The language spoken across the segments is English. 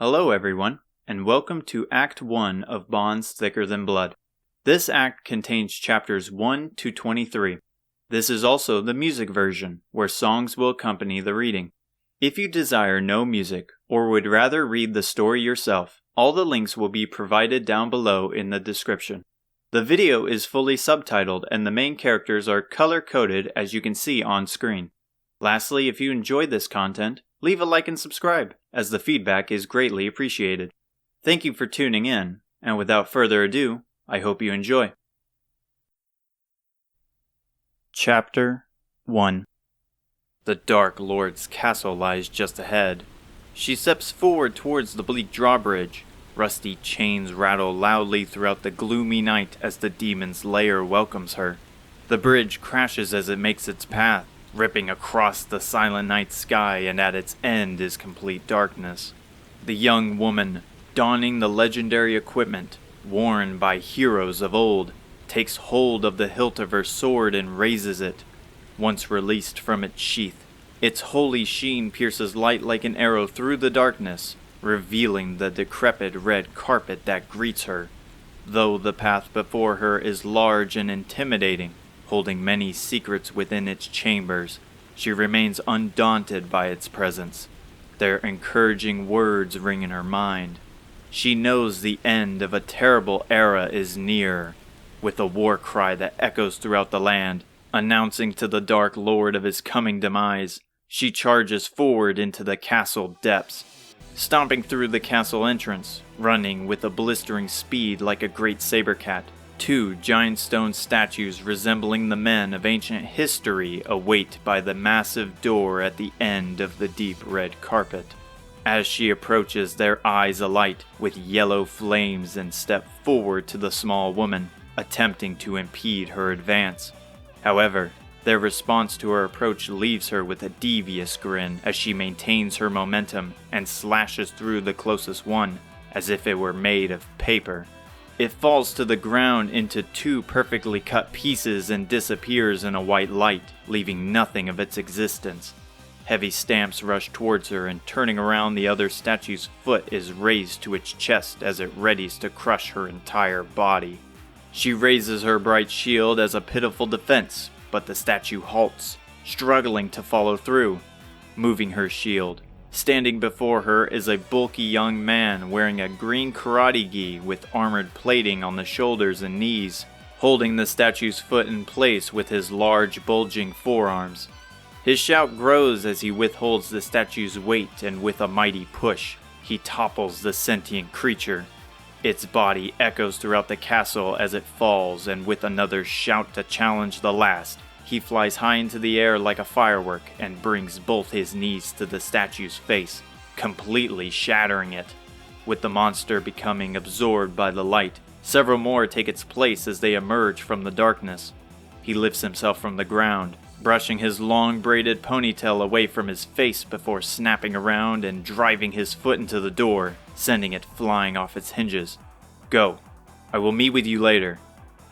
Hello everyone, and welcome to Act 1 of Bonds Thicker Than Blood. This act contains chapters 1 to 23. This is also the music version, where songs will accompany the reading. If you desire no music, or would rather read the story yourself, all the links will be provided down below in the description. The video is fully subtitled and the main characters are color-coded as you can see on screen. Lastly, if you enjoyed this content, leave a like and subscribe, as the feedback is greatly appreciated. Thank you for tuning in, and without further ado, I hope you enjoy. Chapter 1. The Dark Lord's castle lies just ahead. She steps forward towards the bleak drawbridge. Rusty chains rattle loudly throughout the gloomy night as the demon's lair welcomes her. The bridge crashes as it makes its path, ripping across the silent night sky, and at its end is complete darkness. The young woman, donning the legendary equipment worn by heroes of old, takes hold of the hilt of her sword and raises it. Once released from its sheath, its holy sheen pierces light like an arrow through the darkness, revealing the decrepit red carpet that greets her. Though the path before her is large and intimidating, holding many secrets within its chambers, she remains undaunted by its presence. Their encouraging words ring in her mind. She knows the end of a terrible era is near, with a war cry that echoes throughout the land, announcing to the Dark Lord of his coming demise. She charges forward into the castle depths, stomping through the castle entrance, running with a blistering speed like a great saber cat. Two giant stone statues resembling the men of ancient history await by the massive door at the end of the deep red carpet. As she approaches, their eyes alight with yellow flames and step forward to the small woman, attempting to impede her advance. However, their response to her approach leaves her with a devious grin as she maintains her momentum and slashes through the closest one, as if it were made of paper. It falls to the ground into two perfectly cut pieces and disappears in a white light, leaving nothing of its existence. Heavy stamps rush towards her, and turning around, the other statue's foot is raised to its chest as it readies to crush her entire body. She raises her bright shield as a pitiful defense, but the statue halts, struggling to follow through, moving her shield. Standing before her is a bulky young man wearing a green karate gi with armored plating on the shoulders and knees, holding the statue's foot in place with his large bulging forearms. His shout grows as he withholds the statue's weight, and with a mighty push, he topples the sentient creature. Its body echoes throughout the castle as it falls, and with another shout to challenge the last, he flies high into the air like a firework and brings both his knees to the statue's face, completely shattering it. With the monster becoming absorbed by the light, several more take its place as they emerge from the darkness. He lifts himself from the ground, brushing his long braided ponytail away from his face before snapping around and driving his foot into the door, sending it flying off its hinges. "Go. I will meet with you later,"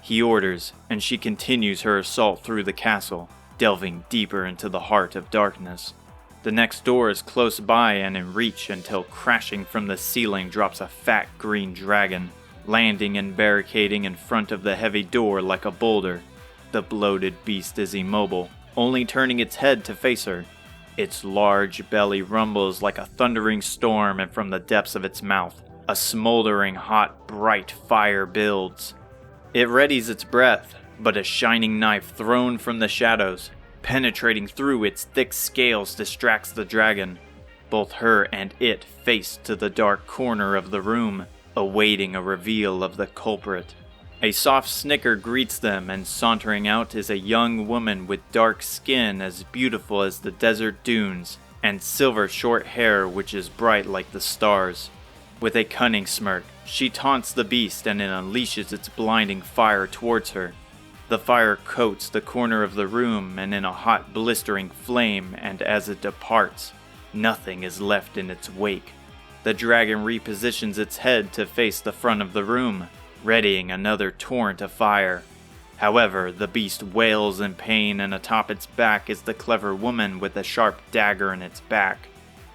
he orders, and she continues her assault through the castle, delving deeper into the heart of darkness. The next door is close by and in reach until crashing from the ceiling drops a fat green dragon, landing and barricading in front of the heavy door like a boulder. The bloated beast is immobile, only turning its head to face her. Its large belly rumbles like a thundering storm, and from the depths of its mouth, a smoldering hot, bright fire builds. It readies its breath, but a shining knife thrown from the shadows, penetrating through its thick scales, distracts the dragon. Both her and it face to the dark corner of the room, awaiting a reveal of the culprit. A soft snicker greets them, and sauntering out is a young woman with dark skin as beautiful as the desert dunes, and silver short hair which is bright like the stars. With a cunning smirk, she taunts the beast and it unleashes its blinding fire towards her. The fire coats the corner of the room and in a hot blistering flame, and as it departs, nothing is left in its wake. The dragon repositions its head to face the front of the room, readying another torrent of fire. However, the beast wails in pain, and atop its back is the clever woman with a sharp dagger in its back.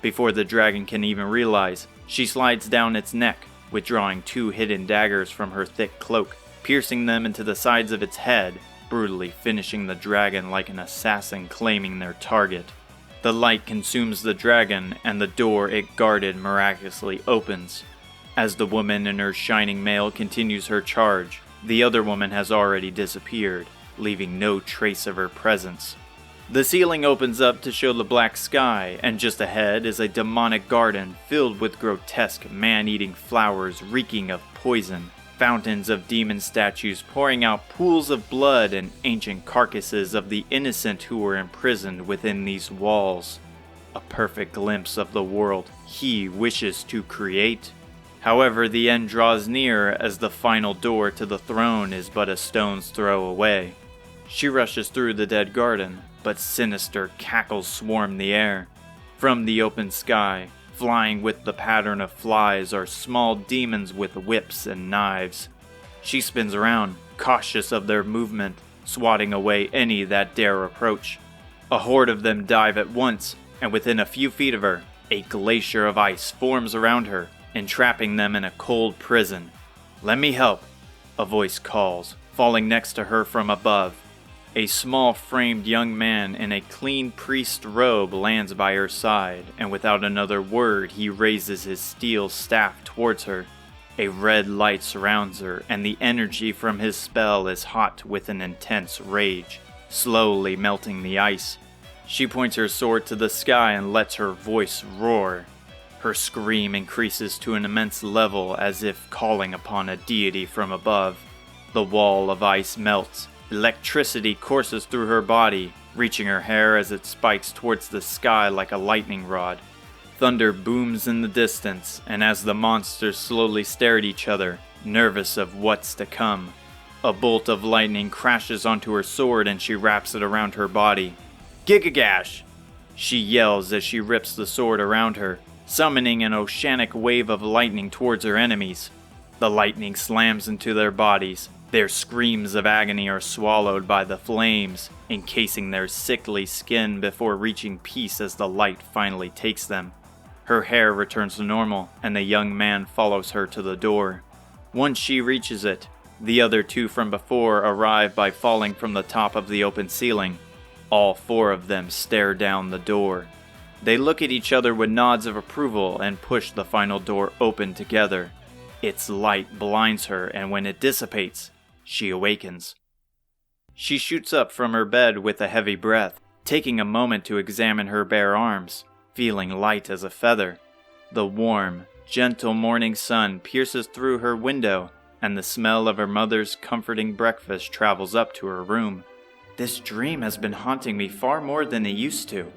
Before the dragon can even realize, she slides down its neck, withdrawing 2 hidden daggers from her thick cloak, piercing them into the sides of its head, brutally finishing the dragon like an assassin claiming their target. The light consumes the dragon, and the door it guarded miraculously opens. As the woman in her shining mail continues her charge, the other woman has already disappeared, leaving no trace of her presence. The ceiling opens up to show the black sky, and just ahead is a demonic garden filled with grotesque man-eating flowers reeking of poison, fountains of demon statues pouring out pools of blood and ancient carcasses of the innocent who were imprisoned within these walls. A perfect glimpse of the world he wishes to create. However, the end draws near as the final door to the throne is but a stone's throw away. She rushes through the dead garden, but sinister cackles swarm the air. From the open sky, flying with the pattern of flies, are small demons with whips and knives. She spins around, cautious of their movement, swatting away any that dare approach. A horde of them dive at once, and within a few feet of her, a glacier of ice forms around her, entrapping them in a cold prison. "Let me help," a voice calls, falling next to her from above. A small-framed young man in a clean priest robe lands by her side, and without another word he raises his steel staff towards her. A red light surrounds her, and the energy from his spell is hot with an intense rage, slowly melting the ice. She points her sword to the sky and lets her voice roar. Her scream increases to an immense level as if calling upon a deity from above. The wall of ice melts. Electricity courses through her body, reaching her hair as it spikes towards the sky like a lightning rod. Thunder booms in the distance, and as the monsters slowly stare at each other, nervous of what's to come, a bolt of lightning crashes onto her sword and she wraps it around her body. "Gigagash!" she yells as she rips the sword around her, summoning an oceanic wave of lightning towards her enemies. The lightning slams into their bodies. Their screams of agony are swallowed by the flames, encasing their sickly skin before reaching peace as the light finally takes them. Her hair returns to normal, and the young man follows her to the door. Once she reaches it, the other 2 from before arrive by falling from the top of the open ceiling. All 4 of them stare down the door. They look at each other with nods of approval and push the final door open together. Its light blinds her, and when it dissipates, she awakens. She shoots up from her bed with a heavy breath, taking a moment to examine her bare arms, feeling light as a feather. The warm, gentle morning sun pierces through her window, and the smell of her mother's comforting breakfast travels up to her room. "This dream has been haunting me far more than it used to.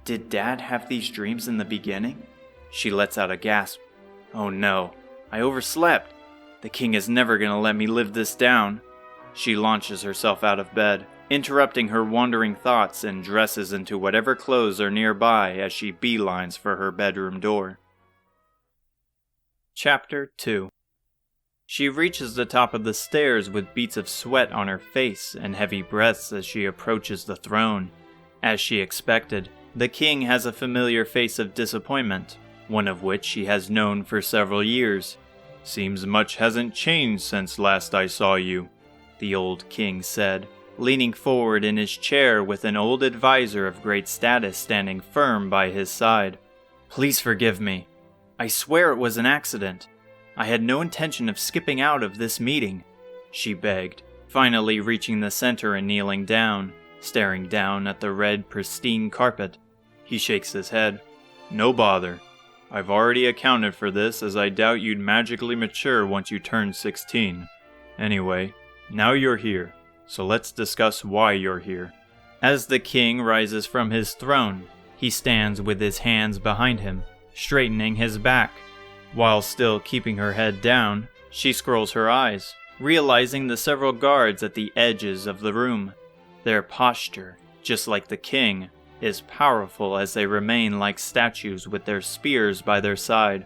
Did Dad have these dreams in the beginning?" She lets out a gasp. "Oh no, I overslept. The king is never going to let me live this down." She launches herself out of bed, interrupting her wandering thoughts, and dresses into whatever clothes are nearby as she beelines for her bedroom door. Chapter 2. She reaches the top of the stairs with beads of sweat on her face and heavy breaths as she approaches the throne. As she expected, the king has a familiar face of disappointment, one of which she has known for several years. "Seems much hasn't changed since last I saw you," the old king said, leaning forward in his chair with an old advisor of great status standing firm by his side. "Please forgive me. I swear it was an accident. I had no intention of skipping out of this meeting," she begged, finally reaching the center and kneeling down, staring down at the red, pristine carpet. He shakes his head. "No bother. I've already accounted for this, as I doubt you'd magically mature once you turn 16. Anyway, now you're here, so let's discuss why you're here." As the king rises from his throne, he stands with his hands behind him, straightening his back. While still keeping her head down, she scrolls her eyes, realizing the several guards at the edges of the room. Their posture, just like the king, is powerful as they remain like statues with their spears by their side.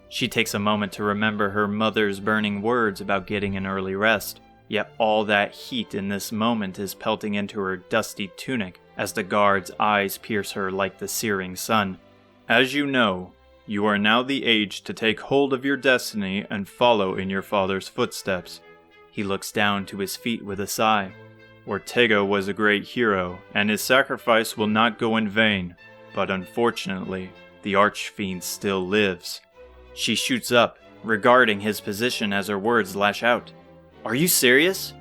She takes a moment to remember her mother's burning words about getting an early rest, yet all that heat in this moment is pelting into her dusty tunic as the guard's eyes pierce her like the searing sun. As you know, you are now the age to take hold of your destiny and follow in your father's footsteps. He looks down to his feet with a sigh. Ortega was a great hero, and his sacrifice will not go in vain, but unfortunately, the Archfiend still lives. She shoots up, regarding his position as her words lash out. Are you serious?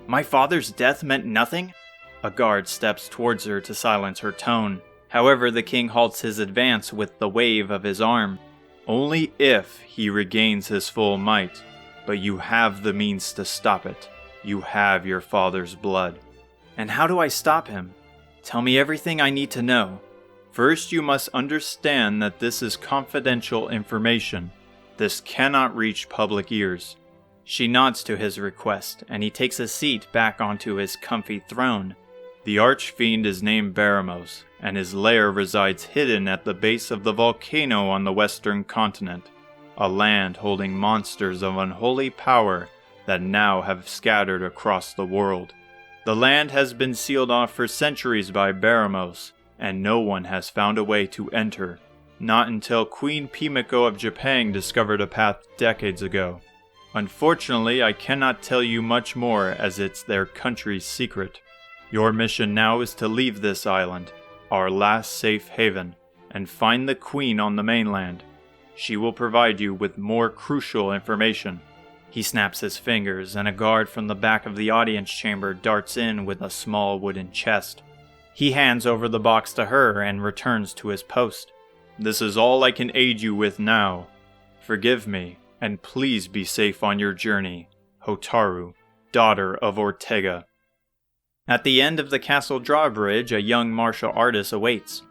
My father's death meant nothing? A guard steps towards her to silence her tone. However, the king halts his advance with the wave of his arm. Only if he regains his full might, but you have the means to stop it. You have your father's blood. And how do I stop him? Tell me everything I need to know. First, you must understand that this is confidential information. This cannot reach public ears. She nods to his request, and he takes a seat back onto his comfy throne. The Archfiend is named Baramos, and his lair resides hidden at the base of the volcano on the western continent, a land holding monsters of unholy power that now have scattered across the world. The land has been sealed off for centuries by Baramos, and no one has found a way to enter, not until Queen Pimiko of Japan discovered a path decades ago. Unfortunately, I cannot tell you much more as it's their country's secret. Your mission now is to leave this island, our last safe haven, and find the Queen on the mainland. She will provide you with more crucial information. He snaps his fingers, and a guard from the back of the audience chamber darts in with a small wooden chest. He hands over the box to her and returns to his post. This is all I can aid you with now. Forgive me, and please be safe on your journey. Hotaru, daughter of Ortega. At the end of the castle drawbridge, a young martial artist awaits.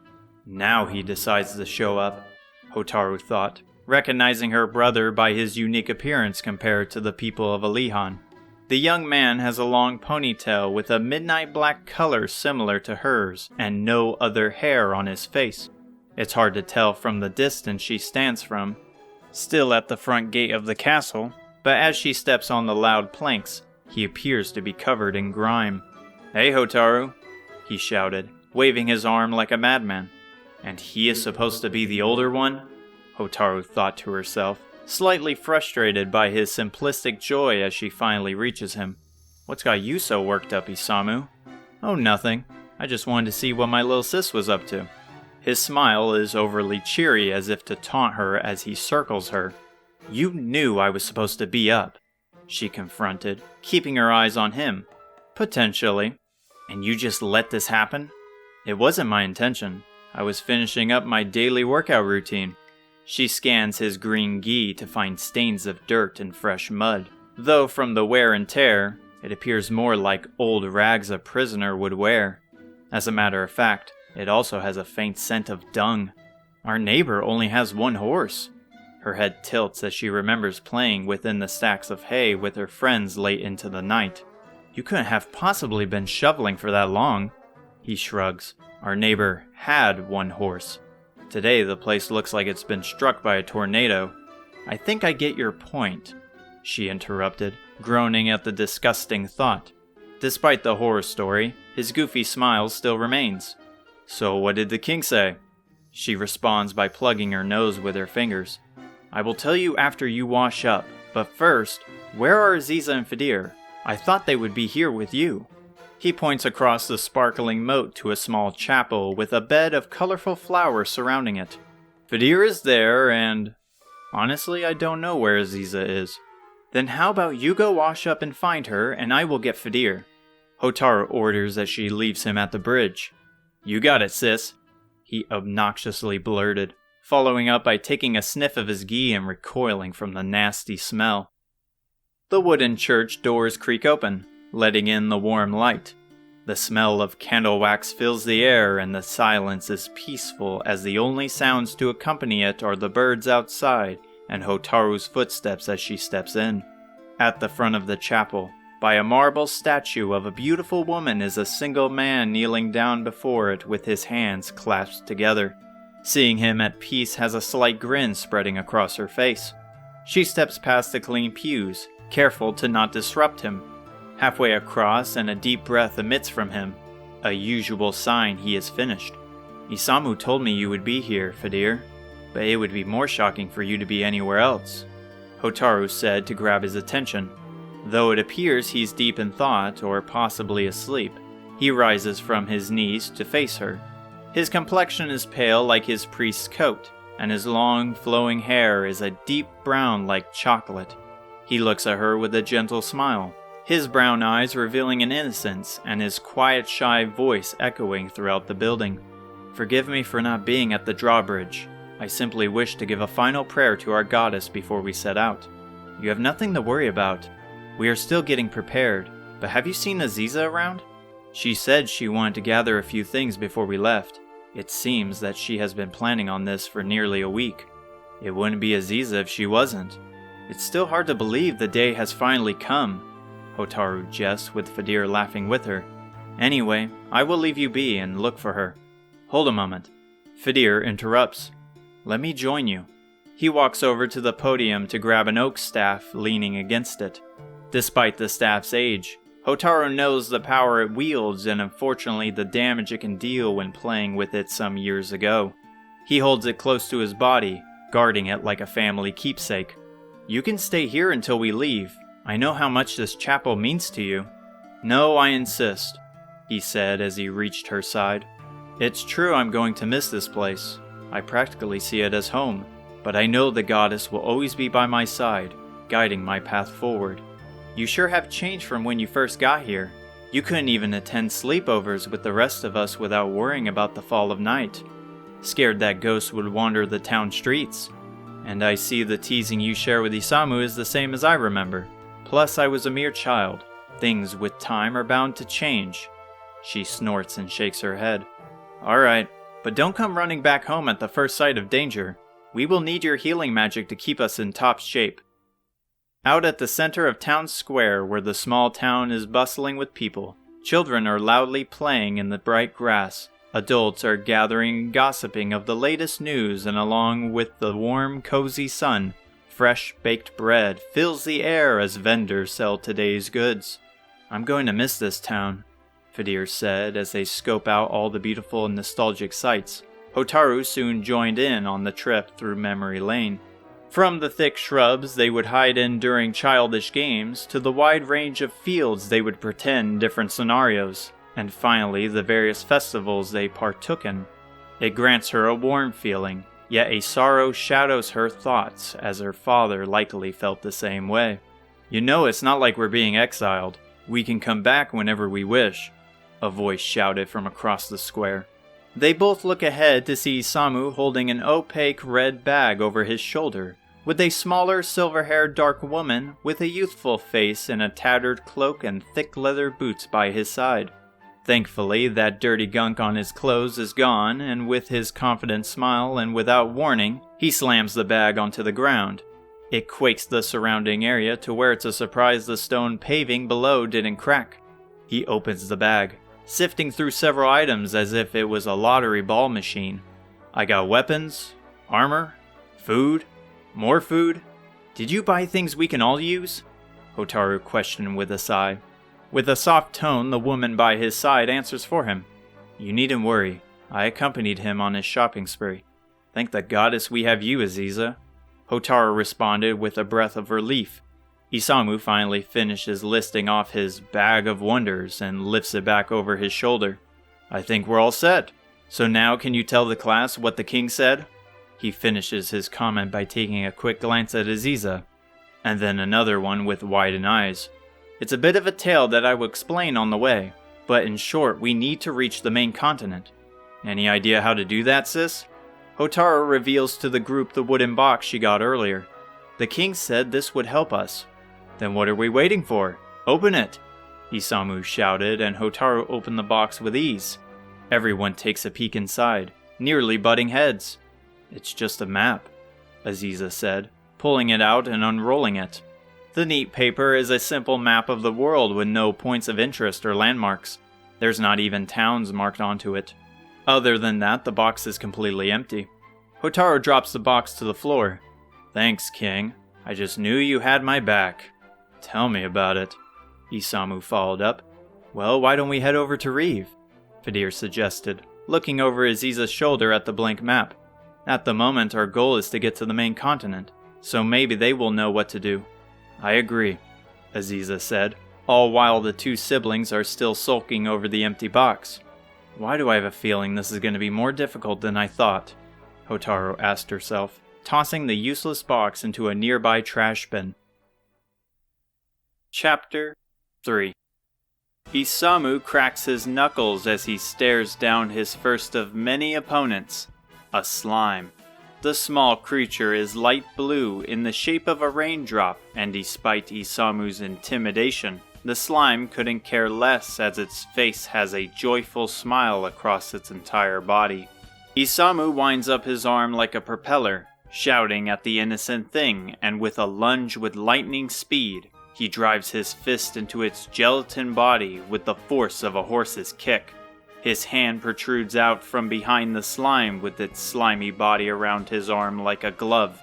Now he decides to show up, Hotaru thought, recognizing her brother by his unique appearance compared to the people of Alihan. The young man has a long ponytail with a midnight black color similar to hers, and no other hair on his face. It's hard to tell from the distance she stands from, still at the front gate of the castle, but as she steps on the loud planks, he appears to be covered in grime. Hey, Hotaru, he shouted, waving his arm like a madman. And he is supposed to be the older one? Hotaru thought to herself, slightly frustrated by his simplistic joy as she finally reaches him. What's got you so worked up, Isamu? Oh, nothing. I just wanted to see what my little sis was up to. His smile is overly cheery as if to taunt her as he circles her. You knew I was supposed to be up, she confronted, keeping her eyes on him. Potentially. And you just let this happen? It wasn't my intention. I was finishing up my daily workout routine. She scans his green gi to find stains of dirt and fresh mud, though from the wear and tear, it appears more like old rags a prisoner would wear. As a matter of fact, it also has a faint scent of dung. Our neighbor only has one horse. Her head tilts as she remembers playing within the stacks of hay with her friends late into the night. You couldn't have possibly been shoveling for that long. He shrugs. Our neighbor had one horse. Today the place looks like it's been struck by a tornado. I think I get your point, she interrupted, groaning at the disgusting thought. Despite the horror story, his goofy smile still remains. So what did the king say? She responds by plugging her nose with her fingers. I will tell you after you wash up, but first, where are Aziza and Fadir? I thought they would be here with you. He points across the sparkling moat to a small chapel with a bed of colorful flowers surrounding it. Fadir is there, and... honestly, I don't know where Aziza is. Then how about you go wash up and find her, and I will get Fadir. Hotaru orders as she leaves him at the bridge. You got it, sis, he obnoxiously blurted, following up by taking a sniff of his gi and recoiling from the nasty smell. The wooden church doors creak open, letting in the warm light. The smell of candle wax fills the air, and the silence is peaceful as the only sounds to accompany it are the birds outside and Hotaru's footsteps as she steps in. At the front of the chapel, by a marble statue of a beautiful woman, is a single man kneeling down before it with his hands clasped together. Seeing him at peace has a slight grin spreading across her face. She steps past the clean pews, careful to not disrupt him. Halfway across, and a deep breath emits from him, a usual sign he is finished. Isamu told me you would be here, Fadir, but it would be more shocking for you to be anywhere else, Hotaru said to grab his attention. Though it appears he's deep in thought, or possibly asleep, he rises from his knees to face her. His complexion is pale like his priest's coat, and his long, flowing hair is a deep brown like chocolate. He looks at her with a gentle smile, his brown eyes revealing an innocence, and his quiet, shy voice echoing throughout the building. Forgive me for not being at the drawbridge. I simply wish to give a final prayer to our goddess before we set out. You have nothing to worry about. We are still getting prepared, but have you seen Aziza around? She said she wanted to gather a few things before we left. It seems that she has been planning on this for nearly a week. It wouldn't be Aziza if she wasn't. It's still hard to believe the day has finally come, Hotaru jests with Fadir laughing with her. Anyway, I will leave you be and look for her. Hold a moment. Fadir interrupts. Let me join you. He walks over to the podium to grab an oak staff leaning against it. Despite the staff's age, Hotaru knows the power it wields and unfortunately the damage it can deal when playing with it some years ago. He holds it close to his body, guarding it like a family keepsake. You can stay here until we leave. I know how much this chapel means to you. No, I insist, he said as he reached her side. It's true I'm going to miss this place. I practically see it as home, but I know the goddess will always be by my side, guiding my path forward. You sure have changed from when you first got here. You couldn't even attend sleepovers with the rest of us without worrying about the fall of night. Scared that ghosts would wander the town streets. And I see the teasing you share with Isamu is the same as I remember. Plus, I was a mere child. Things with time are bound to change. She snorts and shakes her head. Alright, but don't come running back home at the first sight of danger. We will need your healing magic to keep us in top shape. Out at the center of town square, where the small town is bustling with people, children are loudly playing in the bright grass. Adults are gathering and gossiping of the latest news, and along with the warm, cozy sun, fresh baked bread fills the air as vendors sell today's goods. I'm going to miss this town, Fadir said as they scope out all the beautiful and nostalgic sights. Hotaru soon joined in on the trip through memory lane. From the thick shrubs they would hide in during childish games, to the wide range of fields they would pretend different scenarios, and finally the various festivals they partook in. It grants her a warm feeling, yet a sorrow shadows her thoughts, as her father likely felt the same way. You know, it's not like we're being exiled. We can come back whenever we wish, a voice shouted from across the square. They both look ahead to see Isamu holding an opaque red bag over his shoulder, with a smaller silver-haired dark woman with a youthful face in a tattered cloak and thick leather boots by his side. Thankfully, that dirty gunk on his clothes is gone, and with his confident smile and without warning, he slams the bag onto the ground. It quakes the surrounding area to where it's a surprise the stone paving below didn't crack. He opens the bag, sifting through several items as if it was a lottery ball machine. I got weapons, armor, food, more food. Did you buy things we can all use? Hotaru questioned with a sigh. With a soft tone, the woman by his side answers for him. You needn't worry. I accompanied him on his shopping spree. Thank the goddess we have you, Aziza. Hotaru responded with a breath of relief. Isamu finally finishes listing off his bag of wonders and lifts it back over his shoulder. I think we're all set. So now can you tell the class what the king said? He finishes his comment by taking a quick glance at Aziza, and then another one with widened eyes. It's a bit of a tale that I will explain on the way, but in short, we need to reach the main continent. Any idea how to do that, sis? Hotaru reveals to the group the wooden box she got earlier. The king said this would help us. Then what are we waiting for? Open it! Isamu shouted, and Hotaru opened the box with ease. Everyone takes a peek inside, nearly butting heads. It's just a map, Aziza said, pulling it out and unrolling it. The neat paper is a simple map of the world with no points of interest or landmarks. There's not even towns marked onto it. Other than that, the box is completely empty. Hotaru drops the box to the floor. Thanks, King. I just knew you had my back. Tell me about it. Isamu followed up. Well, why don't we head over to Reeve? Fadir suggested. looking over Aziza's shoulder at the blank map. At the moment, our goal is to get to the main continent, so maybe they will know what to do. I agree, Aziza said, all while the two siblings are still sulking over the empty box. Why do I have a feeling this is going to be more difficult than I thought? Hotaru asked herself, tossing the useless box into a nearby trash bin. Chapter 3. Isamu cracks his knuckles as he stares down his first of many opponents, a slime. The small creature is light blue in the shape of a raindrop, and despite Isamu's intimidation, the slime couldn't care less as its face has a joyful smile across its entire body. Isamu winds up his arm like a propeller, shouting at the innocent thing, and with a lunge with lightning speed, he drives his fist into its gelatin body with the force of a horse's kick. His hand protrudes out from behind the slime with its slimy body around his arm like a glove.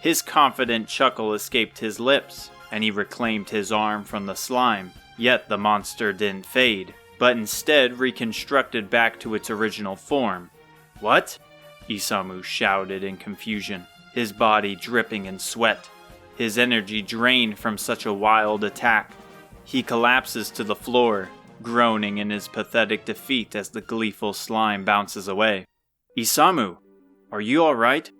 His confident chuckle escaped his lips, and he reclaimed his arm from the slime. Yet the monster didn't fade, but instead reconstructed back to its original form. What? Isamu shouted in confusion, his body dripping in sweat. His energy drained from such a wild attack. He collapses to the floor, groaning in his pathetic defeat as the gleeful slime bounces away. Isamu, are you alright?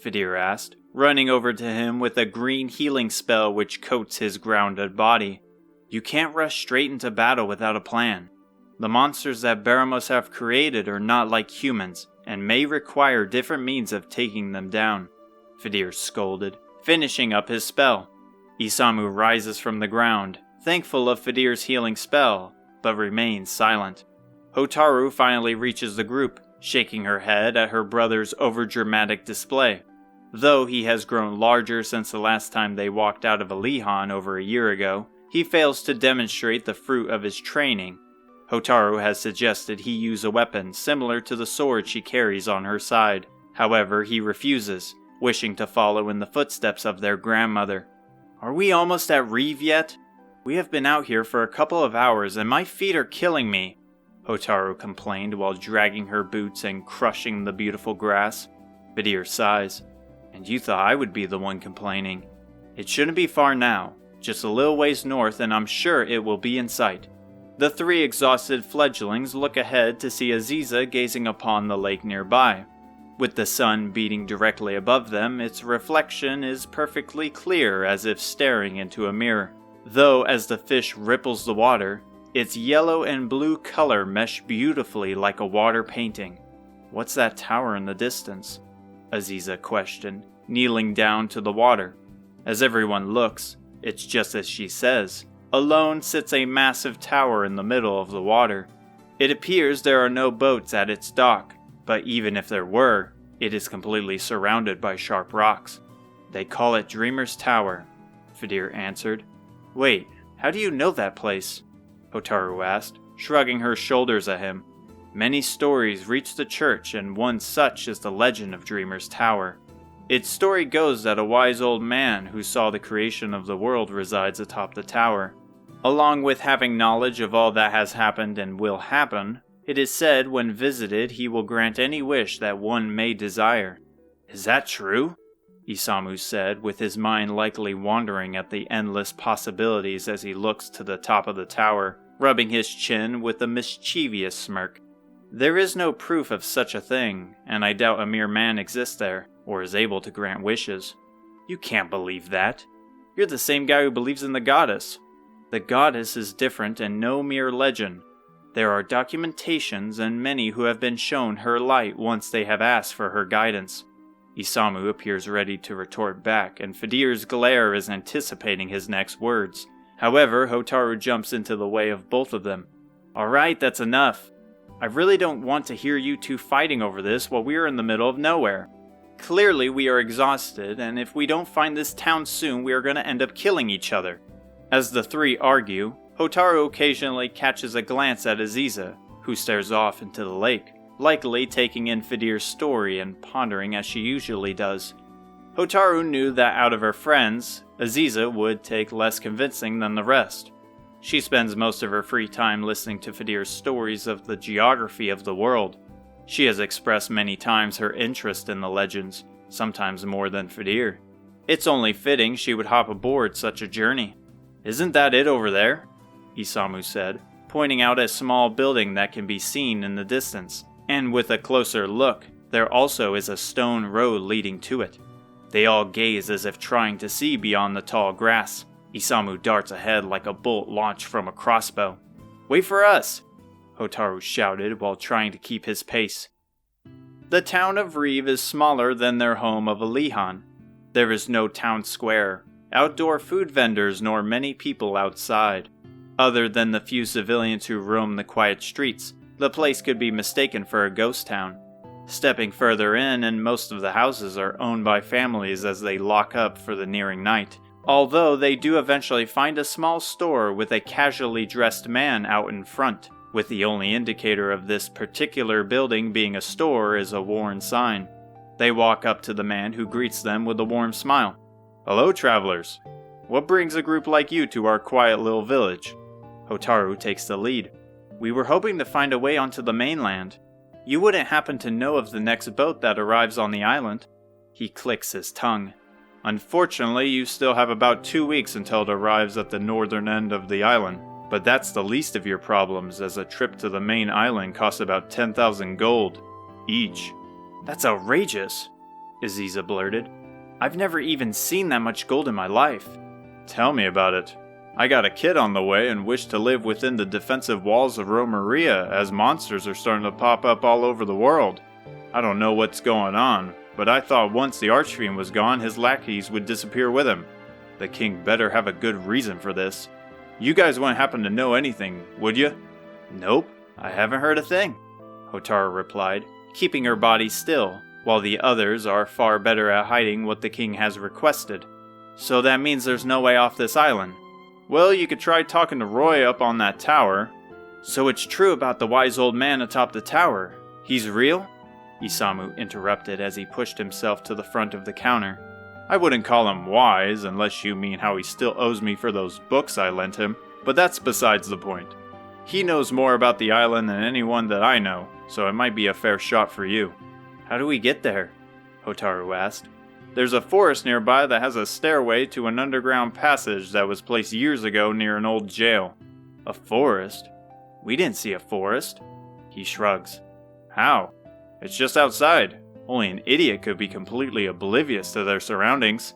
Fidir asked, running over to him with a green healing spell which coats his grounded body. You can't rush straight into battle without a plan. The monsters that Baramos have created are not like humans, and may require different means of taking them down, Fidir scolded, finishing up his spell. Isamu rises from the ground, thankful of Fidir's healing spell, but remains silent. Hotaru finally reaches the group, shaking her head at her brother's overdramatic display. Though he has grown larger since the last time they walked out of Alihan over a year ago, he fails to demonstrate the fruit of his training. Hotaru has suggested he use a weapon similar to the sword she carries on her side. However, he refuses, wishing to follow in the footsteps of their grandmother. Are we almost at Reeve yet? We have been out here for a couple of hours and my feet are killing me, Hotaru complained while dragging her boots and crushing the beautiful grass. Fidir sighs. And you thought I would be the one complaining. It shouldn't be far now, just a little ways north and I'm sure it will be in sight. The three exhausted fledglings look ahead to see Aziza gazing upon the lake nearby. With the sun beating directly above them, its reflection is perfectly clear as if staring into a mirror. Though as the fish ripples the water, its yellow and blue color mesh beautifully like a water painting. What's that tower in the distance? Aziza questioned, kneeling down to the water. As everyone looks, it's just as she says. Alone sits a massive tower in the middle of the water. It appears there are no boats at its dock, but even if there were, it is completely surrounded by sharp rocks. They call it Dreamer's Tower, Fidir answered. Wait, how do you know that place? Hotaru asked, shrugging her shoulders at him. Many stories reach the church, and one such is the legend of Dreamer's Tower. Its story goes that a wise old man who saw the creation of the world resides atop the tower. Along with having knowledge of all that has happened and will happen, it is said when visited he will grant any wish that one may desire. Is that true? Isamu said, with his mind likely wandering at the endless possibilities as he looks to the top of the tower, rubbing his chin with a mischievous smirk. There is no proof of such a thing, and I doubt a mere man exists there, or is able to grant wishes. You can't believe that. You're the same guy who believes in the goddess. The goddess is different and no mere legend. There are documentations and many who have been shown her light once they have asked for her guidance. Isamu appears ready to retort back, and Fidir's glare is anticipating his next words. However, Hotaru jumps into the way of both of them. Alright, that's enough. I really don't want to hear you two fighting over this while we are in the middle of nowhere. Clearly we are exhausted, and if we don't find this town soon, we are going to end up killing each other. As the three argue, Hotaru occasionally catches a glance at Aziza, who stares off into the lake, likely taking in Fidir's story and pondering as she usually does. Hotaru knew that out of her friends, Aziza would take less convincing than the rest. She spends most of her free time listening to Fidir's stories of the geography of the world. She has expressed many times her interest in the legends, sometimes more than Fidir. It's only fitting she would hop aboard such a journey. Isn't that it over there? Isamu said, pointing out a small building that can be seen in the distance, and with a closer look, there also is a stone road leading to it. They all gaze as if trying to see beyond the tall grass. Isamu darts ahead like a bolt launched from a crossbow. "Wait for us!" Hotaru shouted while trying to keep his pace. The town of Reeve is smaller than their home of Alihan. There is no town square, outdoor food vendors, nor many people outside. Other than the few civilians who roam the quiet streets, the place could be mistaken for a ghost town. Stepping further in, and most of the houses are owned by families as they lock up for the nearing night, although they do eventually find a small store with a casually dressed man out in front, with the only indicator of this particular building being a store is a worn sign. They walk up to the man, who greets them with a warm smile. "Hello, travelers. What brings a group like you to our quiet little village?" Hotaru takes the lead. "We were hoping to find a way onto the mainland. You wouldn't happen to know of the next boat that arrives on the island?" He clicks his tongue. "Unfortunately, you still have about 2 weeks until it arrives at the northern end of the island. But that's the least of your problems, as a trip to the main island costs about 10,000 gold each." "That's outrageous," Aziza blurted. "I've never even seen that much gold in my life." "Tell me about it. I got a kid on the way and wish to live within the defensive walls of Romeria, as monsters are starting to pop up all over the world. I don't know what's going on, but I thought once the Archfiend was gone, his lackeys would disappear with him. The king better have a good reason for this. You guys wouldn't happen to know anything, would you?" "Nope, I haven't heard a thing," Hotaru replied, keeping her body still, while the others are far better at hiding what the king has requested. "So that means there's no way off this island?" "Well, you could try talking to Roy up on that tower." "So it's true about the wise old man atop the tower? He's real?" Isamu interrupted as he pushed himself to the front of the counter. "I wouldn't call him wise, unless you mean how he still owes me for those books I lent him, but that's besides the point. He knows more about the island than anyone that I know, so it might be a fair shot for you." "How do we get there?" Hotaru asked. "There's a forest nearby that has a stairway to an underground passage that was placed years ago near an old jail." "A forest? We didn't see a forest." He shrugs. "How? It's just outside. Only an idiot could be completely oblivious to their surroundings."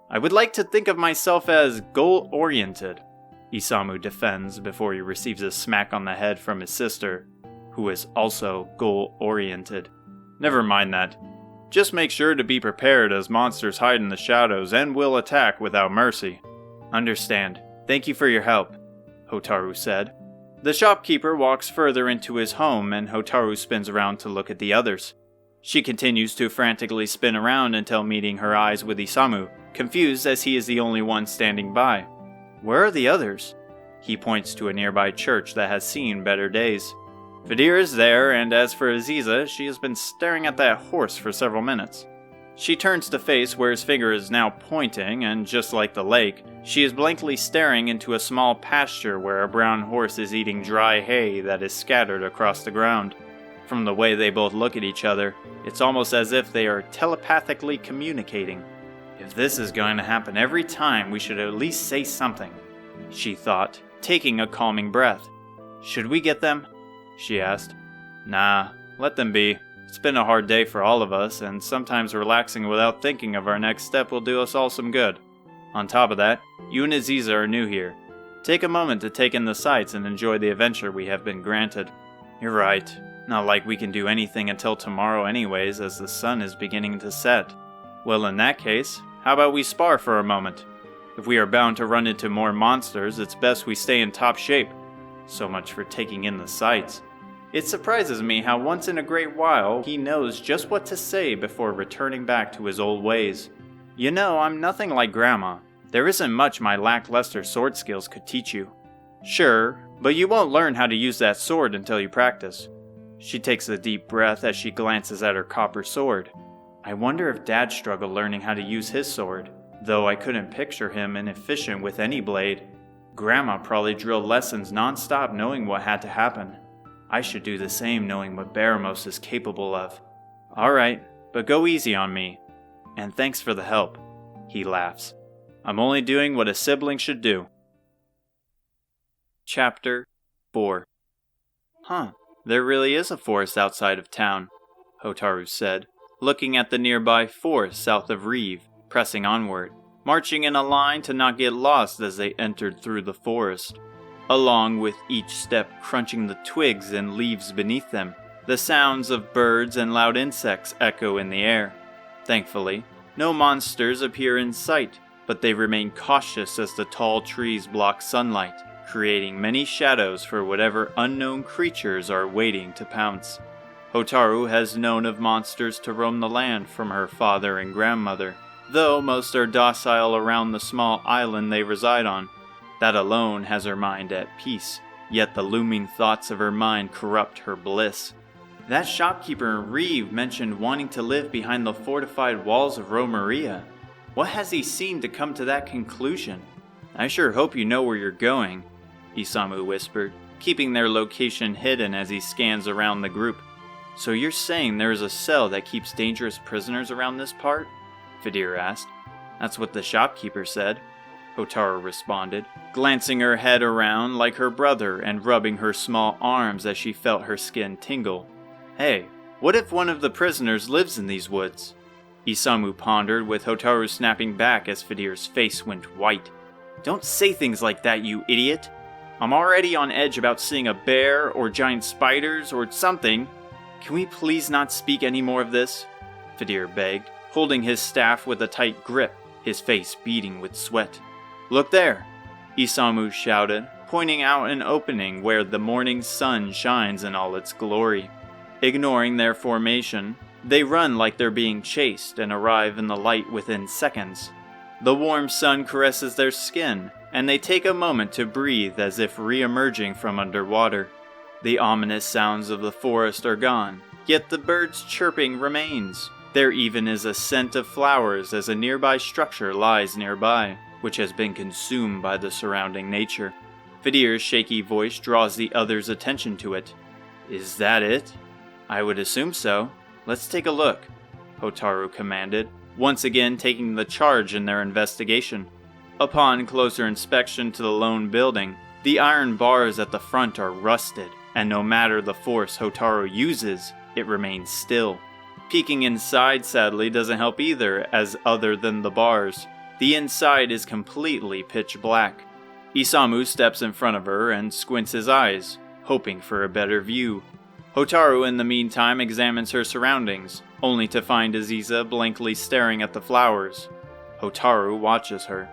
"I would like to think of myself as goal-oriented," Isamu defends before he receives a smack on the head from his sister, who is also goal-oriented. "Never mind that. Just make sure to be prepared, as monsters hide in the shadows and will attack without mercy." "Understand. Thank you for your help," Hotaru said. The shopkeeper walks further into his home, and Hotaru spins around to look at the others. She continues to frantically spin around until meeting her eyes with Isamu, confused as he is the only one standing by. "Where are the others?" He points to a nearby church that has seen better days. Fidir is there, and as for Aziza, she has been staring at that horse for several minutes. She turns to face where his finger is now pointing, and just like the lake, she is blankly staring into a small pasture where a brown horse is eating dry hay that is scattered across the ground. From the way they both look at each other, it's almost as if they are telepathically communicating. "If this is going to happen every time, we should at least say something," she thought, taking a calming breath. "Should we get them?" she asked. "Nah, let them be. It's been a hard day for all of us, and sometimes relaxing without thinking of our next step will do us all some good. On top of that, you and Aziza are new here. Take a moment to take in the sights and enjoy the adventure we have been granted." "You're right. Not like we can do anything until tomorrow anyways, as the sun is beginning to set." "Well, in that case, how about we spar for a moment? If we are bound to run into more monsters, it's best we stay in top shape." So much for taking in the sights. It surprises me how once in a great while he knows just what to say before returning back to his old ways. "You know, I'm nothing like Grandma. There isn't much my lackluster sword skills could teach you." "Sure, but you won't learn how to use that sword until you practice." She takes a deep breath as she glances at her copper sword. "I wonder if Dad struggled learning how to use his sword, though I couldn't picture him inefficient with any blade. Grandma probably drilled lessons non-stop knowing what had to happen. I should do the same knowing what Baramos is capable of. Alright, but go easy on me. And thanks for the help. He laughs. I'm only doing what a sibling should do. Chapter 4. There really is a forest outside of town, Hotaru said, looking at the nearby forest south of Reeve, pressing onward, marching in a line to not get lost as they entered through the forest. Along with each step crunching the twigs and leaves beneath them, the sounds of birds and loud insects echo in the air. Thankfully, no monsters appear in sight, but they remain cautious as the tall trees block sunlight, creating many shadows for whatever unknown creatures are waiting to pounce. Hotaru has known of monsters to roam the land from her father and grandmother, though most are docile around the small island they reside on. That alone has her mind at peace, yet the looming thoughts of her mind corrupt her bliss. That shopkeeper in Reeve mentioned wanting to live behind the fortified walls of Romeria. What has he seen to come to that conclusion? I sure hope you know where you're going, Isamu whispered, keeping their location hidden as he scans around the group. So you're saying there is a cell that keeps dangerous prisoners around this part? Fidir asked. That's what the shopkeeper said, Hotaru responded, glancing her head around like her brother and rubbing her small arms as she felt her skin tingle. Hey, what if one of the prisoners lives in these woods? Isamu pondered, with Hotaru snapping back as Fidir's face went white. Don't say things like that, you idiot! I'm already on edge about seeing a bear or giant spiders or something. Can we please not speak any more of this? Fidir begged, holding his staff with a tight grip, his face beading with sweat. Look there! Isamu shouted, pointing out an opening where the morning sun shines in all its glory. Ignoring their formation, they run like they're being chased and arrive in the light within seconds. The warm sun caresses their skin, and they take a moment to breathe as if re-emerging from underwater. The ominous sounds of the forest are gone, yet the birds' chirping remains. There even is a scent of flowers as a nearby structure lies nearby, which has been consumed by the surrounding nature. Fidir's shaky voice draws the others' attention to it. Is that it? I would assume so. Let's take a look, Hotaru commanded, once again taking the charge in their investigation. Upon closer inspection to the lone building, the iron bars at the front are rusted, and no matter the force Hotaru uses, it remains still. Peeking inside, sadly, doesn't help either, as other than the bars, the inside is completely pitch black. Isamu steps in front of her and squints his eyes, hoping for a better view. Hotaru in the meantime examines her surroundings, only to find Aziza blankly staring at the flowers. Hotaru watches her.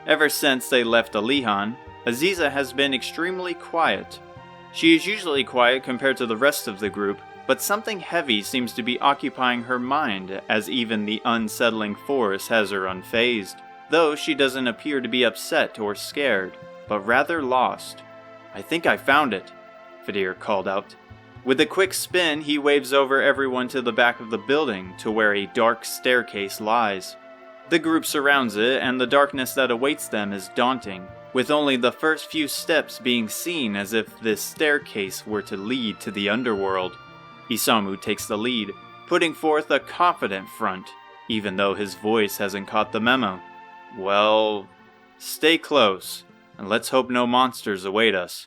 Ever since they left Alihan, Aziza has been extremely quiet. She is usually quiet compared to the rest of the group, but something heavy seems to be occupying her mind, as even the unsettling forest has her unfazed, though she doesn't appear to be upset or scared, but rather lost. I think I found it, Fidir called out. With a quick spin, he waves over everyone to the back of the building to where a dark staircase lies. The group surrounds it, and the darkness that awaits them is daunting, with only the first few steps being seen as if this staircase were to lead to the underworld. Isamu takes the lead, putting forth a confident front, even though his voice hasn't caught the memo. Well, stay close, and let's hope no monsters await us.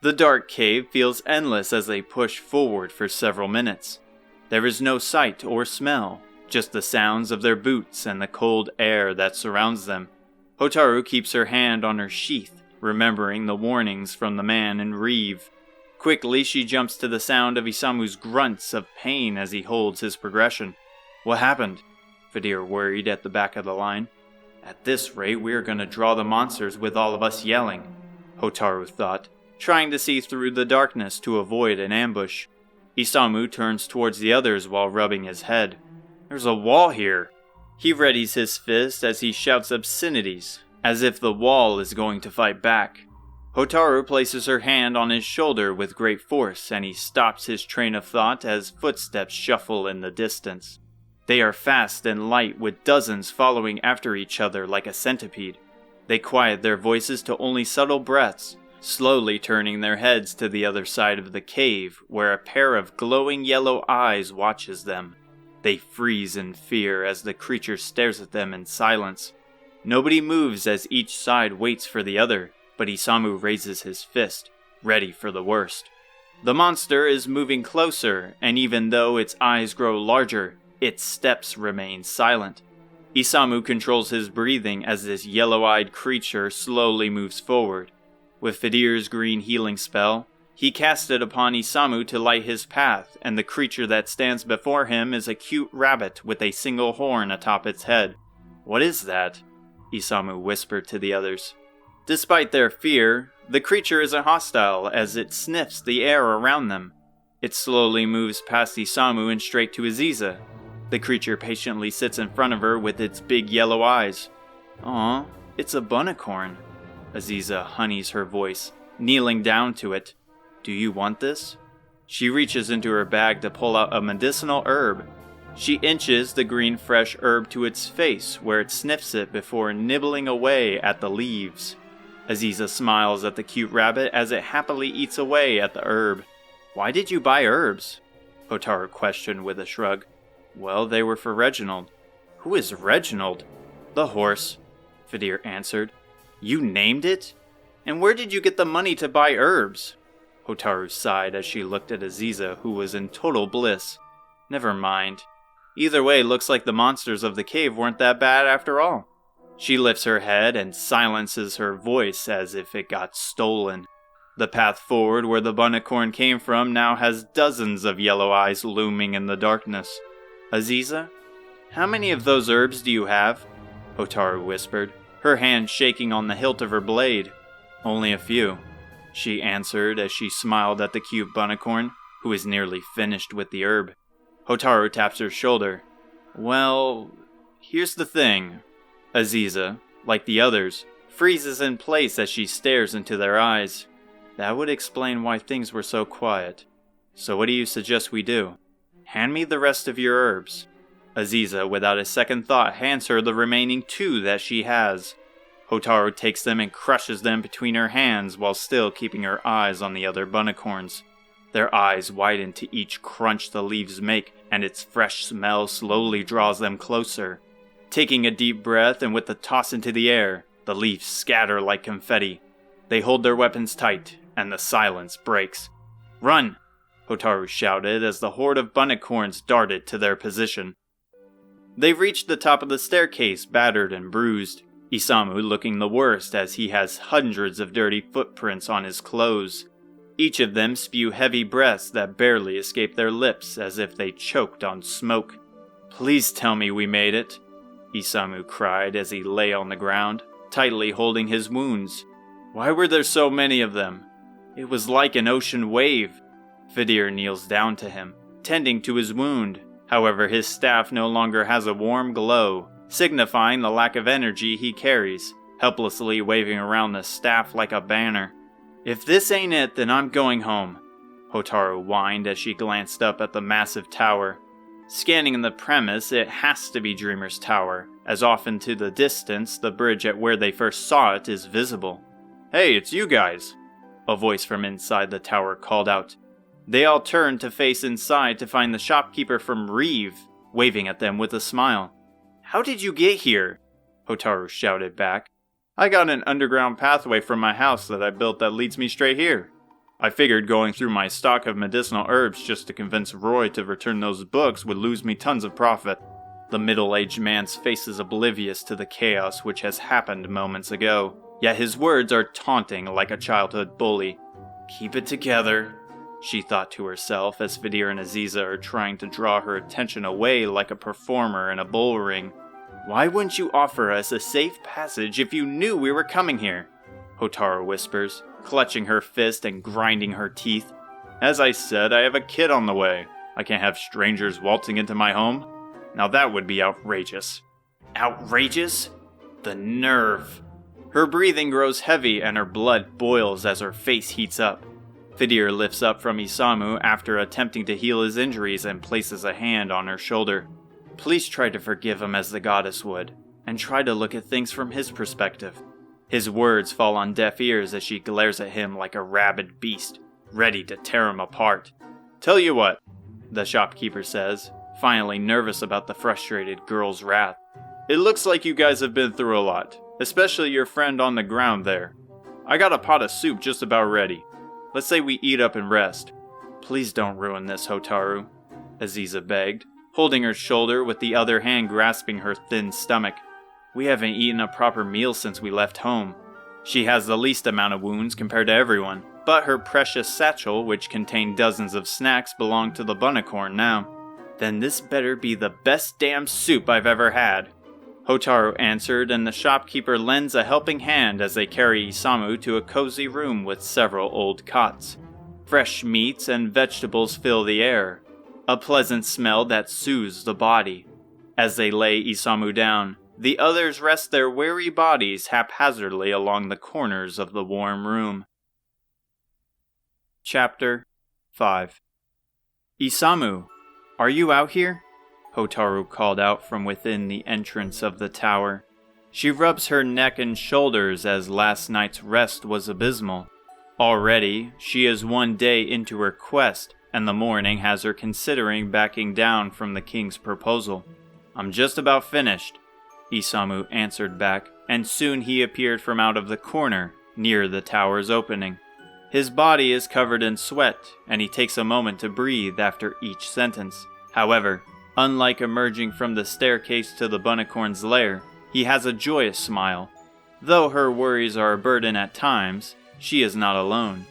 The dark cave feels endless as they push forward for several minutes. There is no sight or smell, just the sounds of their boots and the cold air that surrounds them. Hotaru keeps her hand on her sheath, remembering the warnings from the man in Reeve. Quickly, she jumps to the sound of Isamu's grunts of pain as he holds his progression. What happened? Fidir worried at the back of the line. At this rate, we are going to draw the monsters with all of us yelling, Hotaru thought, trying to see through the darkness to avoid an ambush. Isamu turns towards the others while rubbing his head. There's a wall here. He readies his fist as he shouts obscenities, as if the wall is going to fight back. Hotaru places her hand on his shoulder with great force, and he stops his train of thought as footsteps shuffle in the distance. They are fast and light, with dozens following after each other like a centipede. They quiet their voices to only subtle breaths, slowly turning their heads to the other side of the cave, where a pair of glowing yellow eyes watches them. They freeze in fear as the creature stares at them in silence. Nobody moves as each side waits for the other, but Isamu raises his fist, ready for the worst. The monster is moving closer, and even though its eyes grow larger, its steps remain silent. Isamu controls his breathing as this yellow-eyed creature slowly moves forward. With Fidir's green healing spell, he casts it upon Isamu to light his path, and the creature that stands before him is a cute rabbit with a single horn atop its head. "What is that?" Isamu whispered to the others. Despite their fear, the creature isn't hostile as it sniffs the air around them. It slowly moves past Isamu and straight to Aziza. The creature patiently sits in front of her with its big yellow eyes. "Aw, it's a bunnicorn." Aziza honeys her voice, kneeling down to it. "Do you want this?" She reaches into her bag to pull out a medicinal herb. She inches the green fresh herb to its face, where it sniffs it before nibbling away at the leaves. Aziza smiles at the cute rabbit as it happily eats away at the herb. "Why did you buy herbs?" Hotaru questioned with a shrug. "Well, they were for Reginald." "Who is Reginald?" "The horse," Fidir answered. "You named it? And where did you get the money to buy herbs?" Hotaru sighed as she looked at Aziza, who was in total bliss. "Never mind. Either way, looks like the monsters of the cave weren't that bad after all." She lifts her head and silences her voice as if it got stolen. The path forward where the bunnicorn came from now has dozens of yellow eyes looming in the darkness. "Aziza, how many of those herbs do you have?" Hotaru whispered, her hand shaking on the hilt of her blade. "Only a few," she answered as she smiled at the cute bunnicorn, who is nearly finished with the herb. Hotaru taps her shoulder. "Well, here's the thing." Aziza, like the others, freezes in place as she stares into their eyes. That would explain why things were so quiet. "So what do you suggest we do?" "Hand me the rest of your herbs." Aziza, without a second thought, hands her the remaining 2 that she has. Hotaru takes them and crushes them between her hands while still keeping her eyes on the other bunnicorns. Their eyes widen to each crunch the leaves make, and its fresh smell slowly draws them closer. Taking a deep breath and with a toss into the air, the leaves scatter like confetti. They hold their weapons tight, and the silence breaks. "Run!" Hotaru shouted as the horde of bunnicorns darted to their position. They reached the top of the staircase, battered and bruised, Isamu looking the worst as he has hundreds of dirty footprints on his clothes. Each of them spew heavy breaths that barely escape their lips as if they choked on smoke. "Please tell me we made it," Isamu cried as he lay on the ground, tightly holding his wounds. "Why were there so many of them? It was like an ocean wave." Fidir kneels down to him, tending to his wound. However, his staff no longer has a warm glow, signifying the lack of energy he carries, helplessly waving around the staff like a banner. "If this ain't it, then I'm going home," Hotaru whined as she glanced up at the massive tower. Scanning the premise, it has to be Dreamer's Tower, as off into the distance, the bridge at where they first saw it is visible. "Hey, it's you guys!" A voice from inside the tower called out. They all turned to face inside to find the shopkeeper from Reeve, waving at them with a smile. "How did you get here?" Hotaru shouted back. "I got an underground pathway from my house that I built that leads me straight here. I figured going through my stock of medicinal herbs just to convince Roy to return those books would lose me tons of profit." The middle-aged man's face is oblivious to the chaos which has happened moments ago, yet his words are taunting like a childhood bully. "Keep it together," she thought to herself as Fidir and Aziza are trying to draw her attention away like a performer in a bull ring. "Why wouldn't you offer us a safe passage if you knew we were coming here?" Hotaru whispers, clutching her fist and grinding her teeth. "As I said, I have a kid on the way. I can't have strangers waltzing into my home. Now that would be outrageous." "Outrageous? The nerve!" Her breathing grows heavy and her blood boils as her face heats up. Fidir lifts up from Isamu after attempting to heal his injuries and places a hand on her shoulder. "Please try to forgive him as the goddess would, and try to look at things from his perspective." His words fall on deaf ears as she glares at him like a rabid beast, ready to tear him apart. "Tell you what," the shopkeeper says, finally nervous about the frustrated girl's wrath. "It looks like you guys have been through a lot, especially your friend on the ground there. I got a pot of soup just about ready. Let's say we eat up and rest." "Please don't ruin this, Hotaru," Aziza begged, holding her shoulder with the other hand grasping her thin stomach. "We haven't eaten a proper meal since we left home." She has the least amount of wounds compared to everyone, but her precious satchel, which contained dozens of snacks, belonged to the bunnicorn now. "Then this better be the best damn soup I've ever had," Hotaru answered, and the shopkeeper lends a helping hand as they carry Isamu to a cozy room with several old cots. Fresh meats and vegetables fill the air, a pleasant smell that soothes the body. As they lay Isamu down, the others rest their weary bodies haphazardly along the corners of the warm room. Chapter 5. "Isamu, are you out here?" Hotaru called out from within the entrance of the tower. She rubs her neck and shoulders as last night's rest was abysmal. Already, she is one day into her quest, and the morning has her considering backing down from the king's proposal. "I'm just about finished," Isamu answered back, and soon he appeared from out of the corner, near the tower's opening. His body is covered in sweat, and he takes a moment to breathe after each sentence. However, unlike emerging from the staircase to the bunnicorn's lair, he has a joyous smile. Though her worries are a burden at times, she is not alone.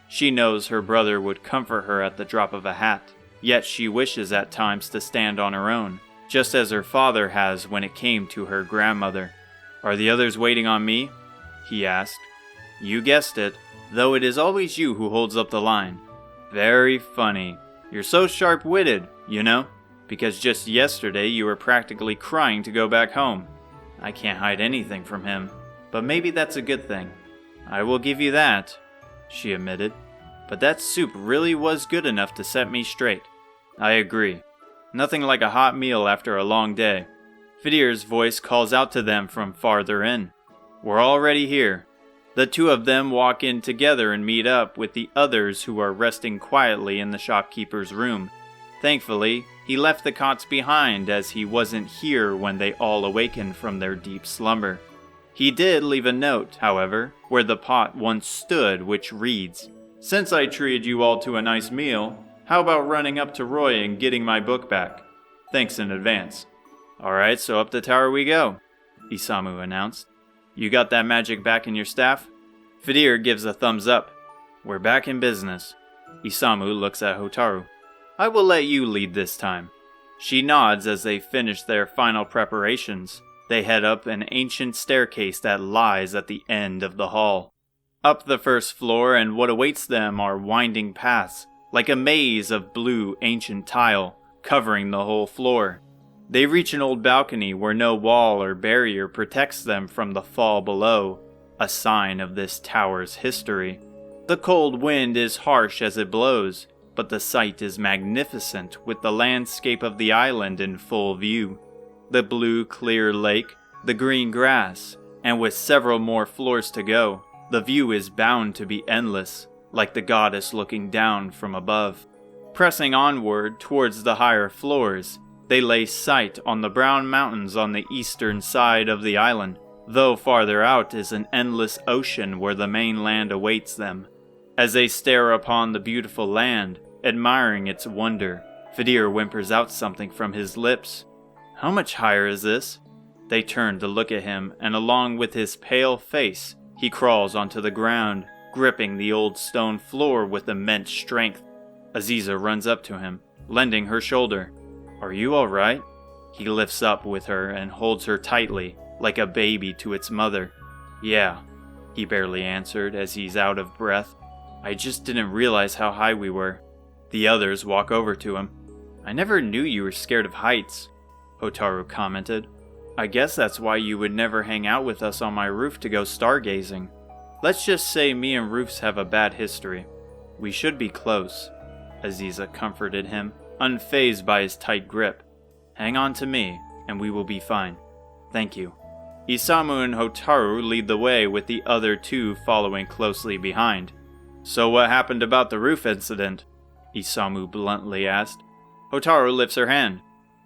She knows her brother would comfort her at the drop of a hat, yet she wishes at times to stand on her own, just as her father has when it came to her grandmother. "Are the others waiting on me?" he asked. "You guessed it, though it is always you who holds up the line." "Very funny. You're so sharp-witted, you know, because just yesterday you were practically crying to go back home." "I can't hide anything from him, but maybe that's a good thing." "I will give you that," she admitted, "but that soup really was good enough to set me straight." "I agree. Nothing like a hot meal after a long day." Fidir's voice calls out to them from farther in. "We're already here." The two of them walk in together and meet up with the others who are resting quietly in the shopkeeper's room. Thankfully, he left the cots behind as he wasn't here when they all awakened from their deep slumber. He did leave a note, however, where the pot once stood, which reads, "Since I treated you all to a nice meal, how about running up to Roy and getting my book back? Thanks in advance." "Alright, so up the tower we go," Isamu announced. "You got that magic back in your staff?" Fidir gives a thumbs up. "We're back in business." Isamu looks at Hotaru. "I will let you lead this time." She nods as they finish their final preparations. They head up an ancient staircase that lies at the end of the hall. Up the first floor, and what awaits them are winding paths, like a maze of blue ancient tile, covering the whole floor. They reach an old balcony where no wall or barrier protects them from the fall below, a sign of this tower's history. The cold wind is harsh as it blows, but the sight is magnificent with the landscape of the island in full view. The blue, clear lake, the green grass, and with several more floors to go, the view is bound to be endless, like the goddess looking down from above. Pressing onward towards the higher floors, they lay sight on the brown mountains on the eastern side of the island, though farther out is an endless ocean where the mainland awaits them. As they stare upon the beautiful land, admiring its wonder, Fidir whimpers out something from his lips. "How much higher is this?" They turn to look at him, and along with his pale face, he crawls onto the ground, gripping the old stone floor with immense strength. Aziza runs up to him, lending her shoulder. "Are you all right?" He lifts up with her and holds her tightly, like a baby to its mother. "Yeah," he barely answered as he's out of breath. "I just didn't realize how high we were." The others walk over to him. "I never knew you were scared of heights," Hotaru commented. "I guess that's why you would never hang out with us on my roof to go stargazing. Let's just say me and roofs have a bad history. We should be close," Aziza comforted him, unfazed by his tight grip. "Hang on to me, and we will be fine. Thank you." Isamu and Hotaru lead the way with the other two following closely behind. "So what happened about the roof incident?" Isamu bluntly asked. Hotaru lifts her hand.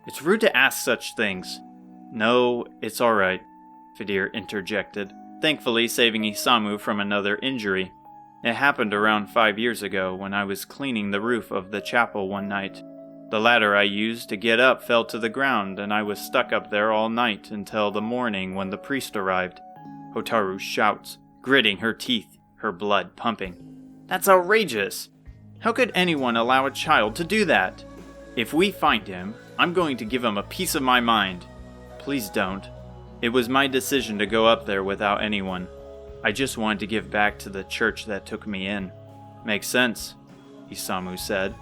"It's rude to ask such things." "No, it's alright," Fidir interjected, thankfully saving Isamu from another injury. "It happened around 5 years ago when I was cleaning the roof of the chapel one night. The ladder I used to get up fell to the ground and I was stuck up there all night until the morning when the priest arrived." Hotaru shouts, gritting her teeth, her blood pumping. "That's outrageous! How could anyone allow a child to do that? If we find him, I'm going to give him a piece of my mind." "Please don't. It was my decision to go up there without anyone. I just wanted to give back to the church that took me in." "Makes sense," Isamu said.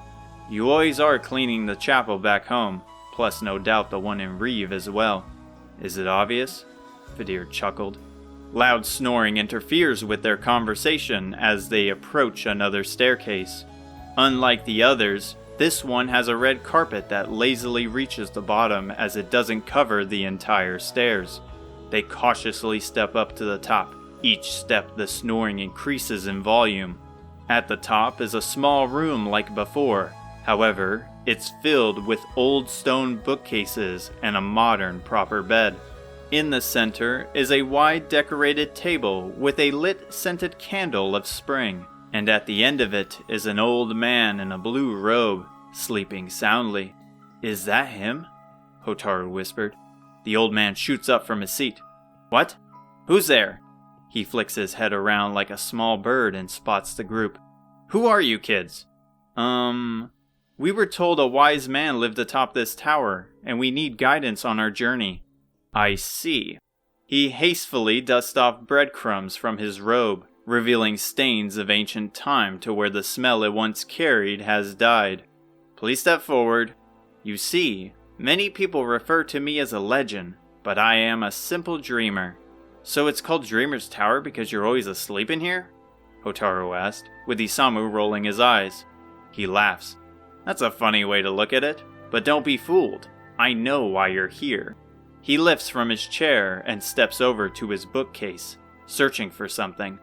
"You always are cleaning the chapel back home, plus no doubt the one in Reeve as well. Is it obvious?" Fidir chuckled. Loud snoring interferes with their conversation as they approach another staircase. Unlike the others, this one has a red carpet that lazily reaches the bottom as it doesn't cover the entire stairs. They cautiously step up to the top. Each step the snoring increases in volume. At the top is a small room like before. However, it's filled with old stone bookcases and a modern proper bed. In the center is a wide decorated table with a lit scented candle of spring, and at the end of it is an old man in a blue robe, sleeping soundly. "Is that him?" Hotaru whispered. The old man shoots up from his seat. "What? Who's there?" He flicks his head around like a small bird and spots the group. "Who are you kids?" We were told a wise man lived atop this tower, and we need guidance on our journey." "I see." He hastily dusts off breadcrumbs from his robe, revealing stains of ancient time to where the smell it once carried has died. "Please step forward. You see, many people refer to me as a legend, but I am a simple dreamer." "So it's called Dreamer's Tower because you're always asleep in here?" Hotaru asked, with Isamu rolling his eyes. He laughs. "That's a funny way to look at it, but don't be fooled. I know why you're here." He lifts from his chair and steps over to his bookcase, searching for something.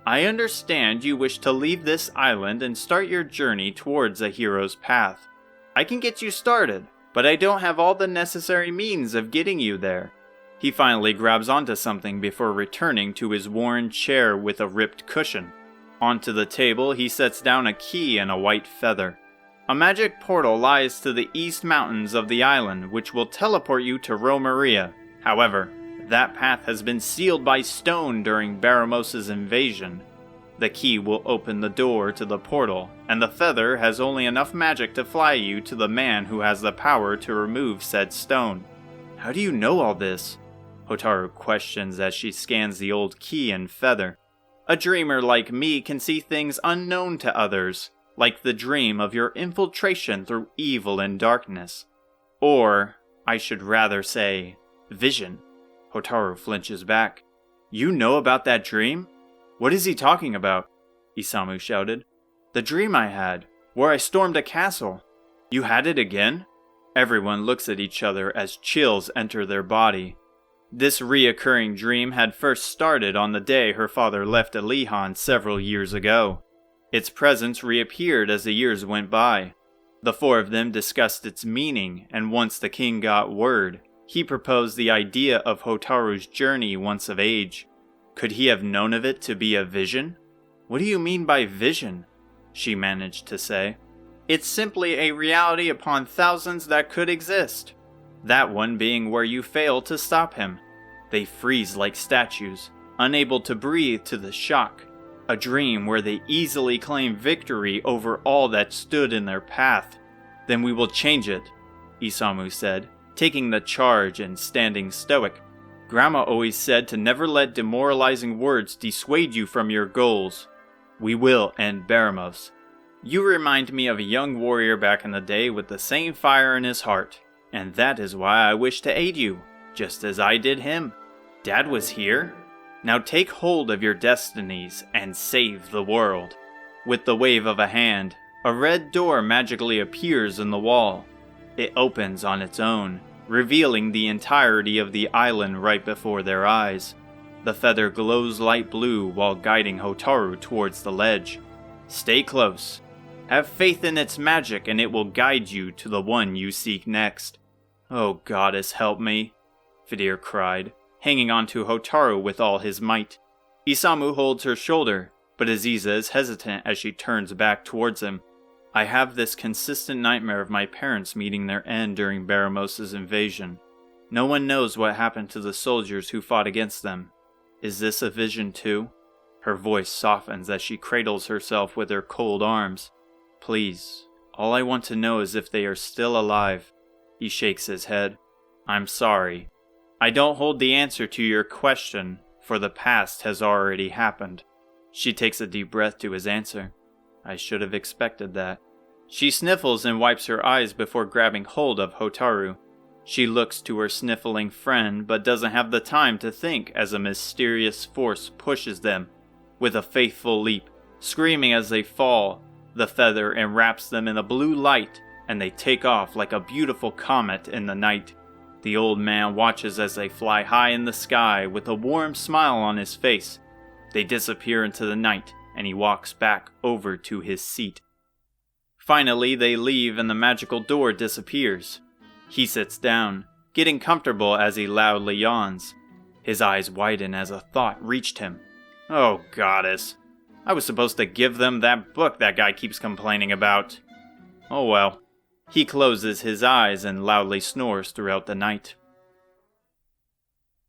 "I understand you wish to leave this island and start your journey towards a hero's path. I can get you started, but I don't have all the necessary means of getting you there." He finally grabs onto something before returning to his worn chair with a ripped cushion. Onto the table, he sets down a key and a white feather. "A magic portal lies to the east mountains of the island, which will teleport you to Romaria. However, that path has been sealed by stone during Baramos' invasion. The key will open the door to the portal, and the feather has only enough magic to fly you to the man who has the power to remove said stone." "How do you know all this?" Hotaru questions as she scans the old key and feather. "A dreamer like me can see things unknown to others, like the dream of your infiltration through evil and darkness. Or, I should rather say, vision." Hotaru flinches back. "You know about that dream? What is he talking about?" Isamu shouted. "The dream I had, where I stormed a castle." "You had it again?" Everyone looks at each other as chills enter their body. This reoccurring dream had first started on the day her father left Alihan several years ago. Its presence reappeared as the years went by. The four of them discussed its meaning, and once the king got word, he proposed the idea of Hotaru's journey once of age. Could he have known of it to be a vision? "What do you mean by vision?" she managed to say. "It's simply a reality upon thousands that could exist. That one being where you fail to stop him. They freeze like statues, unable to breathe to the shock. A dream where they easily claim victory over all that stood in their path. Then we will change it," Isamu said, taking the charge and standing stoic. "Grandma always said to never let demoralizing words dissuade you from your goals. We will end Baramos. You remind me of a young warrior back in the day with the same fire in his heart, and that is why I wish to aid you, just as I did him. Dad was here. Now take hold of your destinies and save the world." With the wave of a hand, a red door magically appears in the wall. It opens on its own, revealing the entirety of the island right before their eyes. The feather glows light blue while guiding Hotaru towards the ledge. Stay close. Have faith in its magic and it will guide you to the one you seek next. Oh goddess, help me, Fidir cried, hanging onto Hotaru with all his might. Isamu holds her shoulder, but Aziza is hesitant as she turns back towards him. I have this consistent nightmare of my parents meeting their end during Baramos' invasion. No one knows what happened to the soldiers who fought against them. Is this a vision too? Her voice softens as she cradles herself with her cold arms. Please, all I want to know is if they are still alive. He shakes his head. I'm sorry. I don't hold the answer to your question, for the past has already happened. She takes a deep breath to his answer. I should have expected that. She sniffles and wipes her eyes before grabbing hold of Hotaru. She looks to her sniffling friend, but doesn't have the time to think as a mysterious force pushes them. With a faithful leap, screaming as they fall, the feather enwraps them in a blue light, and they take off like a beautiful comet in the night. The old man watches as they fly high in the sky with a warm smile on his face. They disappear into the night, and he walks back over to his seat. Finally, they leave and the magical door disappears. He sits down, getting comfortable as he loudly yawns. His eyes widen as a thought reached him. Oh, goddess. I was supposed to give them that book that guy keeps complaining about. Oh well. He closes his eyes and loudly snores throughout the night.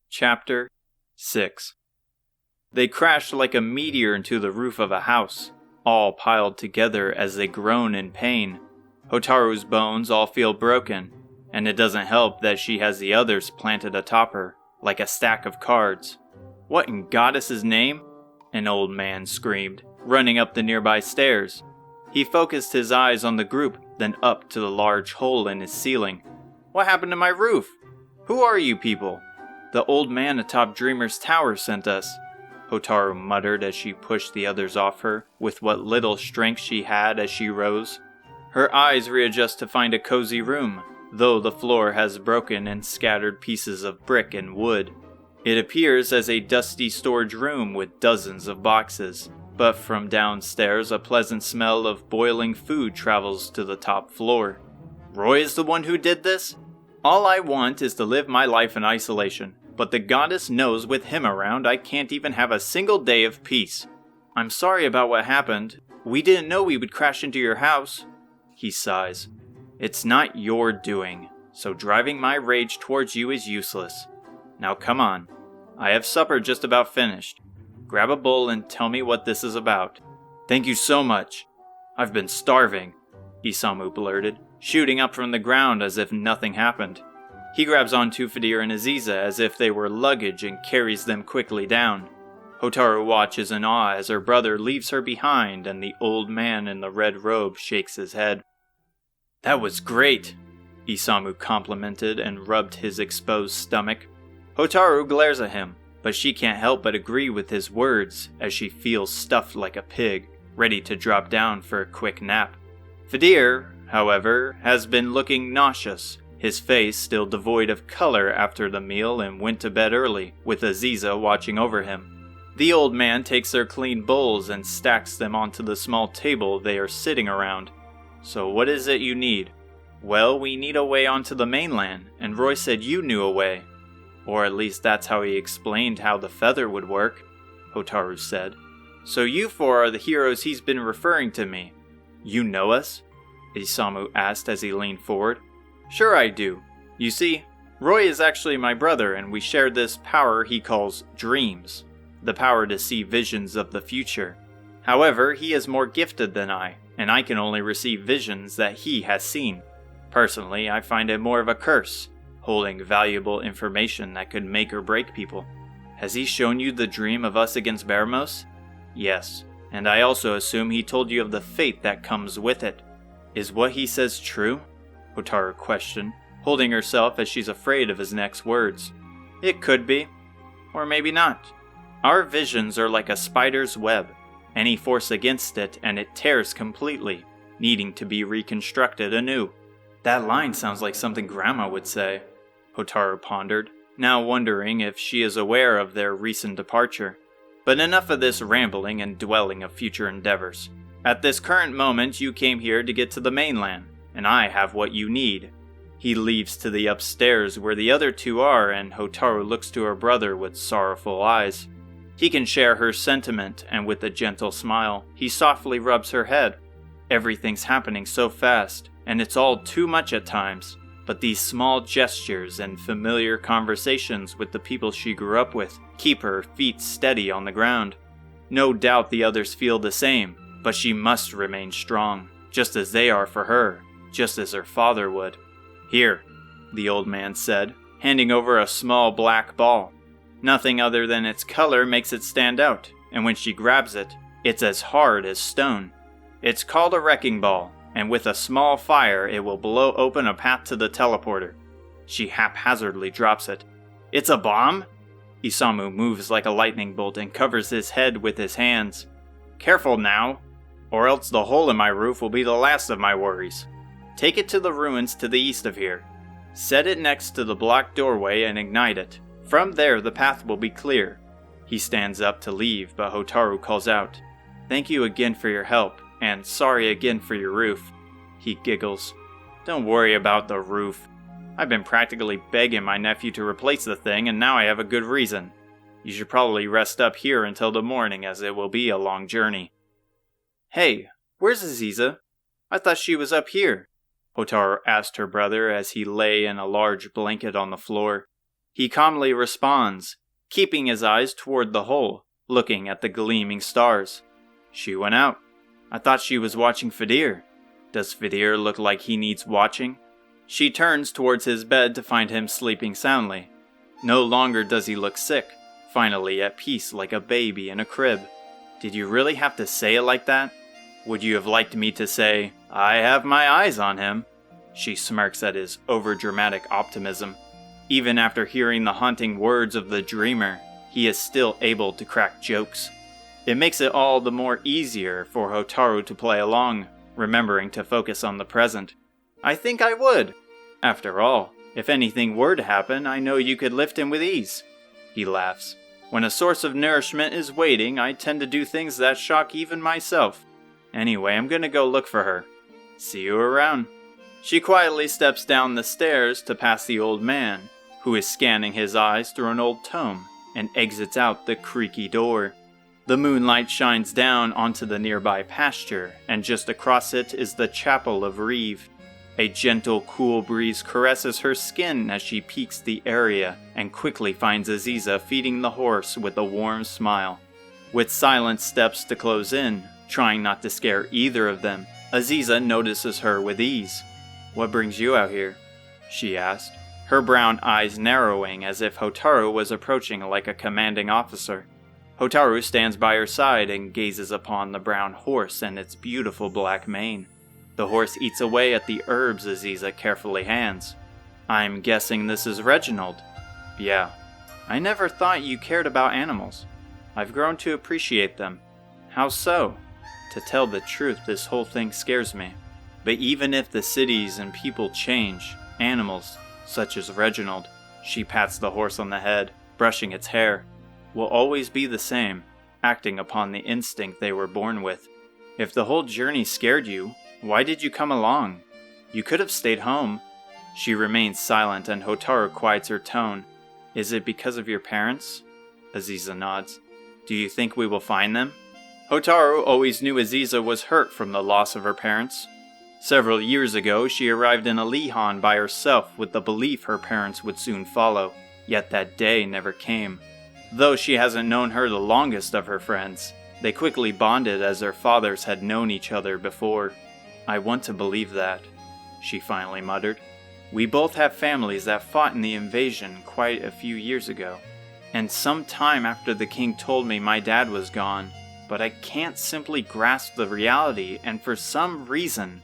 Chapter 6. They crashed like a meteor into the roof of a house, all piled together as they groan in pain. Hotaru's bones all feel broken, and it doesn't help that she has the others planted atop her, like a stack of cards. What in goddess's name? An old man screamed, running up the nearby stairs. He focused his eyes on the group, then up to the large hole in his ceiling. What happened to my roof? Who are you people? The old man atop Dreamer's Tower sent us, Hotaru muttered as she pushed the others off her, with what little strength she had as she rose. Her eyes readjust to find a cozy room, though the floor has broken and scattered pieces of brick and wood. It appears as a dusty storage room with dozens of boxes, but from downstairs a pleasant smell of boiling food travels to the top floor. Roy is the one who did this? All I want is to live my life in isolation, but the goddess knows with him around I can't even have a single day of peace. I'm sorry about what happened. We didn't know we would crash into your house. He sighs. It's not your doing, so driving my rage towards you is useless. Now come on. I have supper just about finished. Grab a bowl and tell me what this is about. Thank you so much. I've been starving, Isamu blurted, shooting up from the ground as if nothing happened. He grabs onto Fidir and Aziza as if they were luggage and carries them quickly down. Hotaru watches in awe as her brother leaves her behind and the old man in the red robe shakes his head. That was great, Isamu complimented and rubbed his exposed stomach. Hotaru glares at him, but she can't help but agree with his words as she feels stuffed like a pig, ready to drop down for a quick nap. Fidir, however, has been looking nauseous, his face still devoid of color after the meal, and went to bed early, with Aziza watching over him. The old man takes their clean bowls and stacks them onto the small table they are sitting around. So what is it you need? Well, we need a way onto the mainland, and Roy said you knew a way. Or at least that's how he explained how the feather would work, Hotaru said. So you four are the heroes he's been referring to me. You know us? Isamu asked as he leaned forward. Sure I do. You see, Roy is actually my brother and we share this power he calls dreams. The power to see visions of the future. However, he is more gifted than I, and I can only receive visions that he has seen. Personally, I find it more of a curse, holding valuable information that could make or break people. Has he shown you the dream of us against Baramos? Yes, and I also assume he told you of the fate that comes with it. Is what he says true? Hotaru questioned, holding herself as she's afraid of his next words. It could be, or maybe not. Our visions are like a spider's web. Any force against it and it tears completely, needing to be reconstructed anew. That line sounds like something Grandma would say. Hotaru pondered, now wondering if she is aware of their recent departure. But enough of this rambling and dwelling of future endeavors. At this current moment, you came here to get to the mainland, and I have what you need. He leaps to the upstairs where the other two are, and Hotaru looks to her brother with sorrowful eyes. He can share her sentiment, and with a gentle smile, he softly rubs her head. Everything's happening so fast, and it's all too much at times. But these small gestures and familiar conversations with the people she grew up with keep her feet steady on the ground. No doubt the others feel the same, but she must remain strong, just as they are for her, just as her father would. Here, the old man said, handing over a small black ball. Nothing other than its color makes it stand out, and when she grabs it, it's as hard as stone. It's called a wrecking ball, and with a small fire it will blow open a path to the teleporter. She haphazardly drops it. It's a bomb? Isamu moves like a lightning bolt and covers his head with his hands. Careful now, or else the hole in my roof will be the last of my worries. Take it to the ruins to the east of here. Set it next to the blocked doorway and ignite it. From there the path will be clear. He stands up to leave, but Hotaru calls out, "Thank you again for your help. And sorry again for your roof." He giggles. "Don't worry about the roof. I've been practically begging my nephew to replace the thing, and now I have a good reason. You should probably rest up here until the morning, as it will be a long journey." "Hey, where's Aziza? I thought she was up here," Hotaru asked her brother as he lay in a large blanket on the floor. He calmly responds, keeping his eyes toward the hole, looking at the gleaming stars. "She went out. I thought she was watching Fidir. Does Fidir look like he needs watching?" She turns towards his bed to find him sleeping soundly. No longer does he look sick, finally at peace like a baby in a crib. "Did you really have to say it like that? Would you have liked me to say, 'I have my eyes on him'?" She smirks at his overdramatic optimism. Even after hearing the haunting words of the dreamer, he is still able to crack jokes. It makes it all the more easier for Hotaru to play along, remembering to focus on the present. "I think I would. After all, if anything were to happen, I know you could lift him with ease." He laughs. "When a source of nourishment is waiting, I tend to do things that shock even myself. Anyway, I'm gonna go look for her. See you around." She quietly steps down the stairs to pass the old man, who is scanning his eyes through an old tome, and exits out the creaky door. The moonlight shines down onto the nearby pasture, and just across it is the chapel of Reeve. A gentle, cool breeze caresses her skin as she peeks the area, and quickly finds Aziza feeding the horse with a warm smile. With silent steps to close in, trying not to scare either of them, Aziza notices her with ease. "What brings you out here?" she asked, her brown eyes narrowing as if Hotaru was approaching like a commanding officer. Hotaru stands by her side and gazes upon the brown horse and its beautiful black mane. The horse eats away at the herbs Aziza carefully hands. "I'm guessing this is Reginald." "Yeah. I never thought you cared about animals. I've grown to appreciate them." "How so?" "To tell the truth, this whole thing scares me. But even if the cities and people change, animals, such as Reginald," she pats the horse on the head, brushing its hair, "will always be the same, acting upon the instinct they were born with. If the whole journey scared you, why did you come along? You could have stayed home." She remains silent and Hotaru quiets her tone. "Is it because of your parents?" Aziza nods. "Do you think we will find them?" Hotaru always knew Aziza was hurt from the loss of her parents. Several years ago, she arrived in Alihan by herself with the belief her parents would soon follow, yet that day never came. Though she hasn't known her the longest of her friends, they quickly bonded as their fathers had known each other before. "I want to believe that," she finally muttered. "We both have families that fought in the invasion quite a few years ago, and some time after the king told me my dad was gone, but I can't simply grasp the reality, and for some reason,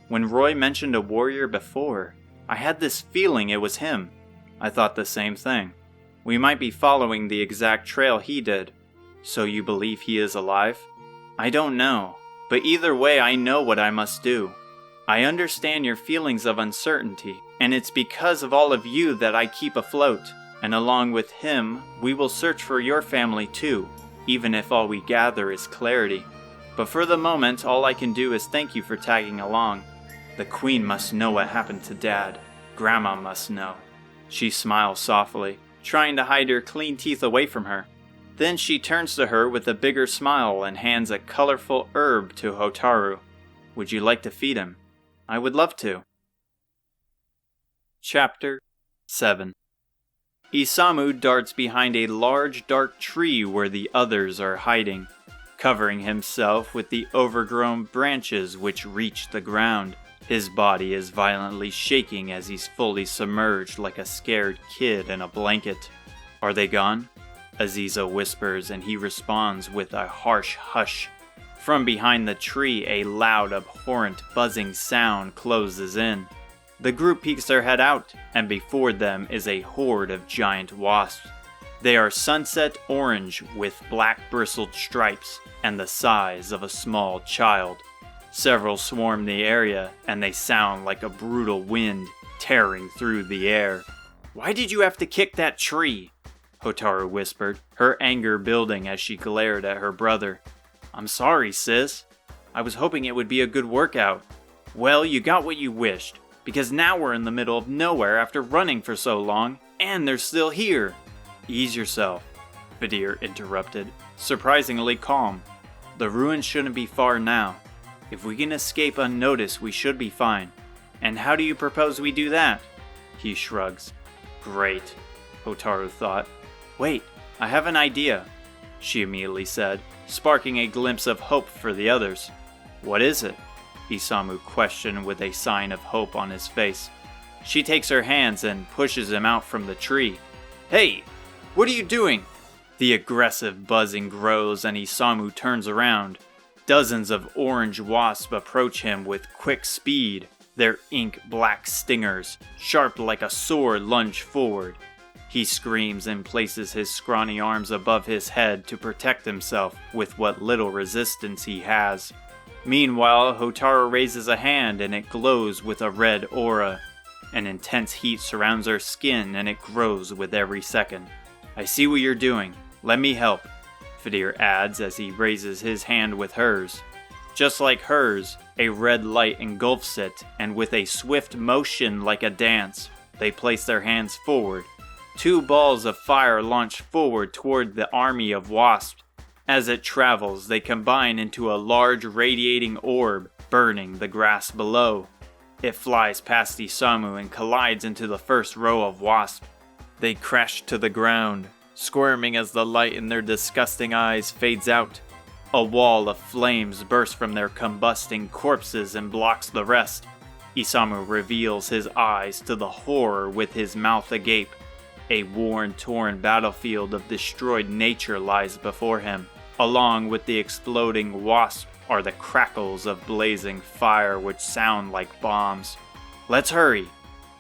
when Roy mentioned a warrior before, I had this feeling it was him. I thought the same thing. We might be following the exact trail he did. So you believe he is alive?" "I don't know, but either way I know what I must do. I understand your feelings of uncertainty, And it's because of all of you that I keep afloat. And along with him, we will search for your family too, even if all we gather is clarity. But for the moment, all I can do is thank you for tagging along. The Queen must know what happened to Dad. Grandma must know. She smiles softly, trying to hide her clean teeth away from her. Then she turns to her with a bigger smile and hands a colorful herb to Hotaru. Would you like to feed him? I would love to. Chapter 7. Isamu darts behind a large dark tree where the others are hiding, covering himself with the overgrown branches which reach the ground. His body is violently shaking as he's fully submerged like a scared kid in a blanket. Are they gone? Aziza whispers and he responds with a harsh hush. From behind the tree, a loud, abhorrent, buzzing sound closes in. The group peeks their head out, and before them is a horde of giant wasps. They are sunset orange with black bristled stripes and the size of a small child. Several swarm the area, and they sound like a brutal wind tearing through the air. Why did you have to kick that tree? Hotaru whispered, her anger building as she glared at her brother. I'm sorry, sis. I was hoping it would be a good workout. Well, you got what you wished, because now we're in the middle of nowhere after running for so long, and they're still here. Ease yourself, Vidir interrupted, surprisingly calm. The ruins shouldn't be far now. If we can escape unnoticed, we should be fine. And how do you propose we do that? He shrugs. Great, Hotaru thought. Wait, I have an idea, she immediately said, sparking a glimpse of hope for the others. What is it? Isamu questioned with a sign of hope on his face. She takes her hands and pushes him out from the tree. Hey, what are you doing? The aggressive buzzing grows and Isamu turns around. Dozens of orange wasps approach him with quick speed, their ink-black stingers, sharp like a sword, lunge forward. He screams and places his scrawny arms above his head to protect himself with what little resistance he has. Meanwhile, Hotaru raises a hand and it glows with a red aura. An intense heat surrounds her skin and it grows with every second. I see what you're doing. Let me help, Vidir adds as he raises his hand with hers. Just like hers, a red light engulfs it, and with a swift motion like a dance, they place their hands forward. Two balls of fire launch forward toward the army of wasps. As it travels, they combine into a large radiating orb, burning the grass below. It flies past Isamu and collides into the first row of wasps. They crash to the ground, squirming as the light in their disgusting eyes fades out. A wall of flames bursts from their combusting corpses and blocks the rest. Isamu reveals his eyes to the horror with his mouth agape. A worn, torn battlefield of destroyed nature lies before him. Along with the exploding wasp are the crackles of blazing fire which sound like bombs. Let's hurry,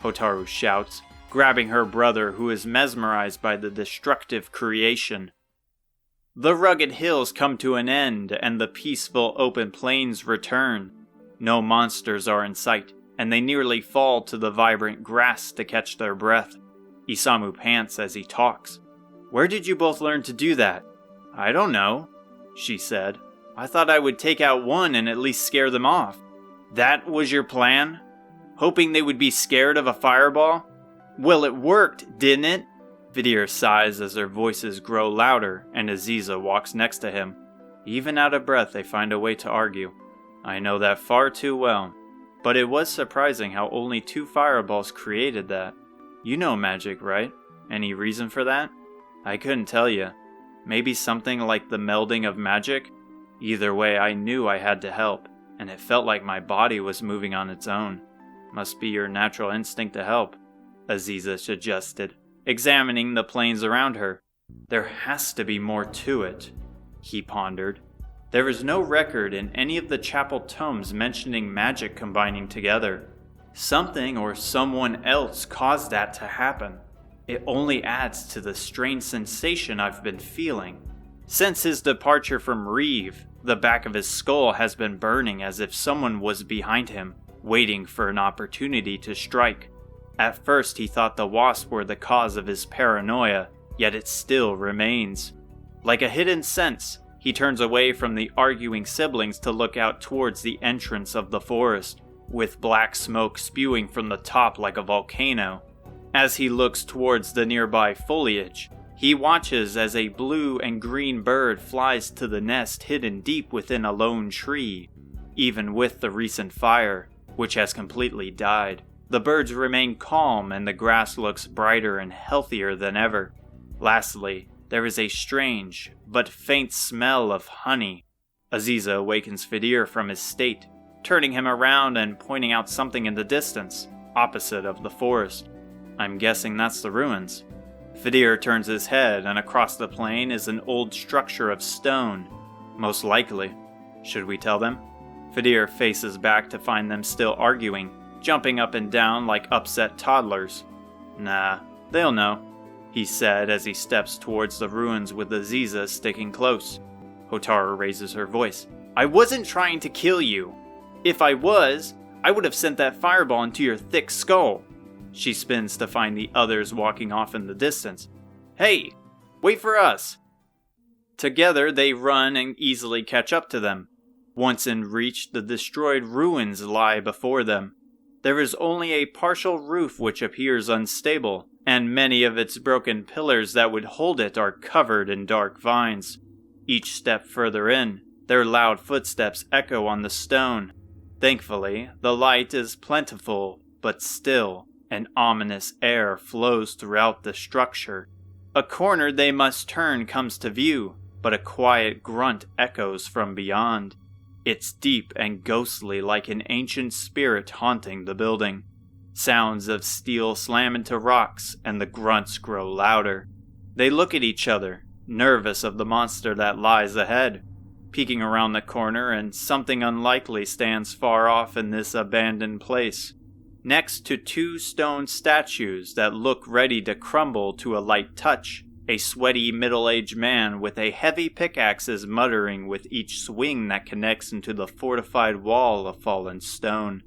Hotaru shouts, grabbing her brother who is mesmerized by the destructive creation. The rugged hills come to an end and the peaceful open plains return. No monsters are in sight, and they nearly fall to the vibrant grass to catch their breath. Isamu pants as he talks. Where did you both learn to do that? I don't know, she said. I thought I would take out one and at least scare them off. That was your plan? Hoping they would be scared of a fireball? Well, it worked, didn't it? Vidir sighs as their voices grow louder and Aziza walks next to him. Even out of breath, they find a way to argue. I know that far too well. But it was surprising how only 2 fireballs created that. You know magic, right? Any reason for that? I couldn't tell you. Maybe something like the melding of magic? Either way, I knew I had to help, and it felt like my body was moving on its own. Must be your natural instinct to help, Aziza suggested, examining the plains around her. There has to be more to it, he pondered. There is no record in any of the chapel tomes mentioning magic combining together. Something or someone else caused that to happen. It only adds to the strange sensation I've been feeling. Since his departure from Reeve, the back of his skull has been burning as if someone was behind him, waiting for an opportunity to strike. At first he thought the wasp were the cause of his paranoia, yet it still remains. Like a hidden sense, he turns away from the arguing siblings to look out towards the entrance of the forest, with black smoke spewing from the top like a volcano. As he looks towards the nearby foliage, he watches as a blue and green bird flies to the nest hidden deep within a lone tree. Even with the recent fire, which has completely died, the birds remain calm and the grass looks brighter and healthier than ever. Lastly, there is a strange but faint smell of honey. Aziza awakens Fidir from his state, turning him around and pointing out something in the distance, opposite of the forest. I'm guessing that's the ruins. Fidir turns his head, and across the plain is an old structure of stone. Most likely. Should we tell them? Fidir faces back to find them still arguing, jumping up and down like upset toddlers. Nah, they'll know, he said as he steps towards the ruins with Aziza sticking close. Hotaru raises her voice. I wasn't trying to kill you. If I was, I would have sent that fireball into your thick skull. She spins to find the others walking off in the distance. Hey, wait for us. Together they run and easily catch up to them. Once in reach, the destroyed ruins lie before them. There is only a partial roof which appears unstable, and many of its broken pillars that would hold it are covered in dark vines. Each step further in, their loud footsteps echo on the stone. Thankfully, the light is plentiful, but still, an ominous air flows throughout the structure. A corner they must turn comes to view, but a quiet grunt echoes from beyond. It's deep and ghostly like an ancient spirit haunting the building. Sounds of steel slam into rocks, and the grunts grow louder. They look at each other, nervous of the monster that lies ahead. Peeking around the corner, and something unlikely stands far off in this abandoned place. Next to two stone statues that look ready to crumble to a light touch, a sweaty middle-aged man with a heavy pickaxe is muttering with each swing that connects into the fortified wall of fallen stone.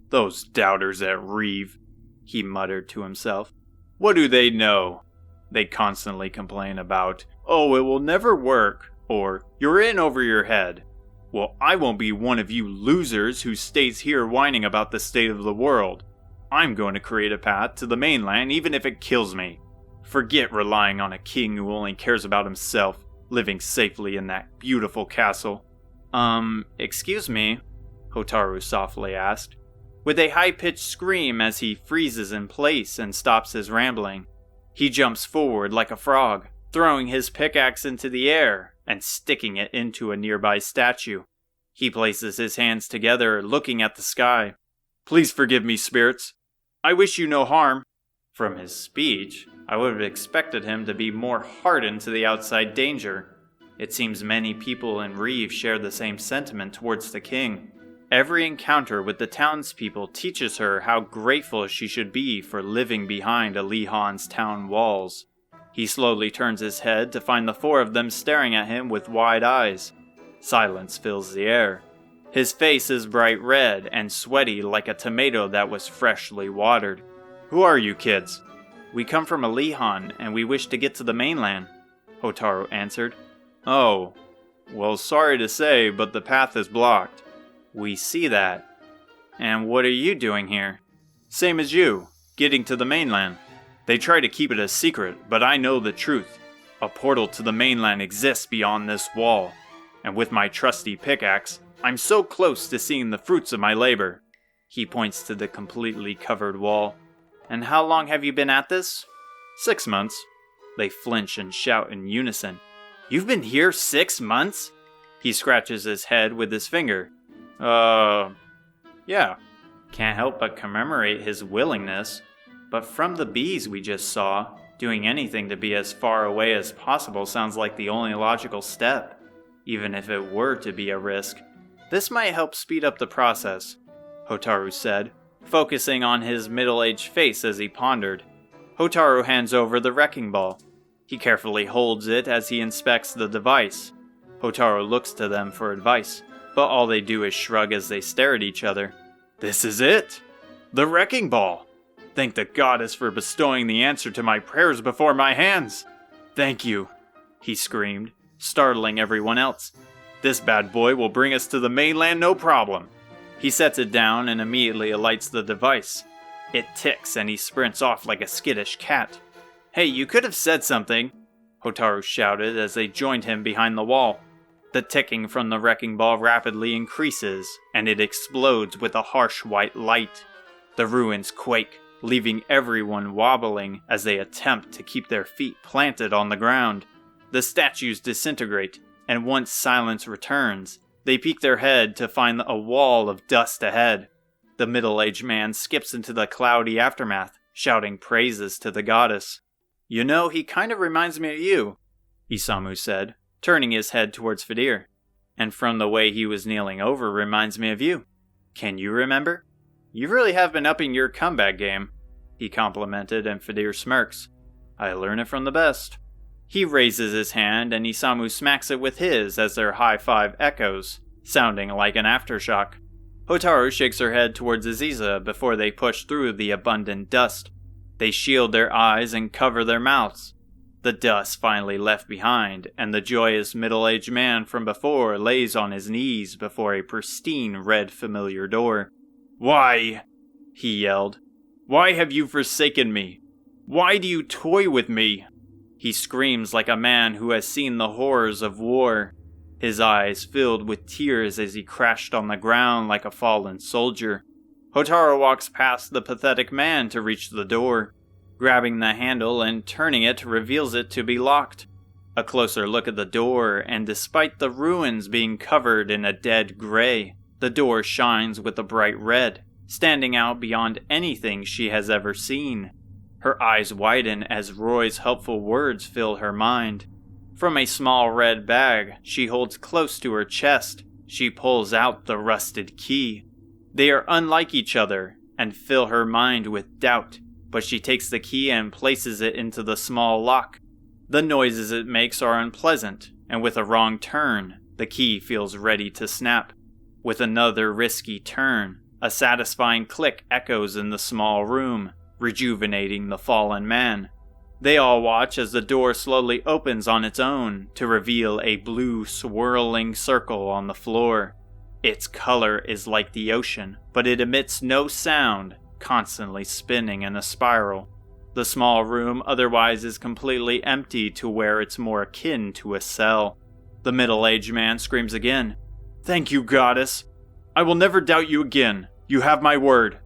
Those doubters at Reeve, he muttered to himself. What do they know? They constantly complain about, oh, it will never work, or you're in over your head. Well, I won't be one of you losers who stays here whining about the state of the world. I'm going to create a path to the mainland even if it kills me. Forget relying on a king who only cares about himself, living safely in that beautiful castle. Excuse me? Hotaru softly asked, with a high-pitched scream as he freezes in place and stops his rambling. He jumps forward like a frog, throwing his pickaxe into the air and sticking it into a nearby statue. He places his hands together, looking at the sky. Please forgive me, spirits. I wish you no harm. From his speech, I would have expected him to be more hardened to the outside danger. It seems many people in Reeve share the same sentiment towards the king. Every encounter with the townspeople teaches her how grateful she should be for living behind Alihan's town walls. He slowly turns his head to find the four of them staring at him with wide eyes. Silence fills the air. His face is bright red and sweaty like a tomato that was freshly watered. Who are you kids? We come from Alihan and we wish to get to the mainland, Hotaru answered. Oh, well, sorry to say, but the path is blocked. We see that. And what are you doing here? Same as you, getting to the mainland. They try to keep it a secret, but I know the truth. A portal to the mainland exists beyond this wall. And with my trusty pickaxe, I'm so close to seeing the fruits of my labor. He points to the completely covered wall. And how long have you been at this? 6 months. They flinch and shout in unison. You've been here 6 months? He scratches his head with his finger. Yeah. Can't help but commemorate his willingness. But from the bees we just saw, doing anything to be as far away as possible sounds like the only logical step. Even if it were to be a risk. This might help speed up the process, Hotaru said, focusing on his middle-aged face as he pondered. Hotaru hands over the wrecking ball. He carefully holds it as he inspects the device. Hotaru looks to them for advice, but all they do is shrug as they stare at each other. This is it! The wrecking ball! Thank the goddess for bestowing the answer to my prayers before my hands. Thank you, he screamed, startling everyone else. This bad boy will bring us to the mainland no problem. He sets it down and immediately alights the device. It ticks and he sprints off like a skittish cat. Hey, you could have said something, Hotaru shouted as they joined him behind the wall. The ticking from the wrecking ball rapidly increases, and it explodes with a harsh white light. The ruins quake, leaving everyone wobbling as they attempt to keep their feet planted on the ground. The statues disintegrate, and once silence returns, they peek their head to find a wall of dust ahead. The middle-aged man skips into the cloudy aftermath, shouting praises to the goddess. You know, he kind of reminds me of you, Isamu said, turning his head towards Fidir. And from the way he was kneeling over reminds me of you. Can you remember? You really have been upping your comeback game, he complimented, and Fidir smirks. I learn it from the best. He raises his hand and Isamu smacks it with his as their high five echoes, sounding like an aftershock. Hotaru shakes her head towards Aziza before they push through the abundant dust. They shield their eyes and cover their mouths. The dust finally left behind, and the joyous middle-aged man from before lays on his knees before a pristine red familiar door. Why? He yelled. Why have you forsaken me? Why do you toy with me? He screams like a man who has seen the horrors of war. His eyes filled with tears as he crashed on the ground like a fallen soldier. Hotaru walks past the pathetic man to reach the door. Grabbing the handle and turning it reveals it to be locked. A closer look at the door, and despite the ruins being covered in a dead gray, the door shines with a bright red, standing out beyond anything she has ever seen. Her eyes widen as Roy's helpful words fill her mind. From a small red bag she holds close to her chest, she pulls out the rusted key. They are unlike each other, and fill her mind with doubt, but she takes the key and places it into the small lock. The noises it makes are unpleasant, and with a wrong turn, the key feels ready to snap. With another risky turn, a satisfying click echoes in the small room, rejuvenating the fallen man. They all watch as the door slowly opens on its own to reveal a blue swirling circle on the floor. Its color is like the ocean, but it emits no sound, constantly spinning in a spiral. The small room otherwise is completely empty to where it's more akin to a cell. The middle-aged man screams again. Thank you, goddess. I will never doubt you again. You have my word.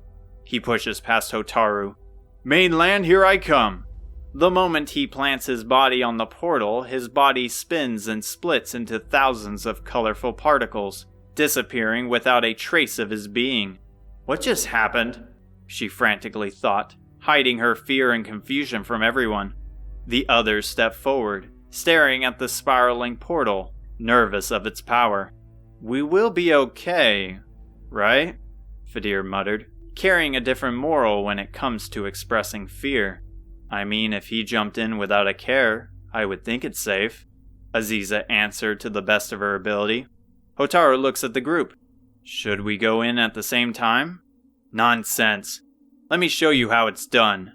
He pushes past Hotaru. Mainland, here I come. The moment he plants his body on the portal, his body spins and splits into thousands of colorful particles, disappearing without a trace of his being. What just happened? She frantically thought, hiding her fear and confusion from everyone. The others stepped forward, staring at the spiraling portal, nervous of its power. We will be okay, right? Fidir muttered, carrying a different moral when it comes to expressing fear. I mean, if he jumped in without a care, I would think it's safe, Aziza answered to the best of her ability. Hotaru looks at the group. Should we go in at the same time? Nonsense. Let me show you how it's done,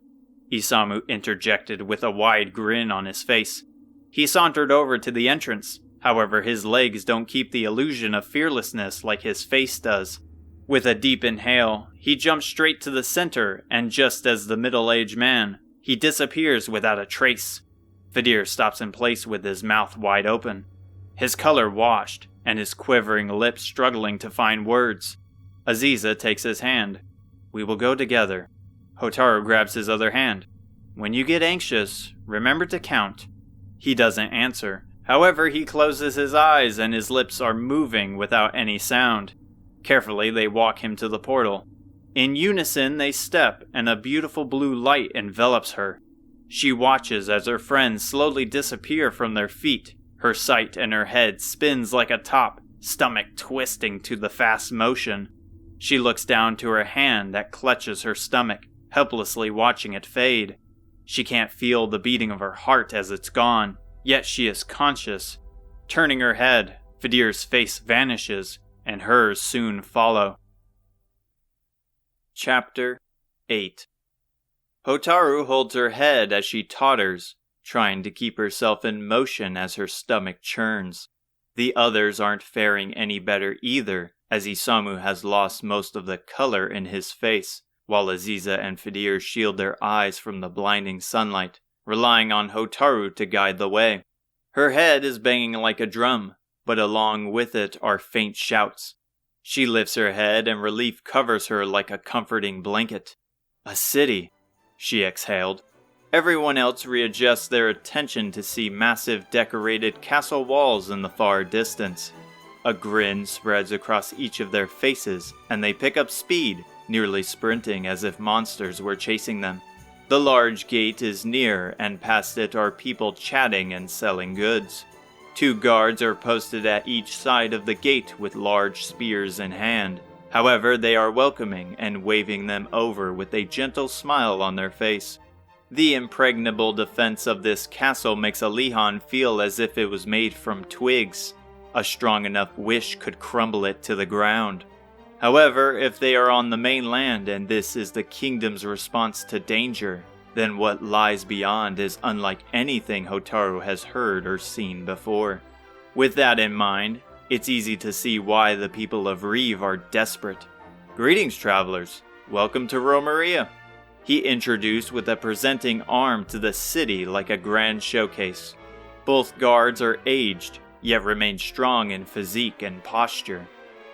Isamu interjected with a wide grin on his face. He sauntered over to the entrance, however his legs don't keep the illusion of fearlessness like his face does. With a deep inhale, he jumps straight to the center, and just as the middle-aged man, he disappears without a trace. Fidir stops in place with his mouth wide open, his color washed, and his quivering lips struggling to find words. Aziza takes his hand. We will go together. Hotaru grabs his other hand. When you get anxious, remember to count. He doesn't answer. However, he closes his eyes and his lips are moving without any sound. Carefully, they walk him to the portal. In unison, they step, and a beautiful blue light envelops her. She watches as her friends slowly disappear from their feet. Her sight and her head spins like a top, stomach twisting to the fast motion. She looks down to her hand that clutches her stomach, helplessly watching it fade. She can't feel the beating of her heart as it's gone, yet she is conscious. Turning her head, Fidir's face vanishes, and hers soon follow. Chapter 8. Hotaru holds her head as she totters, trying to keep herself in motion as her stomach churns. The others aren't faring any better either, as Isamu has lost most of the color in his face, while Aziza and Fidir shield their eyes from the blinding sunlight, relying on Hotaru to guide the way. Her head is banging like a drum, but along with it are faint shouts. She lifts her head and relief covers her like a comforting blanket. A city, she exhaled. Everyone else readjusts their attention to see massive decorated castle walls in the far distance. A grin spreads across each of their faces, and they pick up speed, nearly sprinting as if monsters were chasing them. The large gate is near, and past it are people chatting and selling goods. 2 guards are posted at each side of the gate with large spears in hand. However, they are welcoming and waving them over with a gentle smile on their face. The impregnable defense of this castle makes Alihan feel as if it was made from twigs. A strong enough wish could crumble it to the ground. However, if they are on the mainland and this is the kingdom's response to danger, then what lies beyond is unlike anything Hotaru has heard or seen before. With that in mind, it's easy to see why the people of Reeve are desperate. Greetings, travelers. Welcome to Romeria. He introduced with a presenting arm to the city like a grand showcase. Both guards are aged, yet remain strong in physique and posture.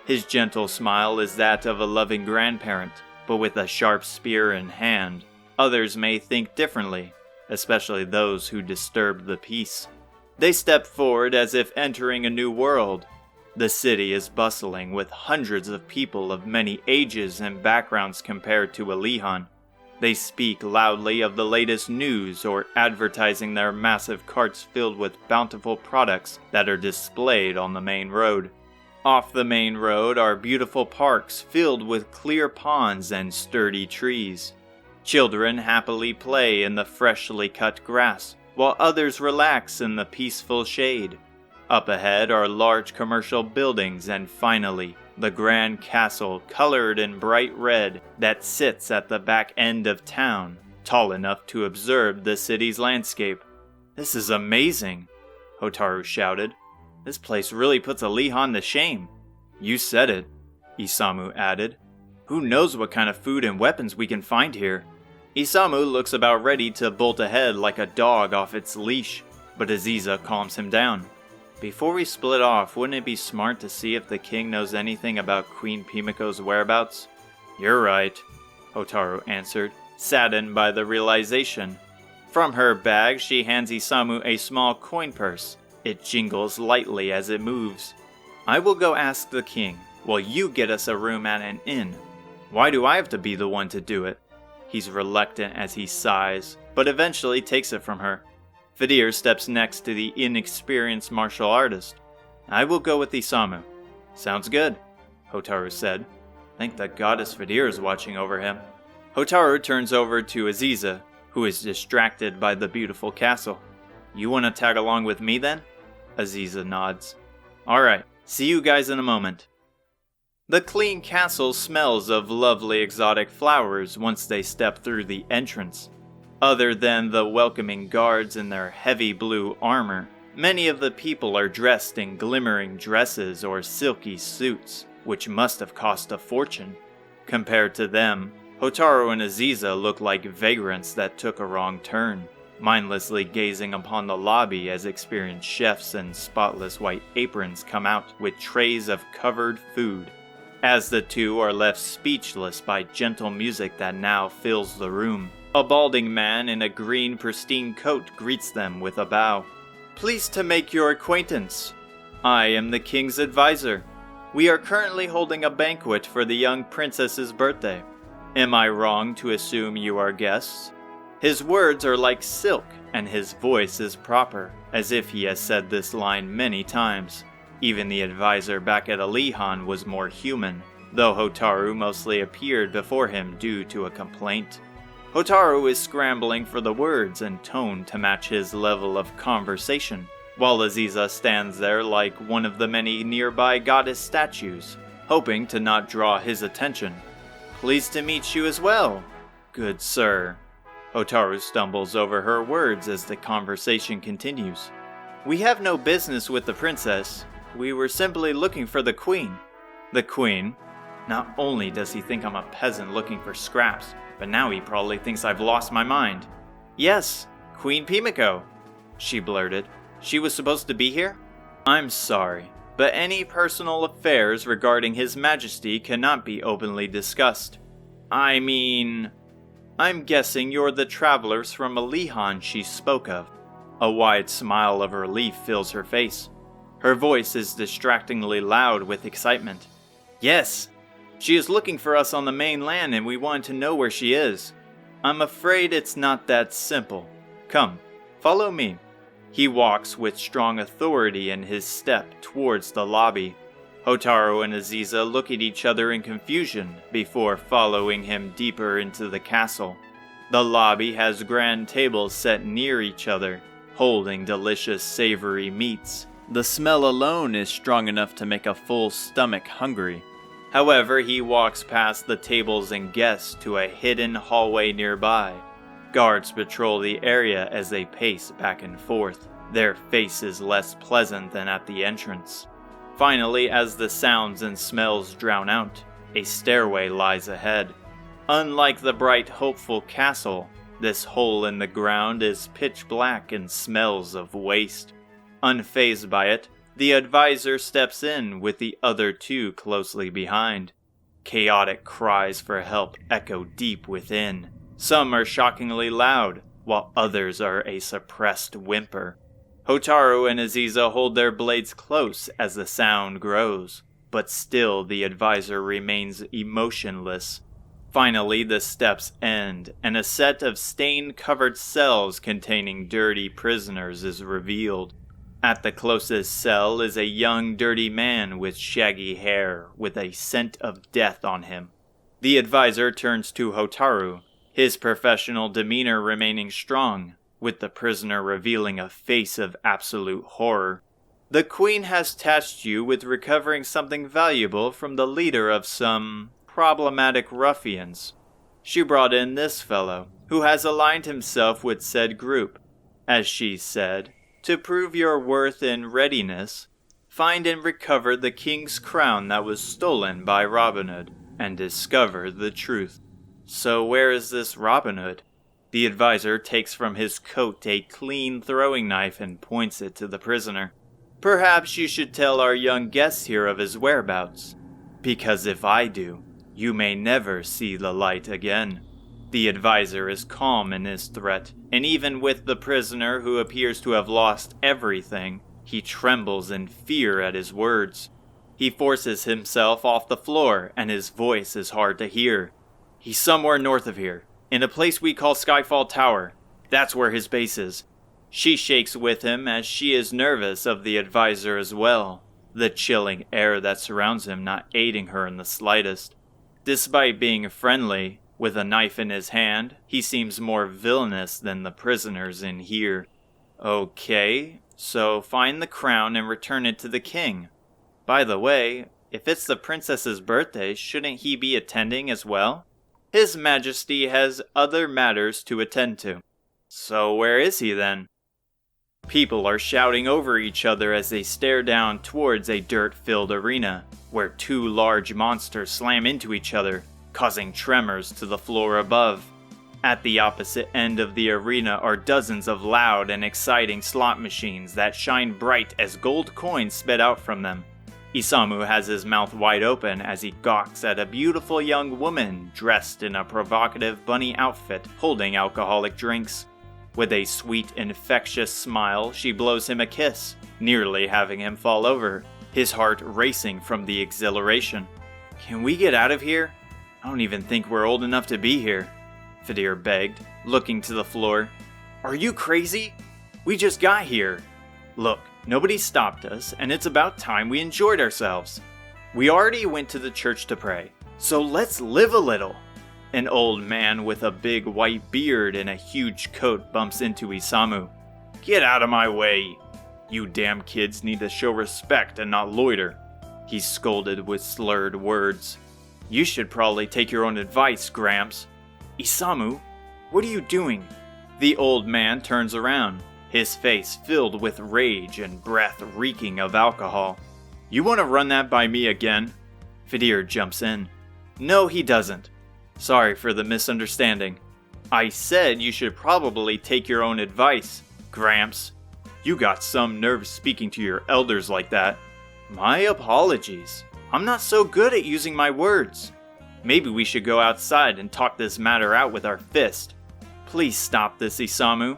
His gentle smile is that of a loving grandparent, but with a sharp spear in hand. Others may think differently, especially those who disturb the peace. They step forward as if entering a new world. The city is bustling with hundreds of people of many ages and backgrounds compared to Alihan. They speak loudly of the latest news or advertising their massive carts filled with bountiful products that are displayed on the main road. Off the main road are beautiful parks filled with clear ponds and sturdy trees. Children happily play in the freshly cut grass, while others relax in the peaceful shade. Up ahead are large commercial buildings and finally, the grand castle colored in bright red that sits at the back end of town, tall enough to observe the city's landscape. "This is amazing," Hotaru shouted. "This place really puts Alihan to shame." "You said it," Isamu added. "Who knows what kind of food and weapons we can find here?" Isamu looks about ready to bolt ahead like a dog off its leash, but Aziza calms him down. "Before we split off, wouldn't it be smart to see if the king knows anything about Queen Pimiko's whereabouts?" "You're right," Hotaru answered, saddened by the realization. From her bag, she hands Isamu a small coin purse. It jingles lightly as it moves. "I will go ask the king, while you get us a room at an inn." "Why do I have to be the one to do it?" He's reluctant as he sighs, but eventually takes it from her. Fidir steps next to the inexperienced martial artist. "I will go with Isamu." "Sounds good," Hotaru said. "Thank the goddess Fidir is watching over him." Hotaru turns over to Aziza, who is distracted by the beautiful castle. "You want to tag along with me then?" Aziza nods. "Alright, see you guys in a moment." The clean castle smells of lovely exotic flowers once they step through the entrance. Other than the welcoming guards in their heavy blue armor, many of the people are dressed in glimmering dresses or silky suits, which must have cost a fortune. Compared to them, Hotaru and Aziza look like vagrants that took a wrong turn, mindlessly gazing upon the lobby as experienced chefs in spotless white aprons come out with trays of covered food. As the two are left speechless by gentle music that now fills the room, a balding man in a green pristine coat greets them with a bow. "Pleased to make your acquaintance. I am the king's advisor. We are currently holding a banquet for the young princess's birthday. Am I wrong to assume you are guests?" His words are like silk, and his voice is proper, as if he has said this line many times. Even the advisor back at Alihan was more human, though Hotaru mostly appeared before him due to a complaint. Hotaru is scrambling for the words and tone to match his level of conversation, while Aziza stands there like one of the many nearby goddess statues, hoping to not draw his attention. "Pleased to meet you as well, good sir." Hotaru stumbles over her words as the conversation continues. We have no business with the princess. We were simply looking for the queen. The queen? Not only does he think I'm a peasant looking for scraps, but now he probably thinks I've lost my mind. Yes, Queen Pimiko, she blurted. She was supposed to be here? I'm sorry, but any personal affairs regarding His Majesty cannot be openly discussed. I'm guessing you're the travelers from Alihan she spoke of. A wide smile of relief fills her face. Her voice is distractingly loud with excitement. Yes, she is looking for us on the mainland and we want to know where she is. I'm afraid it's not that simple. Come, follow me. He walks with strong authority in his step towards the lobby. Hotaru and Aziza look at each other in confusion before following him deeper into the castle. The lobby has grand tables set near each other, holding delicious savory meats. The smell alone is strong enough to make a full stomach hungry. However, he walks past the tables and guests to a hidden hallway nearby. Guards patrol the area as they pace back and forth, their faces less pleasant than at the entrance. Finally, as the sounds and smells drown out, a stairway lies ahead. Unlike the bright, hopeful castle, this hole in the ground is pitch black and smells of waste. Unfazed by it, the advisor steps in with the other two closely behind. Chaotic cries for help echo deep within. Some are shockingly loud, while others are a suppressed whimper. Hotaru and Aziza hold their blades close as the sound grows, but still the advisor remains emotionless. Finally, the steps end, and a set of stain-covered cells containing dirty prisoners is revealed. At the closest cell is a young, dirty man with shaggy hair, with a scent of death on him. The advisor turns to Hotaru, his professional demeanor remaining strong, with the prisoner revealing a face of absolute horror. The queen has tasked you with recovering something valuable from the leader of some problematic ruffians. She brought in this fellow, who has aligned himself with said group. As she said, to prove your worth and readiness, find and recover the king's crown that was stolen by Robin Hood, and discover the truth. So where is this Robin Hood? The advisor takes from his coat a clean throwing knife and points it to the prisoner. Perhaps you should tell our young guest here of his whereabouts, because if I do, you may never see the light again. The advisor is calm in his threat, and even with the prisoner who appears to have lost everything, he trembles in fear at his words. He forces himself off the floor, and his voice is hard to hear. He's somewhere north of here, in a place we call Skyfall Tower. That's where his base is. She shakes with him as she is nervous of the advisor as well, the chilling air that surrounds him not aiding her in the slightest. Despite being friendly, with a knife in his hand, he seems more villainous than the prisoners in here. Okay, so find the crown and return it to the king. By the way, if it's the princess's birthday, shouldn't he be attending as well? His Majesty has other matters to attend to. So where is he then? People are shouting over each other as they stare down towards a dirt-filled arena, where two large monsters slam into each other, causing tremors to the floor above. At the opposite end of the arena are dozens of loud and exciting slot machines that shine bright as gold coins spit out from them. Isamu has his mouth wide open as he gawks at a beautiful young woman dressed in a provocative bunny outfit holding alcoholic drinks. With a sweet, infectious smile, she blows him a kiss, nearly having him fall over, his heart racing from the exhilaration. Can we get out of here? I don't even think we're old enough to be here, Fadir begged, looking to the floor. Are you crazy? We just got here. Look, nobody stopped us, and it's about time we enjoyed ourselves. We already went to the church to pray, so let's live a little. An old man with a big white beard and a huge coat bumps into Isamu. Get out of my way! You damn kids need to show respect and not loiter. He scolded with slurred words. You should probably take your own advice, Gramps. Isamu, What are you doing? The old man turns around, his face filled with rage and breath reeking of alcohol. You want to run that by me again? Fidir jumps in. No, he doesn't. Sorry for the misunderstanding. I said you should probably take your own advice, Gramps. You got some nerve speaking to your elders like that. My apologies. I'm not so good at using my words. Maybe we should go outside and talk this matter out with our fist. Please stop this, Isamu.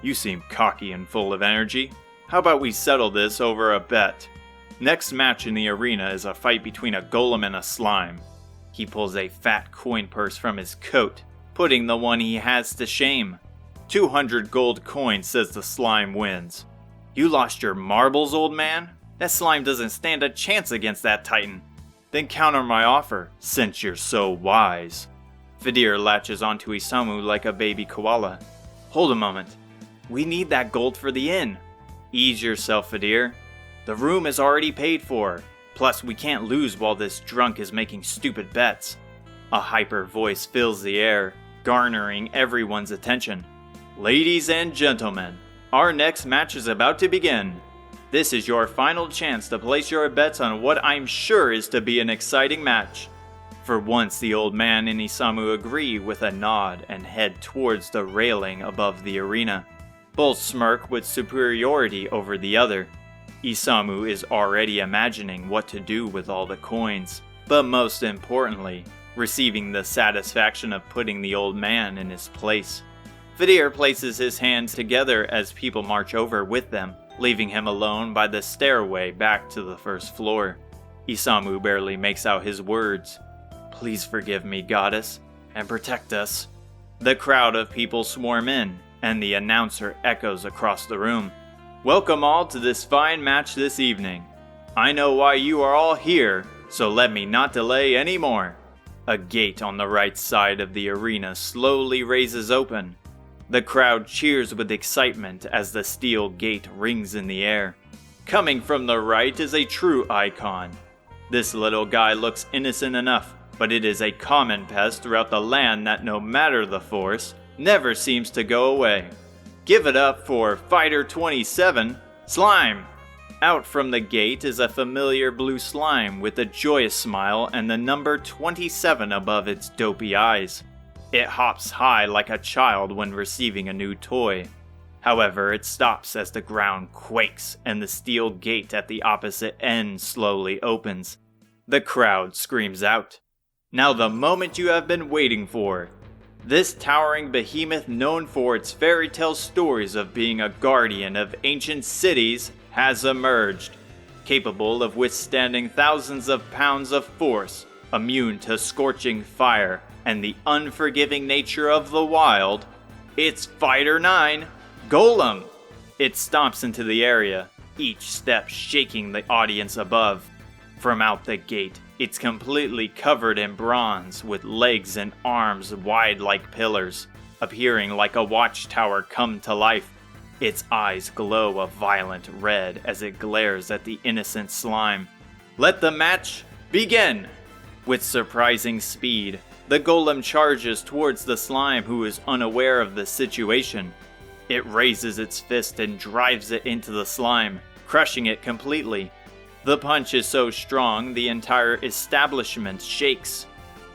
You seem cocky and full of energy. How about we settle this over a bet? Next match in the arena is a fight between a golem and a slime. He pulls a fat coin purse from his coat, putting the one he has to shame. 200 gold coins says the slime wins. You lost your marbles, old man? That slime doesn't stand a chance against that titan. Then counter my offer, since you're so wise. Fidir latches onto Isamu like a baby koala. Hold a moment. We need that gold for the inn. Ease yourself, Fidir. The room is already paid for. Plus, we can't lose while this drunk is making stupid bets. A hyper voice fills the air, garnering everyone's attention. Ladies and gentlemen, our next match is about to begin. This is your final chance to place your bets on what I'm sure is to be an exciting match. For once, the old man and Isamu agree with a nod and head towards the railing above the arena. Both smirk with superiority over the other. Isamu is already imagining what to do with all the coins, but most importantly, receiving the satisfaction of putting the old man in his place. Fidir places his hands together as people march over with them, leaving him alone by the stairway back to the first floor. Isamu barely makes out his words. Please forgive me, goddess, and protect us. The crowd of people swarm in, and the announcer echoes across the room. Welcome all to this fine match this evening. I know why you are all here, so let me not delay any more. A gate on the right side of the arena slowly raises open. The crowd cheers with excitement as the steel gate rings in the air. Coming from the right is a true icon. This little guy looks innocent enough, but it is a common pest throughout the land that no matter the force, never seems to go away. Give it up for Fighter 27, Slime! Out from the gate is a familiar blue slime with a joyous smile and the number 27 above its dopey eyes. It hops high like a child when receiving a new toy. However, it stops as the ground quakes and the steel gate at the opposite end slowly opens. The crowd screams out. Now the moment you have been waiting for. This towering behemoth known for its fairy tale stories of being a guardian of ancient cities has emerged. Capable of withstanding thousands of pounds of force, immune to scorching fire and the unforgiving nature of the wild, it's Fighter 9, Golem! It stomps into the area, each step shaking the audience above. From out the gate, it's completely covered in bronze, with legs and arms wide like pillars, appearing like a watchtower come to life. Its eyes glow a violent red as it glares at the innocent slime. Let the match begin! With surprising speed, the golem charges towards the slime who is unaware of the situation. It raises its fist and drives it into the slime, crushing it completely. The punch is so strong the entire establishment shakes.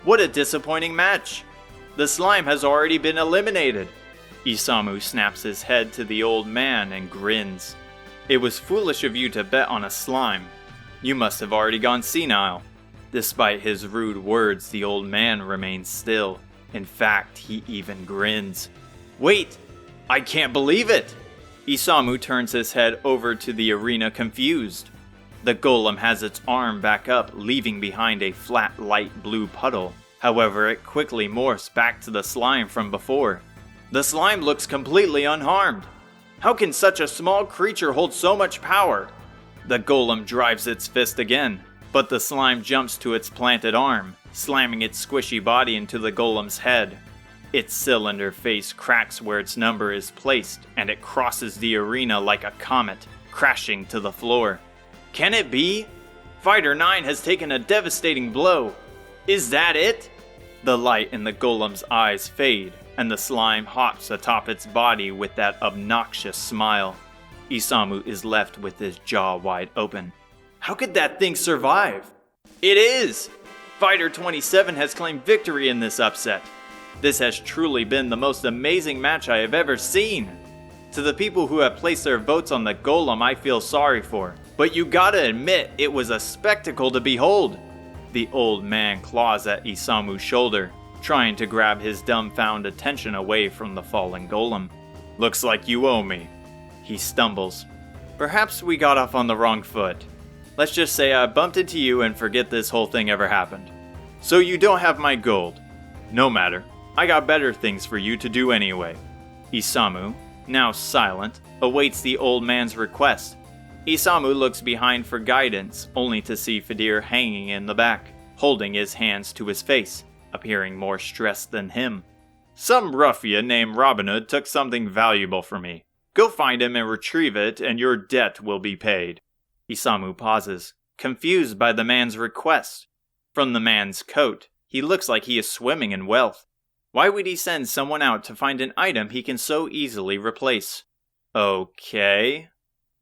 What a disappointing match! The slime has already been eliminated. Isamu snaps his head to the old man and grins. It was foolish of you to bet on a slime. You must have already gone senile. Despite his rude words, the old man remains still. In fact, he even grins. Wait! I can't believe it! Isamu turns his head over to the arena confused. The golem has its arm back up, leaving behind a flat light blue puddle. However, it quickly morphs back to the slime from before. The slime looks completely unharmed. How can such a small creature hold so much power? The golem drives its fist again, but the slime jumps to its planted arm, slamming its squishy body into the golem's head. Its cylinder face cracks where its number is placed, and it crosses the arena like a comet, crashing to the floor. Can it be? Fighter 9 has taken a devastating blow. Is that it? The light in the golem's eyes fade, and the slime hops atop its body with that obnoxious smile. Isamu is left with his jaw wide open. How could that thing survive? It is! Fighter 27 has claimed victory in this upset. This has truly been the most amazing match I have ever seen. To the people who have placed their votes on the golem, I feel sorry for. But you gotta admit, it was a spectacle to behold. The old man claws at Isamu's shoulder, trying to grab his dumbfounded attention away from the fallen golem. Looks like you owe me. He stumbles. Perhaps we got off on the wrong foot. Let's just say I bumped into you and forget this whole thing ever happened. So you don't have my gold. No matter. I got better things for you to do anyway. Isamu, now silent, awaits the old man's request. Isamu looks behind for guidance, only to see Fidir hanging in the back, holding his hands to his face, appearing more stressed than him. Some ruffian named Robin Hood took something valuable from me. Go find him and retrieve it, and your debt will be paid. Isamu pauses, confused by the man's request. From the man's coat, he looks like he is swimming in wealth. Why would he send someone out to find an item he can so easily replace? Okay.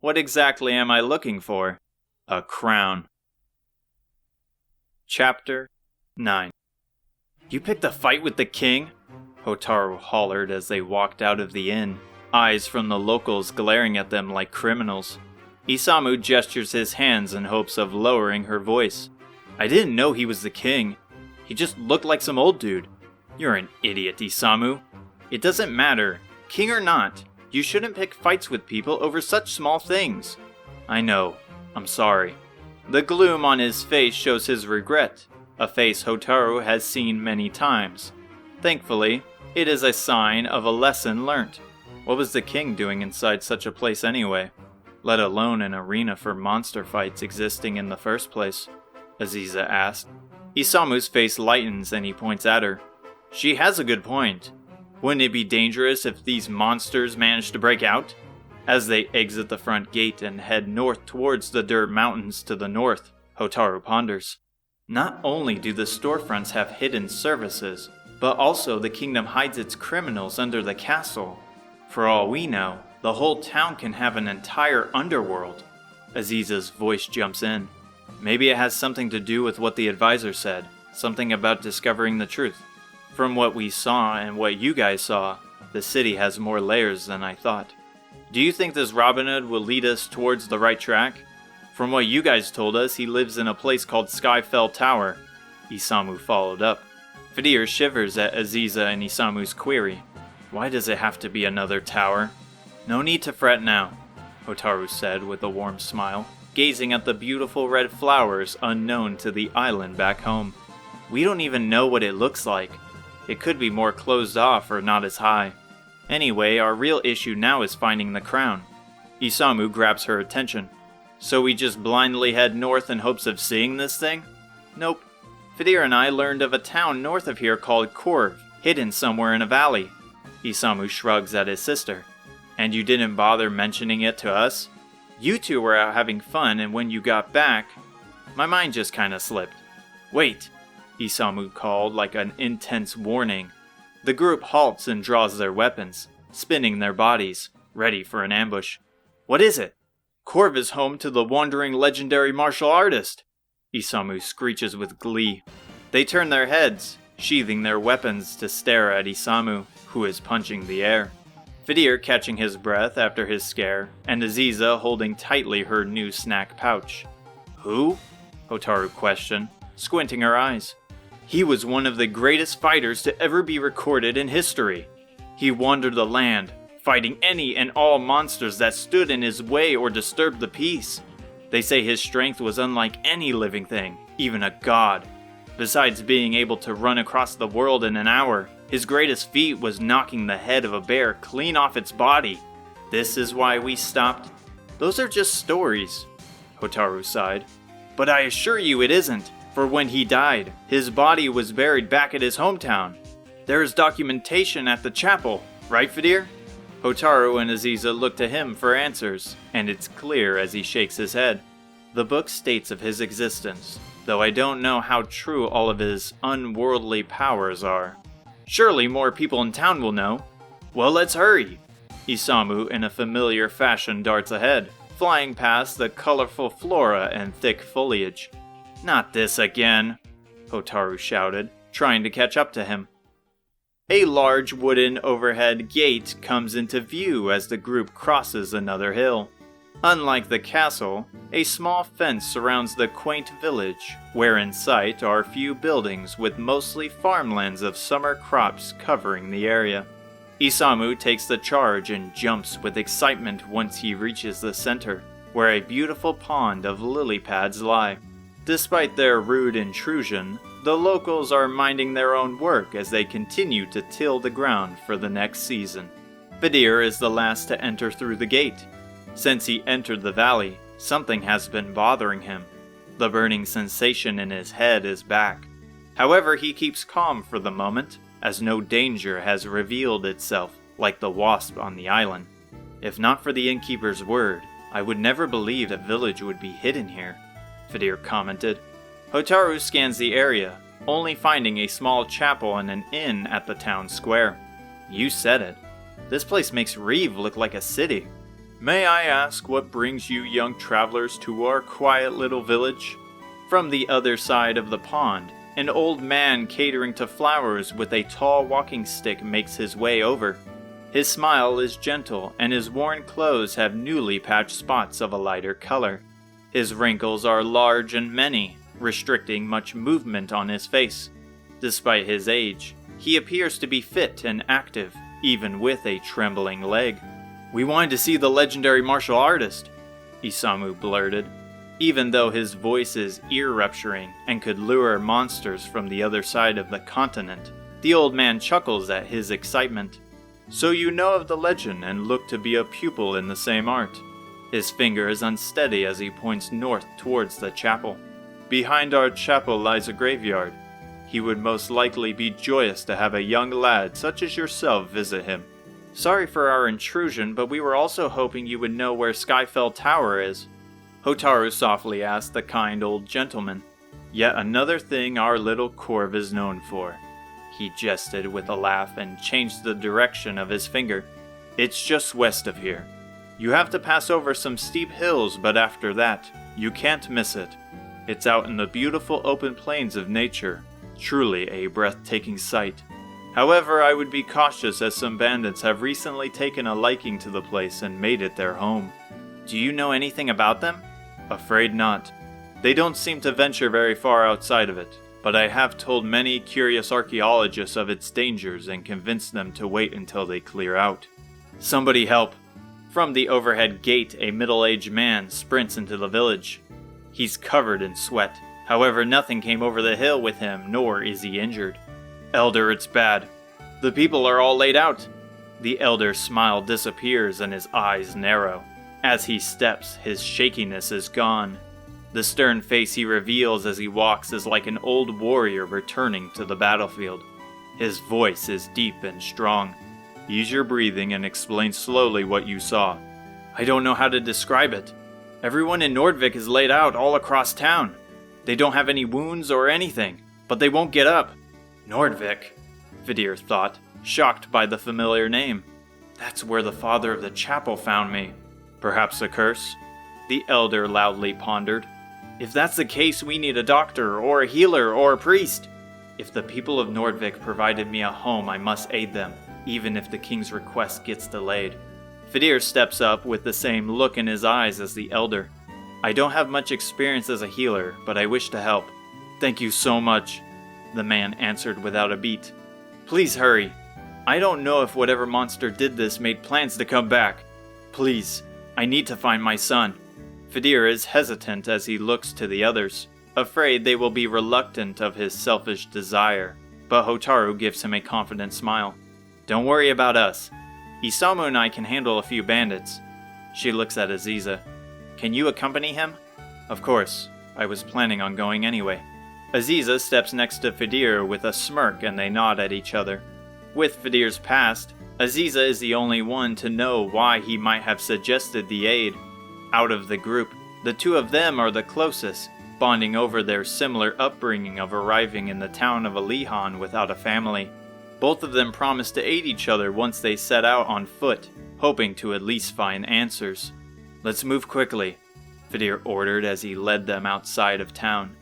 What exactly am I looking for? A crown. Chapter 9. You picked a fight with the king? Hotaru hollered as they walked out of the inn, eyes from the locals glaring at them like criminals. Isamu gestures his hands in hopes of lowering her voice. I didn't know he was the king. He just looked like some old dude. You're an idiot, Isamu. It doesn't matter. King or not, you shouldn't pick fights with people over such small things. I know. I'm sorry. The gloom on his face shows his regret, a face Hotaru has seen many times. Thankfully, it is a sign of a lesson learnt. What was the king doing inside such a place anyway? Let alone an arena for monster fights existing in the first place? Aziza asked. Isamu's face lightens and he points at her. She has a good point. Wouldn't it be dangerous if these monsters managed to break out? As they exit the front gate and head north towards the dirt mountains to the north, Hotaru ponders. Not only do the storefronts have hidden services, but also the kingdom hides its criminals under the castle. For all we know, the whole town can have an entire underworld. Aziza's voice jumps in. Maybe it has something to do with what the advisor said, something about discovering the truth. From what we saw and what you guys saw, the city has more layers than I thought. Do you think this Robin Hood will lead us towards the right track? From what you guys told us, he lives in a place called Skyfell Tower. Isamu followed up. Fidir shivers at Aziza and Isamu's query. Why does it have to be another tower? No need to fret now, Hotaru said with a warm smile, gazing at the beautiful red flowers unknown to the island back home. We don't even know what it looks like. It could be more closed off or not as high. Anyway, our real issue now is finding the crown. Isamu grabs her attention. So we just blindly head north in hopes of seeing this thing? Nope. Fidir and I learned of a town north of here called Korv, hidden somewhere in a valley. Isamu shrugs at his sister. And you didn't bother mentioning it to us? You two were out having fun, and when you got back, my mind just kinda slipped. Wait, Isamu called like an intense warning. The group halts and draws their weapons, spinning their bodies, ready for an ambush. What is it? Korv is home to the wandering legendary martial artist, Isamu screeches with glee. They turn their heads, sheathing their weapons to stare at Isamu, who is punching the air. Fidir catching his breath after his scare, and Aziza holding tightly her new snack pouch. Who? Hotaru questioned, squinting her eyes. He was one of the greatest fighters to ever be recorded in history. He wandered the land, fighting any and all monsters that stood in his way or disturbed the peace. They say his strength was unlike any living thing, even a god. Besides being able to run across the world in an hour, his greatest feat was knocking the head of a bear clean off its body. This is why we stopped. Those are just stories, Hotaru sighed. But I assure you it isn't, for when he died, his body was buried back at his hometown. There is documentation at the chapel, right, Fidir? Hotaru and Aziza look to him for answers, and it's clear as he shakes his head. The book states of his existence, though I don't know how true all of his unworldly powers are. Surely more people in town will know. Well, let's hurry. Isamu in a familiar fashion darts ahead, flying past the colorful flora and thick foliage. Not this again, Hotaru shouted, trying to catch up to him. A large wooden overhead gate comes into view as the group crosses another hill. Unlike the castle, a small fence surrounds the quaint village, where in sight are few buildings with mostly farmlands of summer crops covering the area. Isamu takes the charge and jumps with excitement once he reaches the center, where a beautiful pond of lily pads lie. Despite their rude intrusion, the locals are minding their own work as they continue to till the ground for the next season. Fidir is the last to enter through the gate. Since he entered the valley, something has been bothering him. The burning sensation in his head is back. However, he keeps calm for the moment, as no danger has revealed itself like the wasp on the island. If not for the innkeeper's word, I would never believe a village would be hidden here, Fidir commented. Hotaru scans the area, only finding a small chapel and an inn at the town square. You said it. This place makes Reeve look like a city. May I ask what brings you young travelers to our quiet little village? From the other side of the pond, an old man catering to flowers with a tall walking stick makes his way over. His smile is gentle, and his worn clothes have newly patched spots of a lighter color. His wrinkles are large and many, restricting much movement on his face. Despite his age, he appears to be fit and active, even with a trembling leg. We wanted to see the legendary martial artist, Isamu blurted, even though his voice is ear-rupturing and could lure monsters from the other side of the continent. The old man chuckles at his excitement. So you know of the legend and look to be a pupil in the same art. His finger is unsteady as he points north towards the chapel. Behind our chapel lies a graveyard. He would most likely be joyous to have a young lad such as yourself visit him. Sorry for our intrusion, but we were also hoping you would know where Skyfell Tower is, Hotaru softly asked the kind old gentleman. Yet another thing our little Corv is known for. He jested with a laugh and changed the direction of his finger. It's just west of here. You have to pass over some steep hills, but after that, you can't miss it. It's out in the beautiful open plains of nature. Truly a breathtaking sight. However, I would be cautious as some bandits have recently taken a liking to the place and made it their home. Do you know anything about them? Afraid not. They don't seem to venture very far outside of it, but I have told many curious archaeologists of its dangers and convinced them to wait until they clear out. Somebody help. From the overhead gate, a middle-aged man sprints into the village. He's covered in sweat. However, nothing came over the hill with him, nor is he injured. Elder, it's bad. The people are all laid out. The elder's smile disappears and his eyes narrow. As he steps, his shakiness is gone. The stern face he reveals as he walks is like an old warrior returning to the battlefield. His voice is deep and strong. Ease your breathing and explain slowly what you saw. I don't know how to describe it. Everyone in Nordvik is laid out all across town. They don't have any wounds or anything, but they won't get up. Nordvik, Fidir thought, shocked by the familiar name. That's where the father of the chapel found me. Perhaps a curse? The elder loudly pondered. If that's the case, we need a doctor, or a healer, or a priest. If the people of Nordvik provided me a home, I must aid them, even if the king's request gets delayed. Fidir steps up with the same look in his eyes as the elder. I don't have much experience as a healer, but I wish to help. Thank you so much, the man answered without a beat. Please hurry. I don't know if whatever monster did this made plans to come back. Please, I need to find my son. Fidir is hesitant as he looks to the others, afraid they will be reluctant of his selfish desire, but Hotaru gives him a confident smile. Don't worry about us. Isamu and I can handle a few bandits. She looks at Aziza. Can you accompany him? Of course. I was planning on going anyway. Aziza steps next to Fidir with a smirk and they nod at each other. With Fidir's past, Aziza is the only one to know why he might have suggested the aid. Out of the group, the two of them are the closest, bonding over their similar upbringing of arriving in the town of Alihan without a family. Both of them promise to aid each other once they set out on foot, hoping to at least find answers. "Let's move quickly," Fadir ordered as he led them outside of town.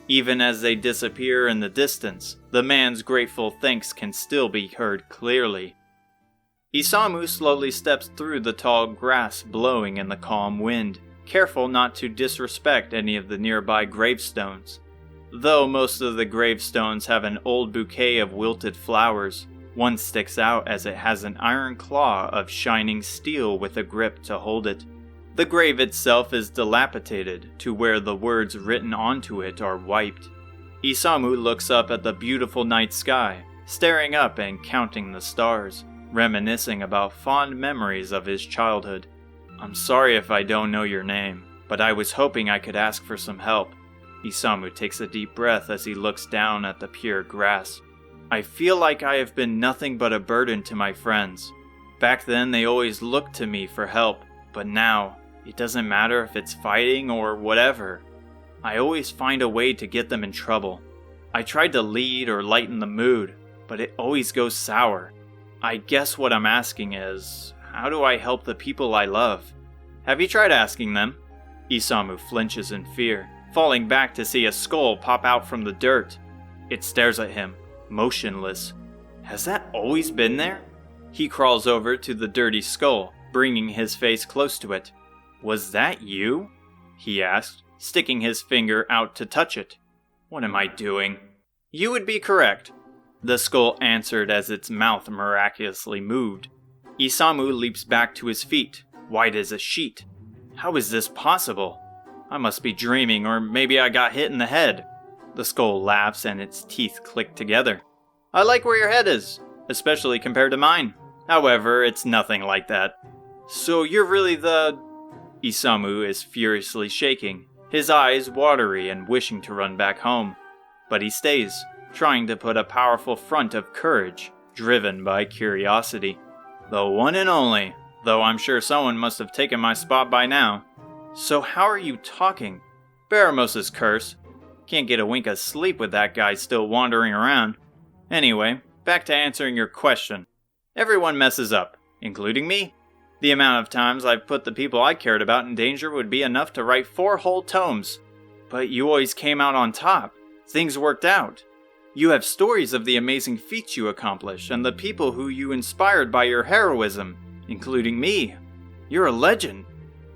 Even as they disappear in the distance, the man's grateful thanks can still be heard clearly. Isamu slowly steps through the tall grass blowing in the calm wind, careful not to disrespect any of the nearby gravestones. Though most of the gravestones have an old bouquet of wilted flowers, one sticks out as it has an iron claw of shining steel with a grip to hold it. The grave itself is dilapidated to where the words written onto it are wiped. Isamu looks up at the beautiful night sky, staring up and counting the stars, reminiscing about fond memories of his childhood. "I'm sorry if I don't know your name, but I was hoping I could ask for some help." Isamu takes a deep breath as he looks down at the pure grass. "I feel like I have been nothing but a burden to my friends. Back then they always looked to me for help, but now, it doesn't matter if it's fighting or whatever. I always find a way to get them in trouble. I tried to lead or lighten the mood, but it always goes sour. I guess what I'm asking is, how do I help the people I love?" "Have you tried asking them?" Isamu flinches in fear, falling back to see a skull pop out from the dirt. It stares at him, motionless. Has that always been there? He crawls over to the dirty skull, bringing his face close to it. "Was that you?" he asked, sticking his finger out to touch it. "What am I doing?" "You would be correct," the skull answered as its mouth miraculously moved. Isamu leaps back to his feet, white as a sheet. How is this possible? I must be dreaming, or maybe I got hit in the head. The skull laughs and its teeth click together. "I like where your head is, especially compared to mine. However, it's nothing like that." "So you're really the..." Isamu is furiously shaking, his eyes watery and wishing to run back home. But he stays, trying to put a powerful front of courage, driven by curiosity. "The one and only, though I'm sure someone must have taken my spot by now." "So how are you talking?" "Baramosa's curse. Can't get a wink of sleep with that guy still wandering around. Anyway, back to answering your question. Everyone messes up, including me. The amount of times I've put the people I cared about in danger would be enough to write 4 whole tomes. But you always came out on top. Things worked out. You have stories of the amazing feats you accomplished and the people who you inspired by your heroism, including me. You're a legend."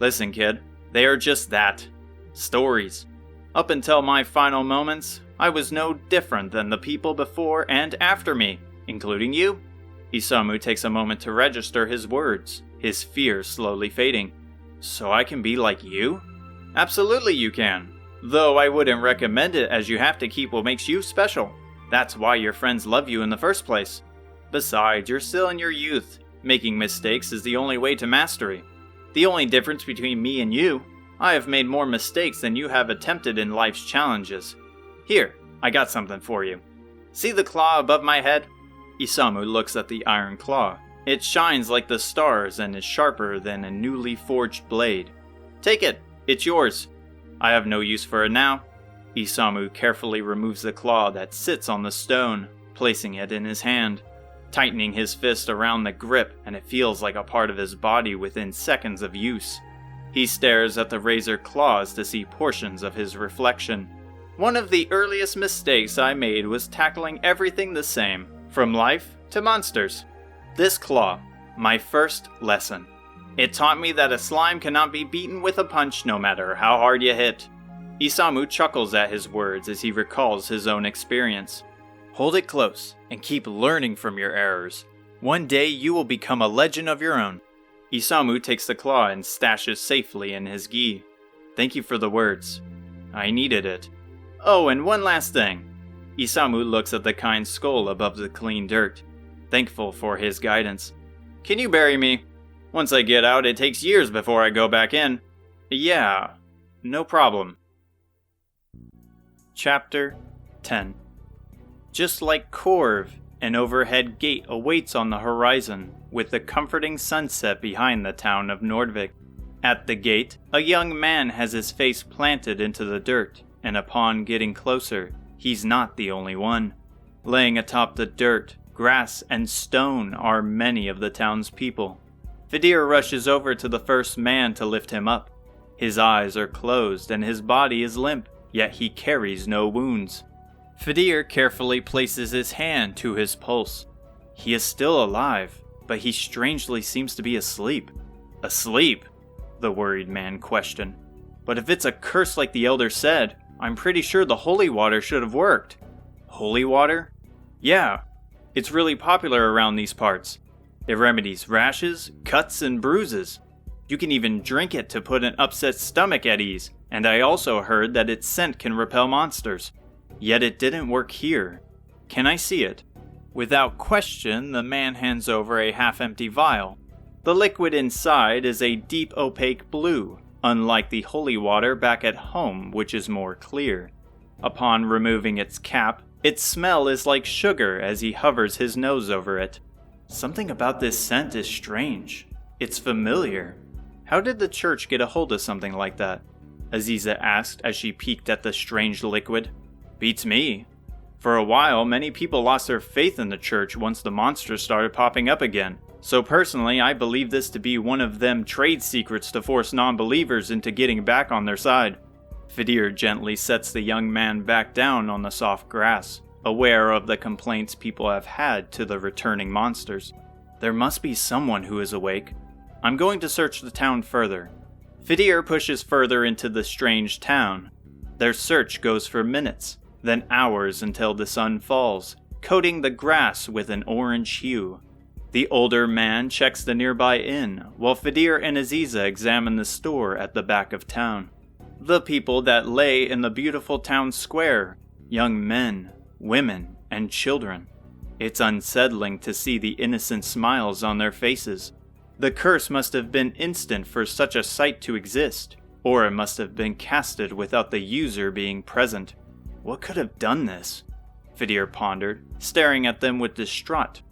"Listen, kid, they are just that. Stories. Up until my final moments, I was no different than the people before and after me, including you." Isamu takes a moment to register his words, his fear slowly fading. "So I can be like you?" "Absolutely you can. Though I wouldn't recommend it, as you have to keep what makes you special. That's why your friends love you in the first place. Besides, you're still in your youth. Making mistakes is the only way to mastery. The only difference between me and you, I have made more mistakes than you have attempted in life's challenges. Here, I got something for you. See the claw above my head?" Isamu looks at the iron claw. It shines like the stars and is sharper than a newly forged blade. "Take it. It's yours." "I have no use for it now." Isamu carefully removes the claw that sits on the stone, placing it in his hand, tightening his fist around the grip, and it feels like a part of his body within seconds of use. He stares at the razor claws to see portions of his reflection. "One of the earliest mistakes I made was tackling everything the same, from life to monsters. This claw, my first lesson. It taught me that a slime cannot be beaten with a punch no matter how hard you hit." Isamu chuckles at his words as he recalls his own experience. "Hold it close and keep learning from your errors. One day you will become a legend of your own." Isamu takes the claw and stashes safely in his gi. "Thank you for the words. I needed it. Oh, and one last thing." Isamu looks at the kind skull above the clean dirt, thankful for his guidance. "Can you bury me? Once I get out, it takes years before I go back in." "Yeah, no problem." Chapter 10. Just like Corv, an overhead gate awaits on the horizon, with the comforting sunset behind the town of Nordvik. At the gate, a young man has his face planted into the dirt, and upon getting closer, he's not the only one. Laying atop the dirt, grass, and stone are many of the town's people. Fidir rushes over to the first man to lift him up. His eyes are closed and his body is limp, yet he carries no wounds. Fidir carefully places his hand to his pulse. He is still alive, but he strangely seems to be asleep. Asleep? The worried man questioned. But if it's a curse like the elder said, I'm pretty sure the holy water should have worked. Holy water? Yeah, it's really popular around these parts. It remedies rashes, cuts, and bruises. You can even drink it to put an upset stomach at ease, and I also heard that its scent can repel monsters. Yet it didn't work here. Can I see it? Without question, the man hands over a half-empty vial. The liquid inside is a deep opaque blue, unlike the holy water back at home, which is more clear. Upon removing its cap, its smell is like sugar as he hovers his nose over it. Something about this scent is strange. It's familiar. How did the church get a hold of something like that? Aziza asked as she peeked at the strange liquid. Beats me. For a while, many people lost their faith in the church once the monsters started popping up again. So personally, I believe this to be one of them trade secrets to force non-believers into getting back on their side. Fidir gently sets the young man back down on the soft grass, aware of the complaints people have had to the returning monsters. There must be someone who is awake. I'm going to search the town further. Fidir pushes further into the strange town. Their search goes for minutes, then hours until the sun falls, coating the grass with an orange hue. The older man checks the nearby inn, while Fidir and Aziza examine the store at the back of town. The people that lay in the beautiful town square, young men, women, and children. It's unsettling to see the innocent smiles on their faces. The curse must have been instant for such a sight to exist, or it must have been casted without the user being present. What could have done this? Fidir pondered, staring at them with distraught.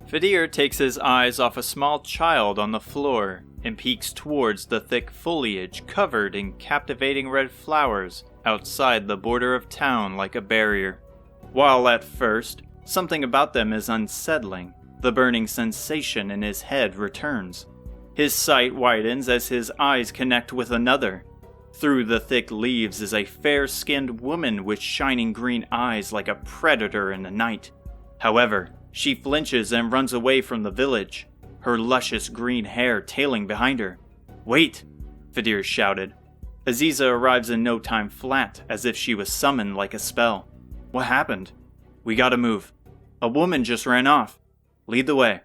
Fidir takes his eyes off a small child on the floor and peeks towards the thick foliage covered in captivating red flowers outside the border of town like a barrier. While at first, something about them is unsettling, the burning sensation in his head returns. His sight widens as his eyes connect with another. Through the thick leaves is a fair-skinned woman with shining green eyes like a predator in the night. However, she flinches and runs away from the village, her luscious green hair tailing behind her. Wait! Fidir shouted. Aziza arrives in no time flat, as if she was summoned like a spell. What happened? We gotta move. A woman just ran off. Lead the way.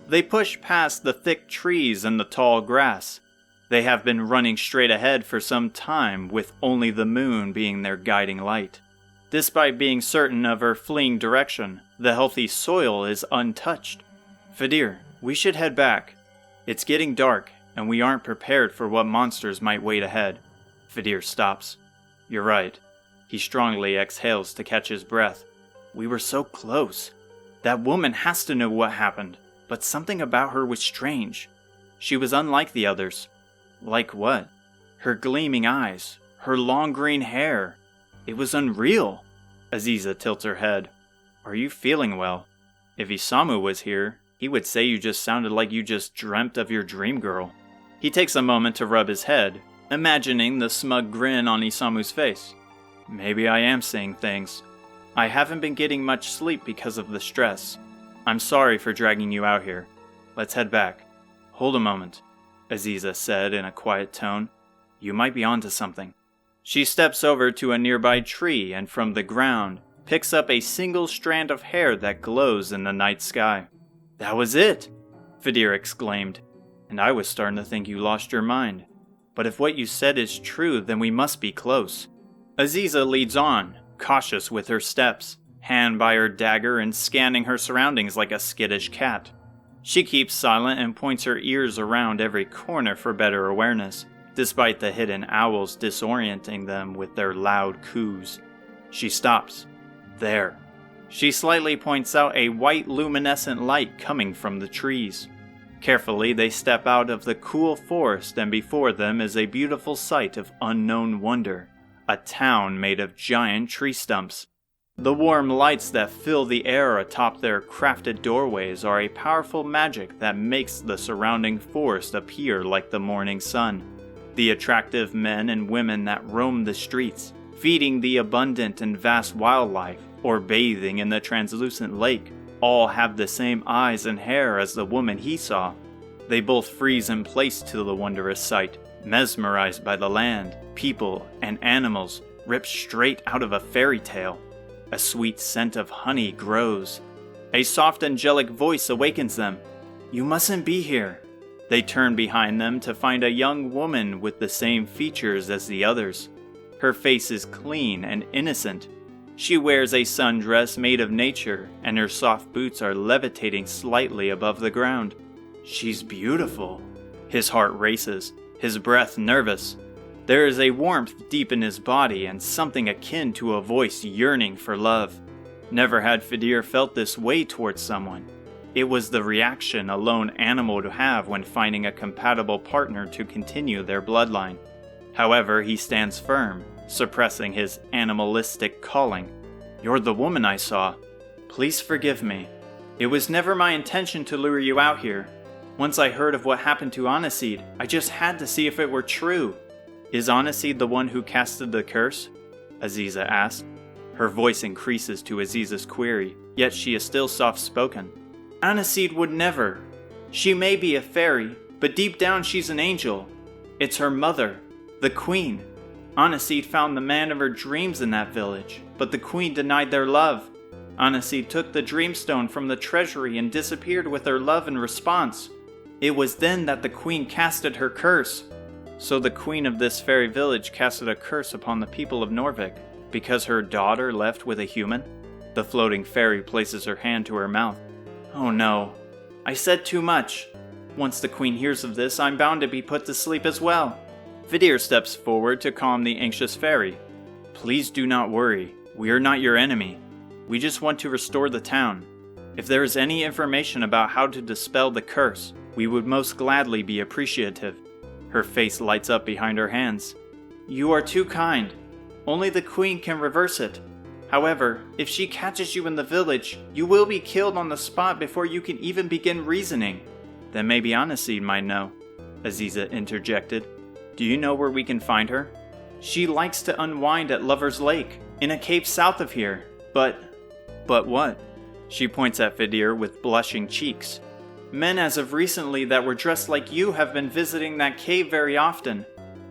They push past the thick trees and the tall grass. They have been running straight ahead for some time, with only the moon being their guiding light. Despite being certain of her fleeing direction, the healthy soil is untouched. Fidir, we should head back. It's getting dark, and we aren't prepared for what monsters might wait ahead. Fidir stops. You're right. He strongly exhales to catch his breath. We were so close. That woman has to know what happened, but something about her was strange. She was unlike the others. Like what? Her gleaming eyes, her long green hair. It was unreal. Aziza tilts her head. Are you feeling well? If Isamu was here, he would say you just sounded like you just dreamt of your dream girl. He takes a moment to rub his head, imagining the smug grin on Isamu's face. Maybe I am seeing things. I haven't been getting much sleep because of the stress. I'm sorry for dragging you out here. Let's head back. Hold a moment, Aziza said in a quiet tone. You might be onto something. She steps over to a nearby tree and from the ground picks up a single strand of hair that glows in the night sky. That was it! Fidir exclaimed. And I was starting to think you lost your mind. But if what you said is true, then we must be close. Aziza leads on, cautious with her steps, hand by her dagger and scanning her surroundings like a skittish cat. She keeps silent and points her ears around every corner for better awareness, despite the hidden owls disorienting them with their loud coos. She stops. There. She slightly points out a white luminescent light coming from the trees. Carefully, they step out of the cool forest and before them is a beautiful sight of unknown wonder. A town made of giant tree stumps. The warm lights that fill the air atop their crafted doorways are a powerful magic that makes the surrounding forest appear like the morning sun. The attractive men and women that roam the streets, feeding the abundant and vast wildlife, or bathing in the translucent lake, all have the same eyes and hair as the woman he saw. They both freeze in place to the wondrous sight, mesmerized by the land, people, and animals ripped straight out of a fairy tale. A sweet scent of honey grows. A soft angelic voice awakens them. "You mustn't be here." They turn behind them to find a young woman with the same features as the others. Her face is clean and innocent. She wears a sundress made of nature, and her soft boots are levitating slightly above the ground. She's beautiful. His heart races, his breath nervous. There is a warmth deep in his body and something akin to a voice yearning for love. Never had Fidir felt this way towards someone. It was the reaction a lone animal would have when finding a compatible partner to continue their bloodline. However, he stands firm, suppressing his animalistic calling. "You're the woman I saw. Please forgive me. It was never my intention to lure you out here. Once I heard of what happened to Aniseed, I just had to see if it were true." "Is Aniseed the one who casted the curse?" Aziza asked. Her voice increases to Aziza's query, yet she is still soft-spoken. "Aniseed would never. She may be a fairy, but deep down she's an angel. It's her mother, the queen. Aniseed found the man of her dreams in that village, but the queen denied their love. Aniseed took the dreamstone from the treasury and disappeared with her love in response. It was then that the queen casted her curse." "So the queen of this fairy village casted a curse upon the people of Norvik, because her daughter left with a human?" The floating fairy places her hand to her mouth. "Oh no, I said too much. Once the queen hears of this, I'm bound to be put to sleep as well." Fidir steps forward to calm the anxious fairy. "Please do not worry. We are not your enemy. We just want to restore the town. If there is any information about how to dispel the curse, we would most gladly be appreciative." Her face lights up behind her hands. "You are too kind. Only the queen can reverse it. However, if she catches you in the village, you will be killed on the spot before you can even begin reasoning." "Then maybe Aniseed might know," Aziza interjected. "Do you know where we can find her?" "She likes to unwind at Lover's Lake, in a cave south of here. But what?" She points at Fidir with blushing cheeks. "Men as of recently that were dressed like you have been visiting that cave very often.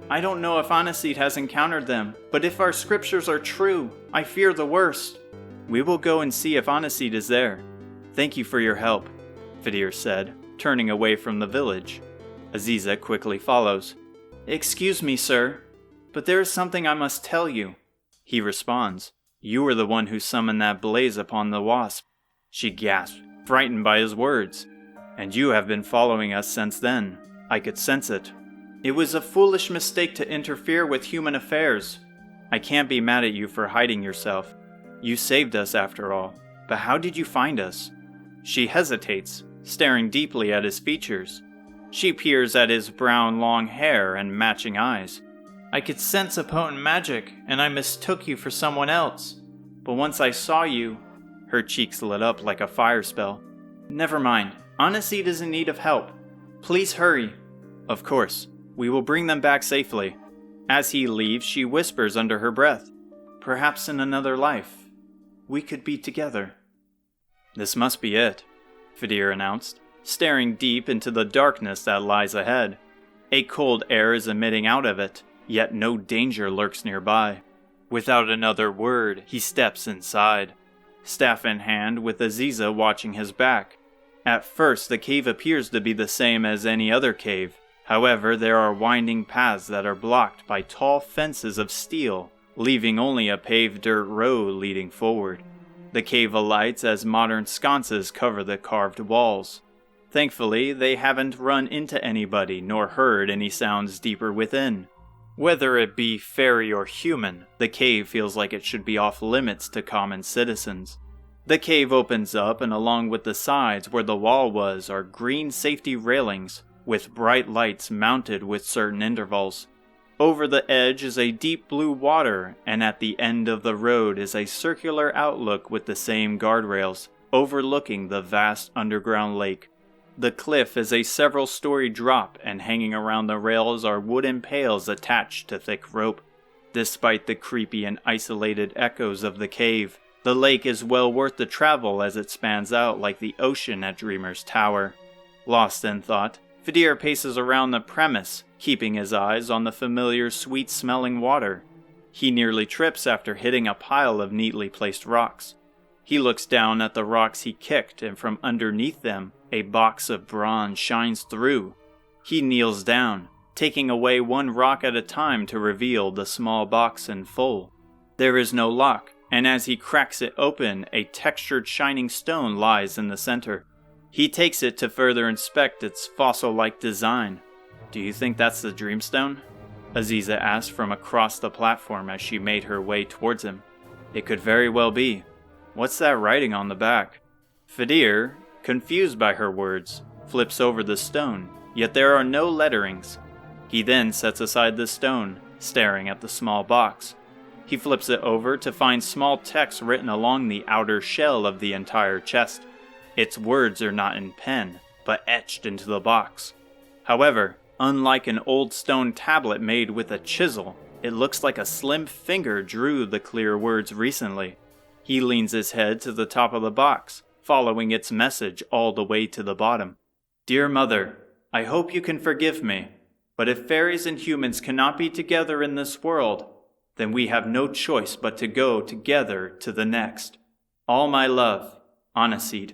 I don't know if Aniseed has encountered them, but if our scriptures are true, I fear the worst." "We will go and see if Aniseed is there. Thank you for your help," Fidir said, turning away from the village. Aziza quickly follows. "Excuse me, sir, but there is something I must tell you." He responds, "You were the one who summoned that blaze upon the wasp." She gasped, frightened by his words. "And you have been following us since then. I could sense it." "It was a foolish mistake to interfere with human affairs." "I can't be mad at you for hiding yourself. You saved us after all. But how did you find us?" She hesitates, staring deeply at his features. She peers at his brown long hair and matching eyes. "I could sense a potent magic, and I mistook you for someone else. But once I saw you..." Her cheeks lit up like a fire spell. "Never mind. Aniseed is in need of help. Please hurry." "Of course. We will bring them back safely." As he leaves, she whispers under her breath, "Perhaps in another life, we could be together." "This must be it," Fidir announced, staring deep into the darkness that lies ahead. A cold air is emitting out of it, yet no danger lurks nearby. Without another word, he steps inside, staff in hand with Aziza watching his back. At first, the cave appears to be the same as any other cave. However, there are winding paths that are blocked by tall fences of steel, leaving only a paved dirt road leading forward. The cave alights as modern sconces cover the carved walls. Thankfully, they haven't run into anybody nor heard any sounds deeper within. Whether it be fairy or human, the cave feels like it should be off limits to common citizens. The cave opens up, and along with the sides where the wall was are green safety railings, with bright lights mounted with certain intervals. Over the edge is a deep blue water, and at the end of the road is a circular outlook with the same guardrails, overlooking the vast underground lake. The cliff is a several-story drop, and hanging around the rails are wooden pails attached to thick rope. Despite the creepy and isolated echoes of the cave, the lake is well worth the travel as it spans out like the ocean at Dreamer's Tower. Lost in thought, Fidir paces around the premise, keeping his eyes on the familiar sweet-smelling water. He nearly trips after hitting a pile of neatly placed rocks. He looks down at the rocks he kicked, and from underneath them, a box of bronze shines through. He kneels down, taking away one rock at a time to reveal the small box in full. There is no lock, and as he cracks it open, a textured shining stone lies in the center. He takes it to further inspect its fossil-like design. "Do you think that's the Dreamstone?" Aziza asked from across the platform as she made her way towards him. "It could very well be. What's that writing on the back?" Fidir, confused by her words, flips over the stone, yet there are no letterings. He then sets aside the stone, staring at the small box. He flips it over to find small text written along the outer shell of the entire chest. Its words are not in pen, but etched into the box. However, unlike an old stone tablet made with a chisel, it looks like a slim finger drew the clear words recently. He leans his head to the top of the box, following its message all the way to the bottom. "Dear Mother, I hope you can forgive me, but if fairies and humans cannot be together in this world, then we have no choice but to go together to the next. All my love, Aniseed."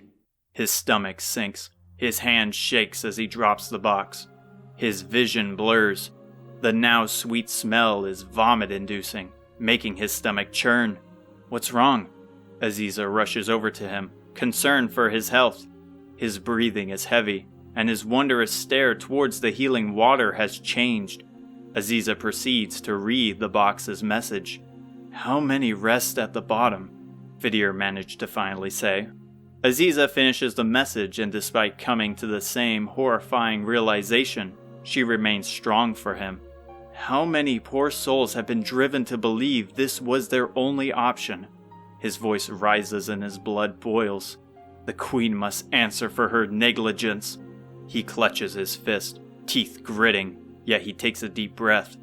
His stomach sinks. His hand shakes as he drops the box. His vision blurs. The now sweet smell is vomit-inducing, making his stomach churn. "What's wrong?" Aziza rushes over to him, concerned for his health. His breathing is heavy, and his wondrous stare towards the healing water has changed. Aziza proceeds to read the box's message. "How many rest at the bottom?" Fidir managed to finally say. Aziza finishes the message, and despite coming to the same horrifying realization, she remains strong for him. How many poor souls have been driven to believe this was their only option? His voice rises and his blood boils. The queen must answer for her negligence. He clutches his fist, teeth gritting, yet he takes a deep breath.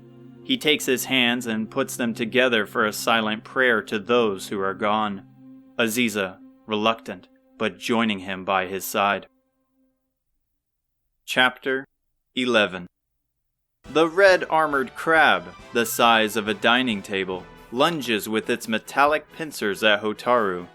He takes his hands and puts them together for a silent prayer to those who are gone. Aziza, reluctant, but joining him by his side. Chapter 11. The red armored crab, the size of a dining table, lunges with its metallic pincers at Hotaru.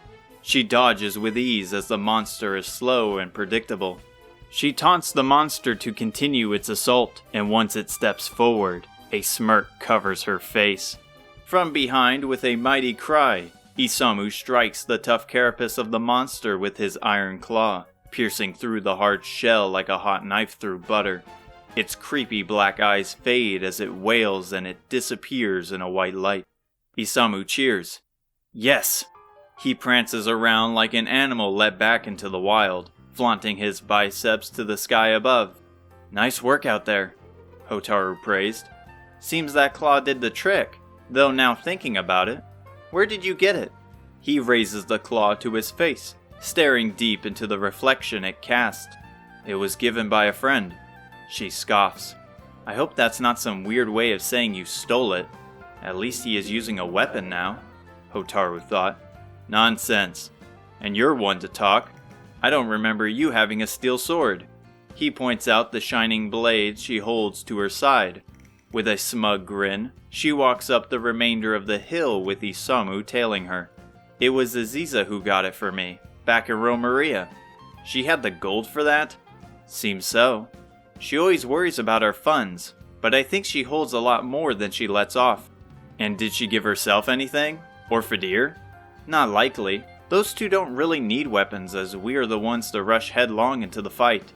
She dodges with ease as the monster is slow and predictable. She taunts the monster to continue its assault, and once it steps forward, a smirk covers her face. From behind, with a mighty cry, Isamu strikes the tough carapace of the monster with his iron claw, piercing through the hard shell like a hot knife through butter. Its creepy black eyes fade as it wails and it disappears in a white light. Isamu cheers. Yes! He prances around like an animal let back into the wild, flaunting his biceps to the sky above. "Nice work out there," Hotaru praised. "Seems that claw did the trick, though now thinking about it. Where did you get it?" He raises the claw to his face, staring deep into the reflection it cast. "It was given by a friend." She scoffs. "I hope that's not some weird way of saying you stole it. At least he is using a weapon now," Hotaru thought. "Nonsense. And you're one to talk. I don't remember you having a steel sword." He points out the shining blade she holds to her side. With a smug grin, she walks up the remainder of the hill with Isamu tailing her. "It was Aziza who got it for me, back in Romeria. She had the gold for that?" "Seems so. She always worries about our funds, but I think she holds a lot more than she lets off." "And did she give herself anything? Or Fidir?" "Not likely. Those two don't really need weapons, as we are the ones to rush headlong into the fight.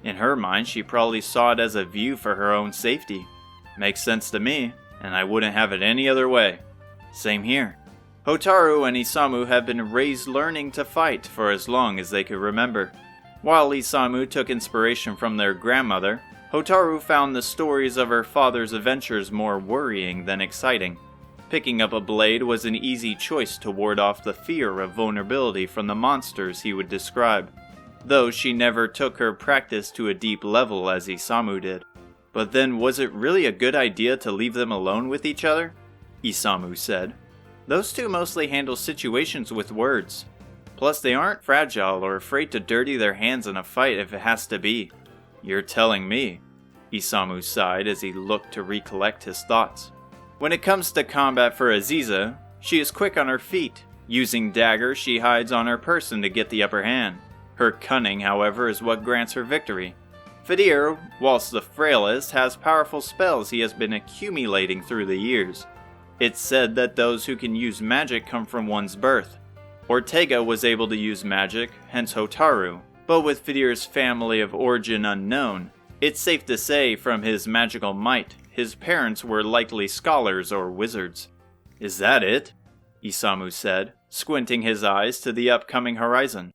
In her mind, she probably saw it as a view for her own safety." "Makes sense to me, and I wouldn't have it any other way." "Same here." Hotaru and Isamu have been raised learning to fight for as long as they could remember. While Isamu took inspiration from their grandmother, Hotaru found the stories of her father's adventures more worrying than exciting. Picking up a blade was an easy choice to ward off the fear of vulnerability from the monsters he would describe, though she never took her practice to a deep level as Isamu did. But then was it really a good idea to leave them alone with each other? Isamu said. Those two mostly handle situations with words. Plus they aren't fragile or afraid to dirty their hands in a fight if it has to be. You're telling me. Isamu sighed as he looked to recollect his thoughts. When it comes to combat for Aziza, she is quick on her feet. Using daggers she hides on her person to get the upper hand. Her cunning, however, is what grants her victory. Fidir, whilst the frailest, has powerful spells he has been accumulating through the years. It's said that those who can use magic come from one's birth. Ortega was able to use magic, hence Hotaru, but with Fidir's family of origin unknown, it's safe to say from his magical might, his parents were likely scholars or wizards. Is that it? Isamu said, squinting his eyes to the upcoming horizon.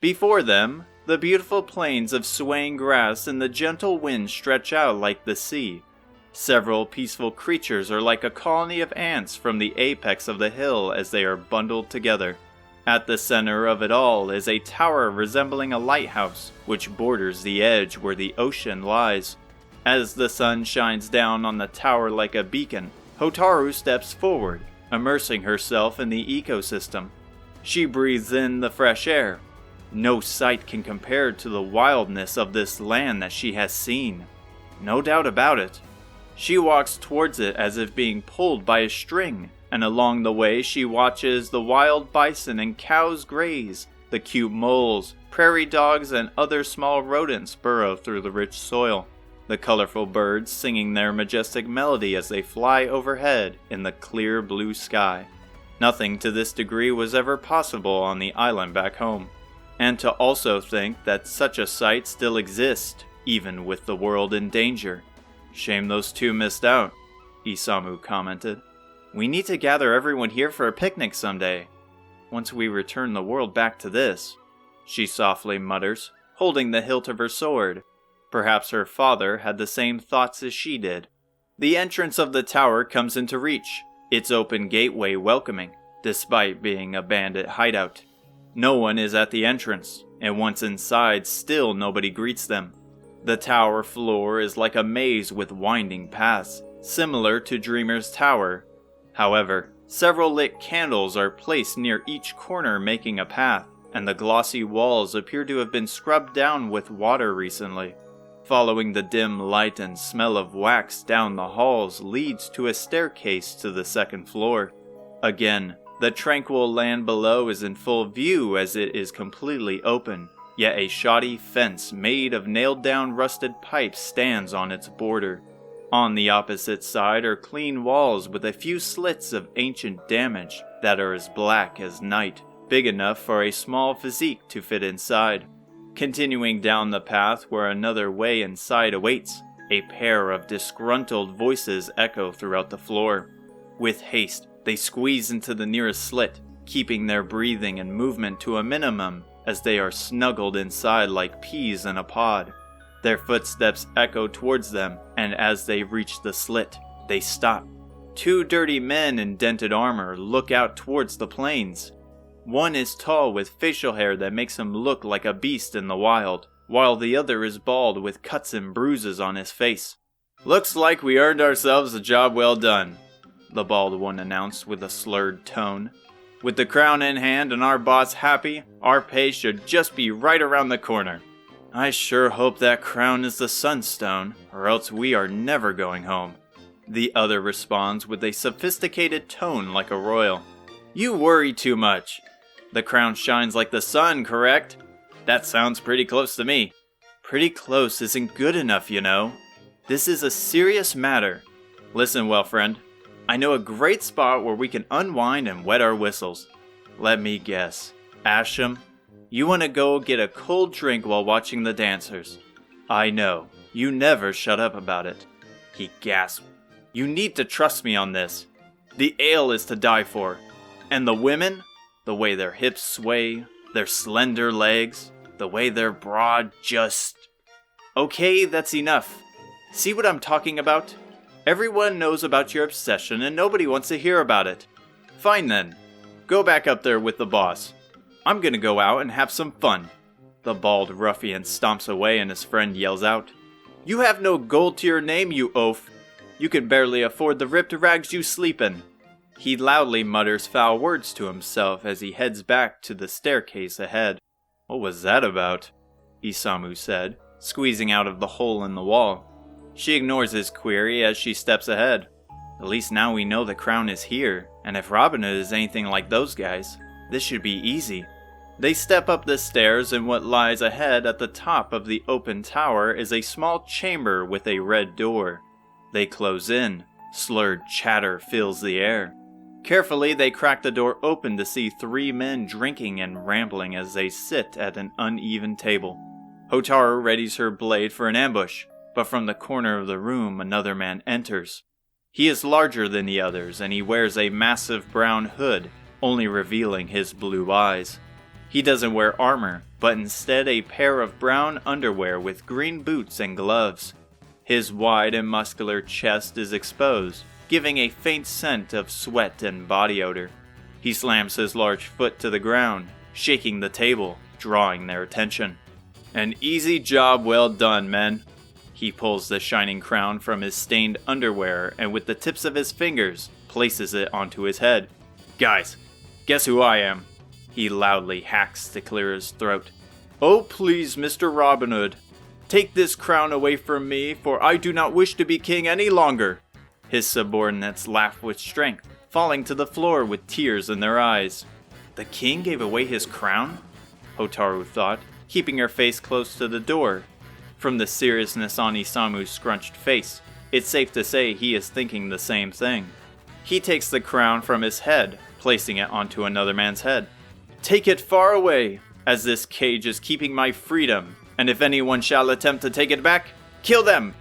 Before them, the beautiful plains of swaying grass and the gentle wind stretch out like the sea. Several peaceful creatures are like a colony of ants from the apex of the hill as they are bundled together. At the center of it all is a tower resembling a lighthouse, which borders the edge where the ocean lies. As the sun shines down on the tower like a beacon, Hotaru steps forward, immersing herself in the ecosystem. She breathes in the fresh air. No sight can compare to the wildness of this land that she has seen. No doubt about it. She walks towards it as if being pulled by a string, and along the way she watches the wild bison and cows graze, the cute moles, prairie dogs, and other small rodents burrow through the rich soil, the colorful birds singing their majestic melody as they fly overhead in the clear blue sky. Nothing to this degree was ever possible on the island back home. And to also think that such a sight still exists, even with the world in danger. Shame those two missed out, Isamu commented. We need to gather everyone here for a picnic someday, once we return the world back to this, she softly mutters, holding the hilt of her sword. Perhaps her father had the same thoughts as she did. The entrance of the tower comes into reach, its open gateway welcoming, despite being a bandit hideout. No one is at the entrance, and once inside, still nobody greets them. The tower floor is like a maze with winding paths, similar to Dreamer's Tower. However, several lit candles are placed near each corner making a path, and the glossy walls appear to have been scrubbed down with water recently. Following the dim light and smell of wax down the halls leads to a staircase to the second floor. Again, the tranquil land below is in full view as it is completely open, yet a shoddy fence made of nailed-down rusted pipes stands on its border. On the opposite side are clean walls with a few slits of ancient damage that are as black as night, big enough for a small physique to fit inside. Continuing down the path where another way inside awaits, a pair of disgruntled voices echo throughout the floor. With haste, they squeeze into the nearest slit, keeping their breathing and movement to a minimum as they are snuggled inside like peas in a pod. Their footsteps echo towards them, and as they reach the slit, they stop. Two dirty men in dented armor look out towards the plains. One is tall with facial hair that makes him look like a beast in the wild, while the other is bald with cuts and bruises on his face. Looks like we earned ourselves a job well done, the bald one announced with a slurred tone. With the crown in hand and our boss happy, our pay should just be right around the corner. I sure hope that crown is the Sunstone, or else we are never going home. The other responds with a sophisticated tone like a royal. You worry too much. The crown shines like the sun, correct? That sounds pretty close to me. Pretty close isn't good enough, you know. This is a serious matter. Listen well, friend. I know a great spot where we can unwind and wet our whistles. Let me guess. Asham, you want to go get a cold drink while watching the dancers. I know. You never shut up about it. He gasped. You need to trust me on this. The ale is to die for. And the women? The way their hips sway, their slender legs, the way they're broad, just... Okay, that's enough. See what I'm talking about? Everyone knows about your obsession and nobody wants to hear about it. Fine then. Go back up there with the boss. I'm gonna go out and have some fun. The bald ruffian stomps away and his friend yells out, You have no gold to your name, you oaf. You can barely afford the ripped rags you sleep in. He loudly mutters foul words to himself as he heads back to the staircase ahead. What was that about? Isamu said, squeezing out of the hole in the wall. She ignores his query as she steps ahead. At least now we know the crown is here, and if Robin Hood is anything like those guys, this should be easy. They step up the stairs, and what lies ahead at the top of the open tower is a small chamber with a red door. They close in. Slurred chatter fills the air. Carefully, they crack the door open to see 3 men drinking and rambling as they sit at an uneven table. Hotaru readies her blade for an ambush, but from the corner of the room another man enters. He is larger than the others, and he wears a massive brown hood, only revealing his blue eyes. He doesn't wear armor, but instead a pair of brown underwear with green boots and gloves. His wide and muscular chest is exposed, giving a faint scent of sweat and body odor. He slams his large foot to the ground, shaking the table, drawing their attention. An easy job well done, men. He pulls the shining crown from his stained underwear and with the tips of his fingers, places it onto his head. Guys, guess who I am? He loudly hacks to clear his throat. Oh please, Mr. Robin Hood. Take this crown away from me, for I do not wish to be king any longer. His subordinates laugh with strength, falling to the floor with tears in their eyes. The king gave away his crown? Hotaru thought, keeping her face close to the door. From the seriousness on Isamu's scrunched face, it's safe to say he is thinking the same thing. He takes the crown from his head, placing it onto another man's head. Take it far away, as this cage is keeping my freedom, and if anyone shall attempt to take it back, kill them!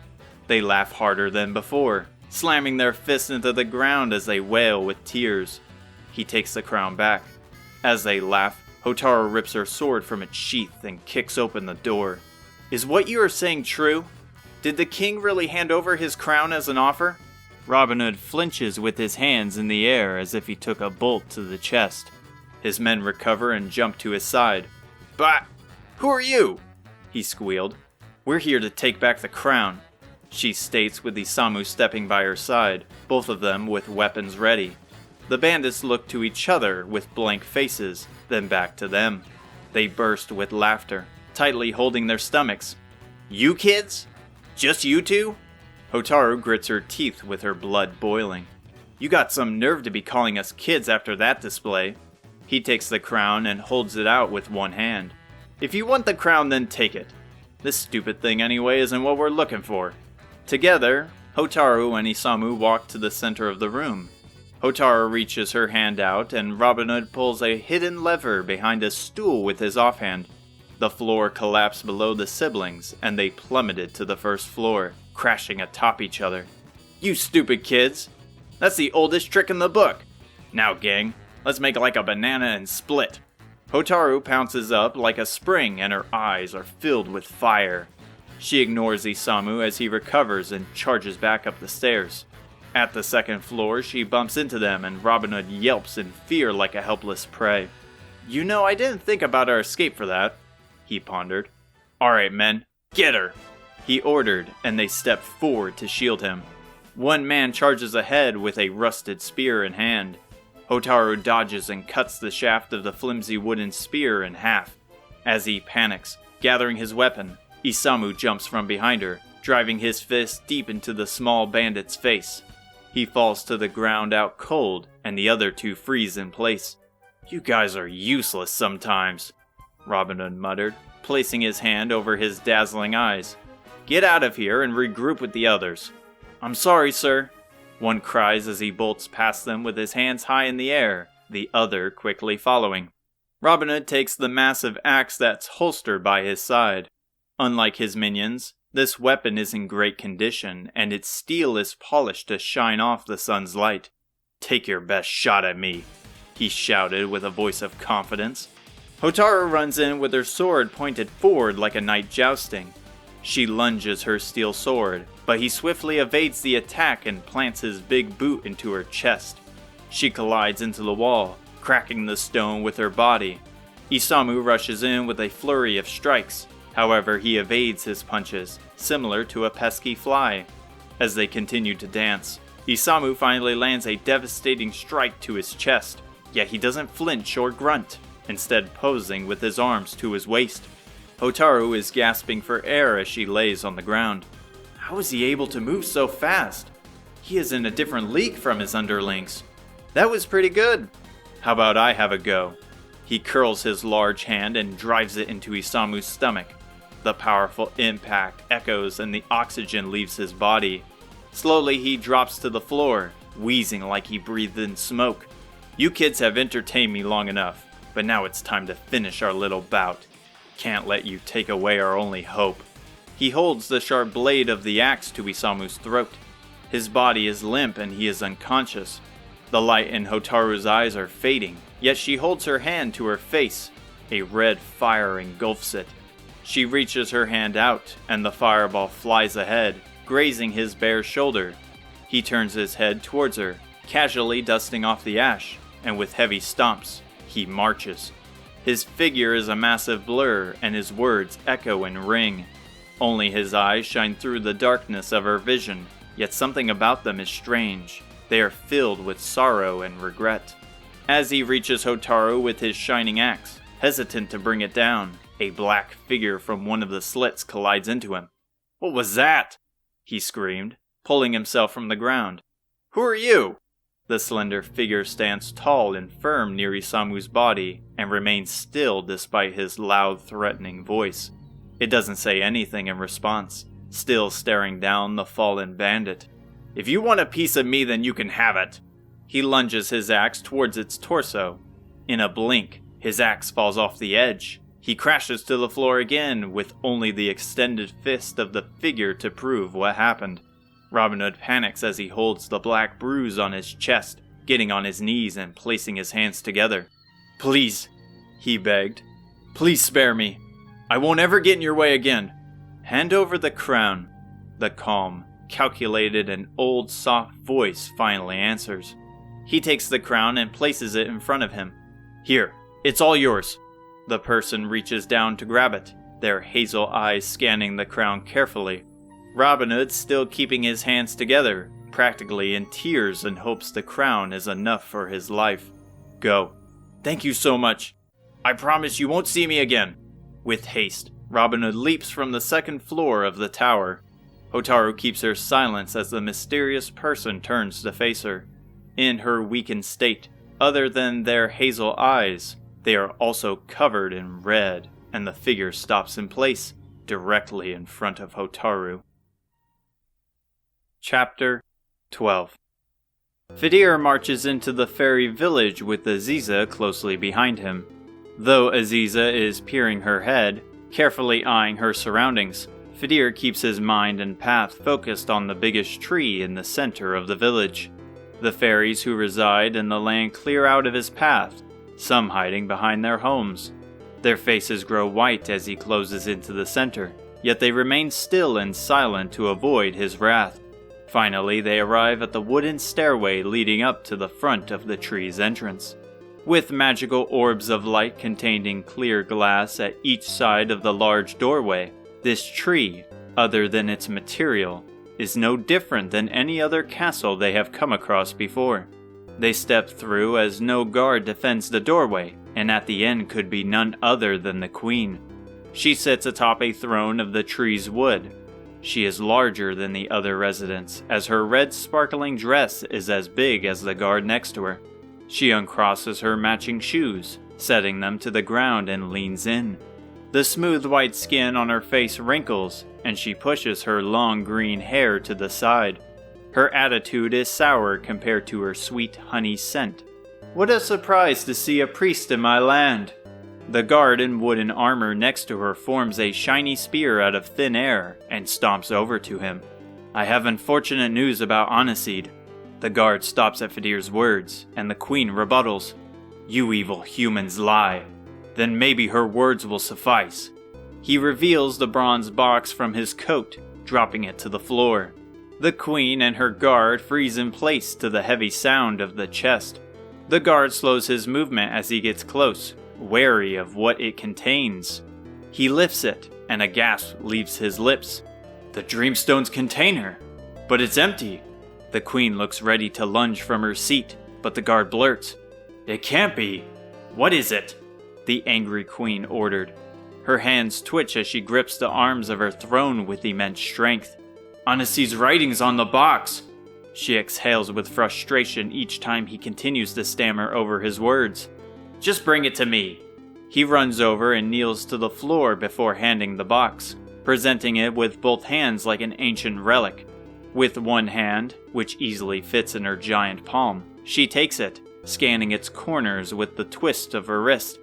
They laugh harder than before, slamming their fists into the ground as they wail with tears. He takes the crown back. As they laugh, Hotaru rips her sword from its sheath and kicks open the door. Is what you are saying true? Did the king really hand over his crown as an offer? Robin Hood flinches with his hands in the air as if he took a bolt to the chest. His men recover and jump to his side. But who are you? He squealed. We're here to take back the crown, she states with Isamu stepping by her side, both of them with weapons ready. The bandits look to each other with blank faces, then back to them. They burst with laughter, tightly holding their stomachs. You kids? Just you two? Hotaru grits her teeth with her blood boiling. You got some nerve to be calling us kids after that display. He takes the crown and holds it out with one hand. If you want the crown, then take it. This stupid thing anyway isn't what we're looking for. Together, Hotaru and Isamu walk to the center of the room. Hotaru reaches her hand out and Robin Hood pulls a hidden lever behind a stool with his offhand. The floor collapsed below the siblings and they plummeted to the first floor, crashing atop each other. You stupid kids! That's the oldest trick in the book! Now gang, let's make like a banana and split. Hotaru pounces up like a spring and her eyes are filled with fire. She ignores Isamu as he recovers and charges back up the stairs. At the second floor, she bumps into them and Robin Hood yelps in fear like a helpless prey. You know, I didn't think about our escape for that, he pondered. Alright men, get her! He ordered, and they stepped forward to shield him. One man charges ahead with a rusted spear in hand. Hotaru dodges and cuts the shaft of the flimsy wooden spear in half. As he panics, gathering his weapon, Isamu jumps from behind her, driving his fist deep into the small bandit's face. He falls to the ground out cold, and the other two freeze in place. You guys are useless sometimes, Robin Hood muttered, placing his hand over his dazzling eyes. Get out of here and regroup with the others. I'm sorry, sir, one cries as he bolts past them with his hands high in the air, the other quickly following. Robin Hood takes the massive axe that's holstered by his side. Unlike his minions, this weapon is in great condition, and its steel is polished to shine off the sun's light. Take your best shot at me, he shouted with a voice of confidence. Hotaru runs in with her sword pointed forward like a knight jousting. She lunges her steel sword, but he swiftly evades the attack and plants his big boot into her chest. She collides into the wall, cracking the stone with her body. Isamu rushes in with a flurry of strikes. However, he evades his punches, similar to a pesky fly. As they continue to dance, Isamu finally lands a devastating strike to his chest, yet he doesn't flinch or grunt, instead posing with his arms to his waist. Hotaru is gasping for air as she lays on the ground. How is he able to move so fast? He is in a different league from his underlings. That was pretty good. How about I have a go? He curls his large hand and drives it into Isamu's stomach. The powerful impact echoes and the oxygen leaves his body. Slowly he drops to the floor, wheezing like he breathed in smoke. You kids have entertained me long enough, but now it's time to finish our little bout. Can't let you take away our only hope. He holds the sharp blade of the axe to Isamu's throat. His body is limp and he is unconscious. The light in Hotaru's eyes are fading, yet she holds her hand to her face. A red fire engulfs it. She reaches her hand out, and the fireball flies ahead, grazing his bare shoulder. He turns his head towards her, casually dusting off the ash, and with heavy stomps, he marches. His figure is a massive blur, and his words echo and ring. Only his eyes shine through the darkness of her vision, yet something about them is strange. They are filled with sorrow and regret. As he reaches Hotaru with his shining axe, hesitant to bring it down, a black figure from one of the slits collides into him. What was that? He screamed, pulling himself from the ground. Who are you? The slender figure stands tall and firm near Isamu's body and remains still despite his loud, threatening voice. It doesn't say anything in response, still staring down the fallen bandit. If you want a piece of me, then you can have it. He lunges his axe towards its torso. In a blink, his axe falls off the edge. He crashes to the floor again, with only the extended fist of the figure to prove what happened. Robin Hood panics as he holds the black bruise on his chest, getting on his knees and placing his hands together. Please, he begged. Please spare me. I won't ever get in your way again. Hand over the crown. The calm, calculated, and old soft voice finally answers. He takes the crown and places it in front of him. Here, it's all yours. The person reaches down to grab it, their hazel eyes scanning the crown carefully. Robin Hood still keeping his hands together, practically in tears, and hopes the crown is enough for his life. Go. Thank you so much. I promise you won't see me again. With haste, Robin Hood leaps from the second floor of the tower. Hotaru keeps her silence as the mysterious person turns to face her. In her weakened state, other than their hazel eyes, they are also covered in red, and the figure stops in place, directly in front of Hotaru. Chapter 12. Fidir marches into the fairy village with Aziza closely behind him. Though Aziza is peering her head, carefully eyeing her surroundings, Fidir keeps his mind and path focused on the biggest tree in the center of the village. The fairies who reside in the land clear out of his path, some hiding behind their homes. Their faces grow white as he closes into the center, yet they remain still and silent to avoid his wrath. Finally, they arrive at the wooden stairway leading up to the front of the tree's entrance. With magical orbs of light contained in clear glass at each side of the large doorway, this tree, other than its material, is no different than any other castle they have come across before. They step through as no guard defends the doorway, and at the end could be none other than the queen. She sits atop a throne of the tree's wood. She is larger than the other residents, as her red sparkling dress is as big as the guard next to her. She uncrosses her matching shoes, setting them to the ground, and leans in. The smooth white skin on her face wrinkles, and she pushes her long green hair to the side. Her attitude is sour compared to her sweet honey scent. What a surprise to see a priest in my land! The guard in wooden armor next to her forms a shiny spear out of thin air and stomps over to him. I have unfortunate news about Aniseed. The guard stops at Fidir's words, and the queen rebuttals. You evil humans lie. Then maybe her words will suffice. He reveals the bronze box from his coat, dropping it to the floor. The queen and her guard freeze in place to the heavy sound of the chest. The guard slows his movement as he gets close, wary of what it contains. He lifts it, and a gasp leaves his lips. The Dreamstone's container! But it's empty! The queen looks ready to lunge from her seat, but the guard blurts, "It can't be! What is it?" The angry queen ordered. Her hands twitch as she grips the arms of her throne with immense strength. "Anasi's writing's on the box!" She exhales with frustration each time he continues to stammer over his words. "Just bring it to me." He runs over and kneels to the floor before handing the box, presenting it with both hands like an ancient relic. With one hand, which easily fits in her giant palm, she takes it, scanning its corners with the twist of her wrist.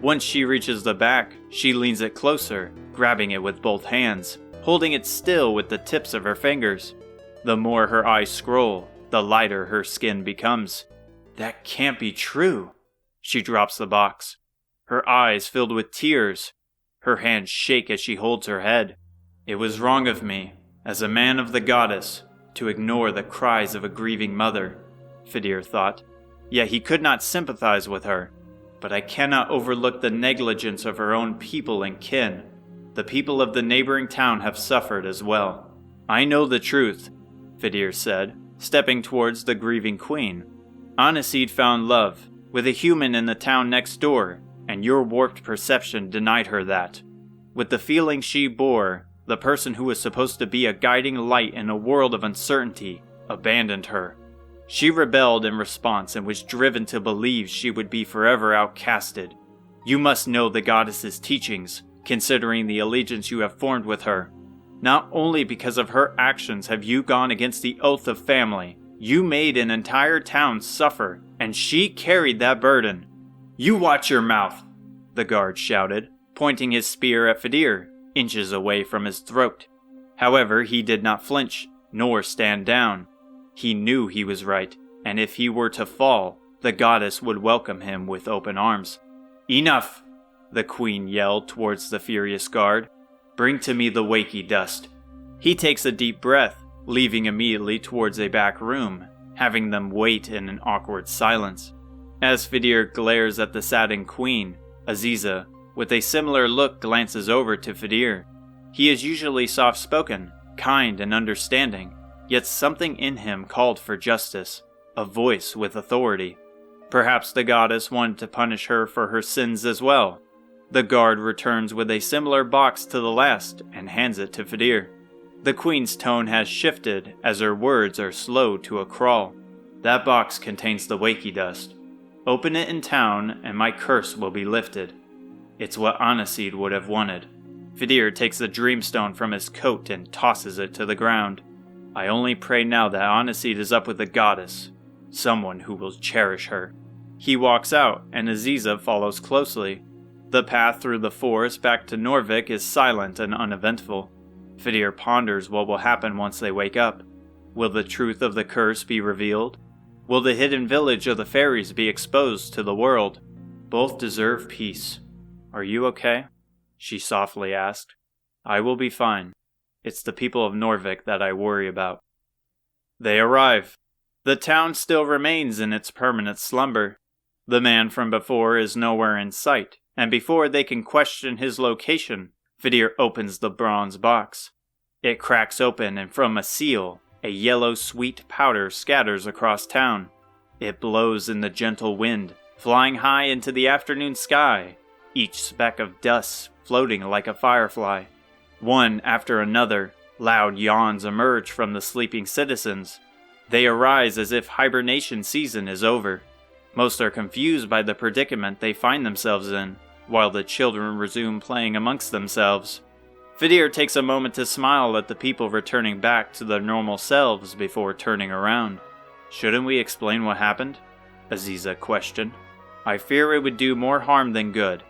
Once she reaches the back, she leans it closer, grabbing it with both hands, holding it still with the tips of her fingers. The more her eyes scroll, the lighter her skin becomes. That can't be true. She drops the box, her eyes filled with tears. Her hands shake as she holds her head. It was wrong of me, as a man of the goddess, to ignore the cries of a grieving mother, Fidir thought. Yet he could not sympathize with her. But I cannot overlook the negligence of her own people and kin. The people of the neighboring town have suffered as well. I know the truth, Fidir said, stepping towards the grieving queen. Aniseed found love, with a human in the town next door, and your warped perception denied her that. With the feeling she bore, the person who was supposed to be a guiding light in a world of uncertainty abandoned her. She rebelled in response and was driven to believe she would be forever outcasted. You must know the goddess's teachings, considering the allegiance you have formed with her. Not only because of her actions have you gone against the oath of family, you made an entire town suffer, and she carried that burden. You watch your mouth, the guard shouted, pointing his spear at Fidir, inches away from his throat. However, he did not flinch, nor stand down. He knew he was right, and if he were to fall, the goddess would welcome him with open arms. Enough! The queen yelled towards the furious guard. Bring to me the wakey dust. He takes a deep breath, leaving immediately towards a back room, having them wait in an awkward silence. As Fidir glares at the saddened queen, Aziza, with a similar look, glances over to Fidir. He is usually soft-spoken, kind and understanding, yet something in him called for justice, a voice with authority. Perhaps the goddess wanted to punish her for her sins as well. The guard returns with a similar box to the last and hands it to Fidir. The queen's tone has shifted as her words are slow to a crawl. That box contains the wakey dust. Open it in town and my curse will be lifted. It's what Aniseed would have wanted. Fidir takes the dreamstone from his coat and tosses it to the ground. I only pray now that Aniseed is up with the goddess, someone who will cherish her. He walks out, and Aziza follows closely. The path through the forest back to Norvik is silent and uneventful. Fidir ponders what will happen once they wake up. Will the truth of the curse be revealed? Will the hidden village of the fairies be exposed to the world? Both deserve peace. Are you okay? She softly asked. I will be fine. It's the people of Norvik that I worry about. They arrive. The town still remains in its permanent slumber. The man from before is nowhere in sight, and before they can question his location, Fidir opens the bronze box. It cracks open, and from a seal, a yellow sweet powder scatters across town. It blows in the gentle wind, flying high into the afternoon sky, each speck of dust floating like a firefly. One after another, loud yawns emerge from the sleeping citizens. They arise as if hibernation season is over. Most are confused by the predicament they find themselves in, while the children resume playing amongst themselves. Fidir takes a moment to smile at the people returning back to their normal selves before turning around. Shouldn't we explain what happened? Aziza questioned. I fear it would do more harm than good.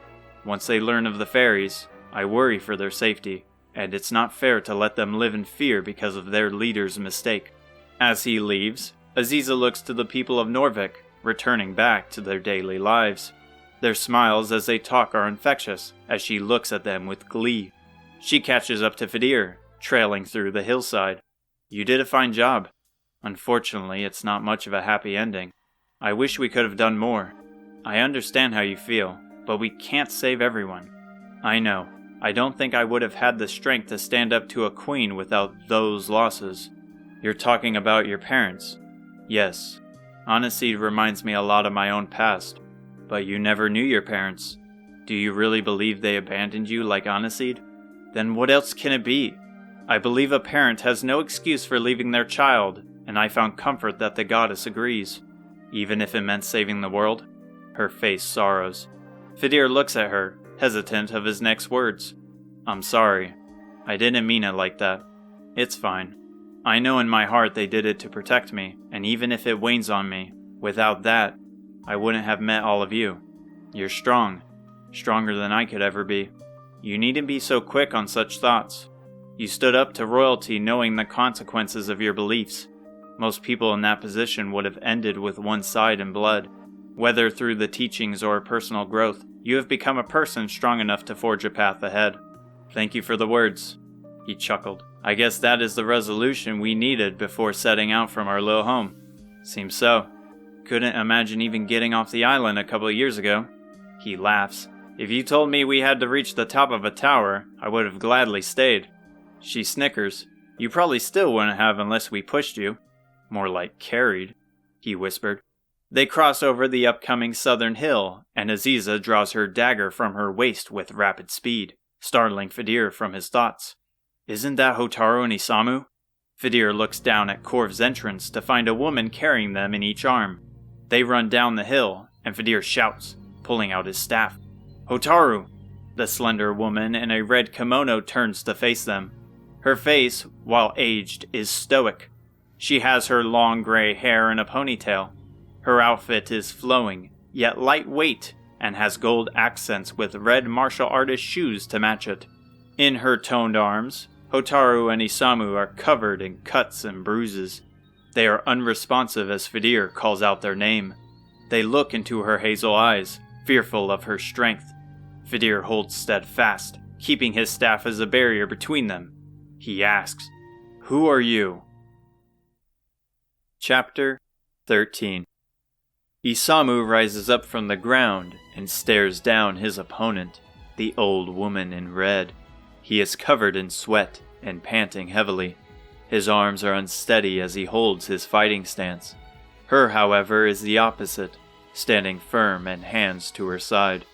Once they learn of the fairies, I worry for their safety, and it's not fair to let them live in fear because of their leader's mistake. As he leaves, Aziza looks to the people of Norvik, returning back to their daily lives. Their smiles as they talk are infectious, as she looks at them with glee. She catches up to Fidir, trailing through the hillside. You did a fine job. Unfortunately, it's not much of a happy ending. I wish we could have done more. I understand how you feel, but we can't save everyone. I know. I don't think I would have had the strength to stand up to a queen without those losses. You're talking about your parents. Yes. Aniseed reminds me a lot of my own past. But you never knew your parents. Do you really believe they abandoned you like Aniseed? Then what else can it be? I believe a parent has no excuse for leaving their child, and I found comfort that the goddess agrees. Even if it meant saving the world? Her face sorrows. Fidir looks at her, hesitant of his next words. I'm sorry. I didn't mean it like that. It's fine. I know in my heart they did it to protect me, and even if it wanes on me, without that, I wouldn't have met all of you. You're strong. Stronger than I could ever be. You needn't be so quick on such thoughts. You stood up to royalty knowing the consequences of your beliefs. Most people in that position would have ended with one side in blood. Whether through the teachings or personal growth, you have become a person strong enough to forge a path ahead. Thank you for the words. He chuckled. I guess that is the resolution we needed before setting out from our little home. Seems so. Couldn't imagine even getting off the island a couple of years ago. He laughs. If you told me we had to reach the top of a tower, I would have gladly stayed. She snickers. You probably still wouldn't have unless we pushed you. More like carried, he whispered. They cross over the upcoming southern hill, and Aziza draws her dagger from her waist with rapid speed, startling Fidir from his thoughts. Isn't that Hotaru and Isamu? Fidir looks down at Korv's entrance to find a woman carrying them in each arm. They run down the hill, and Fidir shouts, pulling out his staff. Hotaru! The slender woman in a red kimono turns to face them. Her face, while aged, is stoic. She has her long gray hair in a ponytail. Her outfit is flowing, yet lightweight, and has gold accents with red martial artist shoes to match it. In her toned arms, Hotaru and Isamu are covered in cuts and bruises. They are unresponsive as Fidir calls out their name. They look into her hazel eyes, fearful of her strength. Fidir holds steadfast, keeping his staff as a barrier between them. He asks, Who are you? Chapter 13. Isamu rises up from the ground and stares down his opponent, the old woman in red. He is covered in sweat and panting heavily. His arms are unsteady as he holds his fighting stance. Her, however, is the opposite, standing firm and hands to her side.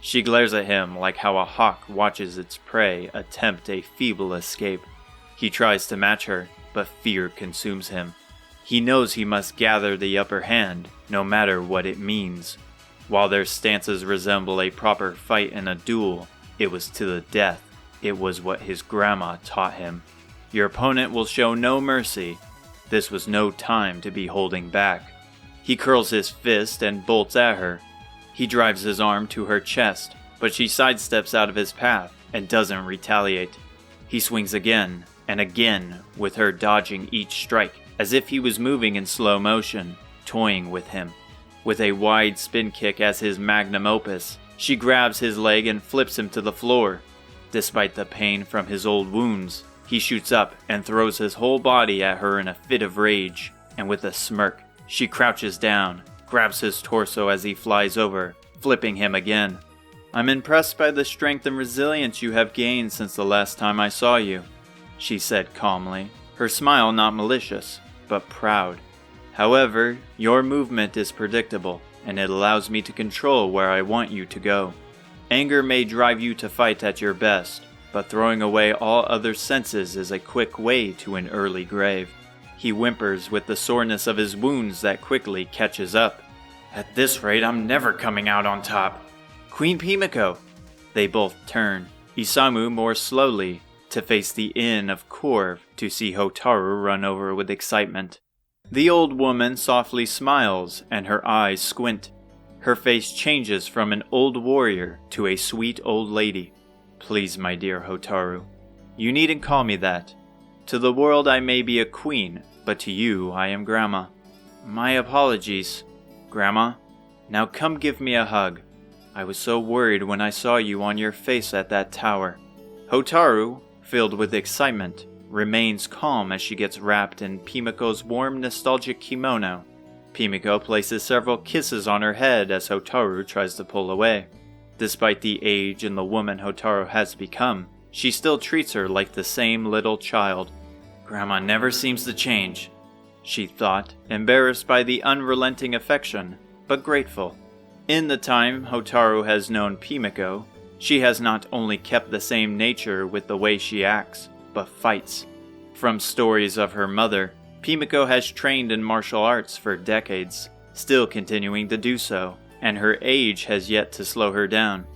She glares at him like how a hawk watches its prey attempt a feeble escape. He tries to match her, but fear consumes him. He knows he must gather the upper hand, no matter what it means. While their stances resemble a proper fight in a duel, it was to the death. It was what his grandma taught him. Your opponent will show no mercy. This was no time to be holding back. He curls his fist and bolts at her. He drives his arm to her chest, but she sidesteps out of his path and doesn't retaliate. He swings again and again, with her dodging each strike, as if he was moving in slow motion, toying with him. With a wide spin kick as his magnum opus, she grabs his leg and flips him to the floor. Despite the pain from his old wounds, he shoots up and throws his whole body at her in a fit of rage, and with a smirk, she crouches down, grabs his torso as he flies over, flipping him again. I'm impressed by the strength and resilience you have gained since the last time I saw you, she said calmly, her smile not malicious, but proud. However, your movement is predictable, and it allows me to control where I want you to go. Anger may drive you to fight at your best, but throwing away all other senses is a quick way to an early grave. He whimpers with the soreness of his wounds that quickly catches up. At this rate, I'm never coming out on top. Queen Pimiko! They both turn, Isamu more slowly, to face the inn of Korv to see Hotaru run over with excitement. The old woman softly smiles and her eyes squint. Her face changes from an old warrior to a sweet old lady. Please, my dear Hotaru, you needn't call me that. To the world I may be a queen, but to you I am Grandma. My apologies, Grandma. Now come give me a hug. I was so worried when I saw you on your face at that tower. Hotaru, filled with excitement, remains calm as she gets wrapped in Pimiko's warm, nostalgic kimono. Pimiko places several kisses on her head as Hotaru tries to pull away. Despite the age and the woman Hotaru has become, she still treats her like the same little child. "Grandma never seems to change," she thought, embarrassed by the unrelenting affection, but grateful. In the time Hotaru has known Pimiko, she has not only kept the same nature with the way she acts, but fights. From stories of her mother, Pimiko has trained in martial arts for decades, still continuing to do so, and her age has yet to slow her down.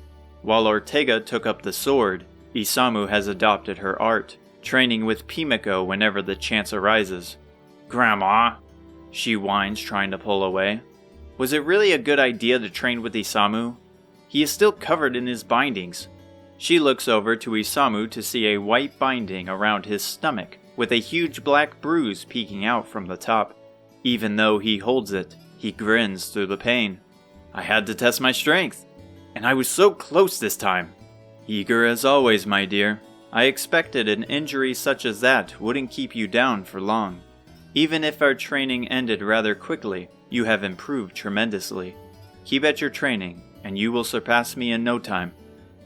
While Ortega took up the sword, Isamu has adopted her art, training with Pimiko whenever the chance arises. "Grandma," she whines, trying to pull away. Was it really a good idea to train with Isamu? He is still covered in his bindings. She looks over to Isamu to see a white binding around his stomach, with a huge black bruise peeking out from the top. Even though he holds it, he grins through the pain. "I had to test my strength, and I was so close this time." "Eager as always, my dear. I expected an injury such as that wouldn't keep you down for long. Even if our training ended rather quickly, you have improved tremendously. Keep at your training, and you will surpass me in no time."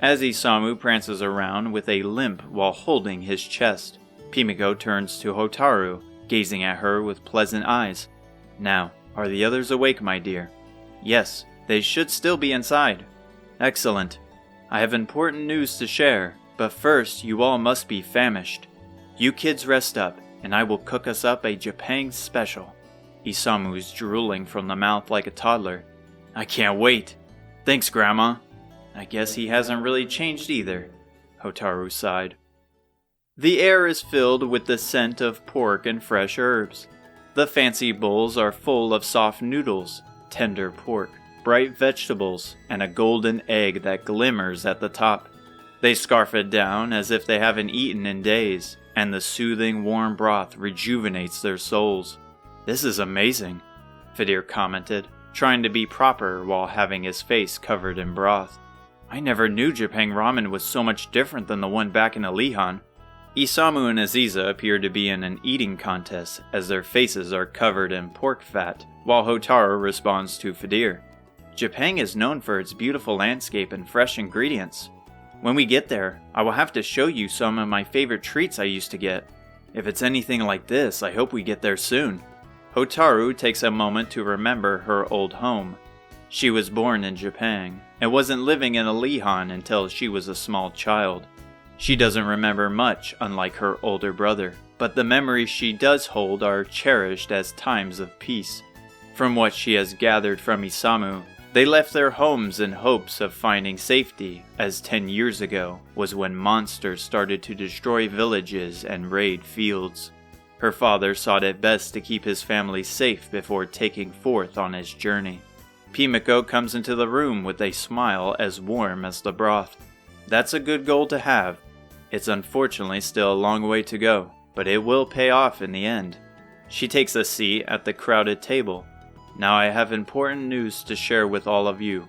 As Isamu prances around with a limp while holding his chest, Pimiko turns to Hotaru, gazing at her with pleasant eyes. "Now, are the others awake, my dear?" "Yes, they should still be inside." "Excellent. I have important news to share, but first you all must be famished. You kids rest up, and I will cook us up a Japan special." Isamu is drooling from the mouth like a toddler. "I can't wait. Thanks, Grandma." "I guess he hasn't really changed either," Hotaru sighed. The air is filled with the scent of pork and fresh herbs. The fancy bowls are full of soft noodles, tender pork, bright vegetables, and a golden egg that glimmers at the top. They scarf it down as if they haven't eaten in days, and the soothing warm broth rejuvenates their souls. "This is amazing," Fidir commented, trying to be proper while having his face covered in broth. "I never knew Japan ramen was so much different than the one back in Alihan." Isamu and Aziza appear to be in an eating contest as their faces are covered in pork fat, while Hotaru responds to Fidir. "Japan is known for its beautiful landscape and fresh ingredients. When we get there, I will have to show you some of my favorite treats I used to get. If it's anything like this, I hope we get there soon." Hotaru takes a moment to remember her old home. She was born in Japan, and wasn't living in Alihan until she was a small child. She doesn't remember much, unlike her older brother, but the memories she does hold are cherished as times of peace. From what she has gathered from Isamu, they left their homes in hopes of finding safety, as 10 years ago was when monsters started to destroy villages and raid fields. Her father sought it best to keep his family safe before taking forth on his journey. Pimiko comes into the room with a smile as warm as the broth. That's a good goal to have. It's unfortunately still a long way to go, but it will pay off in the end. She takes a seat at the crowded table. "Now I have important news to share with all of you."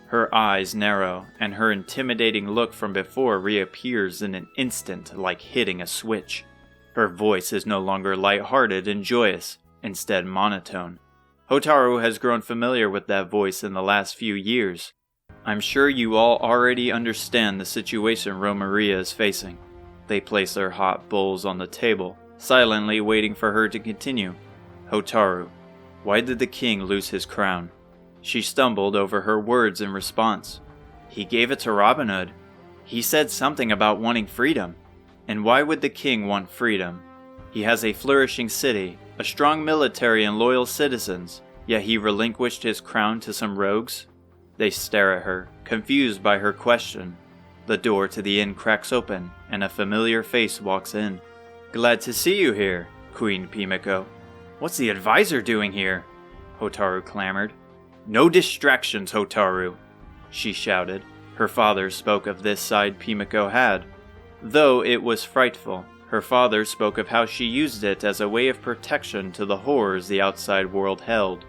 Her eyes narrow, and her intimidating look from before reappears in an instant like hitting a switch. Her voice is no longer light-hearted and joyous, instead monotone. Hotaru has grown familiar with that voice in the last few years. "I'm sure you all already understand the situation Romaria is facing." They place their hot bowls on the table, silently waiting for her to continue. "Hotaru, why did the king lose his crown?" She stumbled over her words in response. "He gave it to Robin Hood. He said something about wanting freedom. And why would the king want freedom? He has a flourishing city, a strong military and loyal citizens, yet he relinquished his crown to some rogues?" They stare at her, confused by her question. The door to the inn cracks open, and a familiar face walks in. "Glad to see you here, Queen Pimiko." "What's the advisor doing here?" Hotaru clamored. "No distractions, Hotaru," she shouted. Her father spoke of this side Pimiko had. Though it was frightful, her father spoke of how she used it as a way of protection to the horrors the outside world held.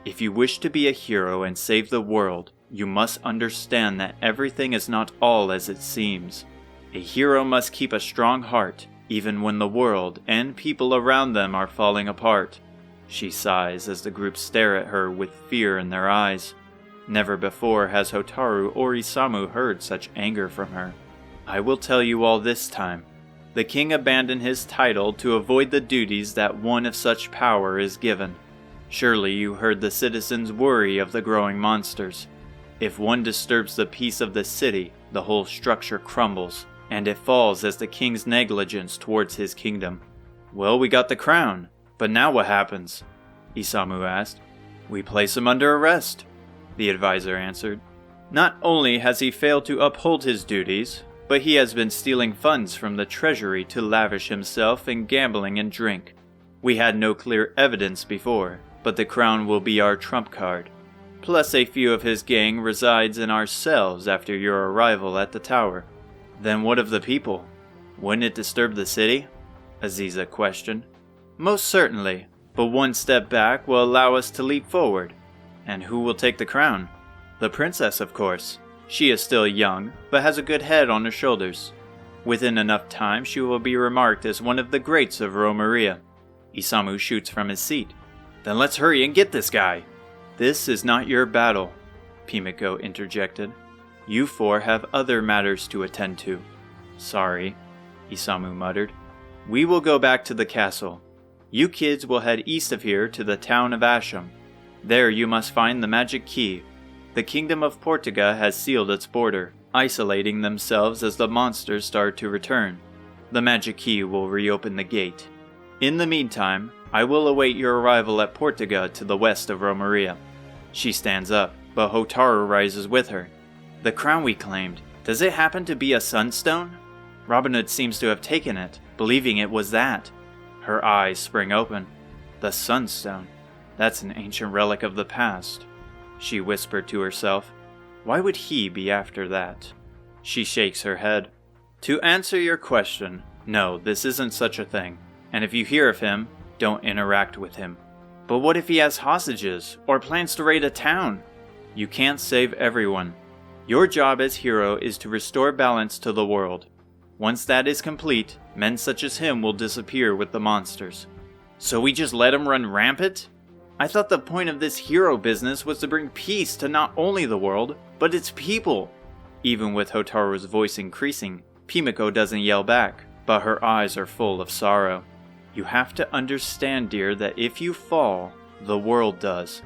"If you wish to be a hero and save the world, you must understand that everything is not all as it seems. A hero must keep a strong heart, even when the world and people around them are falling apart. She sighs as the group stare at her with fear in their eyes. Never before has Hotaru or Isamu heard such anger from her. I will tell you all this time. The king abandoned his title to avoid the duties that one of such power is given. Surely you heard the citizens worry of the growing monsters. If one disturbs the peace of the city, the whole structure crumbles, and it falls as the king's negligence towards his kingdom. Well, we got the crown, but now what happens? Isamu asked. We place him under arrest, the advisor answered. Not only has he failed to uphold his duties, but he has been stealing funds from the treasury to lavish himself in gambling and drink. We had no clear evidence before, but the crown will be our trump card. Plus a few of his gang resides in our cells after your arrival at the tower. Then what of the people? Wouldn't it disturb the city? Aziza questioned. Most certainly, but one step back will allow us to leap forward. And who will take the crown? The princess, of course. She is still young, but has a good head on her shoulders. Within enough time, she will be remarked as one of the greats of Romeria. Isamu shoots from his seat. Then let's hurry and get this guy. This is not your battle, Pimiko interjected. You four have other matters to attend to. Sorry, Isamu muttered. We will go back to the castle. You kids will head east of here to the town of Asham. There you must find the magic key. The kingdom of Portuga has sealed its border, isolating themselves as the monsters start to return. The magic key will reopen the gate. In the meantime, I will await your arrival at Portuga to the west of Romeria. She stands up, but Hotaru rises with her. The crown we claimed, does it happen to be a sunstone? Robin Hood seems to have taken it, believing it was that. Her eyes spring open. The sunstone. That's an ancient relic of the past. She whispered to herself. Why would he be after that? She shakes her head. To answer your question, no, this isn't such a thing. And if you hear of him, don't interact with him. But what if he has hostages, or plans to raid a town? You can't save everyone. Your job as hero is to restore balance to the world. Once that is complete, men such as him will disappear with the monsters. So we just let him run rampant? I thought the point of this hero business was to bring peace to not only the world, but its people. Even with Hotaru's voice increasing, Pimiko doesn't yell back, but her eyes are full of sorrow. You have to understand, dear, that if you fall, the world does.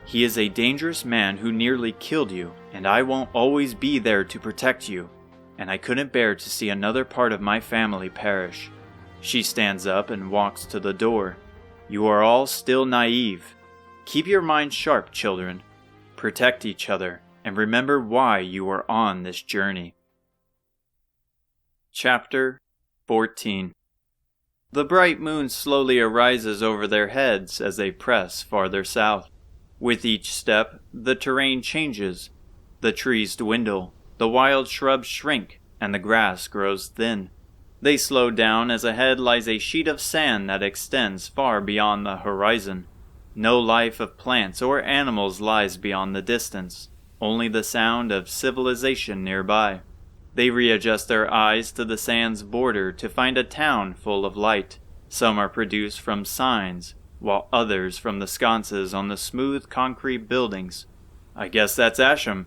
He is a dangerous man who nearly killed you, and I won't always be there to protect you. And I couldn't bear to see another part of my family perish. She stands up and walks to the door. You are all still naive. Keep your minds sharp, children. Protect each other, and remember why you are on this journey. Chapter 14. The bright moon slowly arises over their heads as they press farther south. With each step, the terrain changes. The trees dwindle, the wild shrubs shrink, and the grass grows thin. They slow down as ahead lies a sheet of sand that extends far beyond the horizon. No life of plants or animals lies beyond the distance, only the sound of civilization nearby. They readjust their eyes to the sand's border to find a town full of light. Some are produced from signs, while others from the sconces on the smooth concrete buildings. I guess that's Asham,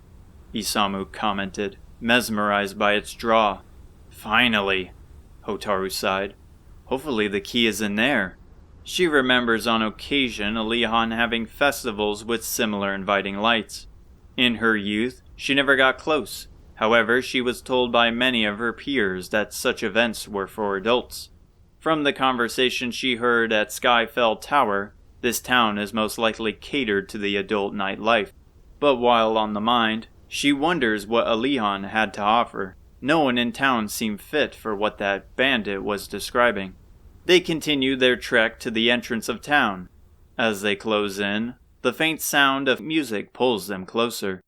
Isamu commented, mesmerized by its draw. Finally, Hotaru sighed. Hopefully the key is in there. She remembers on occasion Alihan having festivals with similar inviting lights. In her youth, she never got close. However, she was told by many of her peers that such events were for adults. From the conversation she heard at Skyfell Tower, this town is most likely catered to the adult nightlife. But while on the mind, she wonders what Alihan had to offer. No one in town seemed fit for what that bandit was describing. They continue their trek to the entrance of town. As they close in, the faint sound of music pulls them closer.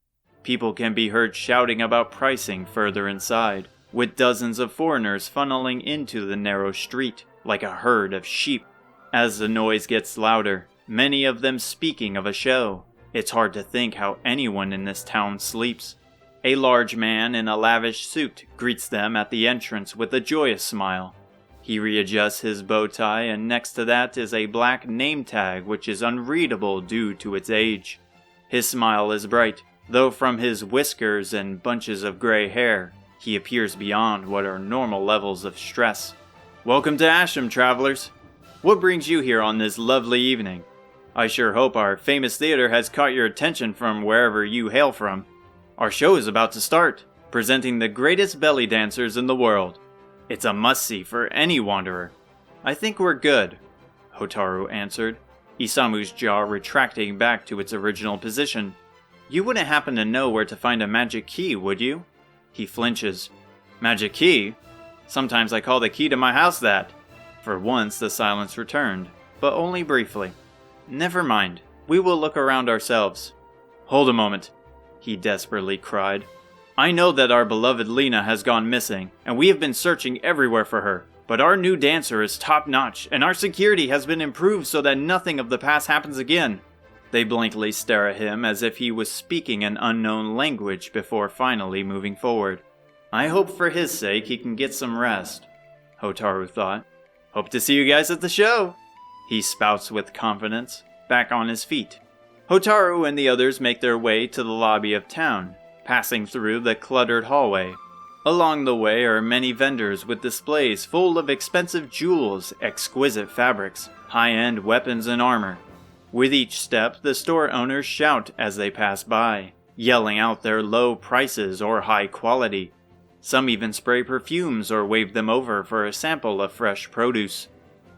People can be heard shouting about pricing further inside, with dozens of foreigners funneling into the narrow street, like a herd of sheep. As the noise gets louder, many of them speaking of a show. It's hard to think how anyone in this town sleeps. A large man in a lavish suit greets them at the entrance with a joyous smile. He readjusts his bow tie, and next to that is a black name tag which is unreadable due to its age. His smile is bright, though from his whiskers and bunches of gray hair, he appears beyond what are normal levels of stress. Welcome to Ashram, travelers. What brings you here on this lovely evening? I sure hope our famous theater has caught your attention from wherever you hail from. Our show is about to start, presenting the greatest belly dancers in the world. It's a must-see for any wanderer. I think we're good, Hotaru answered, Isamu's jaw retracting back to its original position. You wouldn't happen to know where to find a magic key, would you? He flinches. Magic key? Sometimes I call the key to my house that. For once the silence returned, but only briefly. Never mind, we will look around ourselves. Hold a moment, he desperately cried. I know that our beloved Lena has gone missing, and we have been searching everywhere for her. But our new dancer is top-notch, and our security has been improved so that nothing of the past happens again. They blankly stare at him as if he was speaking an unknown language before finally moving forward. I hope for his sake he can get some rest, Hotaru thought. Hope to see you guys at the show, he spouts with confidence, back on his feet. Hotaru and the others make their way to the lobby of town, passing through the cluttered hallway. Along the way are many vendors with displays full of expensive jewels, exquisite fabrics, high-end weapons and armor. With each step, the store owners shout as they pass by, yelling out their low prices or high quality. Some even spray perfumes or wave them over for a sample of fresh produce.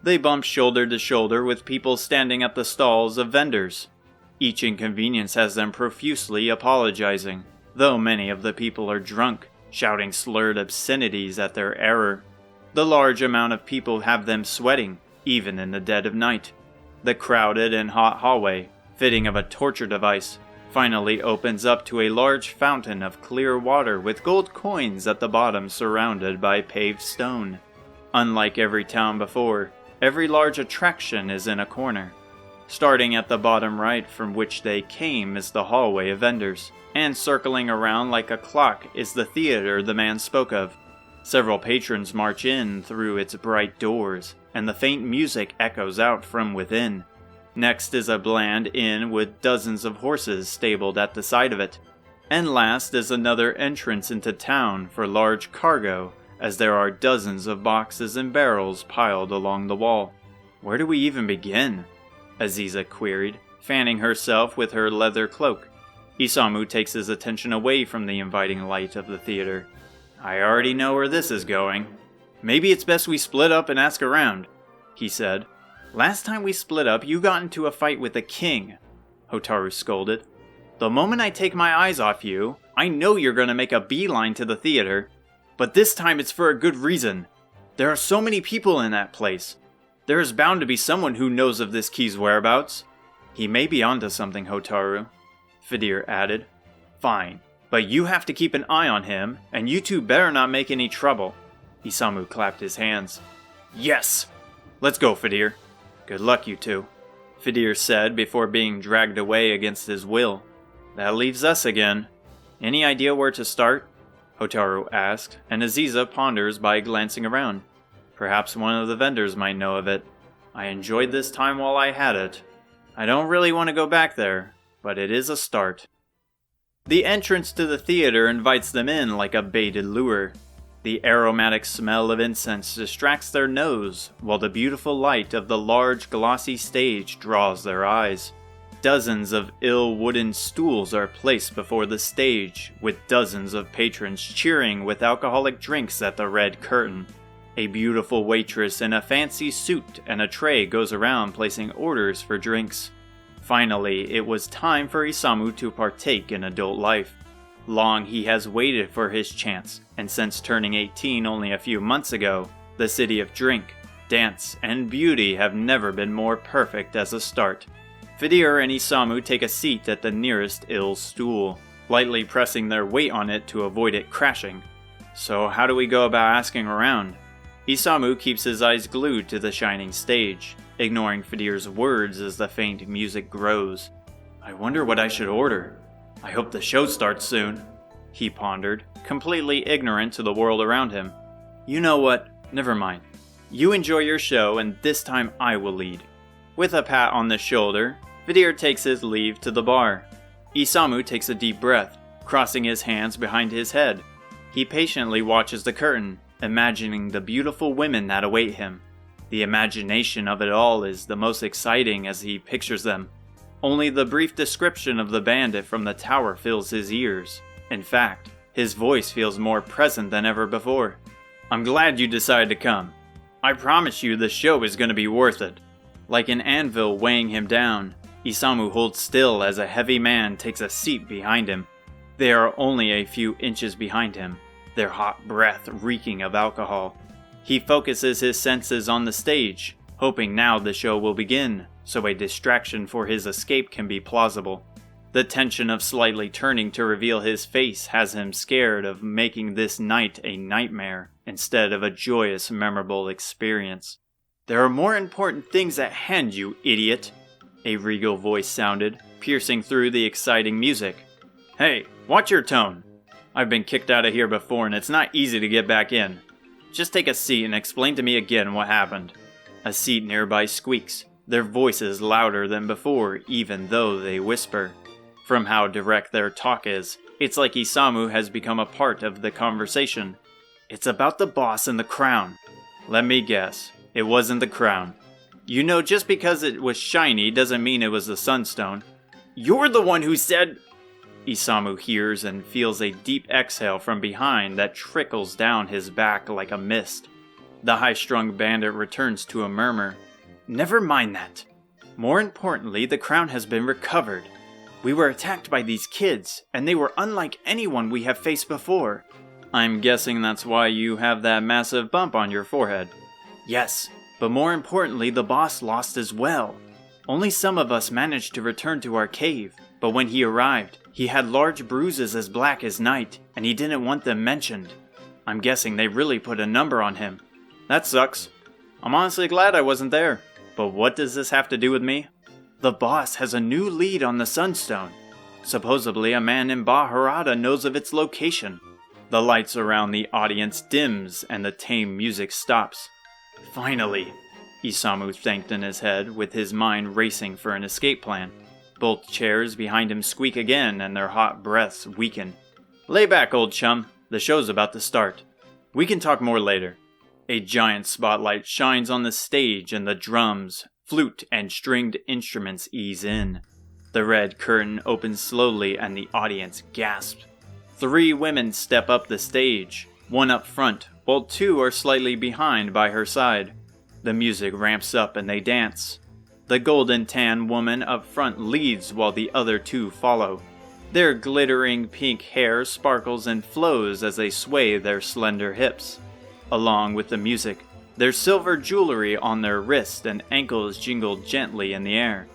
They bump shoulder to shoulder with people standing at the stalls of vendors. Each inconvenience has them profusely apologizing, though many of the people are drunk, shouting slurred obscenities at their error. The large amount of people have them sweating, even in the dead of night. The crowded and hot hallway, fitting of a torture device, finally opens up to a large fountain of clear water with gold coins at the bottom surrounded by paved stone. Unlike every town before, every large attraction is in a corner. Starting at the bottom right from which they came is the hallway of vendors, and circling around like a clock is the theater the man spoke of. Several patrons march in through its bright doors, and the faint music echoes out from within. Next is a bland inn with dozens of horses stabled at the side of it. And last is another entrance into town for large cargo, as there are dozens of boxes and barrels piled along the wall. Where do we even begin? Aziza queried, fanning herself with her leather cloak. Isamu takes his attention away from the inviting light of the theater. I already know where this is going. Maybe it's best we split up and ask around, he said. Last time we split up, you got into a fight with the king, Hotaru scolded. The moment I take my eyes off you, I know you're going to make a beeline to the theater. But this time it's for a good reason. There are so many people in that place. There is bound to be someone who knows of this key's whereabouts. He may be onto something, Hotaru, Fidir added. Fine, but you have to keep an eye on him, and you two better not make any trouble. Isamu clapped his hands. Yes! Let's go, Fidir. Good luck, you two, Fidir said before being dragged away against his will. That leaves us again. Any idea where to start? Hotaru asked, and Aziza ponders by glancing around. Perhaps one of the vendors might know of it. I enjoyed this time while I had it. I don't really want to go back there, but it is a start. The entrance to the theater invites them in like a baited lure. The aromatic smell of incense distracts their nose, while the beautiful light of the large glossy stage draws their eyes. Dozens of ill wooden stools are placed before the stage, with dozens of patrons cheering with alcoholic drinks at the red curtain. A beautiful waitress in a fancy suit and a tray goes around placing orders for drinks. Finally, it was time for Isamu to partake in adult life. Long he has waited for his chance, and since turning 18 only a few months ago, the city of drink, dance, and beauty have never been more perfect as a start. Fidir and Isamu take a seat at the nearest ill stool, lightly pressing their weight on it to avoid it crashing. So how do we go about asking around? Isamu keeps his eyes glued to the shining stage, ignoring Fidir's words as the faint music grows. I wonder what I should order. I hope the show starts soon, he pondered, completely ignorant to the world around him. You know what? Never mind. You enjoy your show, and this time I will lead. With a pat on the shoulder, Vidir takes his leave to the bar. Isamu takes a deep breath, crossing his hands behind his head. He patiently watches the curtain, imagining the beautiful women that await him. The imagination of it all is the most exciting as he pictures them. Only the brief description of the bandit from the tower fills his ears. In fact, his voice feels more present than ever before. I'm glad you decided to come. I promise you the show is going to be worth it. Like an anvil weighing him down, Isamu holds still as a heavy man takes a seat behind him. They are only a few inches behind him, their hot breath reeking of alcohol. He focuses his senses on the stage, hoping now the show will begin, so a distraction for his escape can be plausible. The tension of slightly turning to reveal his face has him scared of making this night a nightmare instead of a joyous, memorable experience. There are more important things at hand, you idiot, a regal voice sounded, piercing through the exciting music. Hey, watch your tone. I've been kicked out of here before and it's not easy to get back in. Just take a seat and explain to me again what happened. A seat nearby squeaks, their voices louder than before even though they whisper. From how direct their talk is, it's like Isamu has become a part of the conversation. It's about the boss and the crown. Let me guess, it wasn't the crown. You know, just because it was shiny doesn't mean it was the sunstone. You're the one who said... Isamu hears and feels a deep exhale from behind that trickles down his back like a mist. The high-strung bandit returns to a murmur. Never mind that. More importantly, the crown has been recovered. We were attacked by these kids, and they were unlike anyone we have faced before. I'm guessing that's why you have that massive bump on your forehead. Yes, but more importantly, the boss lost as well. Only some of us managed to return to our cave, but when he arrived, he had large bruises as black as night, and he didn't want them mentioned. I'm guessing they really put a number on him. That sucks. I'm honestly glad I wasn't there. But what does this have to do with me? The boss has a new lead on the Sunstone. Supposedly a man in Baharada knows of its location. The lights around the audience dims and the tame music stops. Finally, Isamu thanked in his head, with his mind racing for an escape plan. Both chairs behind him squeak again and their hot breaths weaken. Lay back, old chum. The show's about to start. We can talk more later. A giant spotlight shines on the stage and the drums, flute, and stringed instruments ease in. The red curtain opens slowly and the audience gasps. 3 women step up the stage, one up front, while 2 are slightly behind by her side. The music ramps up and they dance. The golden tan woman up front leads while the other 2 follow. Their glittering pink hair sparkles and flows as they sway their slender hips. Along with the music, their silver jewelry on their wrists and ankles jingle gently in the air.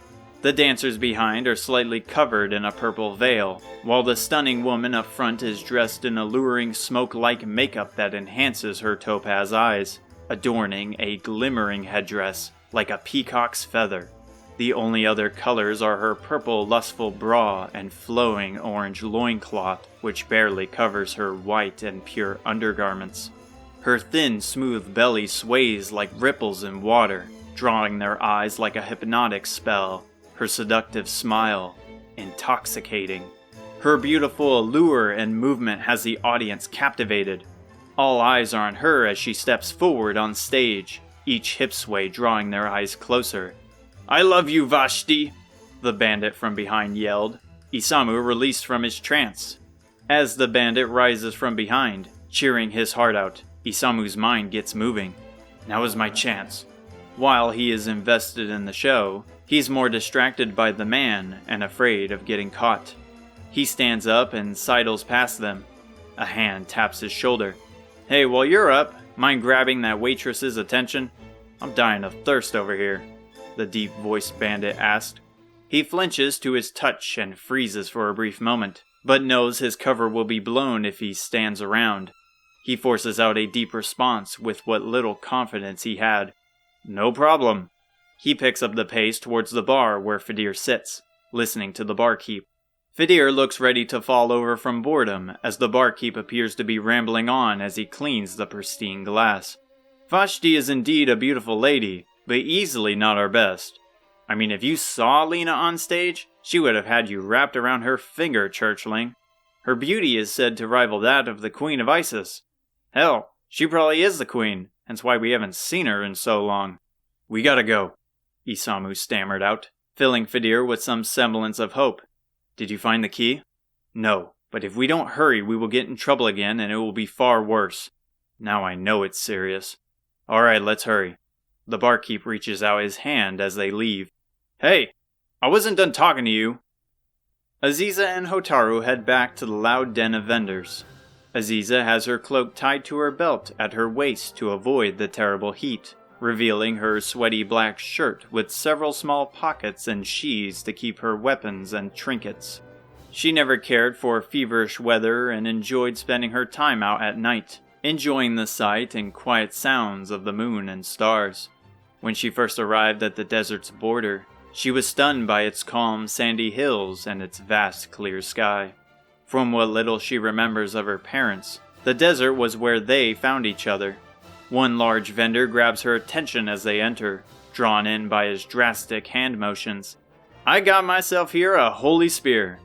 The dancers behind are slightly covered in a purple veil, while the stunning woman up front is dressed in alluring smoke-like makeup that enhances her topaz eyes, adorning a glimmering headdress like a peacock's feather. The only other colors are her purple lustful bra and flowing orange loincloth, which barely covers her white and pure undergarments. Her thin, smooth belly sways like ripples in water, drawing their eyes like a hypnotic spell. Her seductive smile, intoxicating. Her beautiful allure and movement has the audience captivated. All eyes are on her as she steps forward on stage, each hip sway drawing their eyes closer. I love you, Vashti, the bandit from behind yelled. Isamu released from his trance. As the bandit rises from behind, cheering his heart out, Isamu's mind gets moving. Now is my chance. While he is invested in the show, he's more distracted by the man and afraid of getting caught. He stands up and sidles past them. A hand taps his shoulder. Hey, while you're up, mind grabbing that waitress's attention? I'm dying of thirst over here, the deep-voiced bandit asked. He flinches to his touch and freezes for a brief moment, but knows his cover will be blown if he stands around. He forces out a deep response with what little confidence he had. No problem. He picks up the pace towards the bar where Fidir sits, listening to the barkeep. Fidir looks ready to fall over from boredom as the barkeep appears to be rambling on as he cleans the pristine glass. Vashti is indeed a beautiful lady, but easily not our best. I mean, if you saw Lena on stage, she would have had you wrapped around her finger, churchling. Her beauty is said to rival that of the Queen of Isis. Hell, she probably is the queen, hence why we haven't seen her in so long. We gotta go, Isamu stammered out, filling Fidir with some semblance of hope. Did you find the key? No, but if we don't hurry, we will get in trouble again and it will be far worse. Now I know it's serious. Alright, let's hurry. The barkeep reaches out his hand as they leave. Hey, I wasn't done talking to you. Aziza and Hotaru head back to the loud den of vendors. Aziza has her cloak tied to her belt at her waist to avoid the terrible heat, revealing her sweaty black shirt with several small pockets and sheaths to keep her weapons and trinkets. She never cared for feverish weather and enjoyed spending her time out at night, enjoying the sight and quiet sounds of the moon and stars. When she first arrived at the desert's border, she was stunned by its calm sandy hills and its vast clear sky. From what little she remembers of her parents, the desert was where they found each other. One large vendor grabs her attention as they enter, drawn in by his drastic hand motions. I got myself here a holy spear,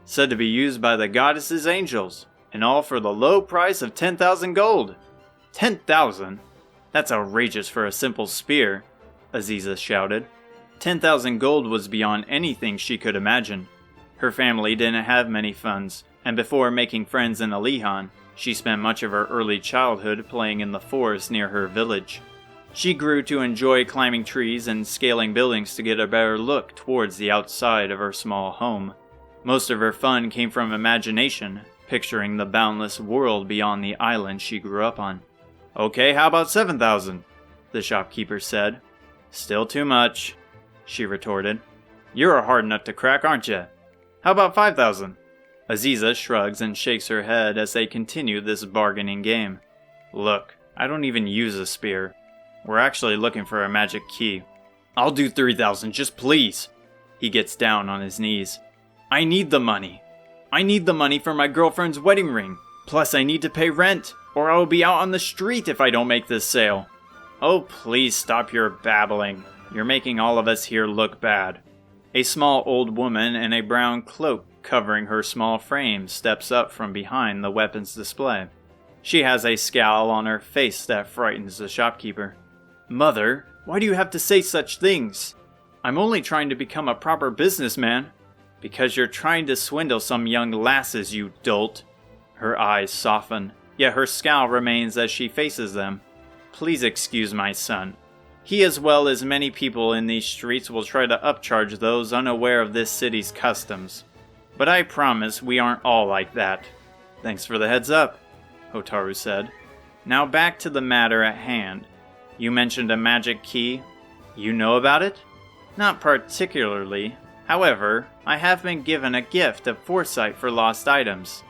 said to be used by the goddess's angels, and all for the low price of 10,000 gold. 10,000? That's outrageous for a simple spear, Aziza shouted. 10,000 gold was beyond anything she could imagine. Her family didn't have many funds, and before making friends in Alihan, she spent much of her early childhood playing in the forest near her village. She grew to enjoy climbing trees and scaling buildings to get a better look towards the outside of her small home. Most of her fun came from imagination, picturing the boundless world beyond the island she grew up on. Okay, how about 7,000? The shopkeeper said. Still too much, she retorted. You're a hard nut to crack, aren't you? How about 5,000? Aziza shrugs and shakes her head as they continue this bargaining game. Look, I don't even use a spear. We're actually looking for a magic key. I'll do 3,000, just please. He gets down on his knees. I need the money. I need the money for my girlfriend's wedding ring. Plus I need to pay rent, or I will be out on the street if I don't make this sale. Oh, please stop your babbling. You're making all of us here look bad. A small old woman in a brown cloak covering her small frame steps up from behind the weapons display. She has a scowl on her face that frightens the shopkeeper. Mother, why do you have to say such things? I'm only trying to become a proper businessman. Because you're trying to swindle some young lasses, you dolt. Her eyes soften, yet her scowl remains as she faces them. Please excuse my son. He, as well as many people in these streets, will try to upcharge those unaware of this city's customs. But I promise we aren't all like that. Thanks for the heads up, Hotaru said. Now back to the matter at hand. You mentioned a magic key. You know about it? Not particularly. However, I have been given a gift of foresight for lost items.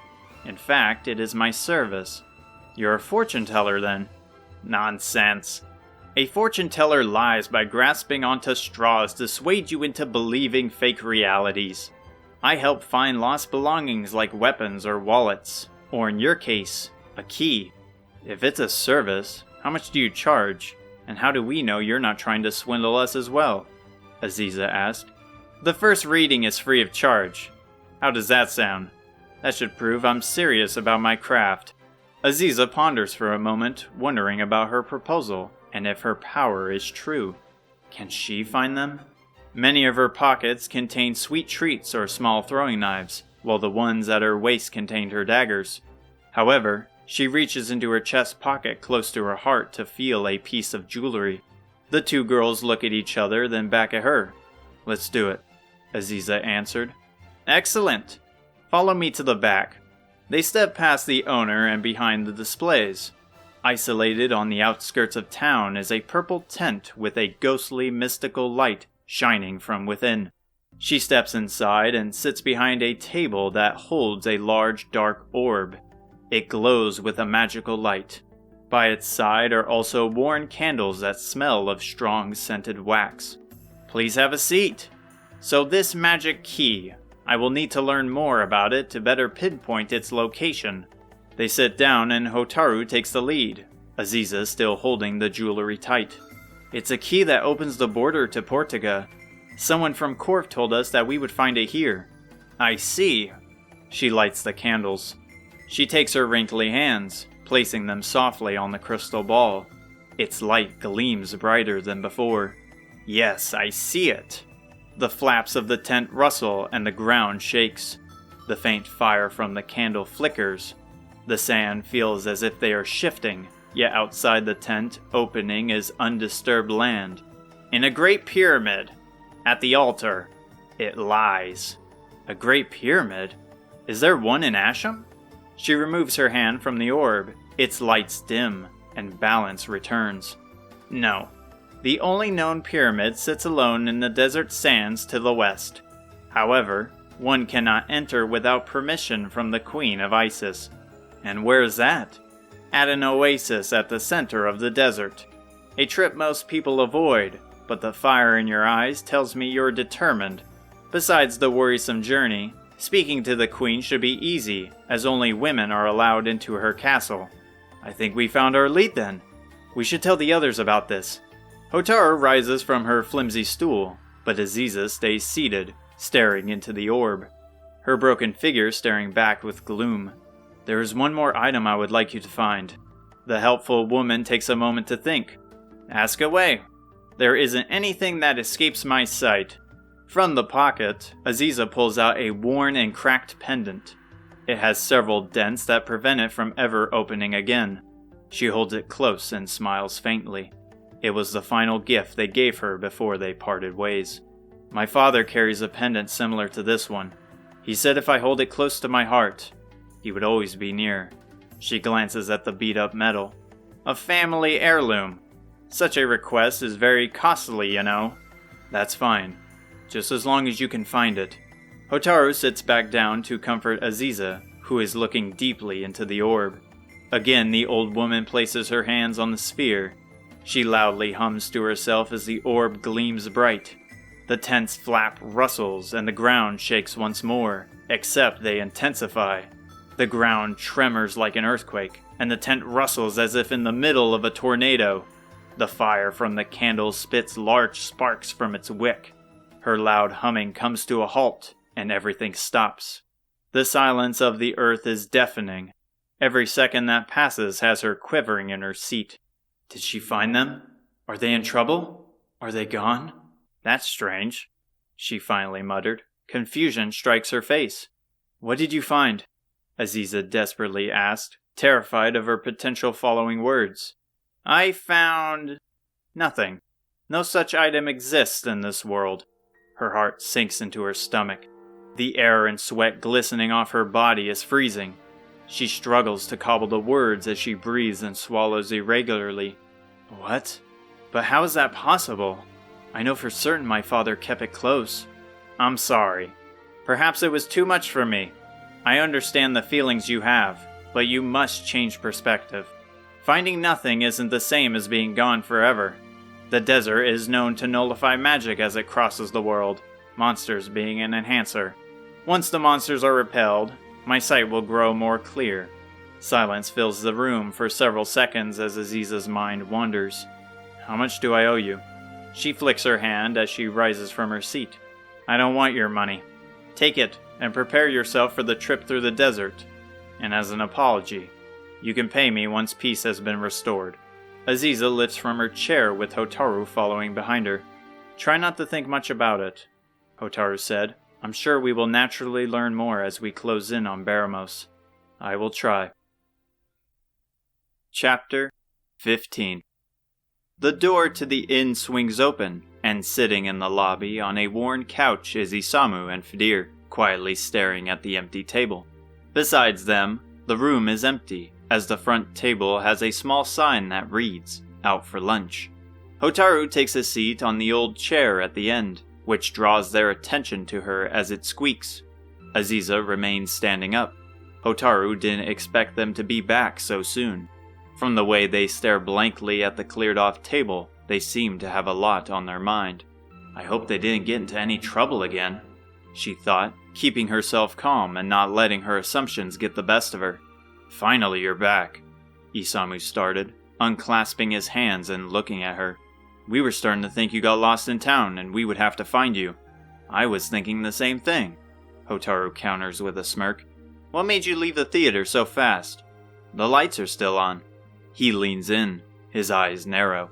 In fact, it is my service. You're a fortune teller then? Nonsense. A fortune teller lies by grasping onto straws to sway you into believing fake realities. I help find lost belongings like weapons or wallets, or in your case, a key. If it's a service, how much do you charge? And how do we know you're not trying to swindle us as well? Aziza asked. The first reading is free of charge. How does that sound? That should prove I'm serious about my craft. Aziza ponders for a moment, wondering about her proposal, and if her power is true. Can she find them? Many of her pockets contained sweet treats or small throwing knives, while the ones at her waist contained her daggers. However, she reaches into her chest pocket close to her heart to feel a piece of jewelry. The two girls look at each other, then back at her. Let's do it, Aziza answered. Excellent! Follow me to the back. They step past the owner and behind the displays. Isolated on the outskirts of town is a purple tent with a ghostly mystical light shining from within. She steps inside and sits behind a table that holds a large dark orb. It glows with a magical light. By its side are also worn candles that smell of strong scented wax. Please have a seat. So this magic key, I will need to learn more about it to better pinpoint its location. They sit down and Hotaru takes the lead. Aziza still holding the jewelry tight. "It's a key that opens the border to Portuga. Someone from Corf told us that we would find it here." "I see." She lights the candles. She takes her wrinkly hands, placing them softly on the crystal ball. Its light gleams brighter than before. "Yes, I see it." The flaps of the tent rustle and the ground shakes. The faint fire from the candle flickers. The sand feels as if they are shifting, yet outside the tent opening is undisturbed land. In a great pyramid, at the altar, it lies. A great pyramid? Is there one in Asham? She removes her hand from the orb. Its lights dim, and balance returns. No. The only known pyramid sits alone in the desert sands to the west. However, one cannot enter without permission from the Queen of Isis. And where's that? At an oasis at the center of the desert. A trip most people avoid, but the fire in your eyes tells me you're determined. Besides the worrisome journey, speaking to the Queen should be easy, as only women are allowed into her castle. I think we found our lead then. We should tell the others about this. Hotaru rises from her flimsy stool, but Aziza stays seated, staring into the orb. Her broken figure staring back with gloom. "There is one more item I would like you to find." The helpful woman takes a moment to think. "Ask away." "There isn't anything that escapes my sight." From the pocket, Aziza pulls out a worn and cracked pendant. It has several dents that prevent it from ever opening again. She holds it close and smiles faintly. It was the final gift they gave her before they parted ways. "My father carries a pendant similar to this one. He said if I hold it close to my heart, he would always be near." She glances at the beat-up metal. "A family heirloom. Such a request is very costly, you know." "That's fine. Just as long as you can find it." Hotaru sits back down to comfort Aziza, who is looking deeply into the orb. Again, the old woman places her hands on the sphere. She loudly hums to herself as the orb gleams bright. The tent's flap rustles and the ground shakes once more, except they intensify. The ground tremors like an earthquake, and the tent rustles as if in the middle of a tornado. The fire from the candle spits large sparks from its wick. Her loud humming comes to a halt, and everything stops. The silence of the earth is deafening. Every second that passes has her quivering in her seat. Did she find them? Are they in trouble? Are they gone? That's strange, she finally muttered. Confusion strikes her face. "What did you find?" Aziza desperately asked, terrified of her potential following words. "I found... nothing. No such item exists in this world." Her heart sinks into her stomach. The air and sweat glistening off her body is freezing. She struggles to cobble the words as she breathes and swallows irregularly. "What? But how is that possible? I know for certain my father kept it close." "I'm sorry. Perhaps it was too much for me. I understand the feelings you have, but you must change perspective. Finding nothing isn't the same as being gone forever. The desert is known to nullify magic as it crosses the world, monsters being an enhancer. Once the monsters are repelled, my sight will grow more clear." Silence fills the room for several seconds as Aziza's mind wanders. "How much do I owe you?" She flicks her hand as she rises from her seat. "I don't want your money. Take it and prepare yourself for the trip through the desert. And as an apology, you can pay me once peace has been restored." Aziza lifts from her chair with Hotaru following behind her. "Try not to think much about it," Hotaru said. "I'm sure we will naturally learn more as we close in on Baramos." "I will try." Chapter 15. The door to the inn swings open, and sitting in the lobby on a worn couch is Isamu and Fidir, quietly staring at the empty table. Besides them, the room is empty, as the front table has a small sign that reads, "Out for lunch." Hotaru takes a seat on the old chair at the end, which draws their attention to her as it squeaks. Aziza remains standing up. Hotaru didn't expect them to be back so soon. From the way they stare blankly at the cleared-off table, they seem to have a lot on their mind. "I hope they didn't get into any trouble again," she thought, keeping herself calm and not letting her assumptions get the best of her. "Finally you're back," Isamu started. unclasping his hands and looking at her. "We were starting to think you got lost in town and we would have to find you." "I was thinking the same thing," Hotaru counters with a smirk. "What made you leave the theater so fast?" "The lights are still on." He leans in, his eyes narrow.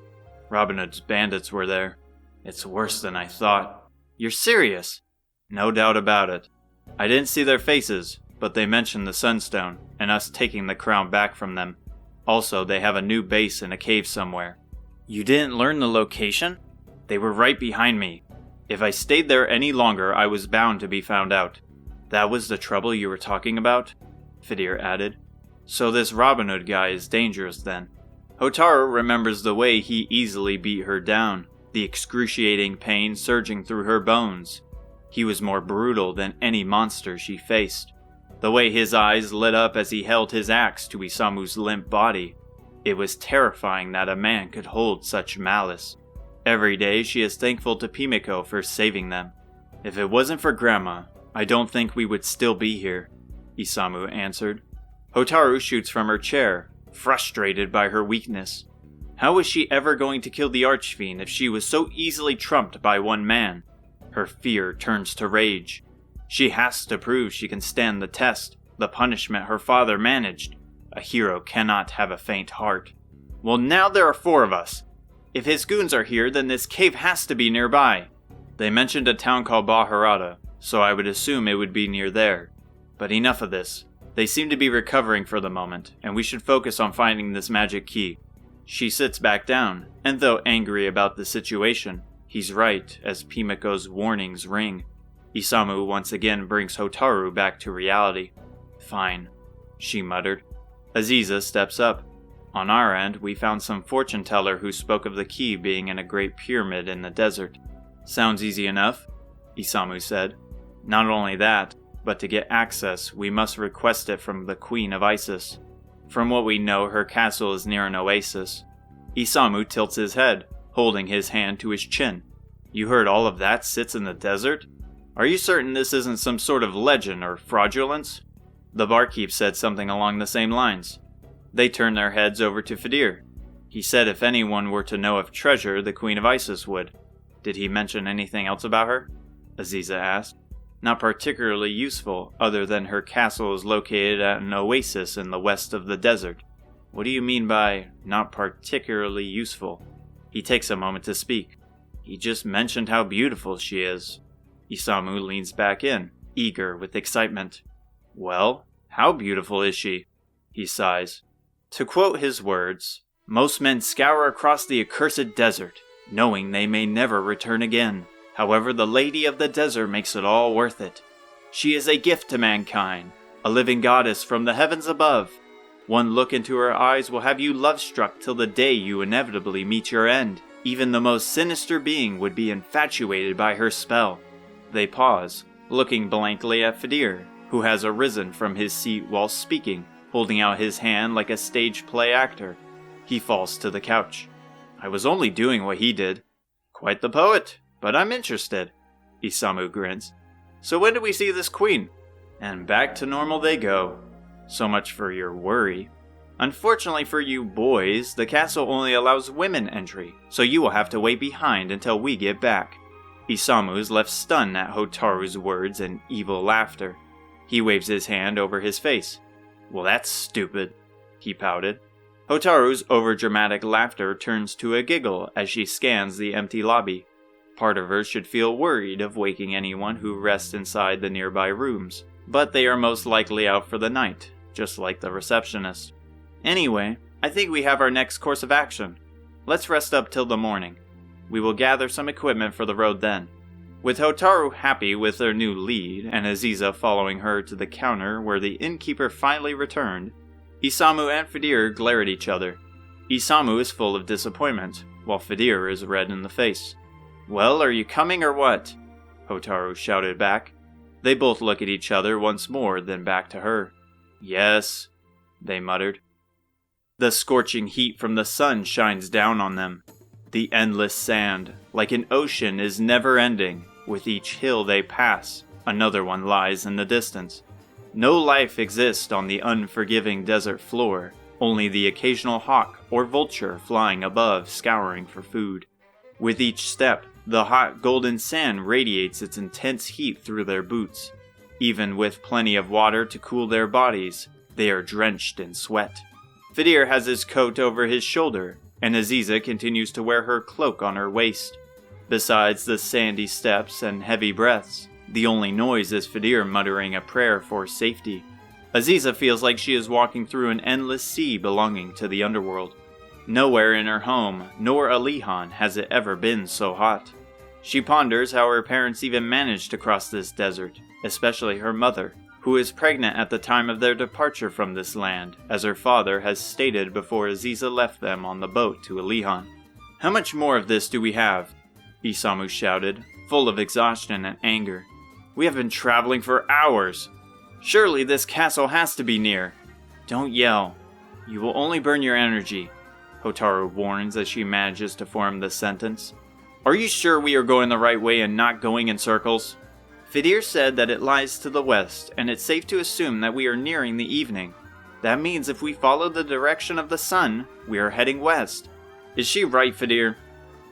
"Robin Hood's bandits were there. It's worse than I thought." "You're serious?" "No doubt about it. I didn't see their faces, but they mentioned the Sunstone, and us taking the crown back from them. Also, they have a new base in a cave somewhere." "You didn't learn the location?" "They were right behind me. If I stayed there any longer, I was bound to be found out." "That was the trouble you were talking about?" Fidir added. "So this Robin Hood guy is dangerous then." Hotaru remembers the way he easily beat her down, the excruciating pain surging through her bones. He was more brutal than any monster she faced. The way his eyes lit up as he held his axe to Isamu's limp body. It was terrifying that a man could hold such malice. Every day she is thankful to Pimiko for saving them. "If it wasn't for Grandma, I don't think we would still be here," Isamu answered. Hotaru shoots from her chair, frustrated by her weakness. How was she ever going to kill the Archfiend if she was so easily trumped by one man? Her fear turns to rage. She has to prove she can stand the test, the punishment her father managed. A hero cannot have a faint heart. "Well, now there are 4 of us. If his goons are here, then this cave has to be nearby. They mentioned a town called Baharata, so I would assume it would be near there. But enough of this. They seem to be recovering for the moment, and we should focus on finding this magic key." She sits back down, and though angry about the situation, he's right as Pimiko's warnings ring. Isamu once again brings Hotaru back to reality. "Fine," she muttered. Aziza steps up. "On our end, we found some fortune teller who spoke of the key being in a great pyramid in the desert." "Sounds easy enough," Isamu said. "Not only that, but to get access, we must request it from the Queen of Isis. From what we know, her castle is near an oasis." Isamu tilts his head, holding his hand to his chin. "You heard all of that sits in the desert? Are you certain this isn't some sort of legend or fraudulence?" The barkeep said something along the same lines. They turned their heads over to Fidir. He said if anyone were to know of treasure, the Queen of Isis would. "Did he mention anything else about her?" Aziza asked. "Not particularly useful, other than her castle is located at an oasis in the west of the desert." "What do you mean by not particularly useful?" He takes a moment to speak. "He just mentioned how beautiful she is." Isamu leans back in, eager with excitement. "Well, how beautiful is she?" He sighs. To quote his words, "Most men scour across the accursed desert, knowing they may never return again. However, the Lady of the Desert makes it all worth it. She is a gift to mankind, a living goddess from the heavens above. One look into her eyes will have you love-struck till the day you inevitably meet your end. Even the most sinister being would be infatuated by her spell." They pause, looking blankly at Fidir, who has arisen from his seat while speaking, holding out his hand like a stage play actor. He falls to the couch. "I was only doing what he did." "Quite the poet, but I'm interested." Isamu grins. "So when do we see this queen?" And back to normal they go. So much for your worry. Unfortunately for you boys, the castle only allows women entry, so you will have to wait behind until we get back. Isamu is left stunned at Hotaru's words and evil laughter. He waves his hand over his face. "Well, that's stupid," he pouted. Hotaru's overdramatic laughter turns to a giggle as she scans the empty lobby. Part of her should feel worried of waking anyone who rests inside the nearby rooms, but they are most likely out for the night, just like the receptionist. "Anyway, I think we have our next course of action. Let's rest up till the morning. We will gather some equipment for the road then." With Hotaru happy with their new lead, and Aziza following her to the counter where the innkeeper finally returned, Isamu and Fidir glare at each other. Isamu is full of disappointment, while Fidir is red in the face. "Well, are you coming or what?" Hotaru shouted back. They both look at each other once more, then back to her. "Yes," they muttered. The scorching heat from the sun shines down on them. The endless sand, like an ocean, is never-ending. With each hill they pass, another one lies in the distance. No life exists on the unforgiving desert floor. only the occasional hawk or vulture flying above scouring for food. With each step, the hot golden sand radiates its intense heat through their boots. Even with plenty of water to cool their bodies, they are drenched in sweat. Fidir has his coat over his shoulder, and Aziza continues to wear her cloak on her waist. Besides the sandy steps and heavy breaths, the only noise is Fidir muttering a prayer for safety. Aziza feels like she is walking through an endless sea belonging to the underworld. Nowhere in her home, nor Alihan, has it ever been so hot. She ponders how her parents even managed to cross this desert, especially her mother, who is pregnant at the time of their departure from this land, as her father has stated before Aziza left them on the boat to Alihan. "How much more of this do we have?" Isamu shouted, full of exhaustion and anger. "We have been traveling for hours. Surely this castle has to be near." "Don't yell. You will only burn your energy," Hotaru warns as she manages to form the sentence. "Are you sure we are going the right way and not going in circles?" Fidir said that it lies to the west, and it's safe to assume that we are nearing the evening. That means if we follow the direction of the sun, we are heading west. Is she right, Fidir?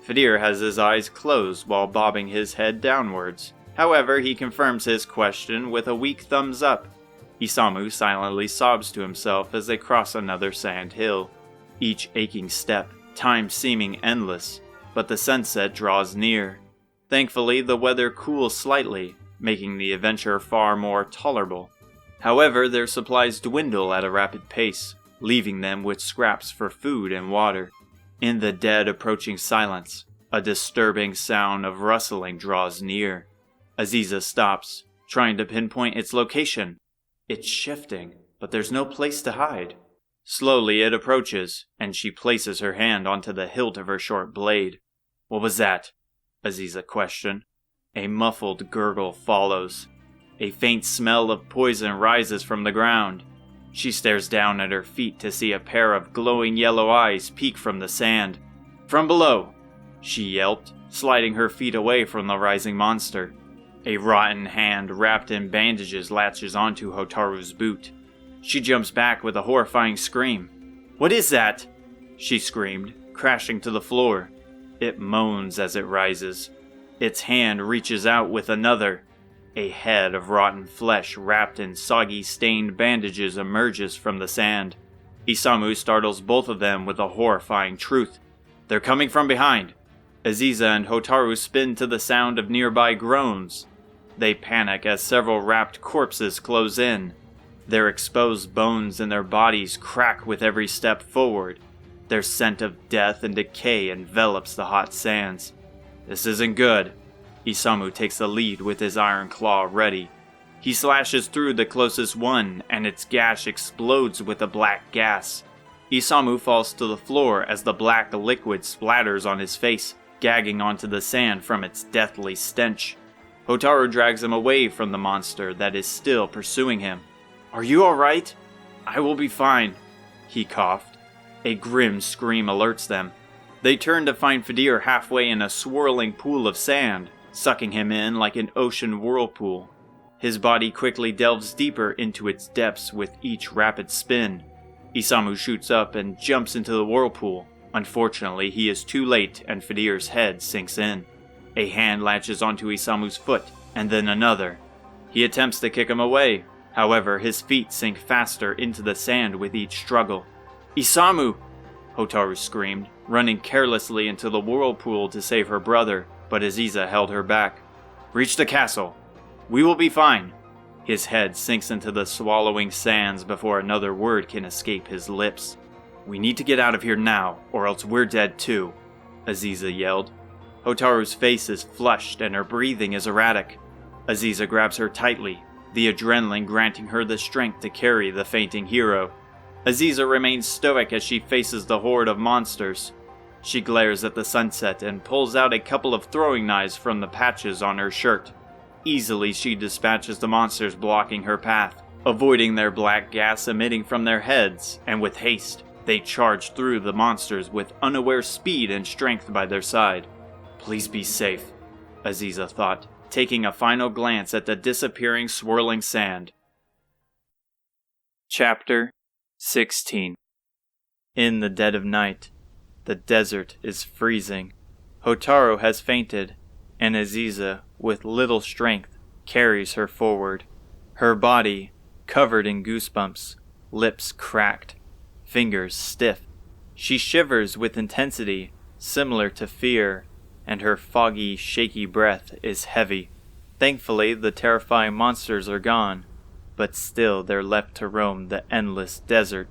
Fidir has his eyes closed while bobbing his head downwards. However, he confirms his question with a weak thumbs up. Isamu silently sobs to himself as they cross another sand hill. Each aching step, time seeming endless, but the sunset draws near. Thankfully, the weather cools slightly, making the adventure far more tolerable. However, their supplies dwindle at a rapid pace, leaving them with scraps for food and water. In the dead approaching silence, a disturbing sound of rustling draws near. Aziza stops, trying to pinpoint its location. It's shifting, but there's no place to hide. Slowly it approaches, and she places her hand onto the hilt of her short blade. "What was that?" Aziza questioned. A muffled gurgle follows. A faint smell of poison rises from the ground. She stares down at her feet to see a pair of glowing yellow eyes peek from the sand. "From below!" she yelped, sliding her feet away from the rising monster. A rotten hand wrapped in bandages latches onto Hotaru's boot. She jumps back with a horrifying scream. "What is that?" she screamed, crashing to the floor. It moans as it rises. Its hand reaches out with another. A head of rotten flesh wrapped in soggy stained bandages emerges from the sand. Isamu startles both of them with a horrifying truth. "They're coming from behind." Aziza and Hotaru spin to the sound of nearby groans. They panic as several wrapped corpses close in. Their exposed bones in their bodies crack with every step forward. Their scent of death and decay envelops the hot sands. "This isn't good." Isamu takes the lead with his iron claw ready. He slashes through the closest one, and its gash explodes with a black gas. Isamu falls to the floor as the black liquid splatters on his face, gagging onto the sand from its deathly stench. Hotaru drags him away from the monster that is still pursuing him. "Are you alright?" "I will be fine," he coughed. A grim scream alerts them. They turn to find Fidir halfway in a swirling pool of sand, sucking him in like an ocean whirlpool. His body quickly delves deeper into its depths with each rapid spin. Isamu shoots up and jumps into the whirlpool. Unfortunately, he is too late and Fidir's head sinks in. A hand latches onto Isamu's foot, and then another. He attempts to kick him away. However, his feet sink faster into the sand with each struggle. "Isamu!" Hotaru screamed, running carelessly into the whirlpool to save her brother, but Aziza held her back. "Reach the castle. We will be fine." His head sinks into the swallowing sands before another word can escape his lips. "We need to get out of here now, or else we're dead too," Aziza yelled. Hotaru's face is flushed and her breathing is erratic. Aziza grabs her tightly, the adrenaline granting her the strength to carry the fainting hero. Aziza remains stoic as she faces the horde of monsters. She glares at the sunset and pulls out a couple of throwing knives from the patches on her shirt. Easily she dispatches the monsters blocking her path, avoiding their black gas emitting from their heads, and with haste, they charge through the monsters with unaware speed and strength by their side. "Please be safe," Aziza thought, taking a final glance at the disappearing swirling sand. Chapter 16. In the dead of night, the desert is freezing. Hotaru has fainted, and Aziza, with little strength, carries her forward. Her body, covered in goosebumps, lips cracked, fingers stiff. She shivers with intensity, similar to fear, and her foggy, shaky breath is heavy. Thankfully, the terrifying monsters are gone, but still they're left to roam the endless desert.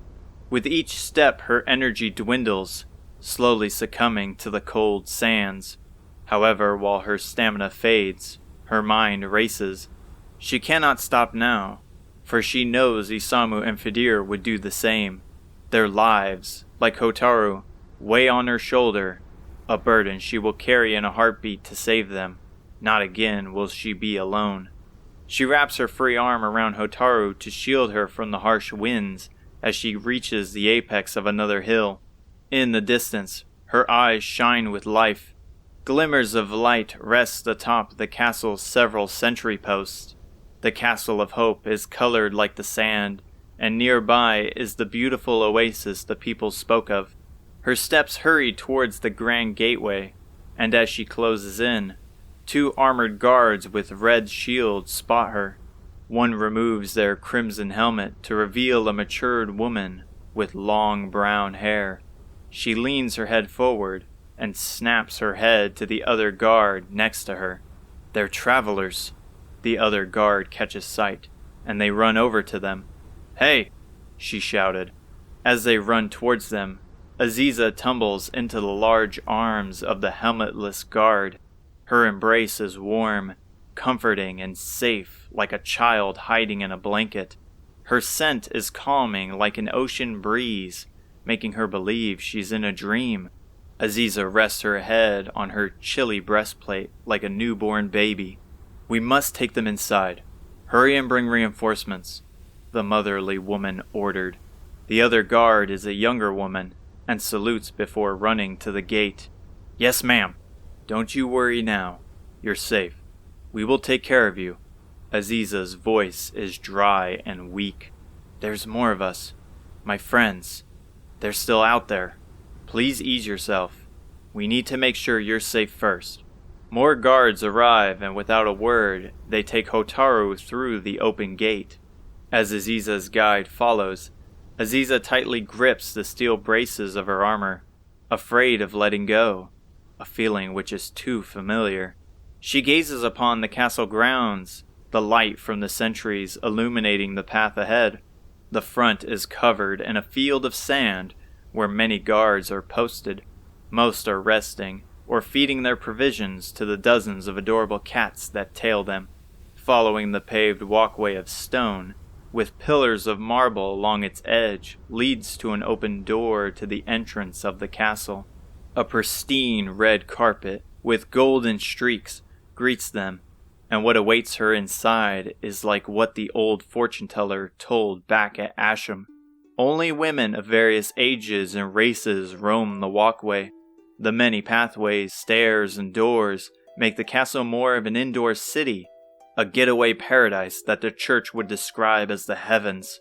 With each step, her energy dwindles, slowly succumbing to the cold sands. However, while her stamina fades, her mind races. She cannot stop now, for she knows Isamu and Fidir would do the same. Their lives, like Hotaru, weigh on her shoulder, a burden she will carry in a heartbeat to save them. Not again will she be alone. She wraps her free arm around Hotaru to shield her from the harsh winds as she reaches the apex of another hill. In the distance, her eyes shine with life. Glimmers of light rest atop the castle's several sentry posts. The Castle of Hope is colored like the sand, and nearby is the beautiful oasis the people spoke of. Her steps hurry towards the grand gateway, and as she closes in, 2 armored guards with red shields spot her. One removes their crimson helmet to reveal a matured woman with long brown hair. She leans her head forward and snaps her head to the other guard next to her. They're travelers. The other guard catches sight, and they run over to them. "Hey!" she shouted. As they run towards them, Aziza tumbles into the large arms of the helmetless guard. Her embrace is warm, comforting, and safe, like a child hiding in a blanket. Her scent is calming like an ocean breeze, making her believe she's in a dream. Aziza rests her head on her chilly breastplate like a newborn baby. "We must take them inside. Hurry and bring reinforcements," the motherly woman ordered. The other guard is a younger woman, and salutes before running to the gate. "Yes, ma'am. Don't you worry now. You're safe. We will take care of you." Aziza's voice is dry and weak. "There's more of us. My friends. They're still out there. Please ease yourself. We need to make sure you're safe first." More guards arrive, and without a word, they take Hotaru through the open gate. As Aziza's guide follows, Aziza tightly grips the steel braces of her armor, afraid of letting go, a feeling which is too familiar. She gazes upon the castle grounds, the light from the sentries illuminating the path ahead. The front is covered in a field of sand where many guards are posted. Most are resting or feeding their provisions to the dozens of adorable cats that tail them. Following the paved walkway of stone, with pillars of marble along its edge, leads to an open door to the entrance of the castle. A pristine red carpet with golden streaks greets them, and what awaits her inside is like what the old fortune-teller told back at Asham. Only women of various ages and races roam the walkway. The many pathways, stairs, and doors make the castle more of an indoor city, a getaway paradise that the church would describe as the heavens.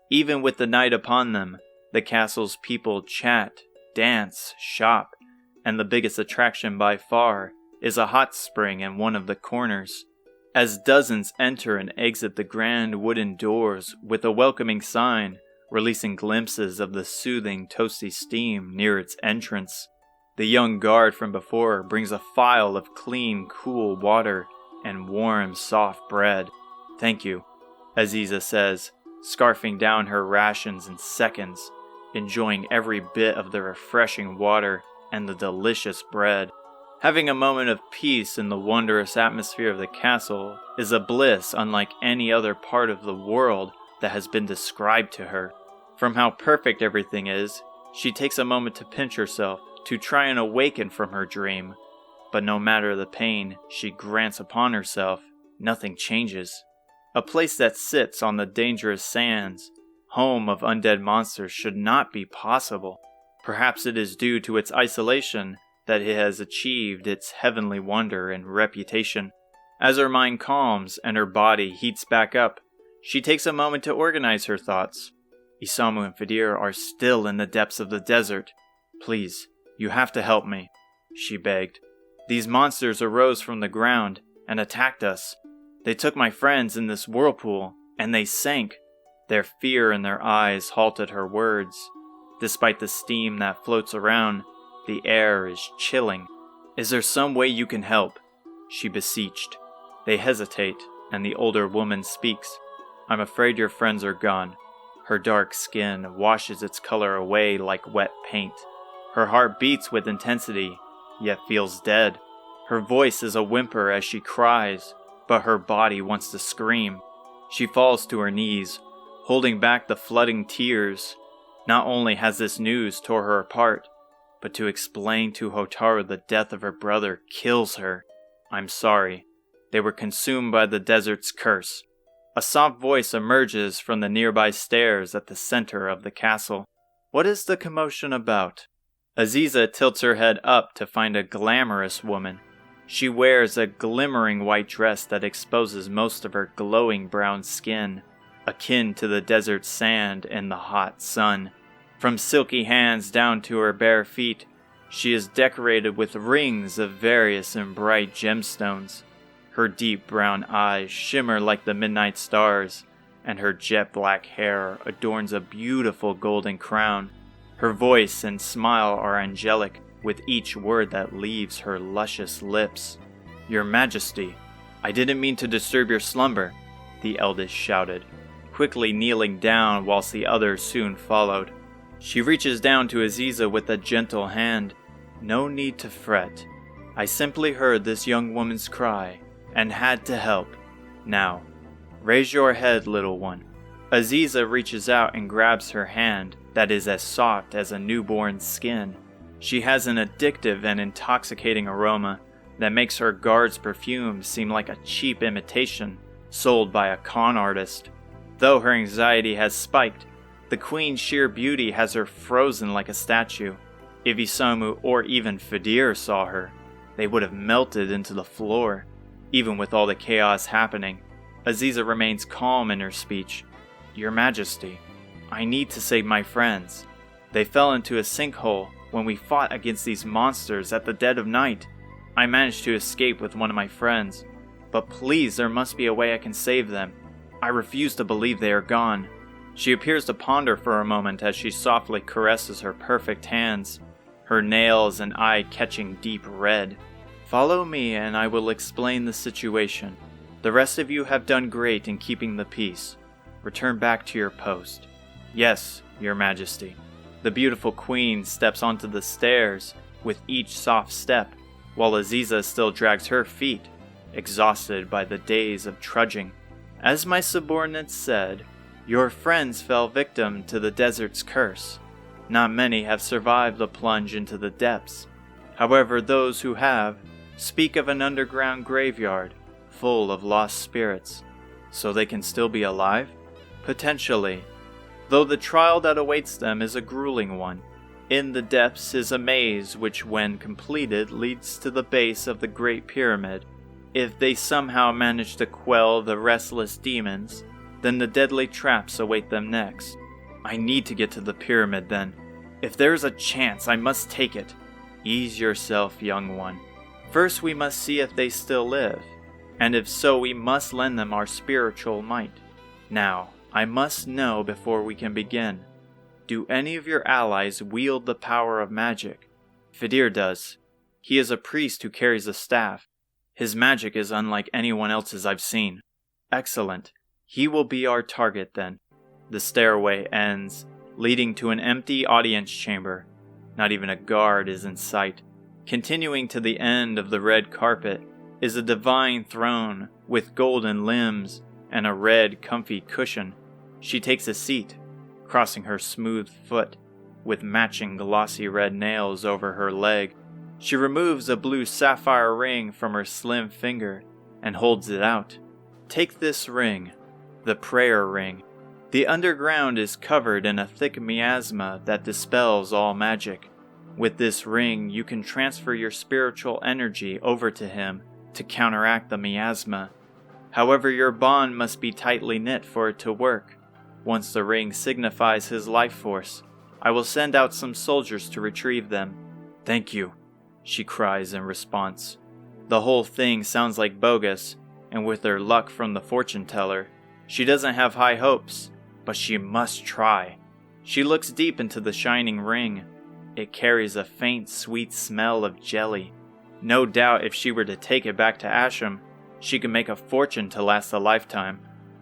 Even with the night upon them, the castle's people chat, dance, shop, and the biggest attraction by far is a hot spring in one of the corners. As dozens enter and exit the grand wooden doors with a welcoming sign, releasing glimpses of the soothing toasty steam near its entrance. The young guard from before brings a phial of clean, cool water and warm, soft bread. "Thank you," Aziza says, scarfing down her rations in seconds, enjoying every bit of the refreshing water and the delicious bread. Having a moment of peace in the wondrous atmosphere of the castle is a bliss unlike any other part of the world that has been described to her. From how perfect everything is, she takes a moment to pinch herself to try and awaken from her dream. But no matter the pain she grants upon herself, nothing changes. A place that sits on the dangerous sands, home of undead monsters, should not be possible. Perhaps it is due to its isolation that it has achieved its heavenly wonder and reputation. As her mind calms and her body heats back up, she takes a moment to organize her thoughts. Isamu and Fidir are still in the depths of the desert. Please, you have to help me, she begged. These monsters arose from the ground and attacked us. They took my friends in this whirlpool, and they sank. Their fear in their eyes halted her words. Despite the steam that floats around, the air is chilling. Is there some way you can help? She beseeched. They hesitate, and the older woman speaks. I'm afraid your friends are gone. Her dark skin washes its color away like wet paint. Her heart beats with intensity, yet feels dead. Her voice is a whimper as she cries, but her body wants to scream. She falls to her knees, holding back the flooding tears. Not only has this news tore her apart, but to explain to Hotaru the death of her brother kills her. I'm sorry. They were consumed by the desert's curse. A soft voice emerges from the nearby stairs at the center of the castle. What is the commotion about? Aziza tilts her head up to find a glamorous woman. She wears a glimmering white dress that exposes most of her glowing brown skin, akin to the desert sand in the hot sun. From silky hands down to her bare feet, she is decorated with rings of various and bright gemstones. Her deep brown eyes shimmer like the midnight stars, and her jet black hair adorns a beautiful golden crown. Her voice and smile are angelic, with each word that leaves her luscious lips. Your Majesty, I didn't mean to disturb your slumber, the eldest shouted, quickly kneeling down whilst the others soon followed. She reaches down to Aziza with a gentle hand. No need to fret. I simply heard this young woman's cry, and had to help. Now, raise your head, little one. Aziza reaches out and grabs her hand that is as soft as a newborn's skin. She has an addictive and intoxicating aroma that makes her guard's perfume seem like a cheap imitation sold by a con artist. Though her anxiety has spiked, the queen's sheer beauty has her frozen like a statue. If Isamu or even Fidir saw her, they would have melted into the floor. Even with all the chaos happening, Aziza remains calm in her speech. Your Majesty, I need to save my friends. They fell into a sinkhole when we fought against these monsters at the dead of night. I managed to escape with one of my friends, but please, there must be a way I can save them. I refuse to believe they are gone. She appears to ponder for a moment as she softly caresses her perfect hands, her nails and eye catching deep red. Follow me and I will explain the situation. The rest of you have done great in keeping the peace. Return back to your post. Yes, Your Majesty. The beautiful queen steps onto the stairs with each soft step, while Aziza still drags her feet, exhausted by the days of trudging. As my subordinates said, your friends fell victim to the desert's curse. Not many have survived the plunge into the depths. However, those who have speak of an underground graveyard full of lost spirits. So they can still be alive? Potentially. Though the trial that awaits them is a grueling one. In the depths is a maze which, when completed, leads to the base of the Great Pyramid. If they somehow manage to quell the restless demons, then the deadly traps await them next. I need to get to the pyramid then. If there is a chance, I must take it. Ease yourself, young one. First we must see if they still live, and if so, we must lend them our spiritual might. Now, I must know before we can begin. Do any of your allies wield the power of magic? Fidir does. He is a priest who carries a staff. His magic is unlike anyone else's I've seen. Excellent. He will be our target then. The stairway ends, leading to an empty audience chamber. Not even a guard is in sight. Continuing to the end of the red carpet is a divine throne with golden limbs and a red, comfy cushion. She takes a seat, crossing her smooth foot with matching glossy red nails over her leg. She removes a blue sapphire ring from her slim finger and holds it out. Take this ring, the prayer ring. The underground is covered in a thick miasma that dispels all magic. With this ring, you can transfer your spiritual energy over to him to counteract the miasma. However, your bond must be tightly knit for it to work. Once the ring signifies his life force, I will send out some soldiers to retrieve them. Thank you, she cries in response. The whole thing sounds like bogus, and with her luck from the fortune teller, she doesn't have high hopes, but she must try. She looks deep into the shining ring. It carries a faint, sweet smell of jelly. No doubt if she were to take it back to Asham, she could make a fortune to last a lifetime.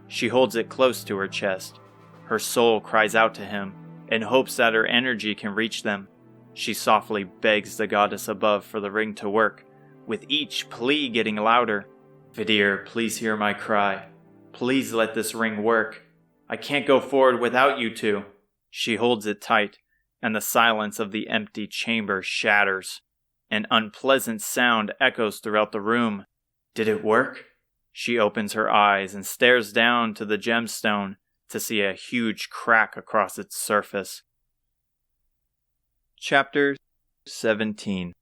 She holds it close to her chest. Her soul cries out to him, in hopes that her energy can reach them. She softly begs the goddess above for the ring to work, with each plea getting louder. Vidir, please hear my cry. Please let this ring work. I can't go forward without you two. She holds it tight, and the silence of the empty chamber shatters. An unpleasant sound echoes throughout the room. Did it work? She opens her eyes and stares down to the gemstone to see a huge crack across its surface. Chapter 17.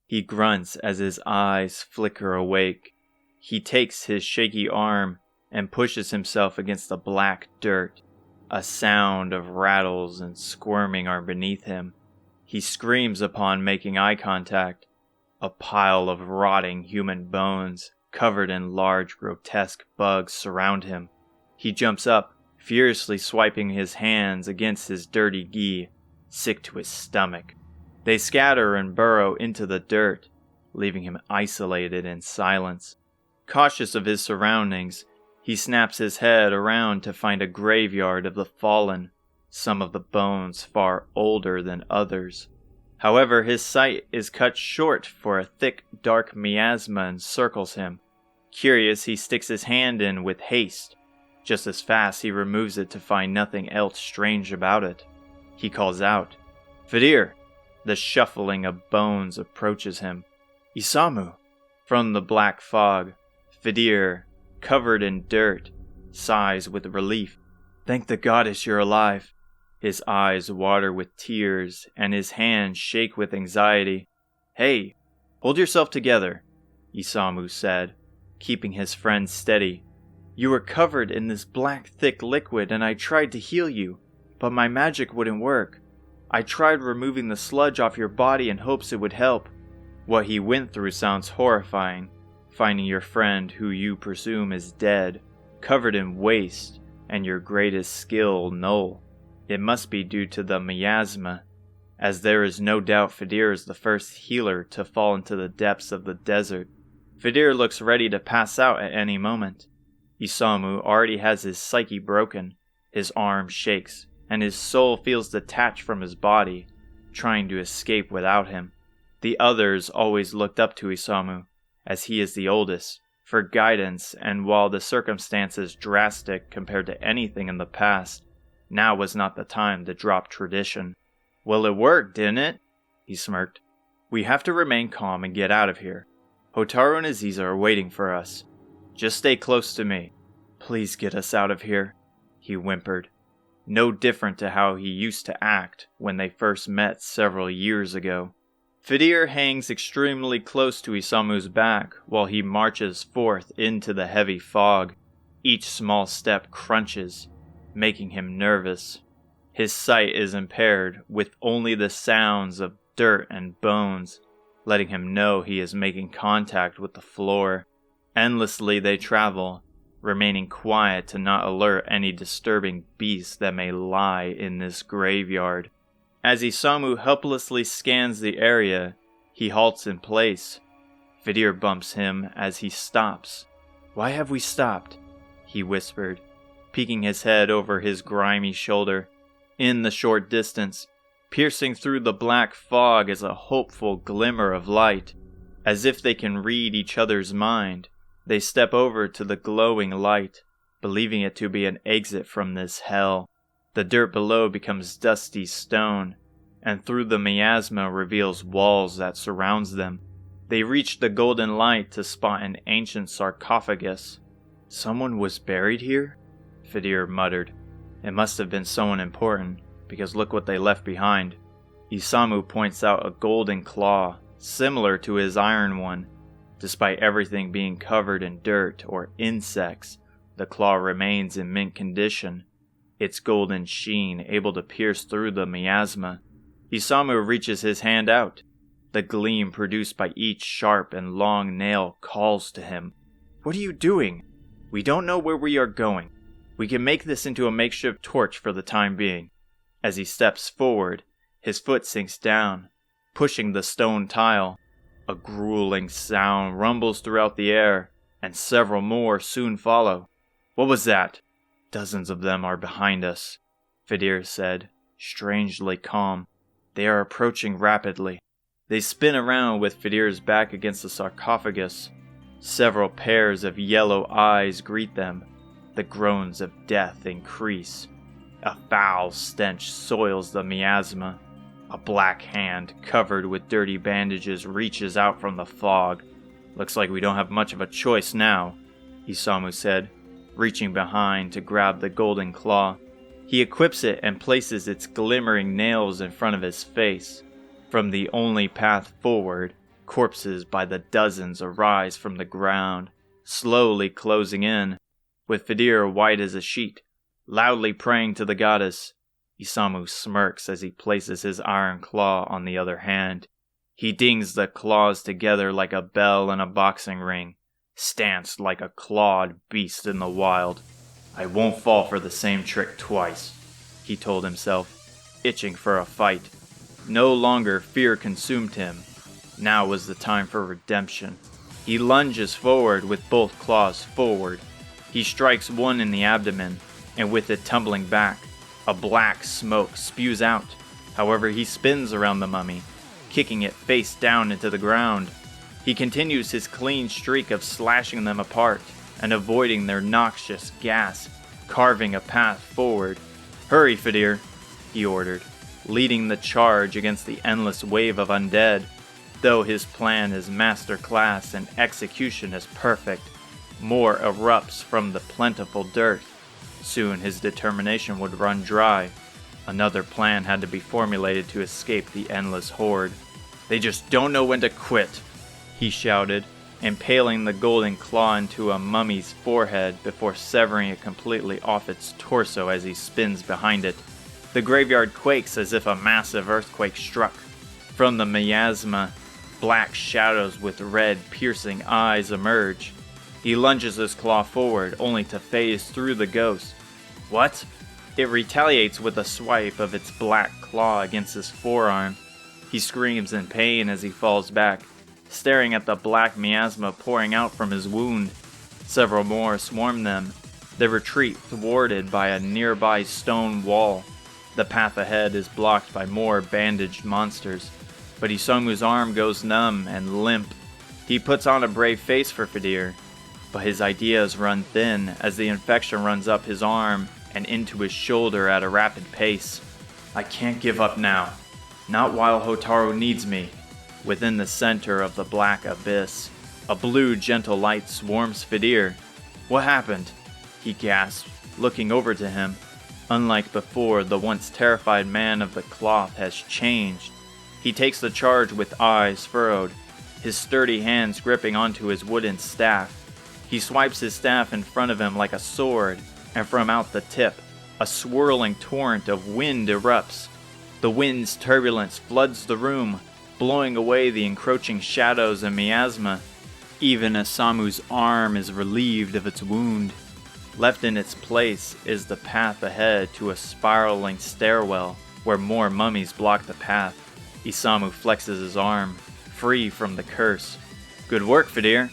He grunts as his eyes flicker awake. He takes his shaky arm and pushes himself against the black dirt. A sound of rattles and squirming are beneath him. He screams upon making eye contact. A pile of rotting human bones, covered in large grotesque bugs, surround him. He jumps up, furiously swiping his hands against his dirty gi, sick to his stomach. They scatter and burrow into the dirt, leaving him isolated in silence. Cautious of his surroundings, he snaps his head around to find a graveyard of the fallen, some of the bones far older than others. However, his sight is cut short, for a thick, dark miasma encircles him. Curious, he sticks his hand in with haste. Just as fast, he removes it to find nothing else strange about it. He calls out, Vidir! The shuffling of bones approaches him. Isamu! From the black fog, Vidir, covered in dirt, sighs with relief. Thank the goddess you're alive. His eyes water with tears, and his hands shake with anxiety. Hey, hold yourself together, Isamu said, keeping his friend steady. You were covered in this black thick liquid and I tried to heal you, but my magic wouldn't work. I tried removing the sludge off your body in hopes it would help. What he went through sounds horrifying, finding your friend, who you presume is dead, covered in waste, and your greatest skill null. It must be due to the miasma, as there is no doubt Vidir is the first healer to fall into the depths of the desert. Vidir looks ready to pass out at any moment. Isamu already has his psyche broken, his arm shakes, and his soul feels detached from his body, trying to escape without him. The others always looked up to Isamu, as he is the oldest, for guidance, and while the circumstances drastic compared to anything in the past, now was not the time to drop tradition. Well, it worked, didn't it? He smirked. We have to remain calm and get out of here. Hotaru and Aziza are waiting for us. Just stay close to me. Please get us out of here, he whimpered. No different to how he used to act when they first met several years ago. Vidir hangs extremely close to Isamu's back while he marches forth into the heavy fog. Each small step crunches, making him nervous. His sight is impaired, with only the sounds of dirt and bones, letting him know he is making contact with the floor. Endlessly they travel, remaining quiet to not alert any disturbing beasts that may lie in this graveyard. As Isamu helplessly scans the area, he halts in place. Vidir bumps him as he stops. Why have we stopped? He whispered, peeking his head over his grimy shoulder. In the short distance, piercing through the black fog is a hopeful glimmer of light. As if they can read each other's mind, they step over to the glowing light, believing it to be an exit from this hell. The dirt below becomes dusty stone, and through the miasma reveals walls that surrounds them. They reach the golden light to spot an ancient sarcophagus. Someone was buried here? Vidir muttered. It must have been someone important, because look what they left behind. Isamu points out a golden claw, similar to his iron one. Despite everything being covered in dirt or insects, the claw remains in mint condition. its golden sheen able to pierce through the miasma. Isamu reaches his hand out. The gleam produced by each sharp and long nail calls to him. "What are you doing? We don't know where we are going. We can make this into a makeshift torch for the time being." As he steps forward, his foot sinks down, pushing the stone tile. A grueling sound rumbles throughout the air, and several more soon follow. "What was that?" "Dozens of them are behind us," Fidir said, strangely calm. "They are approaching rapidly." They spin around with Fidir's back against the sarcophagus. Several pairs of yellow eyes greet them. The groans of death increase. A foul stench soils the miasma. A black hand, covered with dirty bandages, reaches out from the fog. "Looks like we don't have much of a choice now," Isamu said, reaching behind to grab the golden claw. He equips it and places its glimmering nails in front of his face. From the only path forward, corpses by the dozens arise from the ground, slowly closing in, with Fidir white as a sheet, loudly praying to the goddess. Isamu smirks as he places his iron claw on the other hand. He dings the claws together like a bell in a boxing ring, stanced like a clawed beast in the wild. "I won't fall for the same trick twice," he told himself, itching for a fight. No longer fear consumed him. Now was the time for redemption. He lunges forward with both claws forward. He strikes one in the abdomen, and with it tumbling back, a black smoke spews out. However, he spins around the mummy, kicking it face down into the ground. He continues his clean streak of slashing them apart and avoiding their noxious gas, carving a path forward. "Hurry, Fidir," he ordered, leading the charge against the endless wave of undead. Though his plan is masterclass and execution is perfect, more erupts from the plentiful dirt. Soon his determination would run dry. Another plan had to be formulated to escape the endless horde. "They just don't know when to quit," he shouted, impaling the golden claw into a mummy's forehead before severing it completely off its torso as he spins behind it. The graveyard quakes as if a massive earthquake struck. From the miasma, black shadows with red, piercing eyes emerge. He lunges his claw forward, only to phase through the ghost. "What?" It retaliates with a swipe of its black claw against his forearm. He screams in pain as he falls back, staring at the black miasma pouring out from his wound. Several more swarm them, their retreat thwarted by a nearby stone wall. The path ahead is blocked by more bandaged monsters, but Isamu's arm goes numb and limp. He puts on a brave face for Fidir, but his ideas run thin as the infection runs up his arm and into his shoulder at a rapid pace. "I can't give up now. Not while Hotaru needs me." Within the center of the black abyss, a blue gentle light swarms Fidir. "What happened?" he gasps, looking over to him. Unlike before, the once terrified man of the cloth has changed. He takes the charge with eyes furrowed, his sturdy hands gripping onto his wooden staff. He swipes his staff in front of him like a sword, and from out the tip, a swirling torrent of wind erupts. The wind's turbulence floods the room, blowing away the encroaching shadows and miasma. Even Isamu's arm is relieved of its wound. Left in its place is the path ahead to a spiraling stairwell where more mummies block the path. Isamu flexes his arm, free from the curse. "Good work, Fidir.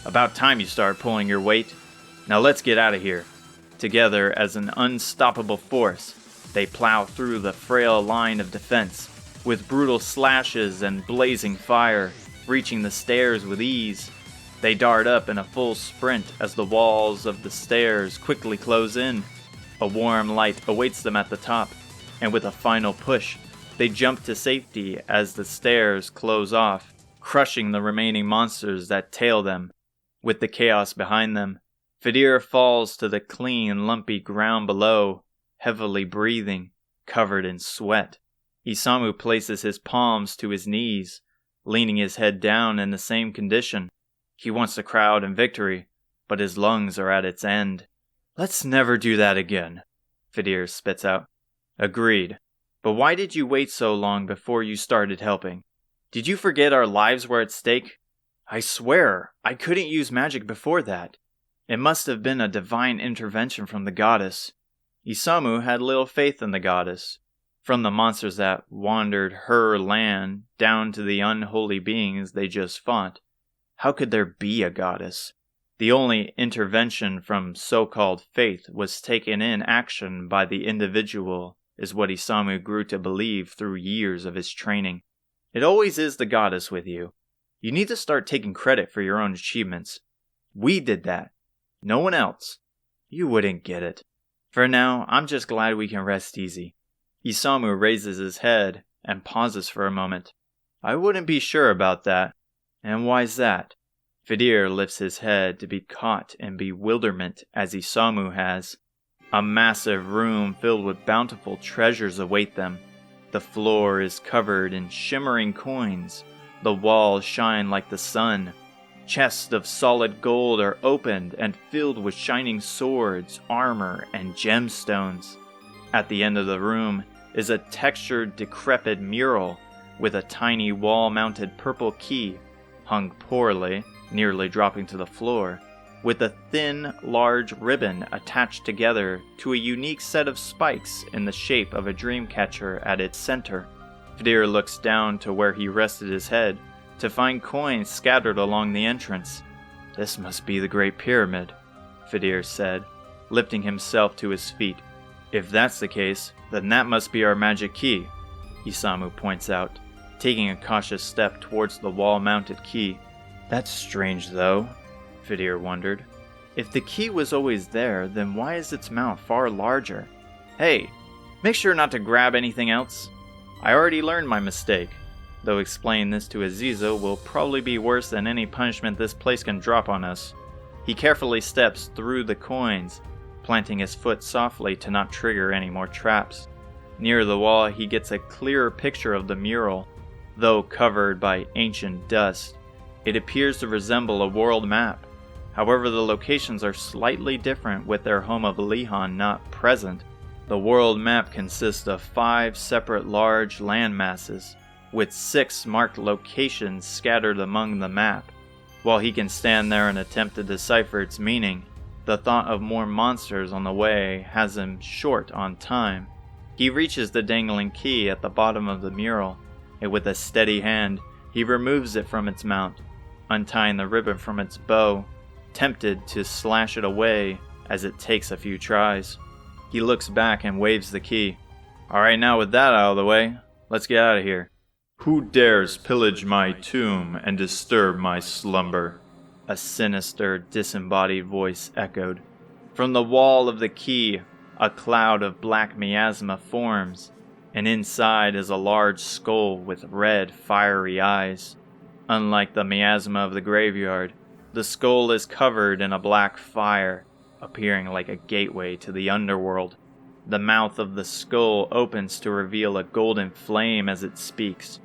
About time you started pulling your weight. Now let's get out of here." Together as an unstoppable force, they plow through the frail line of defense, with brutal slashes and blazing fire, reaching the stairs with ease. They dart up in a full sprint as the walls of the stairs quickly close in. A warm light awaits them at the top, and with a final push, they jump to safety as the stairs close off, crushing the remaining monsters that tail them. With the chaos behind them, Fidir falls to the clean, lumpy ground below, heavily breathing, covered in sweat. Isamu places his palms to his knees, leaning his head down in the same condition. He wants to cry out in victory, but his lungs are at its end. "Let's never do that again," Fidir spits out. Agreed. But why did you wait so long before you started helping? Did you forget our lives were at stake? I swear, I couldn't use magic before that. It must have been a divine intervention from the goddess. Isamu had little faith in the goddess. From the monsters that wandered her land down to the unholy beings they just fought. How could there be a goddess? The only intervention from so-called faith was taken in action by the individual, is what Isamu grew to believe through years of his training. It always is the goddess with you. You need to start taking credit for your own achievements. We did that. No one else. You wouldn't get it. For now, I'm just glad we can rest easy. Isamu raises his head and pauses for a moment. I wouldn't be sure about that. And why's that? Fidir lifts his head to be caught in bewilderment as Isamu has. A massive room filled with bountiful treasures await them. The floor is covered in shimmering coins. The walls shine like the sun. Chests of solid gold are opened and filled with shining swords, armor, and gemstones. At the end of the room is a textured, decrepit mural with a tiny wall-mounted purple key, hung poorly, nearly dropping to the floor, with a thin, large ribbon attached together to a unique set of spikes in the shape of a dream catcher at its center. Fidir looks down to where he rested his head to find coins scattered along the entrance. This must be the Great Pyramid, Fidir said, lifting himself to his feet. If that's the case, then that must be our magic key, Isamu points out, taking a cautious step towards the wall-mounted key. That's strange, though, Fidir wondered. If the key was always there, then why is its mouth far larger? Hey, make sure not to grab anything else. I already learned my mistake, though explaining this to Aziza will probably be worse than any punishment this place can drop on us. He carefully steps through the coins, planting his foot softly to not trigger any more traps. Near the wall, he gets a clearer picture of the mural, though covered by ancient dust. It appears to resemble a world map. However, the locations are slightly different with their home of Lihon not present. The world map consists of 5 separate large land masses, with 6 marked locations scattered among the map. While he can stand there and attempt to decipher its meaning, the thought of more monsters on the way has him short on time. He reaches the dangling key at the bottom of the mural, and with a steady hand, he removes it from its mount, untying the ribbon from its bow, tempted to slash it away as it takes a few tries. He looks back and waves the key. Alright, now with that out of the way, let's get out of here. Who dares pillage my tomb and disturb my slumber? A sinister, disembodied voice echoed. From the wall of the key, a cloud of black miasma forms, and inside is a large skull with red, fiery eyes. Unlike the miasma of the graveyard, the skull is covered in a black fire, appearing like a gateway to the underworld. The mouth of the skull opens to reveal a golden flame as it speaks.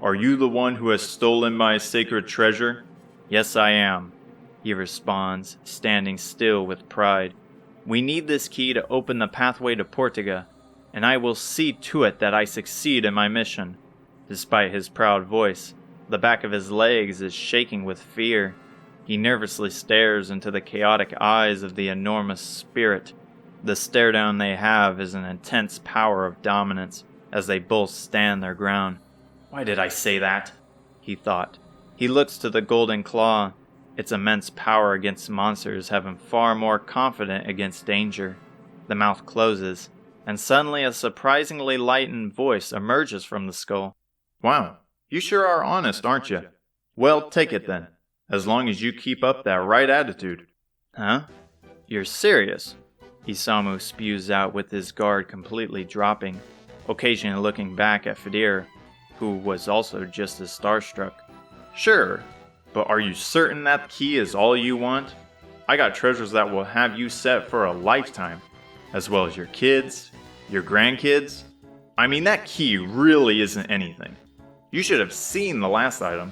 Are you the one who has stolen my sacred treasure? Yes, I am, he responds, standing still with pride. We need this key to open the pathway to Portuga, and I will see to it that I succeed in my mission. Despite his proud voice, the back of his legs is shaking with fear. He nervously stares into the chaotic eyes of the enormous spirit. The stare down they have is an intense power of dominance as they both stand their ground. Why did I say that? He thought. He looks to the golden claw. Its immense power against monsters have him far more confident against danger. The mouth closes, and suddenly a surprisingly lightened voice emerges from the skull. Wow, you sure are honest, aren't you? Well, take it then, as long as you keep up that right attitude. Huh? You're serious? Isamu spews out with his guard completely dropping, occasionally looking back at Fidir, who was also just as starstruck. Sure, but are you certain that key is all you want? I got treasures that will have you set for a lifetime, as well as your kids, your grandkids. I mean, that key really isn't anything. You should have seen the last item.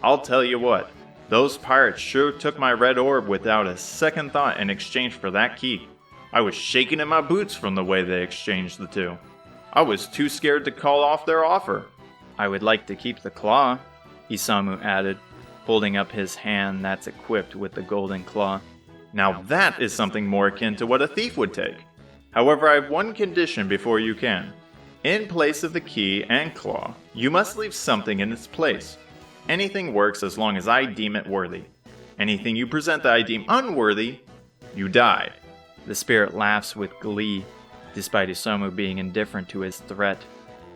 I'll tell you what, those pirates sure took my red orb without a second thought in exchange for that key. I was shaking in my boots from the way they exchanged the two. I was too scared to call off their offer. I would like to keep the claw, Isamu added, holding up his hand that's equipped with the golden claw. Now that is something more akin to what a thief would take. However, I have one condition before you can. In place of the key and claw, you must leave something in its place. Anything works as long as I deem it worthy. Anything you present that I deem unworthy, you die. The spirit laughs with glee, despite Isamu being indifferent to his threat.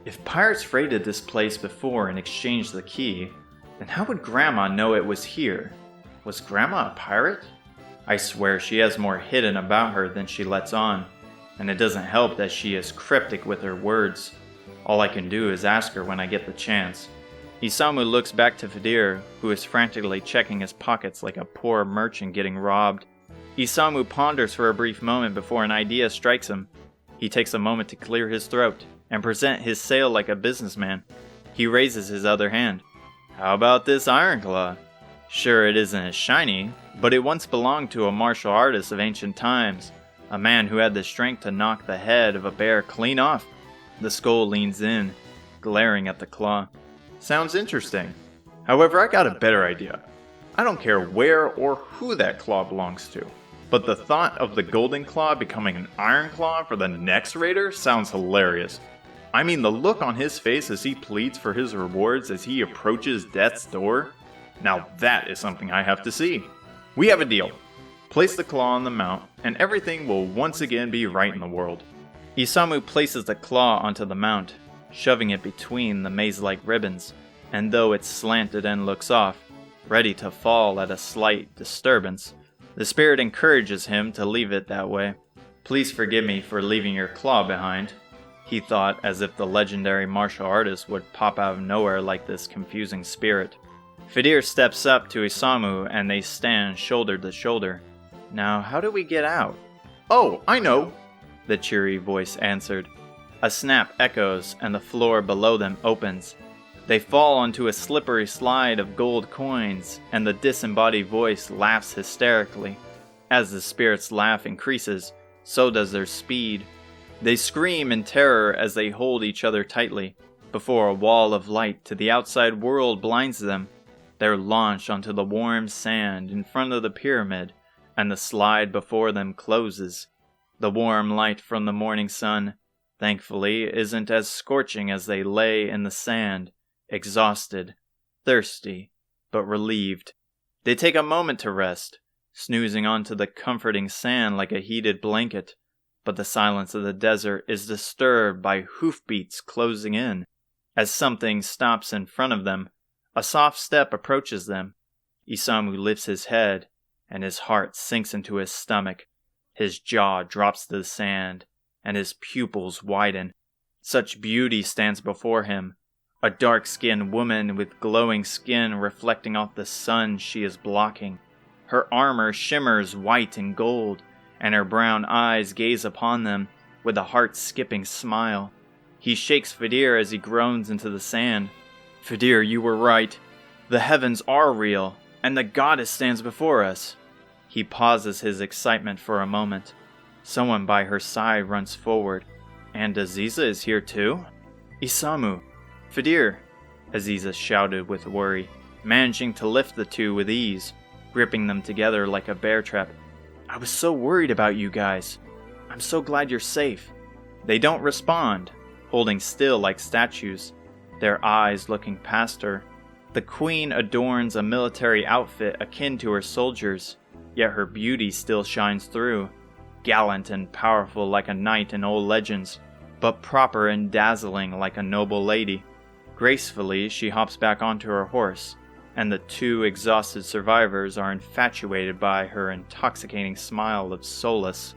If pirates raided this place before and exchanged the key, then how would Grandma know it was here? Was Grandma a pirate? I swear she has more hidden about her than she lets on, and it doesn't help that she is cryptic with her words. All I can do is ask her when I get the chance. Isamu looks back to Fidir, who is frantically checking his pockets like a poor merchant getting robbed. Isamu ponders for a brief moment before an idea strikes him. He takes a moment to clear his throat and present his sail like a businessman. He raises his other hand. How about this iron claw? Sure, it isn't as shiny, but it once belonged to a martial artist of ancient times, a man who had the strength to knock the head of a bear clean off. The skull leans in, glaring at the claw. Sounds interesting. However, I got a better idea. I don't care where or who that claw belongs to, but the thought of the golden claw becoming an iron claw for the next raider sounds hilarious. I mean, the look on his face as he pleads for his rewards as he approaches death's door. Now that is something I have to see. We have a deal. Place the claw on the mount, and everything will once again be right in the world. Isamu places the claw onto the mount, shoving it between the maze-like ribbons, and though it's slanted and looks off, ready to fall at a slight disturbance, the spirit encourages him to leave it that way. Please forgive me for leaving your claw behind, he thought, as if the legendary martial artist would pop out of nowhere like this confusing spirit. Fidir steps up to Isamu and they stand shoulder to shoulder. Now, how do we get out? Oh, I know, the cheery voice answered. A snap echoes and the floor below them opens. They fall onto a slippery slide of gold coins, and the disembodied voice laughs hysterically. As the spirit's laugh increases, so does their speed. They scream in terror as they hold each other tightly, before a wall of light to the outside world blinds them. They're launched onto the warm sand in front of the pyramid, and the slide before them closes. The warm light from the morning sun, thankfully, isn't as scorching as they lay in the sand, exhausted, thirsty, but relieved. They take a moment to rest, snoozing onto the comforting sand like a heated blanket. But the silence of the desert is disturbed by hoofbeats closing in. As something stops in front of them, a soft step approaches them. Isamu lifts his head, and his heart sinks into his stomach. His jaw drops to the sand, and his pupils widen. Such beauty stands before him. A dark-skinned woman with glowing skin reflecting off the sun she is blocking. Her armor shimmers white and gold, and her brown eyes gaze upon them with a heart-skipping smile. He shakes Fidir as he groans into the sand. Fidir, you were right. The heavens are real, and the goddess stands before us. He pauses his excitement for a moment. Someone by her side runs forward. And Aziza is here too? Isamu. Fidir, Aziza shouted with worry, managing to lift the two with ease, gripping them together like a bear trap. I was so worried about you guys. I'm so glad you're safe. They don't respond, holding still like statues, their eyes looking past her. The queen adorns a military outfit akin to her soldiers, yet her beauty still shines through, gallant and powerful like a knight in old legends, but proper and dazzling like a noble lady. Gracefully, she hops back onto her horse, and the two exhausted survivors are infatuated by her intoxicating smile of solace.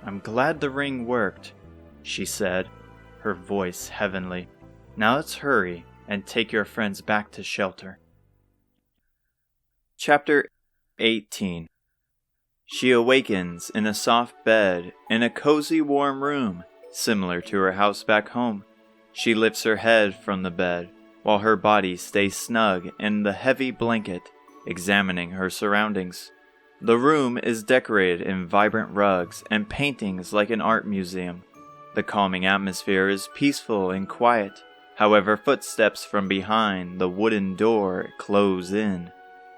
I'm glad the ring worked, she said, her voice heavenly. Now let's hurry and take your friends back to shelter. Chapter 18. She awakens in a soft bed in a cozy warm room, similar to her house back home. She lifts her head from the bed, while her body stays snug in the heavy blanket, examining her surroundings. The room is decorated in vibrant rugs and paintings like an art museum. The calming atmosphere is peaceful and quiet. However, footsteps from behind the wooden door close in.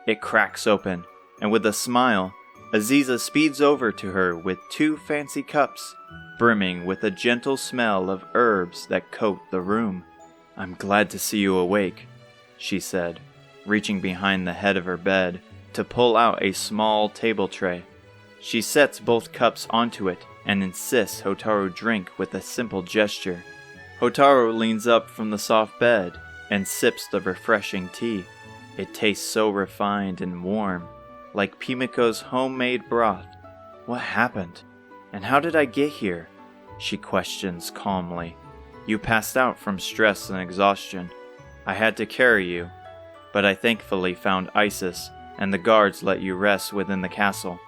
It cracks open, and with a smile, Aziza speeds over to her with 2 fancy cups, brimming with a gentle smell of herbs that coat the room. "I'm glad to see you awake," she said, reaching behind the head of her bed to pull out a small table tray. She sets both cups onto it and insists Hotaru drink with a simple gesture. Hotaru leans up from the soft bed and sips the refreshing tea. It tastes so refined and warm, like Pimiko's homemade broth. "What happened? And how did I get here?" she questions calmly. "You passed out from stress and exhaustion. I had to carry you, but I thankfully found Isis, and the guards let you rest within the castle."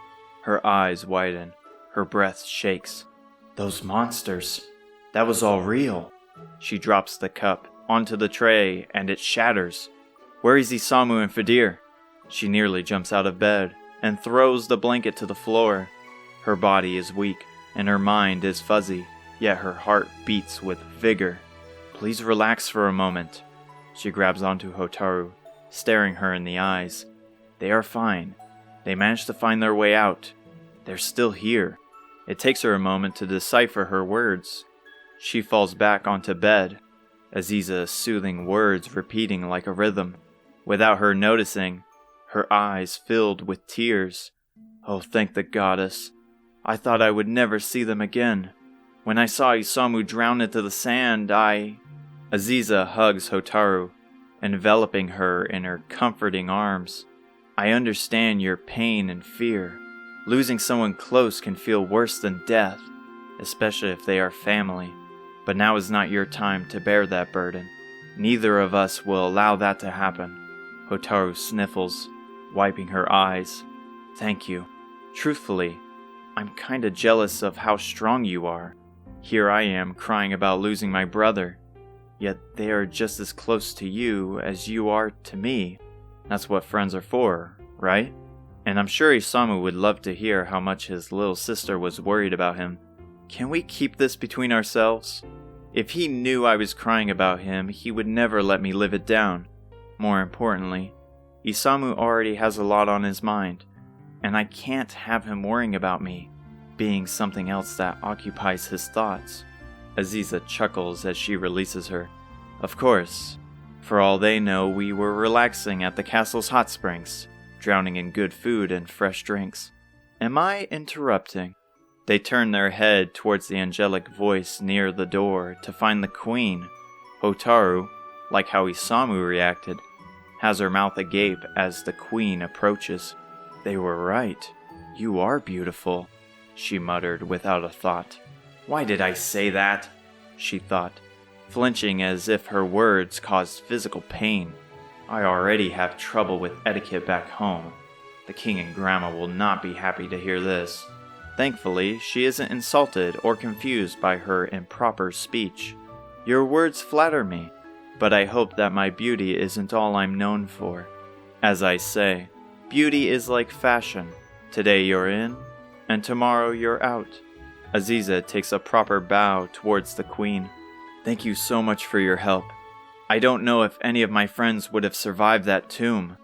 Her eyes widen. Her breath shakes. "Those monsters. That was all real." She drops the cup onto the tray and it shatters. "Where is Isamu and Fadir?" She nearly jumps out of bed and throws the blanket to the floor. Her body is weak and her mind is fuzzy, yet her heart beats with vigor. "Please relax for a moment." She grabs onto Hotaru, staring her in the eyes. "They are fine. They managed to find their way out. They're still here." It takes her a moment to decipher her words. She falls back onto bed, Aziza's soothing words repeating like a rhythm. Without her noticing, her eyes filled with tears. "Oh, thank the goddess. I thought I would never see them again. When I saw Isamu drown into the sand, Aziza hugs Hotaru, enveloping her in her comforting arms. "I understand your pain and fear. Losing someone close can feel worse than death, especially if they are family. But now is not your time to bear that burden. Neither of us will allow that to happen." Hotaru sniffles, wiping her eyes. "Thank you. Truthfully, I'm kinda jealous of how strong you are. Here I am crying about losing my brother, yet they are just as close to you as you are to me. That's what friends are for, right? And I'm sure Isamu would love to hear how much his little sister was worried about him. Can we keep this between ourselves? If he knew I was crying about him, he would never let me live it down. More importantly, Isamu already has a lot on his mind, and I can't have him worrying about me, being something else that occupies his thoughts." Aziza chuckles as she releases her. "Of course. For all they know, we were relaxing at the castle's hot springs, drowning in good food and fresh drinks. Am I interrupting?" They turn their head towards the angelic voice near the door to find the queen. Hotaru, like how Isamu reacted, has her mouth agape as the queen approaches. "They were right. You are beautiful," she muttered without a thought. "Why did I say that?" she thought, flinching as if her words caused physical pain. "I already have trouble with etiquette back home. The king and grandma will not be happy to hear this." Thankfully, she isn't insulted or confused by her improper speech. "Your words flatter me, but I hope that my beauty isn't all I'm known for. As I say, beauty is like fashion. Today you're in, and tomorrow you're out." Aziza takes a proper bow towards the queen. "Thank you so much for your help. I don't know if any of my friends would have survived that tomb.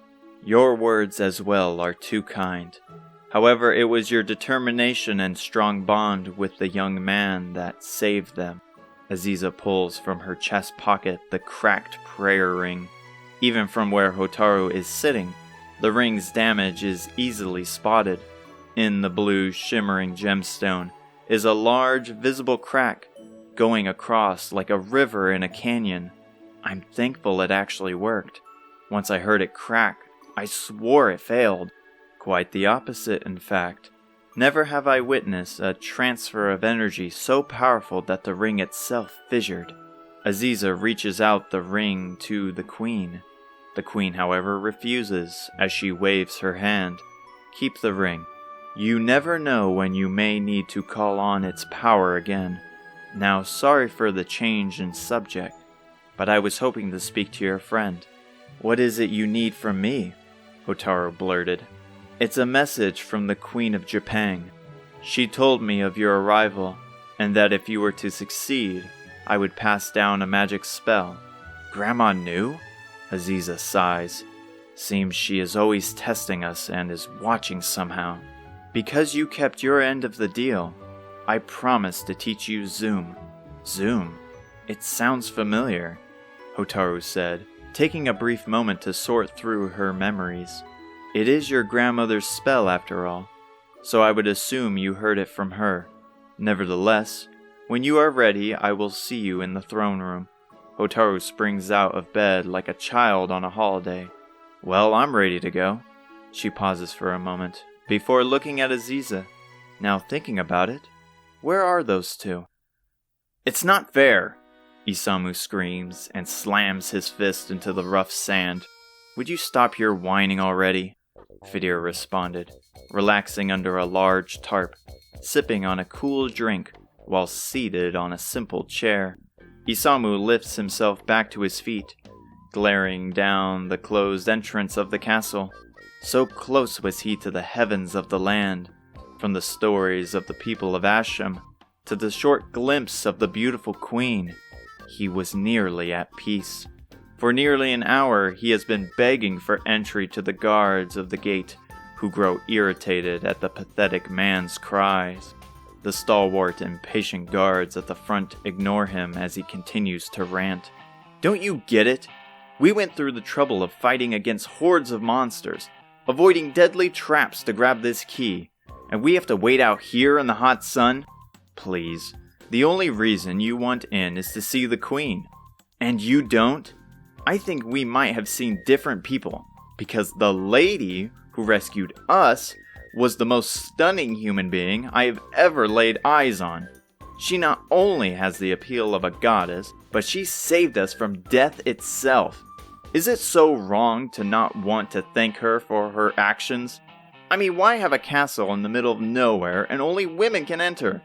Your words as well are too kind. However, it was your determination and strong bond with the young man that saved them." Aziza pulls from her chest pocket the cracked prayer ring. Even from where Hotaru is sitting, the ring's damage is easily spotted. In the blue, shimmering gemstone is a large, visible crack, going across like a river in a canyon. I'm thankful it actually worked. Once I heard it crack, I swore it failed. Quite the opposite, in fact. Never have I witnessed a transfer of energy so powerful that the ring itself fissured. Aziza reaches out the ring to the queen. The queen, however, refuses as she waves her hand. "Keep the ring. You never know when you may need to call on its power again. Now, sorry for the change in subject, but I was hoping to speak to your friend." "What is it you need from me?" Hotaru blurted. It's a message from the Queen of Japan. She told me of your arrival, and that if you were to succeed, I would pass down a magic spell. Grandma knew? Aziza sighs. Seems she is always testing us and is watching somehow. Because you kept your end of the deal, I promise to teach you Zoom. Zoom? It sounds familiar, Hotaru said, taking a brief moment to sort through her memories. It is your grandmother's spell after all, so I would assume you heard it from her. Nevertheless, when you are ready, I will see you in the throne room. Hotaru springs out of bed like a child on a holiday. Well, I'm ready to go. She pauses for a moment, before looking at Aziza. Now thinking about it, where are those two? It's not fair, Isamu screams and slams his fist into the rough sand. Would you stop your whining already? Fidir responded, relaxing under a large tarp, sipping on a cool drink while seated on a simple chair. Isamu lifts himself back to his feet, glaring down the closed entrance of the castle. So close was he to the heavens of the land, from the stories of the people of Asham to the short glimpse of the beautiful queen. He was nearly at peace. For nearly an hour he has been begging for entry to the guards of the gate, who grow irritated at the pathetic man's cries. The stalwart and patient guards at the front ignore him as he continues to rant. Don't you get it? We went through the trouble of fighting against hordes of monsters, avoiding deadly traps to grab this key, and we have to wait out here in the hot sun? Please, the only reason you want in is to see the queen. And you don't? I think we might have seen different people, because the lady who rescued us was the most stunning human being I have ever laid eyes on. She not only has the appeal of a goddess, but she saved us from death itself. Is it so wrong to not want to thank her for her actions? I mean, why have a castle in the middle of nowhere and only women can enter?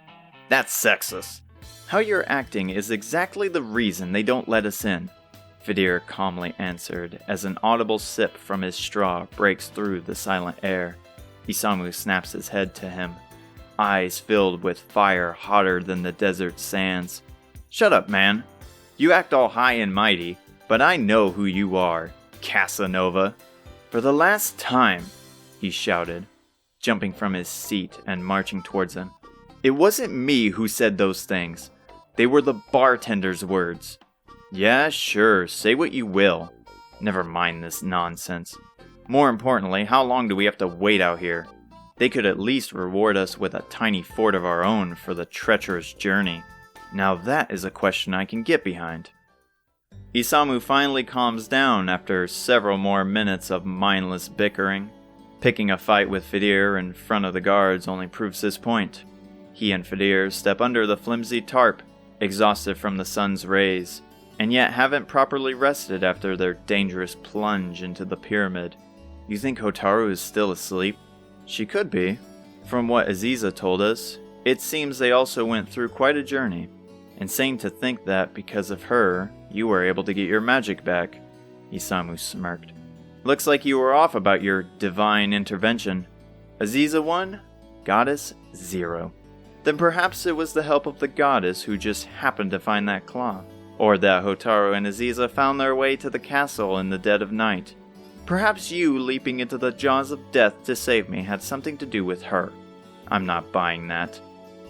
That's sexist. How you're acting is exactly the reason they don't let us in, Fidir calmly answered as an audible sip from his straw breaks through the silent air. Isamu snaps his head to him, eyes filled with fire hotter than the desert sands. Shut up, man. You act all high and mighty, but I know who you are, Casanova. For the last time, he shouted, jumping from his seat and marching towards him. It wasn't me who said those things. They were the bartender's words. Yeah, sure, say what you will. Never mind this nonsense. More importantly, how long do we have to wait out here? They could at least reward us with a tiny fort of our own for the treacherous journey. Now that is a question I can get behind. Isamu finally calms down after several more minutes of mindless bickering. Picking a fight with Fidir in front of the guards only proves his point. He and Fidir step under the flimsy tarp, exhausted from the sun's rays, and yet haven't properly rested after their dangerous plunge into the pyramid. You think Hotaru is still asleep? She could be. From what Aziza told us, it seems they also went through quite a journey. Insane to think that because of her, you were able to get your magic back. Isamu smirked. Looks like you were off about your divine intervention. Aziza 1, Goddess 0. Then perhaps it was the help of the goddess who just happened to find that claw. Or that Hotaru and Aziza found their way to the castle in the dead of night. Perhaps you leaping into the jaws of death to save me had something to do with her. I'm not buying that,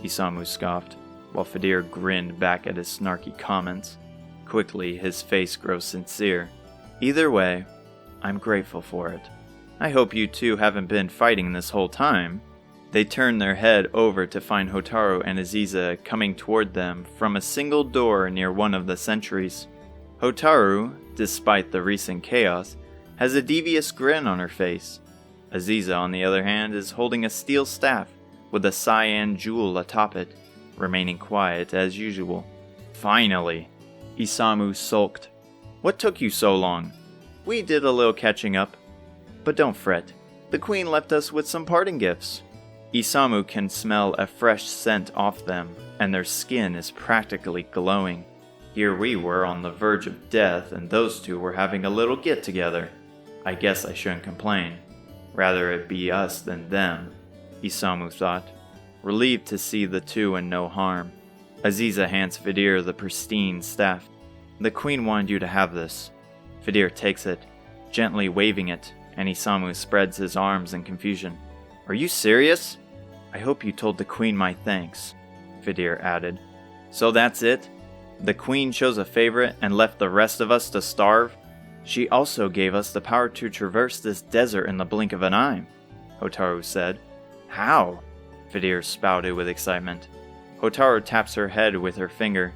Isamu scoffed, while Fidir grinned back at his snarky comments. Quickly, his face grows sincere. Either way, I'm grateful for it. I hope you two haven't been fighting this whole time. They turn their head over to find Hotaru and Aziza coming toward them from a single door near one of the sentries. Hotaru, despite the recent chaos, has a devious grin on her face. Aziza, on the other hand, is holding a steel staff with a cyan jewel atop it, remaining quiet as usual. Finally, Isamu sulked. What took you so long? We did a little catching up. But don't fret, the queen left us with some parting gifts. Isamu can smell a fresh scent off them, and their skin is practically glowing. Here we were on the verge of death, and those two were having a little get-together. I guess I shouldn't complain. Rather it be us than them, Isamu thought, relieved to see the two in no harm. Aziza hands Fidir the pristine staff. The queen wanted you to have this. Fidir takes it, gently waving it, and Isamu spreads his arms in confusion. Are you serious? I hope you told the queen my thanks, Fidir added. So that's it? The queen chose a favorite and left the rest of us to starve? She also gave us the power to traverse this desert in the blink of an eye, Hotaru said. How? Fidir spouted with excitement. Hotaru taps her head with her finger.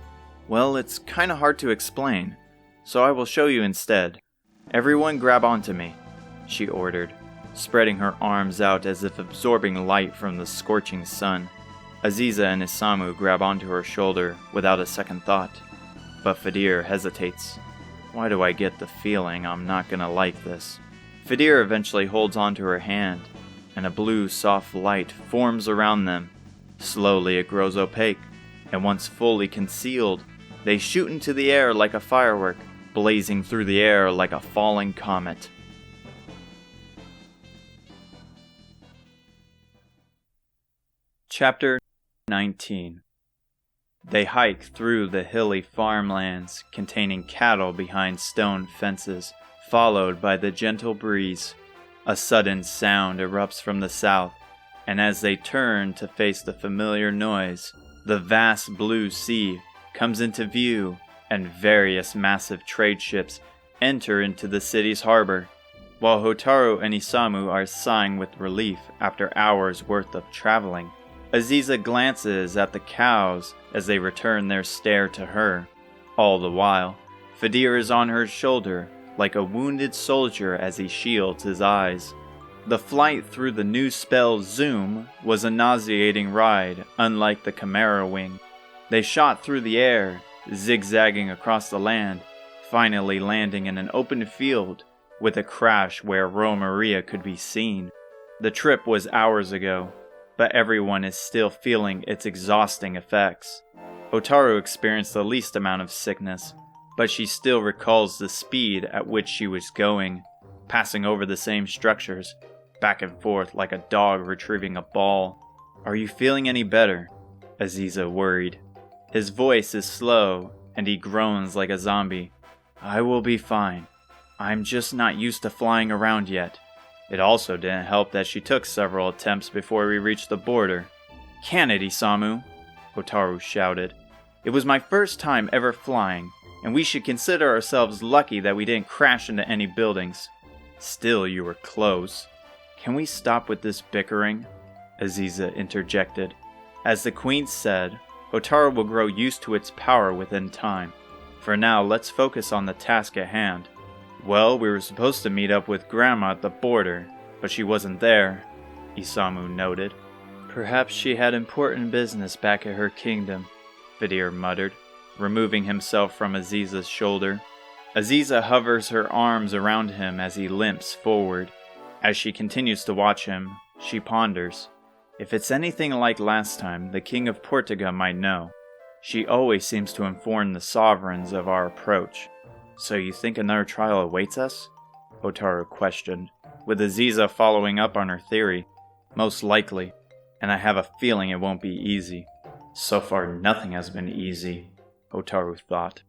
Well, it's kinda hard to explain, so I will show you instead. Everyone grab onto me, she ordered, spreading her arms out as if absorbing light from the scorching sun. Aziza and Isamu grab onto her shoulder without a second thought, but Fidir hesitates. Why do I get the feeling I'm not gonna like this? Fidir eventually holds onto her hand, and a blue soft light forms around them. Slowly it grows opaque, and once fully concealed, they shoot into the air like a firework, blazing through the air like a falling comet. Chapter 19. They hike through the hilly farmlands containing cattle behind stone fences, followed by the gentle breeze. A sudden sound erupts from the south, and as they turn to face the familiar noise, the vast blue sea comes into view, and various massive trade ships enter into the city's harbor. While Hotaru and Isamu are sighing with relief after hours worth of traveling, Aziza glances at the cows as they return their stare to her. All the while, Fidir is on her shoulder like a wounded soldier as he shields his eyes. The flight through the new spell Zoom was a nauseating ride, unlike the Chimera Wing. They shot through the air, zigzagging across the land, finally landing in an open field with a crash where Romaria could be seen. The trip was hours ago, but everyone is still feeling its exhausting effects. Hotaru experienced the least amount of sickness, but she still recalls the speed at which she was going, passing over the same structures, back and forth like a dog retrieving a ball. Are you feeling any better? Aziza worried. His voice is slow, and he groans like a zombie. I will be fine. I'm just not used to flying around yet. It also didn't help that she took several attempts before we reached the border. Can it, Isamu? Hotaru shouted. It was my first time ever flying, and we should consider ourselves lucky that we didn't crash into any buildings. Still, you were close. Can we stop with this bickering? Aziza interjected. As the queen said, Hotaru will grow used to its power within time. For now, let's focus on the task at hand. Well, we were supposed to meet up with Grandma at the border, but she wasn't there, Isamu noted. Perhaps she had important business back at her kingdom, Fidir muttered, removing himself from Aziza's shoulder. Aziza hovers her arms around him as he limps forward. As she continues to watch him, she ponders. If it's anything like last time, the King of Portugal might know. She always seems to inform the sovereigns of our approach. So you think another trial awaits us? Hotaru questioned, with Aziza following up on her theory. Most likely, and I have a feeling it won't be easy. So far nothing has been easy, Hotaru thought.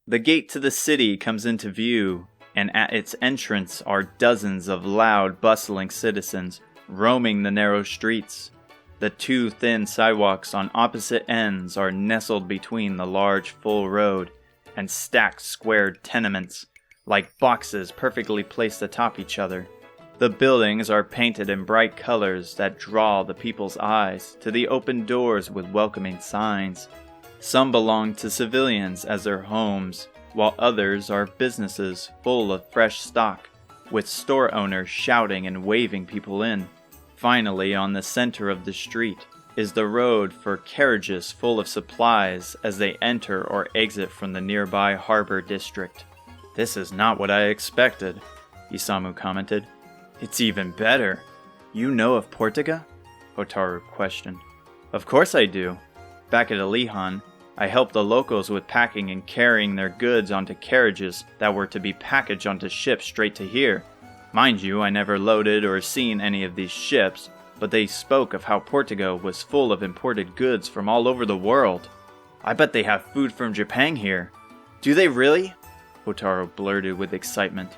The gate to the city comes into view, and at its entrance are dozens of loud, bustling citizens roaming the narrow streets. The two thin sidewalks on opposite ends are nestled between the large, full road and stacked squared tenements, like boxes perfectly placed atop each other. The buildings are painted in bright colors that draw the people's eyes to the open doors with welcoming signs. Some belong to civilians as their homes, while others are businesses full of fresh stock, with store owners shouting and waving people in. Finally, on the center of the street is the road for carriages full of supplies as they enter or exit from the nearby harbor district. This is not what I expected, Isamu commented. It's even better. You know of Portugal? Hotaru questioned. Of course I do. Back at Alihan, I helped the locals with packing and carrying their goods onto carriages that were to be packaged onto ships straight to here. Mind you, I never loaded or seen any of these ships, but they spoke of how Portugal was full of imported goods from all over the world. I bet they have food from Japan here. Do they really? Hotaru blurted with excitement.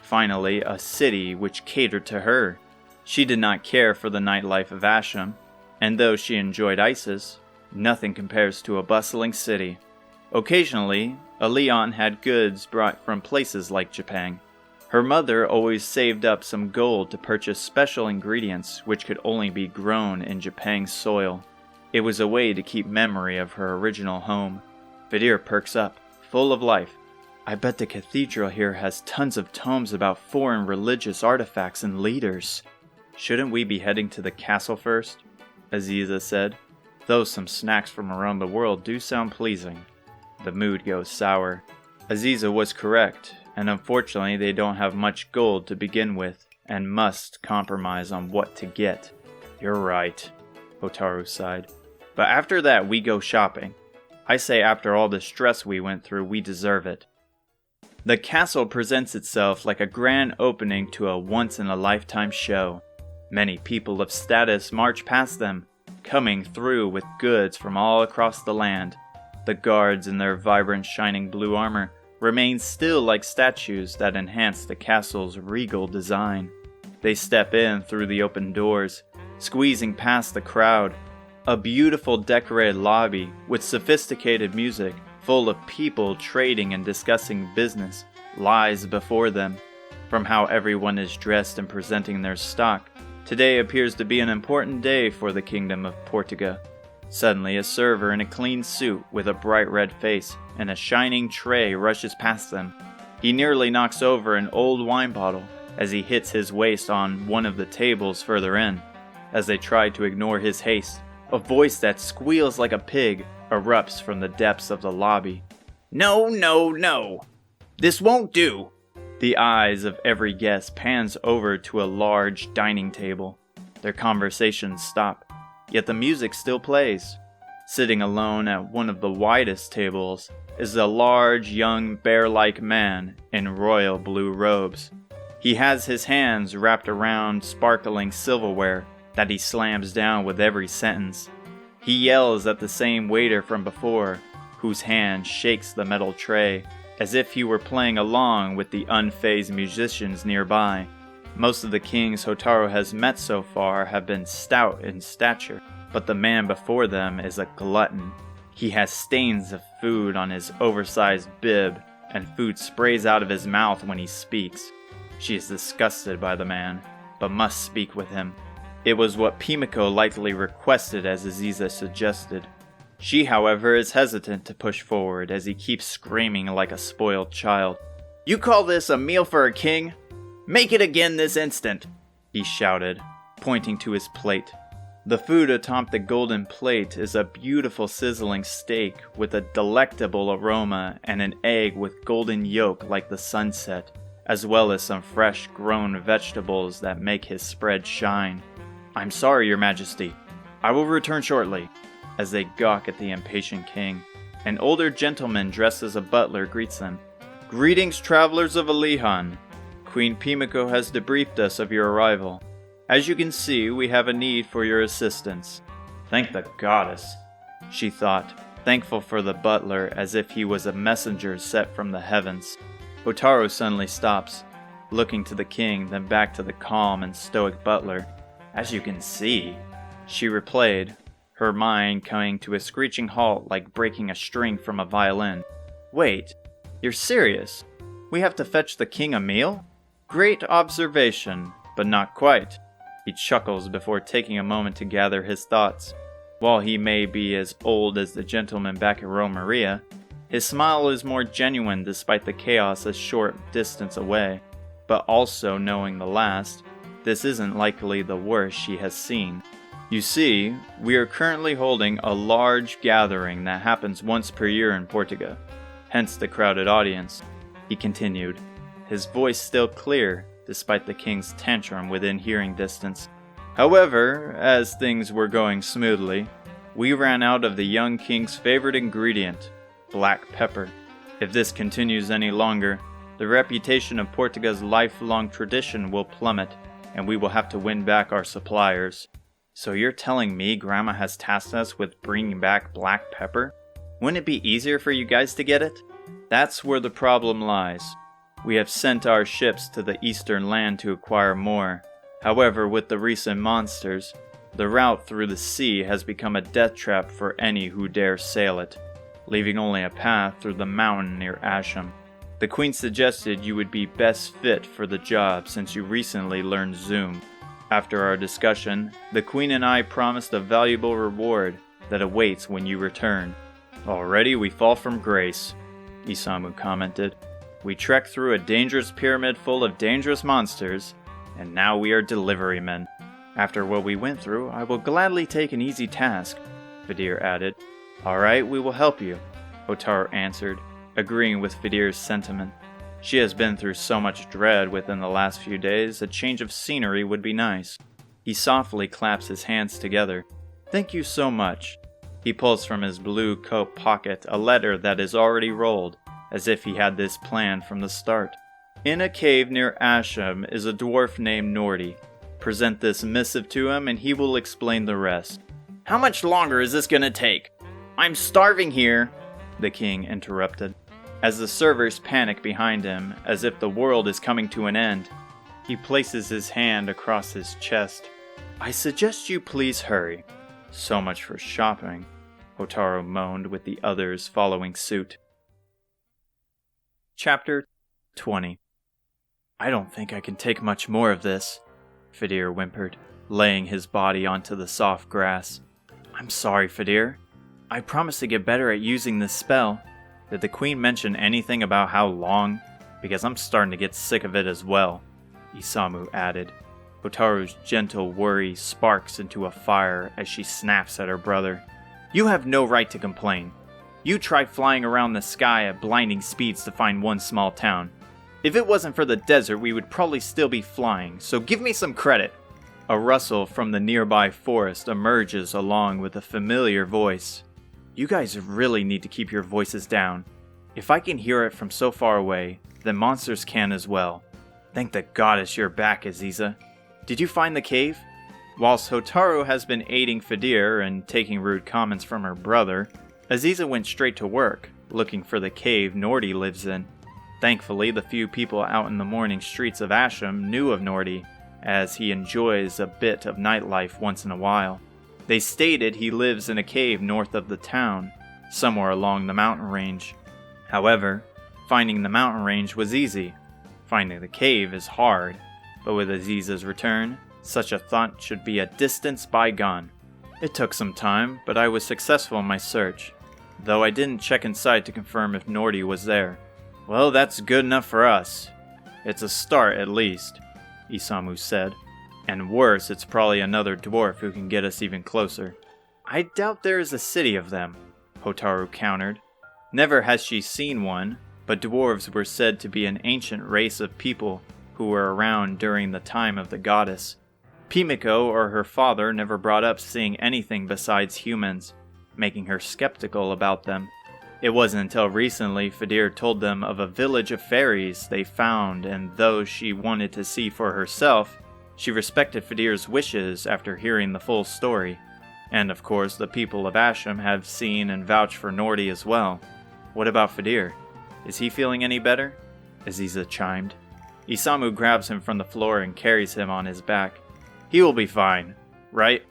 Finally, a city which catered to her. She did not care for the nightlife of Asham, and though she enjoyed Isis, nothing compares to a bustling city. Occasionally, a Leon had goods brought from places like Japan. Her mother always saved up some gold to purchase special ingredients which could only be grown in Japan's soil. It was a way to keep memory of her original home. Vidir perks up, full of life. I bet the cathedral here has tons of tomes about foreign religious artifacts and leaders. Shouldn't we be heading to the castle first? Aziza said, though some snacks from around the world do sound pleasing. The mood goes sour. Aziza was correct, and unfortunately they don't have much gold to begin with, and must compromise on what to get. You're right, Hotaru sighed. But after that we go shopping. I say after all the stress we went through, we deserve it. The castle presents itself like a grand opening to a once-in-a-lifetime show. Many people of status march past them, coming through with goods from all across the land. The guards in their vibrant shining blue armor remain still like statues that enhance the castle's regal design. They step in through the open doors, squeezing past the crowd. A beautiful decorated lobby with sophisticated music, full of people trading and discussing business, lies before them. From how everyone is dressed and presenting their stock, today appears to be an important day for the Kingdom of Portugal. Suddenly, a server in a clean suit with a bright red face and a shining tray rushes past them. He nearly knocks over an old wine bottle as he hits his waist on one of the tables further in. As they try to ignore his haste, a voice that squeals like a pig erupts from the depths of the lobby. No, no, no! This won't do! The eyes of every guest pans over to a large dining table. Their conversations stop, yet the music still plays. Sitting alone at one of the widest tables is a large, young, bear-like man in royal blue robes. He has his hands wrapped around sparkling silverware that he slams down with every sentence. He yells at the same waiter from before, whose hand shakes the metal tray, as if he were playing along with the unfazed musicians nearby. Most of the kings Hotaru has met so far have been stout in stature, but the man before them is a glutton. He has stains of food on his oversized bib, and food sprays out of his mouth when he speaks. She is disgusted by the man, but must speak with him. It was what Pimiko lightly requested as Aziza suggested. She, however, is hesitant to push forward as he keeps screaming like a spoiled child. You call this a meal for a king? Make it again this instant, he shouted, pointing to his plate. The food atop the golden plate is a beautiful sizzling steak with a delectable aroma and an egg with golden yolk like the sunset, as well as some fresh grown vegetables that make his spread shine. I'm sorry, Your Majesty. I will return shortly. As they gawk at the impatient king, an older gentleman dressed as a butler greets them. Greetings, travelers of Alihan. Queen Pimiko has debriefed us of your arrival. As you can see, we have a need for your assistance. Thank the goddess, she thought, thankful for the butler as if he was a messenger sent from the heavens. Hotaru suddenly stops, looking to the king, then back to the calm and stoic butler. As you can see, she replayed, her mind coming to a screeching halt like breaking a string from a violin. Wait, you're serious? We have to fetch the king a meal? Great observation, but not quite. He chuckles before taking a moment to gather his thoughts. While he may be as old as the gentleman back at Romaria, his smile is more genuine despite the chaos a short distance away. But also knowing the last, this isn't likely the worst she has seen. You see, we are currently holding a large gathering that happens once per year in Portugal, hence the crowded audience, he continued, his voice still clear despite the king's tantrum within hearing distance. However, as things were going smoothly, we ran out of the young king's favorite ingredient, black pepper. If this continues any longer, The reputation of Portuga's lifelong tradition will plummet, and we will have to win back our suppliers. So you're telling me Grandma has tasked us with bringing back black pepper? Wouldn't it be easier for you guys to get it? That's where the problem lies. We have sent our ships to the eastern land to acquire more. However, with the recent monsters, the route through the sea has become a death trap for any who dare sail it, leaving only a path through the mountain near Asham. The Queen suggested you would be best fit for the job since you recently learned Zoom. After our discussion, the Queen and I promised a valuable reward that awaits when you return. Already we fall from grace, Isamu commented. We trekked through a dangerous pyramid full of dangerous monsters, and now we are delivery men. After what we went through, I will gladly take an easy task, Vidir added. Alright, we will help you, Hotaru answered, agreeing with Vidir's sentiment. She has been through so much dread within the last few days, a change of scenery would be nice. He softly claps his hands together. Thank you so much. He pulls from his blue coat pocket a letter that is already rolled, as if he had this planned from the start. In a cave near Asham is a dwarf named Nordy. Present this missive to him and he will explain the rest. How much longer is this gonna take? I'm starving here, the king interrupted. As the servers panic behind him, as if the world is coming to an end, he places his hand across his chest. I suggest you please hurry. So much for shopping, Hotaru moaned with the others following suit. Chapter 20. I don't think I can take much more of this, Vidir whimpered, laying his body onto the soft grass. I'm sorry, Vidir. I promise to get better at using this spell. Did the Queen mention anything about how long? Because I'm starting to get sick of it as well, Isamu added. Hotaru's gentle worry sparks into a fire as she snaps at her brother. You have no right to complain. You try flying around the sky at blinding speeds to find one small town. If it wasn't for the desert, we would probably still be flying, so give me some credit. A rustle from the nearby forest emerges along with a familiar voice. You guys really need to keep your voices down. If I can hear it from so far away, then monsters can as well. Thank the goddess you're back, Aziza. Did you find the cave? Whilst Hotaru has been aiding Vidir and taking rude comments from her brother, Aziza went straight to work, looking for the cave Nordy lives in. Thankfully, the few people out in the morning streets of Asham knew of Nordy, as he enjoys a bit of nightlife once in a while. They stated he lives in a cave north of the town, somewhere along the mountain range. However, finding the mountain range was easy. Finding the cave is hard, but with Aziza's return, such a thought should be a distance bygone. It took some time, but I was successful in my search, though I didn't check inside to confirm if Nordy was there. Well, that's good enough for us. It's a start at least, Isamu said. And worse, it's probably another dwarf who can get us even closer. I doubt there is a city of them, Hotaru countered. Never has she seen one, but dwarves were said to be an ancient race of people who were around during the time of the goddess. Pimiko or her father never brought up seeing anything besides humans, making her skeptical about them. It wasn't until recently Vidir told them of a village of fairies they found, and though she wanted to see for herself, she respected Vidir's wishes after hearing the full story. And of course, the people of Asham have seen and vouched for Nordy as well. What about Vidir? Is he feeling any better? Aziza chimed. Isamu grabs him from the floor and carries him on his back. He will be fine, right?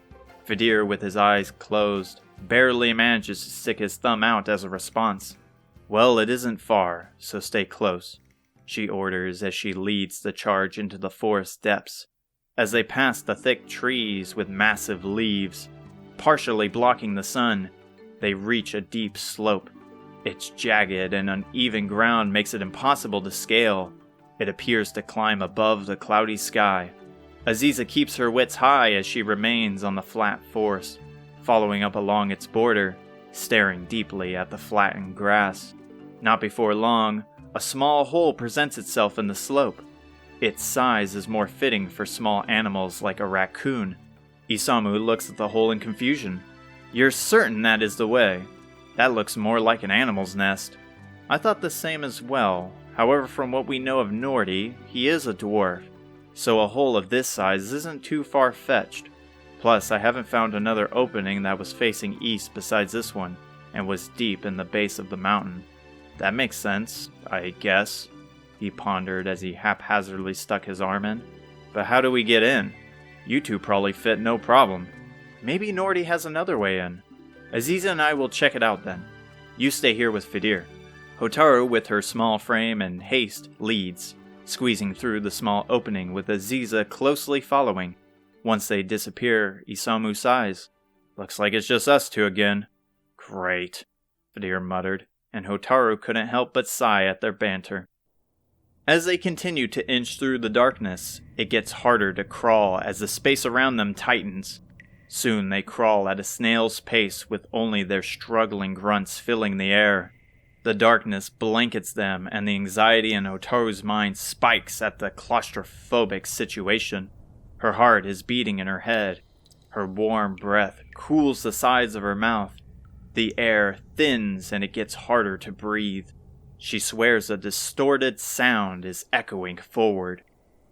Vidir, with his eyes closed, barely manages to stick his thumb out as a response. Well, it isn't far, so stay close, she orders as she leads the charge into the forest depths. As they pass the thick trees with massive leaves, partially blocking the sun, they reach a deep slope. Its jagged and uneven ground makes it impossible to scale. It appears to climb above the cloudy sky. Aziza keeps her wits high as she remains on the flat forest, following up along its border, staring deeply at the flattened grass. Not before long, a small hole presents itself in the slope. Its size is more fitting for small animals like a raccoon. Isamu looks at the hole in confusion. You're certain that is the way? That looks more like an animal's nest. I thought the same as well. However, from what we know of Nordy, he is a dwarf, so a hole of this size isn't too far-fetched. Plus, I haven't found another opening that was facing east besides this one, and was deep in the base of the mountain. That makes sense, I guess, he pondered as he haphazardly stuck his arm in. But how do we get in? You two probably fit no problem. Maybe Nordy has another way in. Aziza and I will check it out then. You stay here with Fidir. Hotaru, with her small frame and haste, leads, squeezing through the small opening with Aziza closely following. Once they disappear, Isamu sighs. Looks like it's just us two again. Great, Fidir muttered, and Hotaru couldn't help but sigh at their banter. As they continue to inch through the darkness, it gets harder to crawl as the space around them tightens. Soon they crawl at a snail's pace with only their struggling grunts filling the air. The darkness blankets them and the anxiety in Hotaru's mind spikes at the claustrophobic situation. Her heart is beating in her head. Her warm breath cools the sides of her mouth. The air thins and it gets harder to breathe. She swears a distorted sound is echoing forward.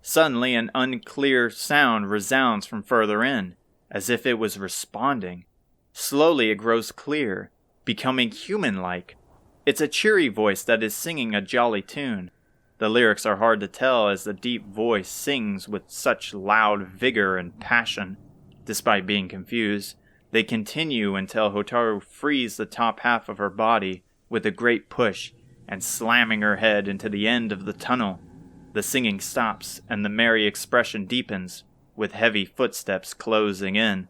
Suddenly an unclear sound resounds from further in, as if it was responding. Slowly it grows clear, becoming human-like. It's a cheery voice that is singing a jolly tune. The lyrics are hard to tell as the deep voice sings with such loud vigor and passion. Despite being confused, they continue until Hotaru frees the top half of her body with a great push and slamming her head into the end of the tunnel. The singing stops and the merry expression deepens, with heavy footsteps closing in.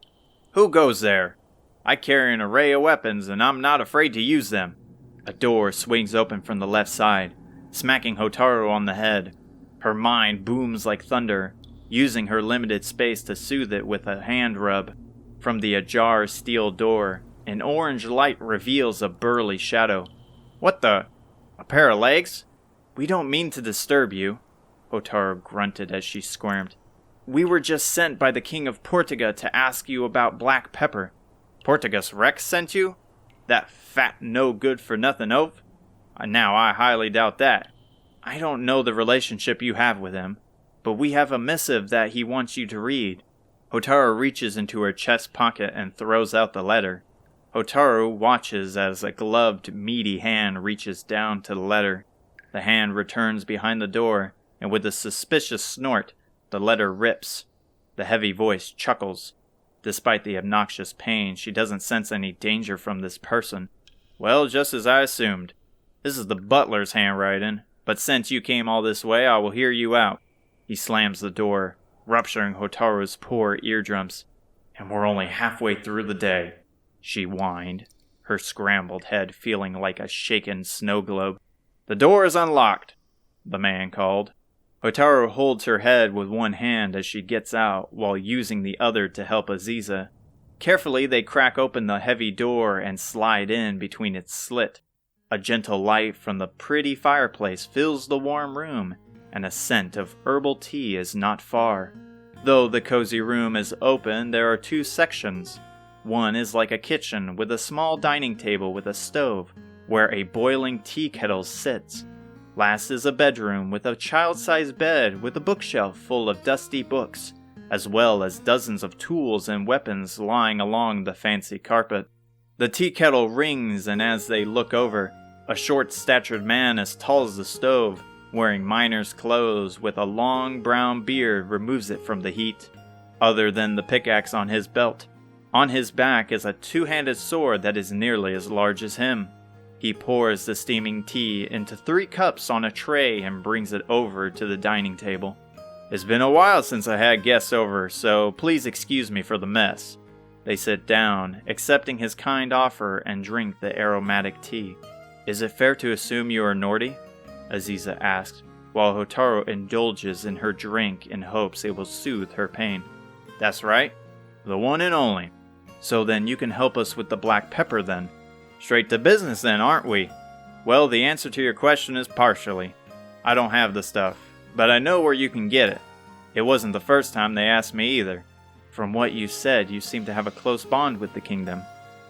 Who goes there? I carry an array of weapons and I'm not afraid to use them. A door swings open from the left side, smacking Hotaru on the head. Her mind booms like thunder, using her limited space to soothe it with a hand rub. From the ajar steel door, an orange light reveals a burly shadow. What the? A pair of legs? We don't mean to disturb you, Hotaru grunted as she squirmed. We were just sent by the King of Portuga to ask you about black pepper. Portugas Rex sent you? That fat no-good-for-nothing oaf? Now I highly doubt that. I don't know the relationship you have with him, but we have a missive that he wants you to read. Hotaru reaches into her chest pocket and throws out the letter. Hotaru watches as a gloved, meaty hand reaches down to the letter. The hand returns behind the door, and with a suspicious snort, the letter rips. The heavy voice chuckles. Despite the obnoxious pain, she doesn't sense any danger from this person. Well, just as I assumed. This is the butler's handwriting, but since you came all this way, I will hear you out. He slams the door, rupturing Hotaru's poor eardrums. And we're only halfway through the day, she whined, her scrambled head feeling like a shaken snow globe. The door is unlocked, the man called. Hotaru holds her head with one hand as she gets out while using the other to help Aziza. Carefully, they crack open the heavy door and slide in between its slit. A gentle light from the pretty fireplace fills the warm room, and a scent of herbal tea is not far. Though the cozy room is open, there are two sections. One is like a kitchen with a small dining table with a stove, where a boiling tea kettle sits. Last is a bedroom with a child-sized bed with a bookshelf full of dusty books, as well as dozens of tools and weapons lying along the fancy carpet. The tea kettle rings, and as they look over, a short-statured man as tall as the stove, wearing miner's clothes with a long brown beard, removes it from the heat. Other than the pickaxe on his belt, on his back is a two-handed sword that is nearly as large as him. He pours the steaming tea into 3 cups on a tray and brings it over to the dining table. It's been a while since I had guests over, so please excuse me for the mess. They sit down, accepting his kind offer, and drink the aromatic tea. Is it fair to assume you are Nordy? Aziza asked, while Hotaru indulges in her drink in hopes it will soothe her pain. That's right, the one and only. So then you can help us with the black pepper then. Straight to business then, aren't we? Well, the answer to your question is partially. I don't have the stuff, but I know where you can get it. It wasn't the first time they asked me either. From what you said, you seem to have a close bond with the kingdom.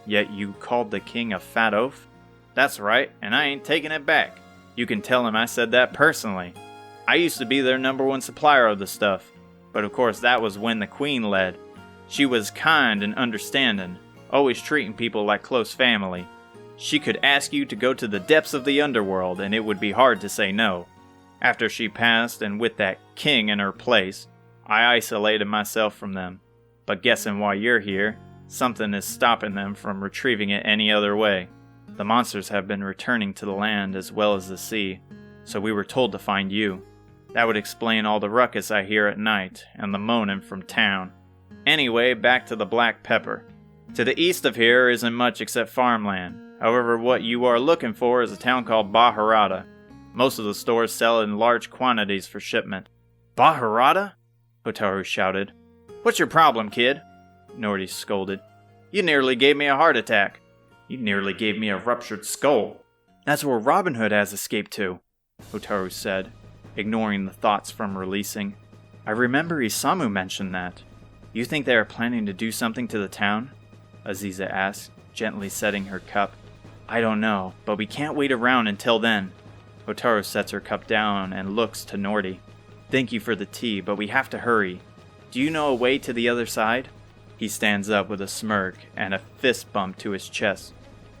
Yet you called the king a fat oaf? That's right, and I ain't taking it back. You can tell him I said that personally. I used to be their #1 supplier of the stuff, but of course that was when the Queen led. She was kind and understanding, always treating people like close family. She could ask you to go to the depths of the underworld and it would be hard to say no. After she passed, and with that king in her place, I isolated myself from them. But guessing why you're here, something is stopping them from retrieving it any other way. The monsters have been returning to the land as well as the sea, so we were told to find you. That would explain all the ruckus I hear at night, and the moaning from town. Anyway, back to the Black Pepper. To the east of here isn't much except farmland. However, what you are looking for is a town called BRRT. Most of the stores sell in large quantities for shipment. BRRT? Hotaru shouted. What's your problem, kid? Nordy scolded. You nearly gave me a heart attack. You nearly gave me a ruptured skull. That's where Robin Hood has escaped to, Hotaru said, ignoring the thoughts from releasing. I remember Isamu mentioned that. You think they are planning to do something to the town? Aziza asked, gently setting her cup. I don't know, but we can't wait around until then. Hotaru sets her cup down and looks to Nordy. Thank you for the tea, but we have to hurry. Do you know a way to the other side? He stands up with a smirk and a fist bump to his chest.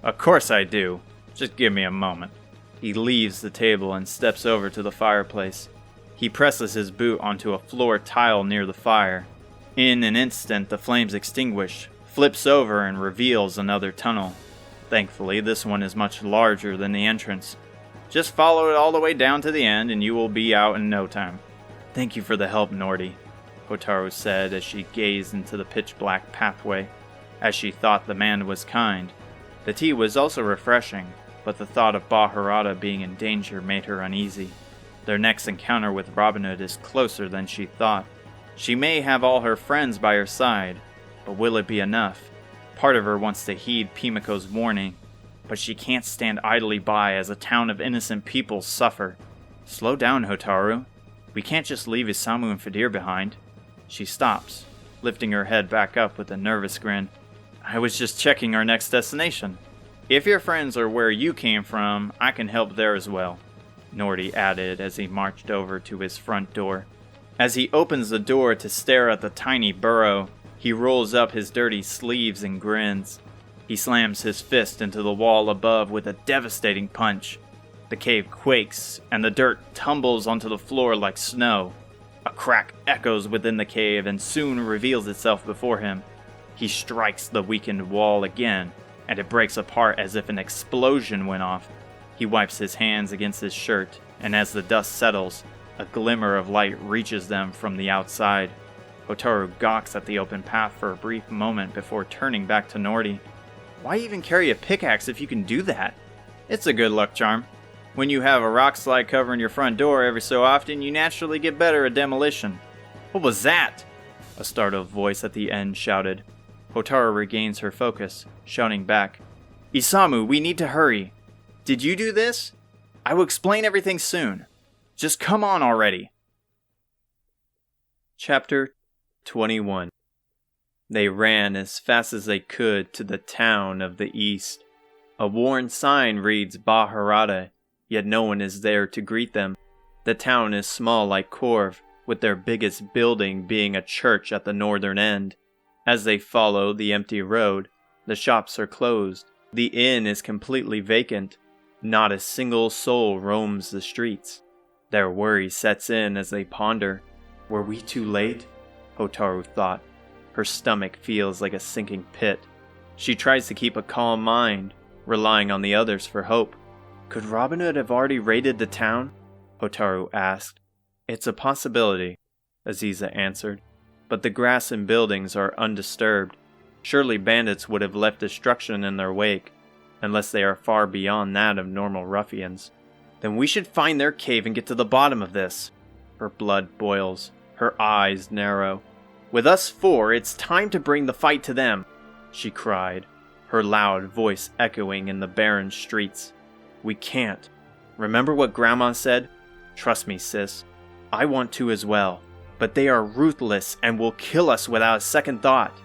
Of course I do. Just give me a moment. He leaves the table and steps over to the fireplace. He presses his boot onto a floor tile near the fire. In an instant, the flames extinguish, flips over and reveals another tunnel. Thankfully, this one is much larger than the entrance. Just follow it all the way down to the end and you will be out in no time. Thank you for the help, Nordy, Hotaru said as she gazed into the pitch-black pathway. As she thought the man was kind. The tea was also refreshing, but the thought of BRRT being in danger made her uneasy. Their next encounter with Robin Hood is closer than she thought. She may have all her friends by her side, but will it be enough? Part of her wants to heed Pimiko's warning, but she can't stand idly by as a town of innocent people suffer. Slow down, Hotaru. We can't just leave Isamu and Fadir behind. She stops, lifting her head back up with a nervous grin. I was just checking our next destination. If your friends are where you came from, I can help there as well, Nordy added as he marched over to his front door. As he opens the door to stare at the tiny burrow, he rolls up his dirty sleeves and grins. He slams his fist into the wall above with a devastating punch. The cave quakes, and the dirt tumbles onto the floor like snow. A crack echoes within the cave and soon reveals itself before him. He strikes the weakened wall again, and it breaks apart as if an explosion went off. He wipes his hands against his shirt, and as the dust settles, a glimmer of light reaches them from the outside. Hotaru gawks at the open path for a brief moment before turning back to Nordy. Why even carry a pickaxe if you can do that? It's a good luck charm. When you have a rock slide covering your front door every so often, you naturally get better at demolition. What was that? A startled voice at the end shouted. Hotaru regains her focus, shouting back, Isamu, we need to hurry. Did you do this? I will explain everything soon. Just come on already. Chapter 21. They ran as fast as they could to the town of the east. A worn sign reads BRRT, yet no one is there to greet them. The town is small like Corv, with their biggest building being a church at the northern end. As they follow the empty road, the shops are closed. The inn is completely vacant. Not a single soul roams the streets. Their worry sets in as they ponder. Were we too late? Hotaru thought. Her stomach feels like a sinking pit. She tries to keep a calm mind, relying on the others for hope. Could Robin Hood have already raided the town? Hotaru asked. It's a possibility, Aziza answered. But the grass and buildings are undisturbed. Surely bandits would have left destruction in their wake, unless they are far beyond that of normal ruffians. Then we should find their cave and get to the bottom of this. Her blood boils, her eyes narrow. With us four, it's time to bring the fight to them, she cried, her loud voice echoing in the barren streets. We can't. Remember what Grandma said? Trust me, sis. I want to as well. But they are ruthless and will kill us without a second thought.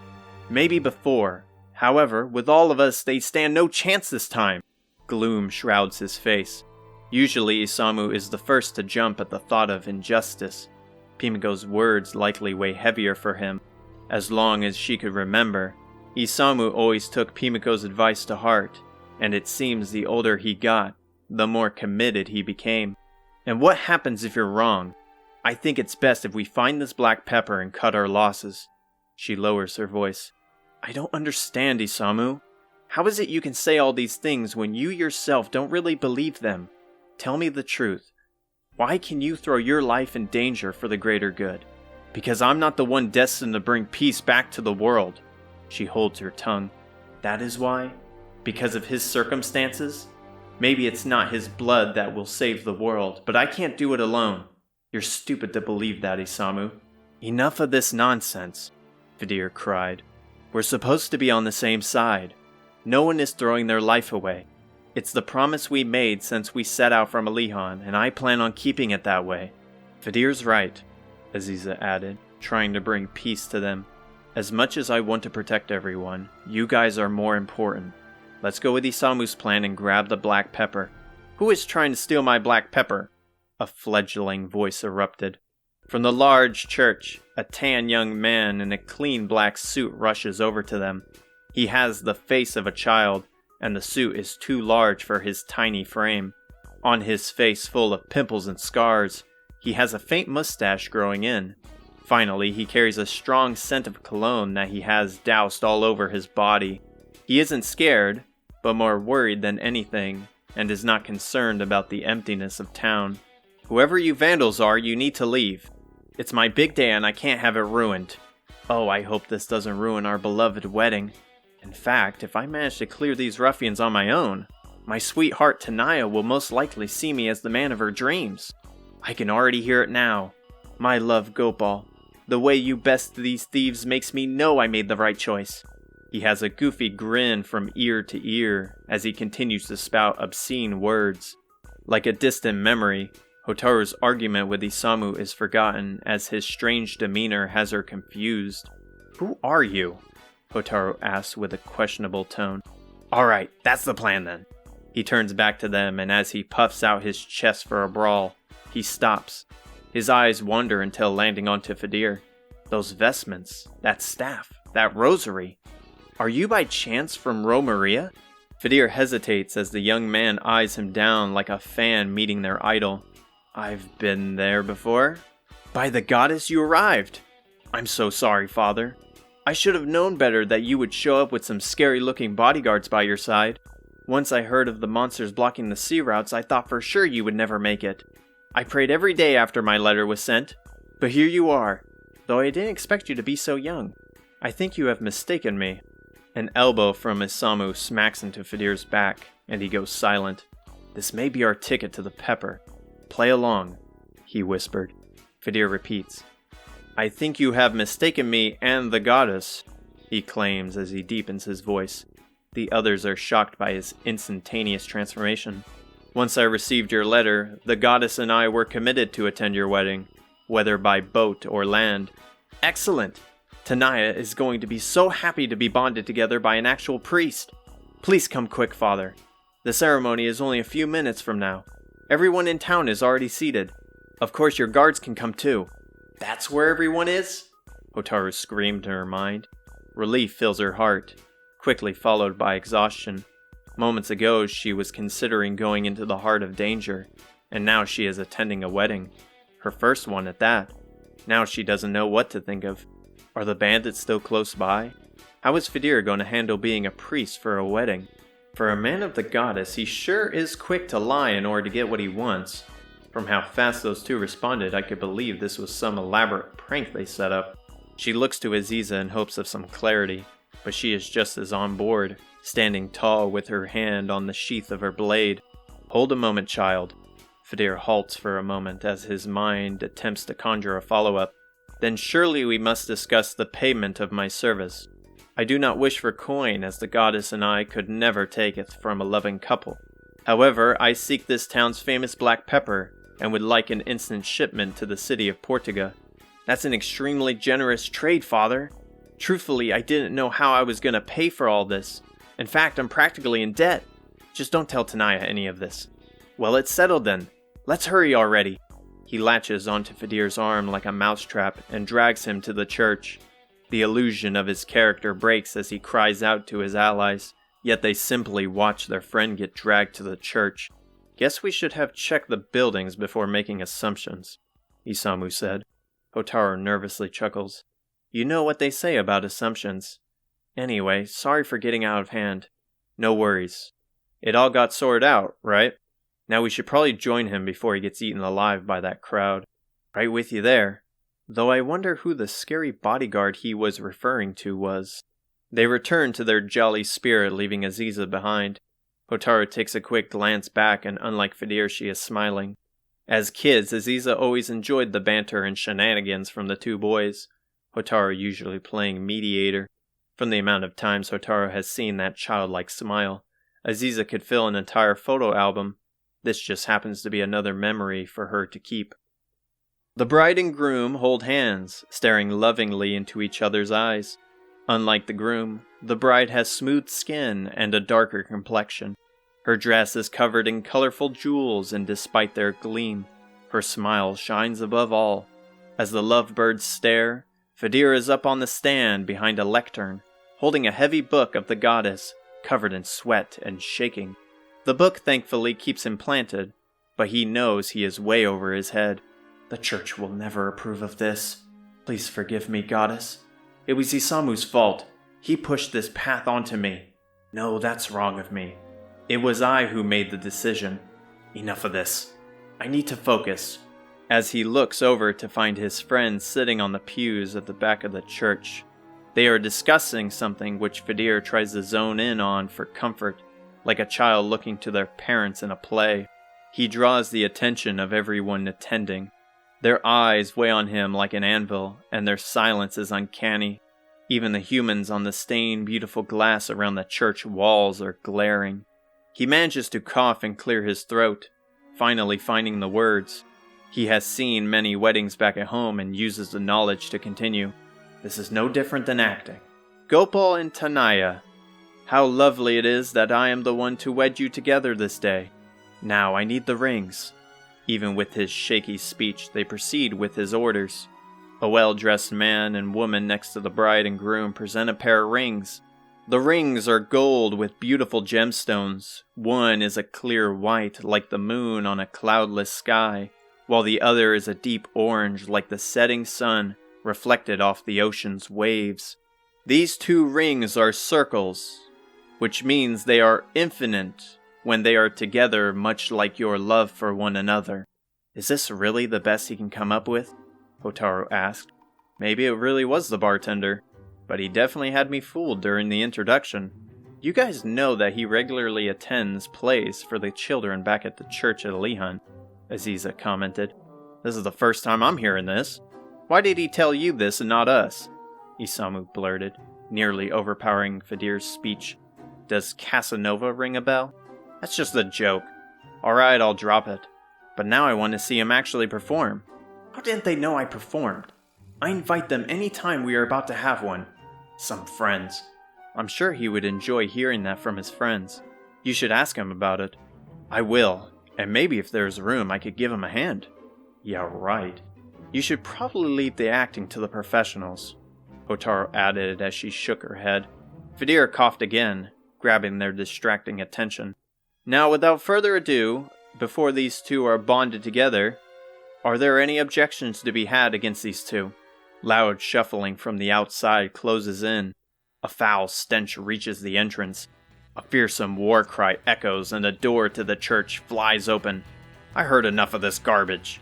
Maybe before. However, with all of us, they stand no chance this time. Gloom shrouds his face. Usually, Isamu is the first to jump at the thought of injustice. Pimiko's words likely weigh heavier for him. As long as she could remember, Isamu always took Pimiko's advice to heart, and it seems the older he got, the more committed he became. And what happens if you're wrong? I think it's best if we find this black pepper and cut our losses. She lowers her voice. I don't understand, Isamu. How is it you can say all these things when you yourself don't really believe them? Tell me the truth. Why can you throw your life in danger for the greater good? Because I'm not the one destined to bring peace back to the world. She holds her tongue. That is why? Because of his circumstances? Maybe it's not his blood that will save the world, but I can't do it alone. You're stupid to believe that, Isamu. Enough of this nonsense, Fidir cried. We're supposed to be on the same side. No one is throwing their life away. It's the promise we made since we set out from Alihan, and I plan on keeping it that way. Fidir's right, Aziza added, trying to bring peace to them. As much as I want to protect everyone, you guys are more important. Let's go with Isamu's plan and grab the black pepper. Who is trying to steal my black pepper? A fledgling voice erupted. From the large church, a tan young man in a clean black suit rushes over to them. He has the face of a child, and the suit is too large for his tiny frame. On his face full of pimples and scars, he has a faint mustache growing in. Finally, he carries a strong scent of cologne that he has doused all over his body. He isn't scared, but more worried than anything, and is not concerned about the emptiness of town. Whoever you vandals are, you need to leave. It's my big day and I can't have it ruined. Oh, I hope this doesn't ruin our beloved wedding. In fact, if I manage to clear these ruffians on my own, my sweetheart Tanaya will most likely see me as the man of her dreams. I can already hear it now. My love, Gopal, the way you best these thieves makes me know I made the right choice. He has a goofy grin from ear to ear as he continues to spout obscene words. Like a distant memory, Hotaru's argument with Isamu is forgotten as his strange demeanor has her confused. Who are you? Hotaru asks with a questionable tone. Alright, that's the plan then. He turns back to them, and as he puffs out his chest for a brawl, he stops. His eyes wander until landing onto Fidir. Those vestments, that staff, that rosary. Are you by chance from Romaria? Fidir hesitates as the young man eyes him down like a fan meeting their idol. I've been there before. By the goddess, you arrived. I'm so sorry, father. I should have known better that you would show up with some scary-looking bodyguards by your side. Once I heard of the monsters blocking the sea routes, I thought for sure you would never make it. I prayed every day after my letter was sent. But here you are, though I didn't expect you to be so young. I think you have mistaken me. An elbow from Isamu smacks into Fidir's back, and he goes silent. This may be our ticket to the pepper. Play along, he whispered. Fidir repeats. I think you have mistaken me and the goddess, he claims as he deepens his voice. The others are shocked by his instantaneous transformation. Once I received your letter, the goddess and I were committed to attend your wedding, whether by boat or land. Excellent! Tanaya is going to be so happy to be bonded together by an actual priest. Please come quick, father. The ceremony is only a few minutes from now. Everyone in town is already seated. Of course your guards can come too. That's where everyone is? Hotaru screamed in her mind. Relief fills her heart, quickly followed by exhaustion. Moments ago, she was considering going into the heart of danger, and now she is attending a wedding. Her first one at that. Now she doesn't know what to think of. Are the bandits still close by? How is Fidir going to handle being a priest for a wedding? For a man of the goddess, he sure is quick to lie in order to get what he wants. From how fast those two responded, I could believe this was some elaborate prank they set up. She looks to Aziza in hopes of some clarity, but she is just as on board, standing tall with her hand on the sheath of her blade. Hold a moment, child. Fidir halts for a moment as his mind attempts to conjure a follow-up. Then surely we must discuss the payment of my service. I do not wish for coin, as the goddess and I could never take it from a loving couple. However, I seek this town's famous black pepper, and would like an instant shipment to the city of Portuga. That's an extremely generous trade, father. Truthfully, I didn't know how I was going to pay for all this. In fact, I'm practically in debt. Just don't tell Tanaya any of this. Well, it's settled then. Let's hurry already. He latches onto Fidir's arm like a mousetrap and drags him to the church. The illusion of his character breaks as he cries out to his allies, yet they simply watch their friend get dragged to the church. Guess we should have checked the buildings before making assumptions, Isamu said. Hotaru nervously chuckles. You know what they say about assumptions. Anyway, sorry for getting out of hand. No worries. It all got sorted out, right? Now we should probably join him before he gets eaten alive by that crowd. Right with you there. Though I wonder who the scary bodyguard he was referring to was. They return to their jolly spirit, leaving Aziza behind. Hotaru takes a quick glance back, and unlike Fidir, she is smiling. As kids, Aziza always enjoyed the banter and shenanigans from the two boys, Hotaru usually playing mediator. From the amount of times Hotaru has seen that childlike smile, Aziza could fill an entire photo album. This just happens to be another memory for her to keep. The bride and groom hold hands, staring lovingly into each other's eyes. Unlike the groom, the bride has smooth skin and a darker complexion. Her dress is covered in colorful jewels, and despite their gleam, her smile shines above all. As the lovebirds stare, Fidir is up on the stand behind a lectern, holding a heavy book of the goddess, covered in sweat and shaking. The book thankfully keeps him planted, but he knows he is way over his head. The church will never approve of this. Please forgive me, goddess. It was Isamu's fault. He pushed this path onto me. No, that's wrong of me. It was I who made the decision. Enough of this. I need to focus. As he looks over to find his friends sitting on the pews at the back of the church. They are discussing something which Fidir tries to zone in on for comfort, like a child looking to their parents in a play. He draws the attention of everyone attending. Their eyes weigh on him like an anvil, and their silence is uncanny. Even the humans on the stained, beautiful glass around the church walls are glaring. He manages to cough and clear his throat, finally finding the words. He has seen many weddings back at home and uses the knowledge to continue. This is no different than acting. Gopal and Tanaya, how lovely it is that I am the one to wed you together this day. Now I need the rings. Even with his shaky speech, they proceed with his orders. A well-dressed man and woman next to the bride and groom present a pair of rings. The rings are gold with beautiful gemstones. One is a clear white like the moon on a cloudless sky, while the other is a deep orange like the setting sun reflected off the ocean's waves. These two rings are circles, which means they are infinite when they are together, much like your love for one another. Is this really the best he can come up with? Hotaru asked. Maybe it really was the bartender, but he definitely had me fooled during the introduction. You guys know that he regularly attends plays for the children back at the church at Lehun, Aziza commented. This is the first time I'm hearing this. Why did he tell you this and not us? Isamu blurted, nearly overpowering Fidir's speech. Does Casanova ring a bell? That's just a joke. Alright, I'll drop it. But now I want to see him actually perform. How didn't they know I performed? I invite them any time we are about to have one. Some friends. I'm sure he would enjoy hearing that from his friends. You should ask him about it. I will, and maybe if there's room I could give him a hand. Yeah, right. You should probably leave the acting to the professionals, Hotaru added as she shook her head. Fidir coughed again, grabbing their distracting attention. Now, without further ado, before these two are bonded together, are there any objections to be had against these two? Loud shuffling from the outside closes in. A foul stench reaches the entrance. A fearsome war cry echoes and the door to the church flies open. I heard enough of this garbage.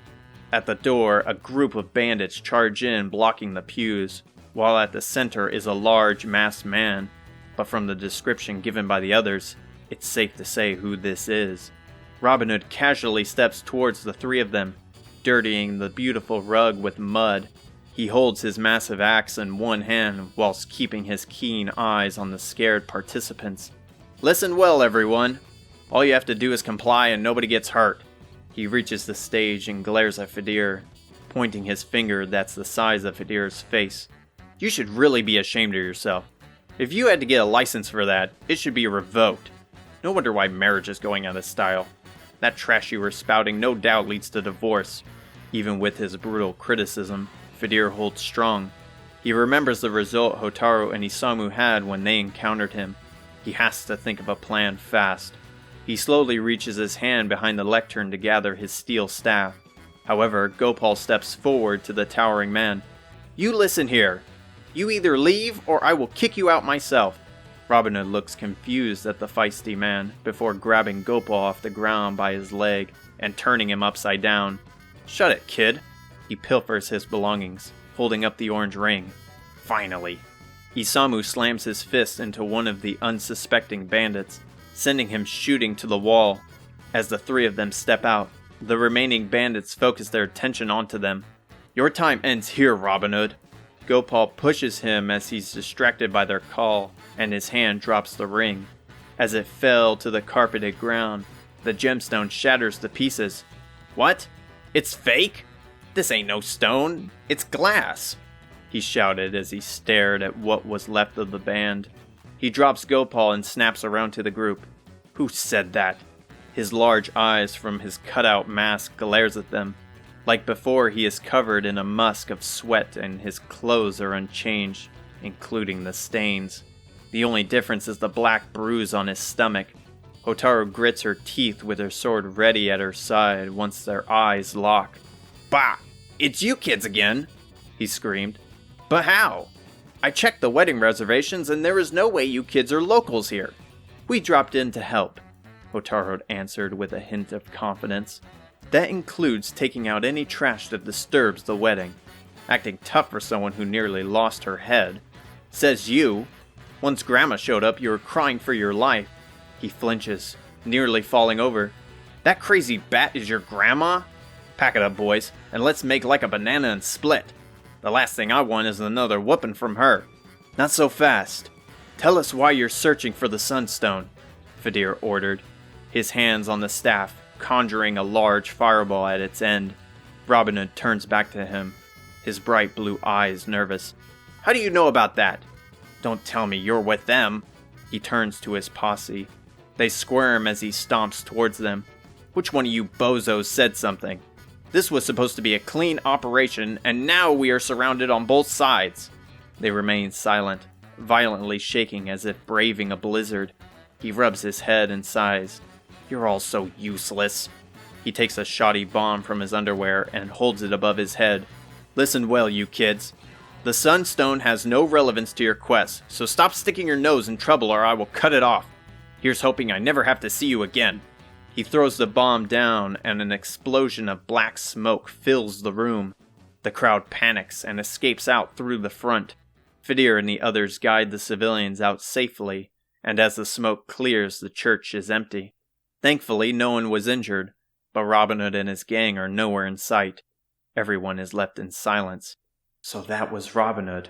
At the door, a group of bandits charge in, blocking the pews, while at the center is a large masked man. But from the description given by the others, it's safe to say who this is. Robin Hood casually steps towards the three of them, dirtying the beautiful rug with mud. He holds his massive axe in one hand whilst keeping his keen eyes on the scared participants. Listen well, everyone. All you have to do is comply and nobody gets hurt. He reaches the stage and glares at Fidir, pointing his finger that's the size of Fidir's face. You should really be ashamed of yourself. If you had to get a license for that, it should be revoked. No wonder why marriage is going out of style. That trash you were spouting no doubt leads to divorce. Even with his brutal criticism, Fidir holds strong. He remembers the result Hotaru and Isamu had when they encountered him. He has to think of a plan fast. He slowly reaches his hand behind the lectern to gather his steel staff. However, Gopal steps forward to the towering man. "You listen here. You either leave or I will kick you out myself." Robin Hood looks confused at the feisty man before grabbing Gopal off the ground by his leg and turning him upside down. "Shut it, kid." He pilfers his belongings, holding up the orange ring. "Finally." Isamu slams his fist into one of the unsuspecting bandits, sending him shooting to the wall. As the three of them step out, the remaining bandits focus their attention onto them. "Your time ends here, Robin Hood." Gopal pushes him as he's distracted by their call, and his hand drops the ring. As it fell to the carpeted ground, the gemstone shatters to pieces. "What? It's fake? This ain't no stone, it's glass," he shouted as he stared at what was left of the band. He drops Gopal and snaps around to the group. "Who said that?" His large eyes from his cutout mask glares at them. Like before, he is covered in a musk of sweat and his clothes are unchanged, including the stains. The only difference is the black bruise on his stomach. Hotaru grits her teeth with her sword ready at her side once their eyes lock. "Bah! It's you kids again!" he screamed. "But how? I checked the wedding reservations and there is no way you kids are locals here." "We dropped in to help," Hotaru answered with a hint of confidence. "That includes taking out any trash that disturbs the wedding." Acting tough for someone who nearly lost her head. "Says you. Once Grandma showed up, you were crying for your life." He flinches, nearly falling over. "That crazy bat is your grandma? Pack it up, boys, and let's make like a banana and split. The last thing I want is another whooping from her." "Not so fast. Tell us why you're searching for the Sunstone," Fidir ordered, his hands on the staff, conjuring a large fireball at its end. Robin Hood turns back to him, his bright blue eyes nervous. "How do you know about that? Don't tell me you're with them." He turns to his posse. They squirm as he stomps towards them. "Which one of you bozos said something? This was supposed to be a clean operation, and now we are surrounded on both sides." They remain silent, violently shaking as if braving a blizzard. He rubs his head and sighs. "You're all so useless." He takes a shoddy bomb from his underwear and holds it above his head. "Listen well, you kids. The Sunstone has no relevance to your quest, so stop sticking your nose in trouble or I will cut it off. Here's hoping I never have to see you again." He throws the bomb down and an explosion of black smoke fills the room. The crowd panics and escapes out through the front. Fidir and the others guide the civilians out safely, and as the smoke clears, the church is empty. Thankfully, no one was injured, but Robin Hood and his gang are nowhere in sight. Everyone is left in silence. So that was Robin Hood.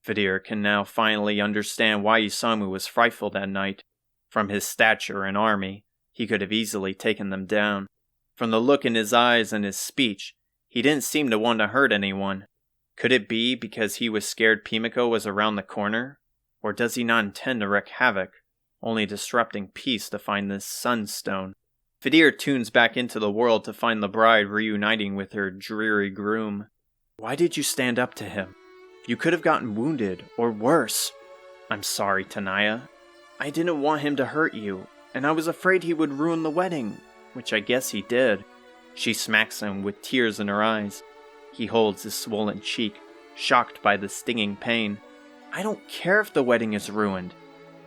Fidir can now finally understand why Isamu was frightful that night. From his stature and army, he could have easily taken them down. From the look in his eyes and his speech, he didn't seem to want to hurt anyone. Could it be because he was scared Pimiko was around the corner? Or does he not intend to wreak havoc, only disrupting peace to find this Sunstone? Fidir tunes back into the world to find the bride reuniting with her dreary groom. "Why did you stand up to him? You could have gotten wounded, or worse." "I'm sorry, Tanaya. I didn't want him to hurt you, and I was afraid he would ruin the wedding, which I guess he did." She smacks him with tears in her eyes. He holds his swollen cheek, shocked by the stinging pain. "I don't care if the wedding is ruined.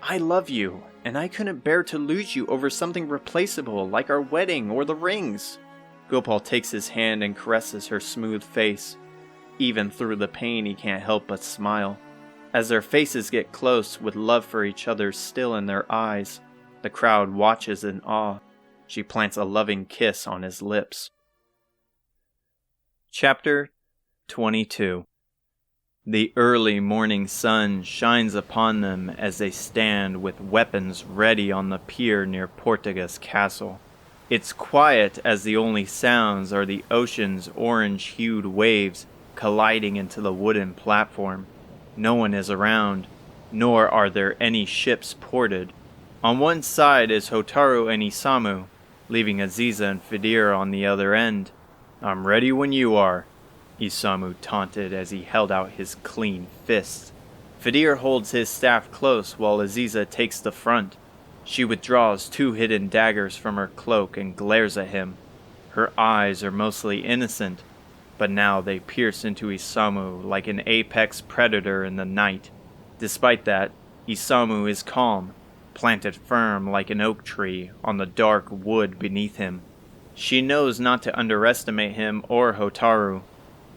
I love you, and I couldn't bear to lose you over something replaceable like our wedding or the rings." Gopal takes his hand and caresses her smooth face. Even through the pain, he can't help but smile. As their faces get close with love for each other still in their eyes, the crowd watches in awe. She plants a loving kiss on his lips. Chapter 22. The early morning sun shines upon them as they stand with weapons ready on the pier near Portuga's castle. It's quiet as the only sounds are the ocean's orange-hued waves colliding into the wooden platform. No one is around, nor are there any ships ported. On one side is Hotaru and Isamu, leaving Aziza and Fidir on the other end. "I'm ready when you are," Isamu taunted as he held out his clean fists. Fidir holds his staff close while Aziza takes the front. She withdraws 2 hidden daggers from her cloak and glares at him. Her eyes are mostly innocent, but now they pierce into Isamu like an apex predator in the night. Despite that, Isamu is calm, planted firm like an oak tree on the dark wood beneath him. She knows not to underestimate him or Hotaru.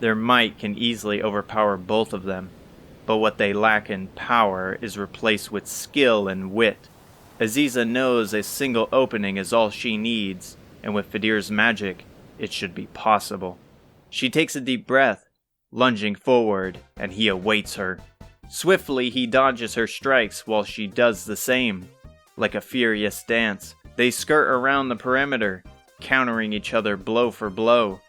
Their might can easily overpower both of them, but what they lack in power is replaced with skill and wit. Aziza knows a single opening is all she needs, and with Fidir's magic, it should be possible. She takes a deep breath, lunging forward, and he awaits her. Swiftly, he dodges her strikes while she does the same. Like a furious dance, they skirt around the perimeter, countering each other blow for blow.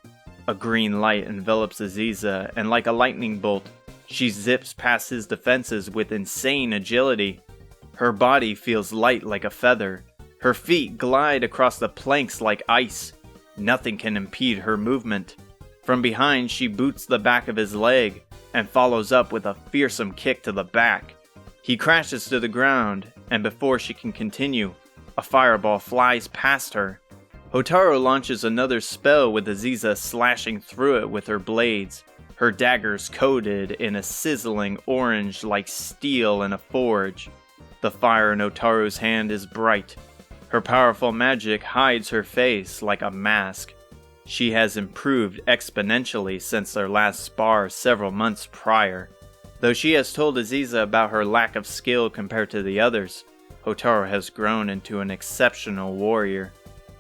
A green light envelops Aziza, and like a lightning bolt, she zips past his defenses with insane agility. Her body feels light like a feather. Her feet glide across the planks like ice. Nothing can impede her movement. From behind, she boots the back of his leg, and follows up with a fearsome kick to the back. He crashes to the ground, and before she can continue, a fireball flies past her. Hotaru launches another spell with Aziza slashing through it with her blades, her daggers coated in a sizzling orange like steel in a forge. The fire in Hotaru's hand is bright. Her powerful magic hides her face like a mask. She has improved exponentially since their last spar several months prior. Though she has told Aziza about her lack of skill compared to the others, Hotaru has grown into an exceptional warrior.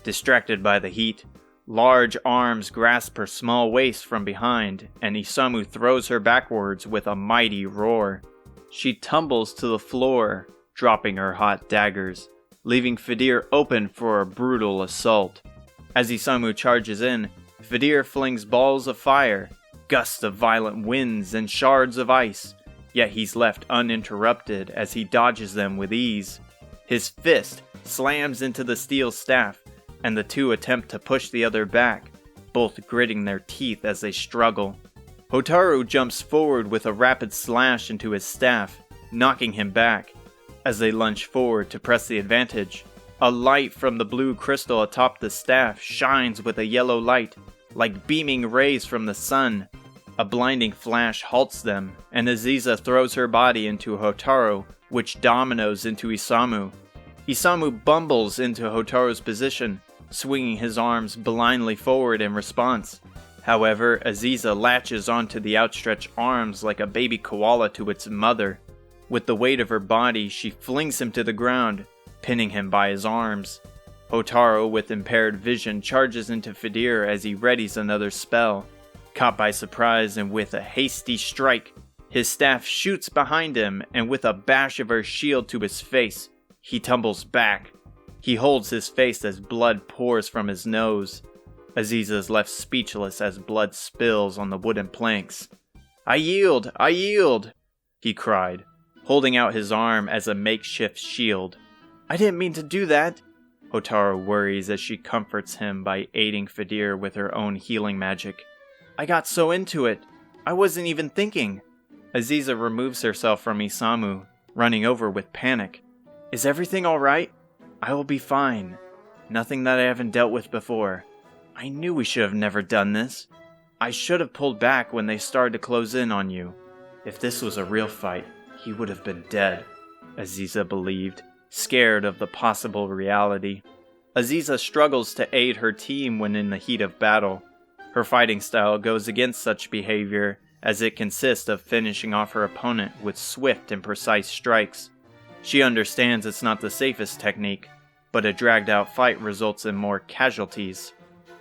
Distracted by the heat, large arms grasp her small waist from behind, and Isamu throws her backwards with a mighty roar. She tumbles to the floor, dropping her hot daggers, leaving Fidir open for a brutal assault. As Isamu charges in, Fidir flings balls of fire, gusts of violent winds, and shards of ice, yet he's left uninterrupted as he dodges them with ease. His fist slams into the steel staff, and the two attempt to push the other back, both gritting their teeth as they struggle. Hotaru jumps forward with a rapid slash into his staff, knocking him back. As they lunge forward to press the advantage, a light from the blue crystal atop the staff shines with a yellow light, like beaming rays from the sun. A blinding flash halts them, and Aziza throws her body into Hotaru, which dominoes into Isamu. Isamu bumbles into Hotaru's position, swinging his arms blindly forward in response. However, Aziza latches onto the outstretched arms like a baby koala to its mother. With the weight of her body, she flings him to the ground, pinning him by his arms. Hotaru, with impaired vision, charges into Fidir as he readies another spell. Caught by surprise and with a hasty strike, his staff shoots behind him, and with a bash of her shield to his face, he tumbles back. He holds his face as blood pours from his nose. Aziza is left speechless as blood spills on the wooden planks. "I yield! I yield!" he cried, holding out his arm as a makeshift shield. "I didn't mean to do that." Hotaru worries as she comforts him by aiding Fidir with her own healing magic. "I got so into it. I wasn't even thinking." Aziza removes herself from Isamu, running over with panic. "Is everything alright? I will be fine. Nothing that I haven't dealt with before. I knew we should have never done this. I should have pulled back when they started to close in on you. If this was a real fight, he would have been dead," Aziza believed, scared of the possible reality. Aziza struggles to aid her team when in the heat of battle. Her fighting style goes against such behavior, as it consists of finishing off her opponent with swift and precise strikes. She understands it's not the safest technique, but a dragged-out fight results in more casualties.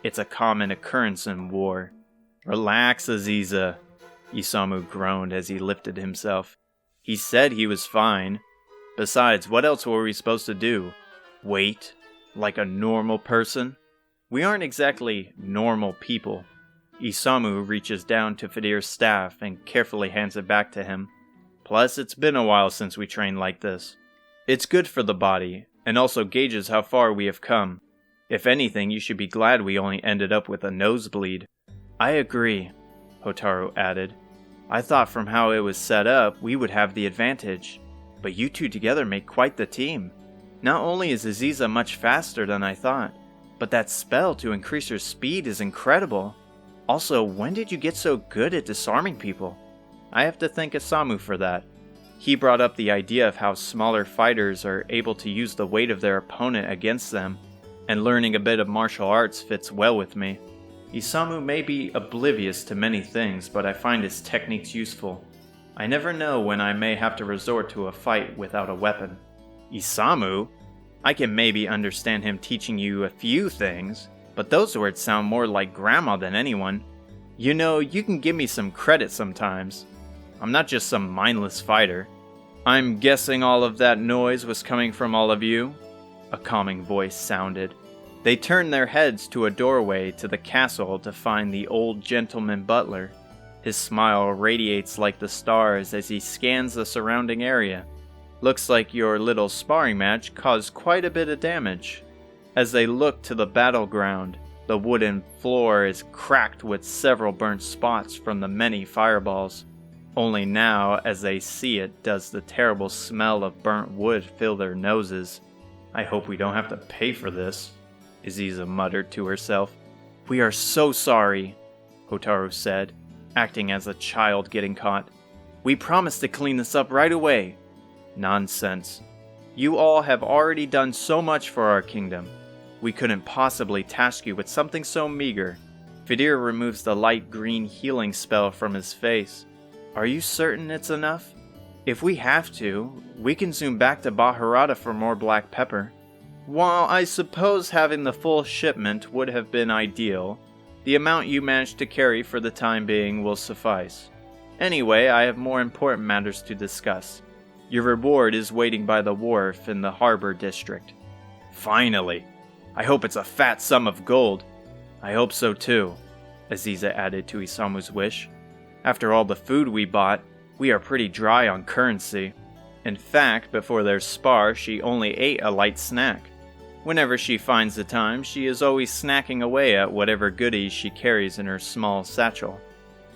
It's a common occurrence in war. "Relax, Aziza," Isamu groaned as he lifted himself. "He said he was fine. Besides, what else were we supposed to do? Wait? Like a normal person? We aren't exactly normal people." Isamu reaches down to Fidir's staff and carefully hands it back to him. "Plus, it's been a while since we trained like this. It's good for the body, and also gauges how far we have come. If anything, you should be glad we only ended up with a nosebleed. I agree, Hotaru added. I thought from how it was set up, we would have the advantage. But you two together make quite the team. Not only is Aziza much faster than I thought, but that spell to increase her speed is incredible. Also, when did you get so good at disarming people? I have to thank Isamu for that. He brought up the idea of how smaller fighters are able to use the weight of their opponent against them, and learning a bit of martial arts fits well with me. Isamu may be oblivious to many things, but I find his techniques useful. I never know when I may have to resort to a fight without a weapon. Isamu? I can maybe understand him teaching you a few things, but those words sound more like grandma than anyone. You know, you can give me some credit sometimes. I'm not just some mindless fighter. I'm guessing all of that noise was coming from all of you? A calming voice sounded. They turned their heads to a doorway to the castle to find the old gentleman butler. His smile radiates like the stars as he scans the surrounding area. Looks like your little sparring match caused quite a bit of damage. As they look to the battleground, the wooden floor is cracked with several burnt spots from the many fireballs. Only now, as they see it, does the terrible smell of burnt wood fill their noses. I hope we don't have to pay for this, Aziza muttered to herself. We are so sorry, Hotaru said, acting as a child getting caught. We promised to clean this up right away. Nonsense. You all have already done so much for our kingdom. We couldn't possibly task you with something so meager. Fidir removes the light green healing spell from his face. Are you certain it's enough? If we have to, we can zoom back to Baharata for more black pepper. While I suppose having the full shipment would have been ideal, the amount you managed to carry for the time being will suffice. Anyway, I have more important matters to discuss. Your reward is waiting by the wharf in the harbor district. Finally! I hope it's a fat sum of gold. I hope so too, Aziza added to Isamu's wish. After all the food we bought, we are pretty dry on currency. In fact, before their spar, she only ate a light snack. Whenever she finds the time, she is always snacking away at whatever goodies she carries in her small satchel.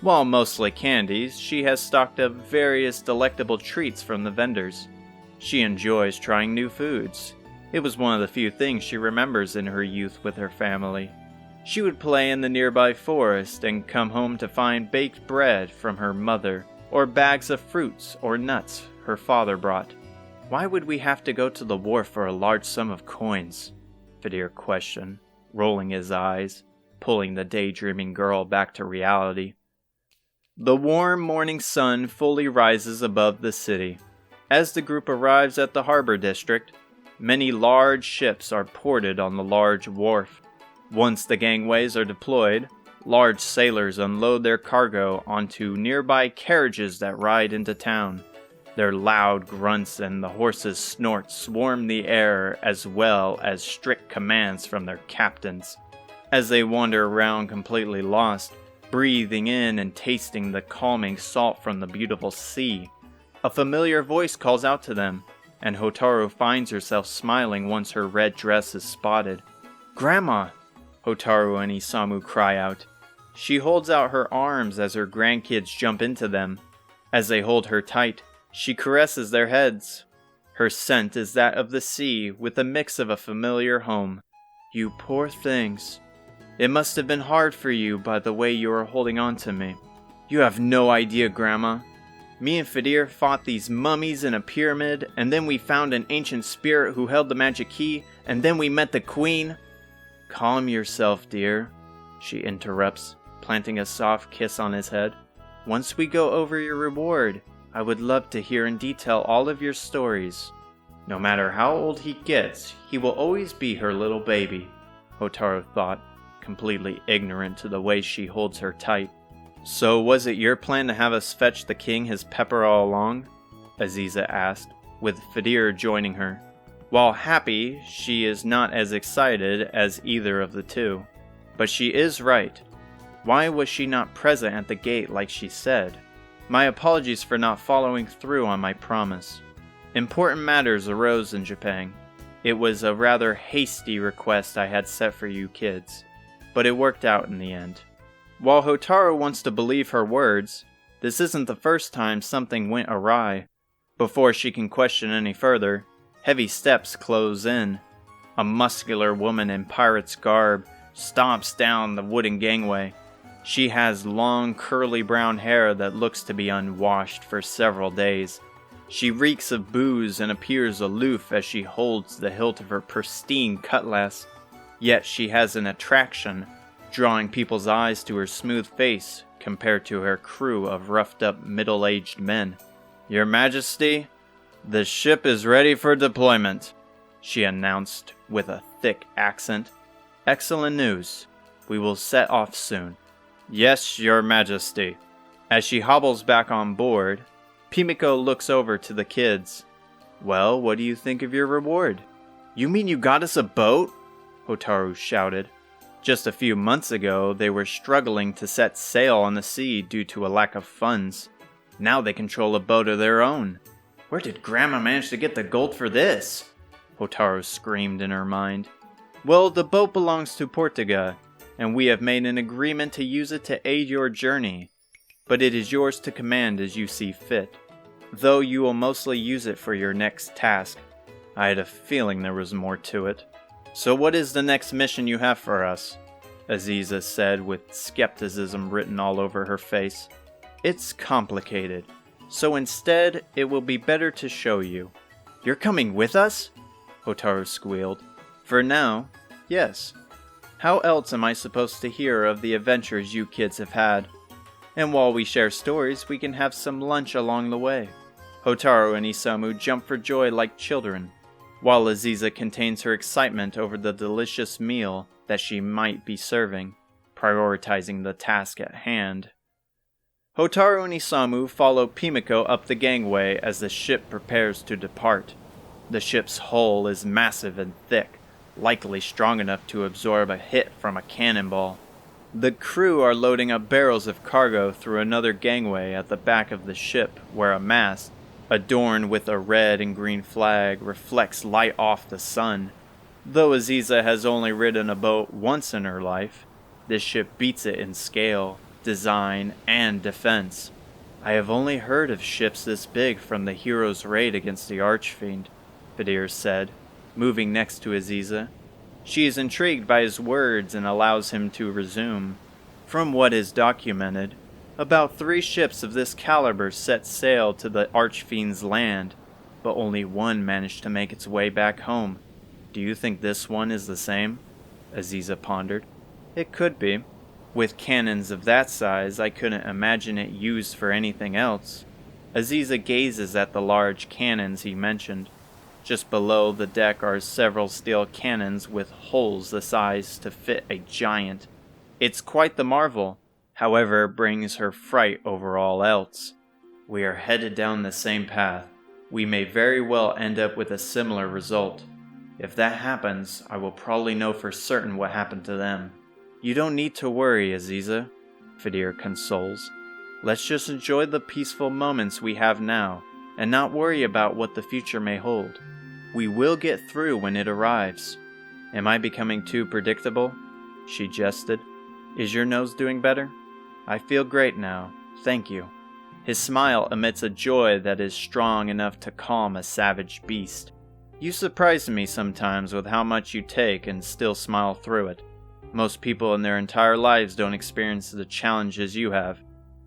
While mostly candies, she has stocked up various delectable treats from the vendors. She enjoys trying new foods. It was one of the few things she remembers in her youth with her family. She would play in the nearby forest and come home to find baked bread from her mother, or bags of fruits or nuts her father brought. Why would we have to go to the wharf for a large sum of coins? Fidir questioned, rolling his eyes, pulling the daydreaming girl back to reality. The warm morning sun fully rises above the city. As the group arrives at the harbor district, many large ships are ported on the large wharf. Once the gangways are deployed, large sailors unload their cargo onto nearby carriages that ride into town. Their loud grunts and the horses' snorts swarm the air, as well as strict commands from their captains. As they wander around completely lost, breathing in and tasting the calming salt from the beautiful sea, a familiar voice calls out to them, and Hotaru finds herself smiling once her red dress is spotted. Grandma! Hotaru and Isamu cry out. She holds out her arms as her grandkids jump into them. As they hold her tight, she caresses their heads. Her scent is that of the sea, with a mix of a familiar home. You poor things. It must have been hard for you by the way you are holding on to me. You have no idea, Grandma. Me and Fidir fought these mummies in a pyramid, and then we found an ancient spirit who held the magic key, and then we met the queen. Calm yourself, dear, she interrupts, planting a soft kiss on his head. Once we go over your reward, I would love to hear in detail all of your stories. No matter how old he gets, he will always be her little baby, Hotaru thought, completely ignorant to the way she holds her tight. So was it your plan to have us fetch the king his pepper all along? Aziza asked, with Fidir joining her. While happy, she is not as excited as either of the two. But she is right. Why was she not present at the gate like she said? My apologies for not following through on my promise. Important matters arose in Japan. It was a rather hasty request I had set for you kids, but it worked out in the end. While Hotaru wants to believe her words, this isn't the first time something went awry. Before she can question any further, heavy steps close in. A muscular woman in pirate's garb stomps down the wooden gangway. She has long, curly brown hair that looks to be unwashed for several days. She reeks of booze and appears aloof as she holds the hilt of her pristine cutlass. Yet she has an attraction, drawing people's eyes to her smooth face compared to her crew of roughed-up middle-aged men. "Your Majesty, the ship is ready for deployment," she announced with a thick accent. "Excellent news. We will set off soon." "Yes, Your Majesty." As she hobbles back on board, Pimiko looks over to the kids. "Well, what do you think of your reward?" "You mean you got us a boat?" Hotaru shouted. Just a few months ago, they were struggling to set sail on the sea due to a lack of funds. Now they control a boat of their own. "Where did Grandma manage to get the gold for this?" Hotaru screamed in her mind. "Well, the boat belongs to Portuga, and we have made an agreement to use it to aid your journey. But it is yours to command as you see fit, though you will mostly use it for your next task. I had a feeling there was more to it." "So what is the next mission you have for us?" Aziza said with skepticism written all over her face. "It's complicated, so instead it will be better to show you." "You're coming with us?" Hotaru squealed. "For now, yes. How else am I supposed to hear of the adventures you kids have had? And while we share stories, we can have some lunch along the way." Hotaru and Isamu jump for joy like children, while Aziza contains her excitement over the delicious meal that she might be serving, prioritizing the task at hand. Hotaru and Isamu follow Pimiko up the gangway as the ship prepares to depart. The ship's hull is massive and thick, likely strong enough to absorb a hit from a cannonball. The crew are loading up barrels of cargo through another gangway at the back of the ship, where a mast, adorned with a red and green flag, reflects light off the sun. Though Aziza has only ridden a boat once in her life, this ship beats it in scale, design, and defense. "I have only heard of ships this big from the hero's raid against the Archfiend," Fidir said, moving next to Aziza. She is intrigued by his words and allows him to resume. "From what is documented, about 3 ships of this caliber set sail to the Archfiend's land, but only one managed to make its way back home. Do you think this one is the same?" Aziza pondered. "It could be. With cannons of that size, I couldn't imagine it used for anything else." Aziza gazes at the large cannons he mentioned. Just below the deck are several steel cannons with holes the size to fit a giant. It's quite the marvel, however it brings her fright over all else. "We are headed down the same path. We may very well end up with a similar result. If that happens, I will probably know for certain what happened to them." "You don't need to worry, Aziza," Fidir consoles. "Let's just enjoy the peaceful moments we have now, and not worry about what the future may hold. We will get through when it arrives." "Am I becoming too predictable?" she jested. "Is your nose doing better?" "I feel great now, thank you." His smile emits a joy that is strong enough to calm a savage beast. "You surprise me sometimes with how much you take and still smile through it. Most people in their entire lives don't experience the challenges you have.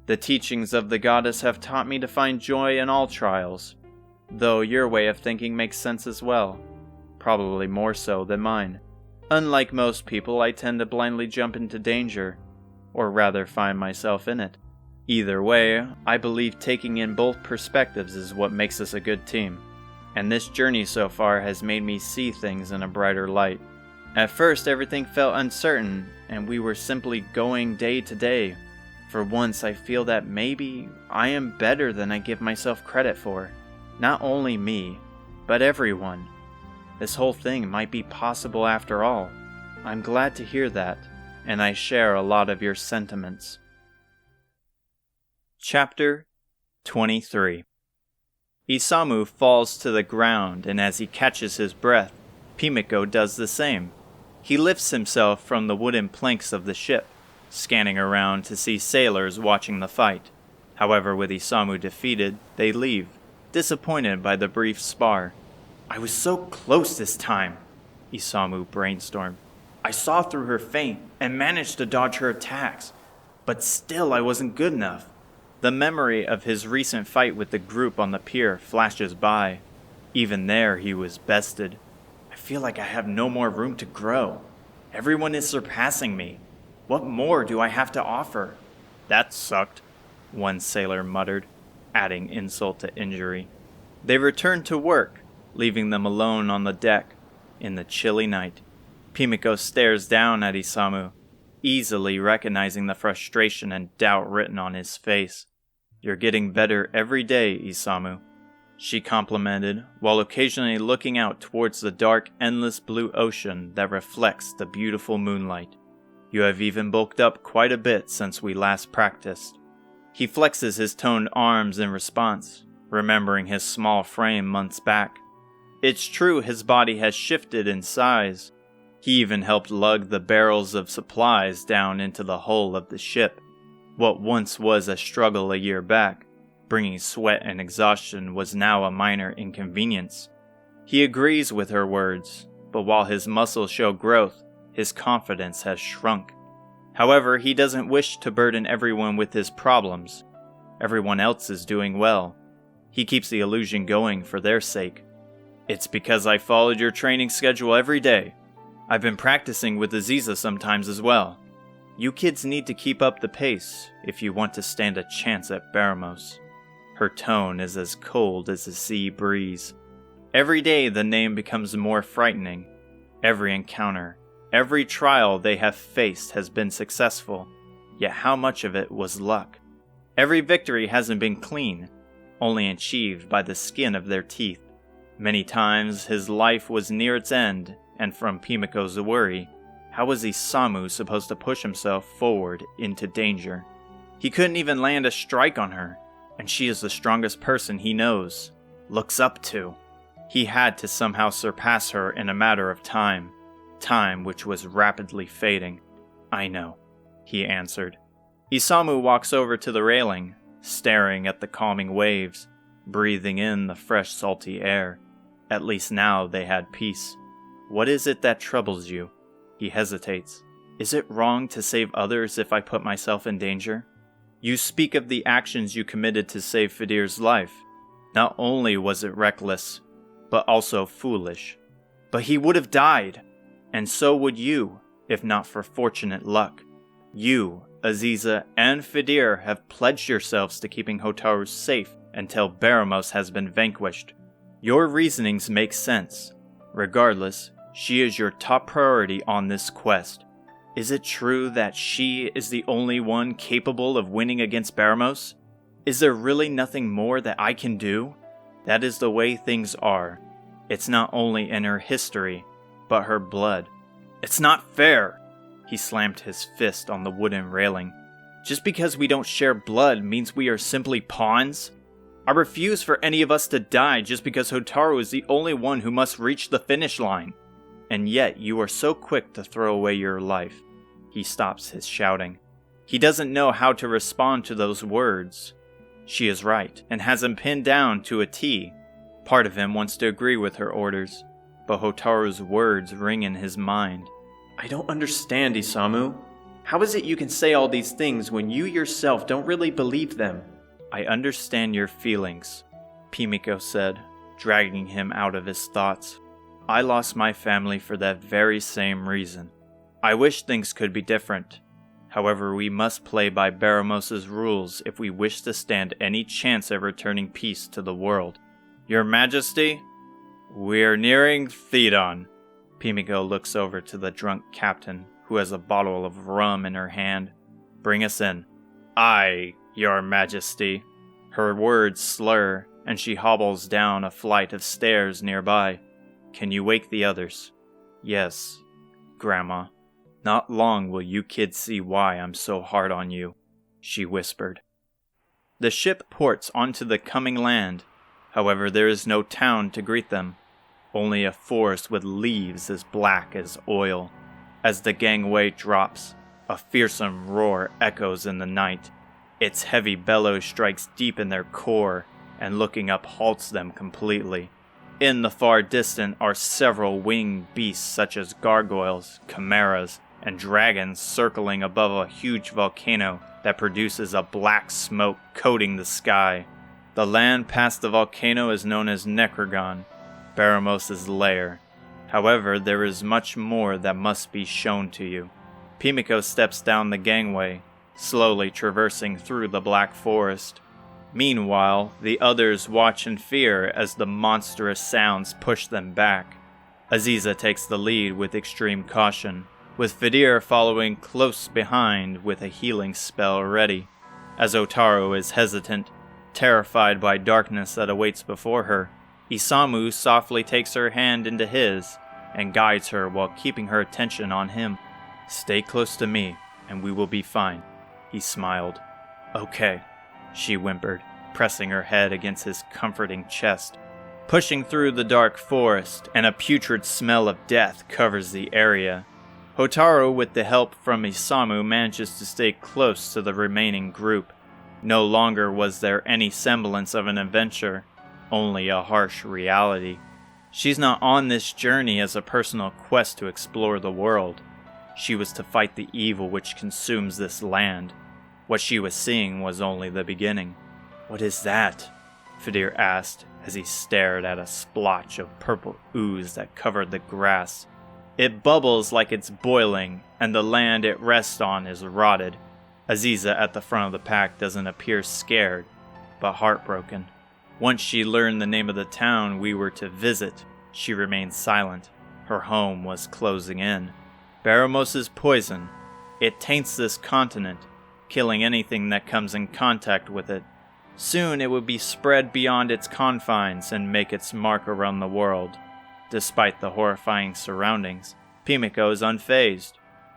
The teachings of the goddess have taught me to find joy in all trials, though your way of thinking makes sense as well, probably more so than mine. Unlike most people, I tend to blindly jump into danger, or rather find myself in it. Either way, I believe taking in both perspectives is what makes us a good team, and this journey so far has made me see things in a brighter light. At first, everything felt uncertain, and we were simply going day to day. For once, I feel that maybe I am better than I give myself credit for. Not only me, but everyone. This whole thing might be possible after all. I'm glad to hear that, and I share a lot of your sentiments." Chapter 23. Isamu falls to the ground, and as he catches his breath, Pimiko does the same. He lifts himself from the wooden planks of the ship, scanning around to see sailors watching the fight. However, with Isamu defeated, they leave, disappointed by the brief spar. "I was so close this time," Isamu brainstormed. "I saw through her feint and managed to dodge her attacks, but still I wasn't good enough." The memory of his recent fight with the group on the pier flashes by. Even there, he was bested. "I feel like I have no more room to grow. Everyone is surpassing me. What more do I have to offer?" "That sucked," one sailor muttered, adding insult to injury. They returned to work, leaving them alone on the deck in the chilly night. Pimiko stares down at Isamu, easily recognizing the frustration and doubt written on his face. "You're getting better every day, Isamu," she complimented, while occasionally looking out towards the dark, endless blue ocean that reflects the beautiful moonlight. "You have even bulked up quite a bit since we last practiced." He flexes his toned arms in response, remembering his small frame months back. It's true his body has shifted in size. He even helped lug the barrels of supplies down into the hull of the ship. What once was a struggle a year back, bringing sweat and exhaustion, was now a minor inconvenience. He agrees with her words, but while his muscles show growth, his confidence has shrunk. However, he doesn't wish to burden everyone with his problems. Everyone else is doing well. He keeps the illusion going for their sake. "It's because I followed your training schedule every day. I've been practicing with Aziza sometimes as well. You kids need to keep up the pace if you want to stand a chance at Baramos." Her tone is as cold as the sea breeze. Every day the name becomes more frightening. Every encounter, every trial they have faced has been successful, yet how much of it was luck? Every victory hasn't been clean, only achieved by the skin of their teeth. Many times his life was near its end, and from Pimiko's worry, how was Isamu supposed to push himself forward into danger? He couldn't even land a strike on her, and she is the strongest person he knows, looks up to. He had to somehow surpass her in a matter of time which was rapidly fading. "I know," he answered. Isamu walks over to the railing, staring at the calming waves, breathing in the fresh salty air. At least now they had peace. "What is it that troubles you?" He hesitates. "Is it wrong to save others if I put myself in danger?" "You speak of the actions you committed to save Fidir's life. Not only was it reckless, but also foolish." "But he would have died, and so would you, if not for fortunate luck. You, Aziza, and Fidir have pledged yourselves to keeping Hotaru safe until Baramos has been vanquished. Your reasonings make sense. Regardless, she is your top priority on this quest. Is it true that she is the only one capable of winning against Baramos? Is there really nothing more that I can do? That is the way things are. It's not only in her history, but her blood. It's not fair!" He slammed his fist on the wooden railing. "Just because we don't share blood means we are simply pawns? I refuse for any of us to die just because Hotaru is the only one who must reach the finish line. And yet you are so quick to throw away your life." He stops his shouting. He doesn't know how to respond to those words. She is right, and has him pinned down to a T. Part of him wants to agree with her orders, but Hotaru's words ring in his mind. "I don't understand, Isamu. How is it you can say all these things when you yourself don't really believe them?" "I understand your feelings," Pimiko said, dragging him out of his thoughts. "I lost my family for that very same reason. I wish things could be different. However, we must play by Baramos' rules if we wish to stand any chance of returning peace to the world." "Your Majesty, we're nearing Thedon." Pimiko looks over to the drunk captain, who has a bottle of rum in her hand. "Bring us in." "Aye, Your Majesty." Her words slur, and she hobbles down a flight of stairs nearby. "Can you wake the others?" "Yes, Grandma. Not long will you kids see why I'm so hard on you," she whispered. The ship ports onto the coming land. However, there is no town to greet them. only a forest with leaves as black as oil. As the gangway drops, a fearsome roar echoes in the night. Its heavy bellow strikes deep in their core, and looking up halts them completely. In the far distance are several winged beasts such as gargoyles, chimeras, and dragons circling above a huge volcano that produces a black smoke coating the sky. The land past the volcano is known as Necrogon, Baramos' lair. However, there is much more that must be shown to you. Pimiko steps down the gangway, slowly traversing through the black forest. Meanwhile, the others watch in fear as the monstrous sounds push them back. Aziza takes the lead with extreme caution, with Fidir following close behind with a healing spell ready. As Otaru is hesitant, terrified by darkness that awaits before her, Isamu softly takes her hand into his and guides her while keeping her attention on him. "Stay close to me, and we will be fine," he smiled. "Okay," she whimpered, pressing her head against his comforting chest. Pushing through the dark forest, and a putrid smell of death covers the area. Hotaru, with the help from Isamu, manages to stay close to the remaining group. No longer was there any semblance of an adventure, only a harsh reality. She's not on this journey as a personal quest to explore the world. She was to fight the evil which consumes this land. What she was seeing was only the beginning. "What is that?" Fidir asked as he stared at a splotch of purple ooze that covered the grass. It bubbles like it's boiling, and the land it rests on is rotted. Aziza at the front of the pack doesn't appear scared, but heartbroken. Once she learned the name of the town we were to visit, she remained silent. Her home was closing in. Baramos' poison. It taints this continent, killing anything that comes in contact with it. Soon it would be spread beyond its confines and make its mark around the world. Despite the horrifying surroundings, Pimiko is unfazed,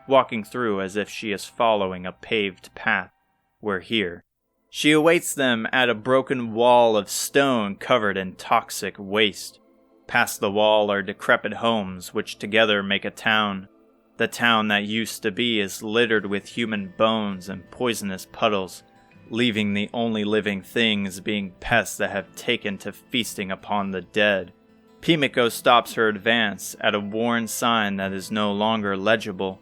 walking through as if she is following a paved path. We're here. She awaits them at a broken wall of stone covered in toxic waste. Past the wall are decrepit homes which together make a town. The town that used to be is littered with human bones and poisonous puddles, leaving the only living things being pests that have taken to feasting upon the dead. Pimiko stops her advance at a worn sign that is no longer legible.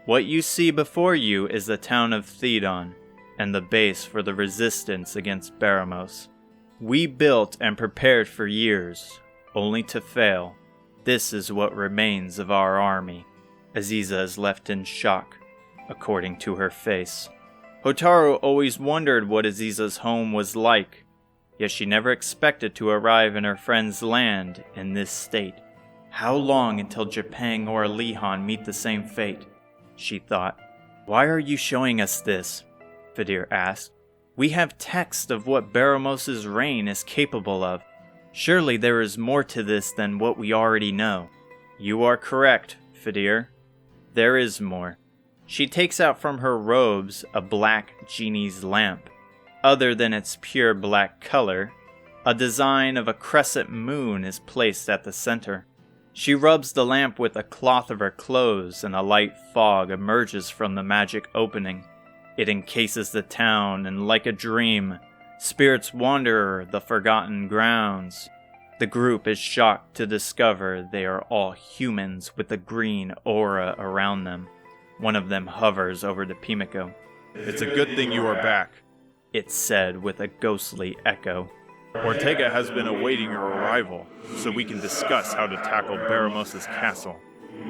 What you see before you is the town of Thedon, and the base for the resistance against Baramos. We built and prepared for years, only to fail. This is what remains of our army. Aziza is left in shock, according to her face. Hotaru always wondered what Aziza's home was like, yet she never expected to arrive in her friend's land in this state. How long until Japan or Lihan meet the same fate? She thought. Why are you showing us this? Fidir asked. We have text of what Baramos' reign is capable of. Surely there is more to this than what we already know. You are correct, Fidir. There is more. She takes out from her robes a black genie's lamp. Other than its pure black color, a design of a crescent moon is placed at the center. She rubs the lamp with a cloth of her clothes, and a light fog emerges from the magic opening. It encases the town, and like a dream, spirits wander the forgotten grounds. The group is shocked to discover they are all humans with a green aura around them. One of them hovers over to Pimiko. It's a good thing you are back, it said with a ghostly echo. Ortega has been awaiting your arrival, so we can discuss how to tackle Baramos' castle.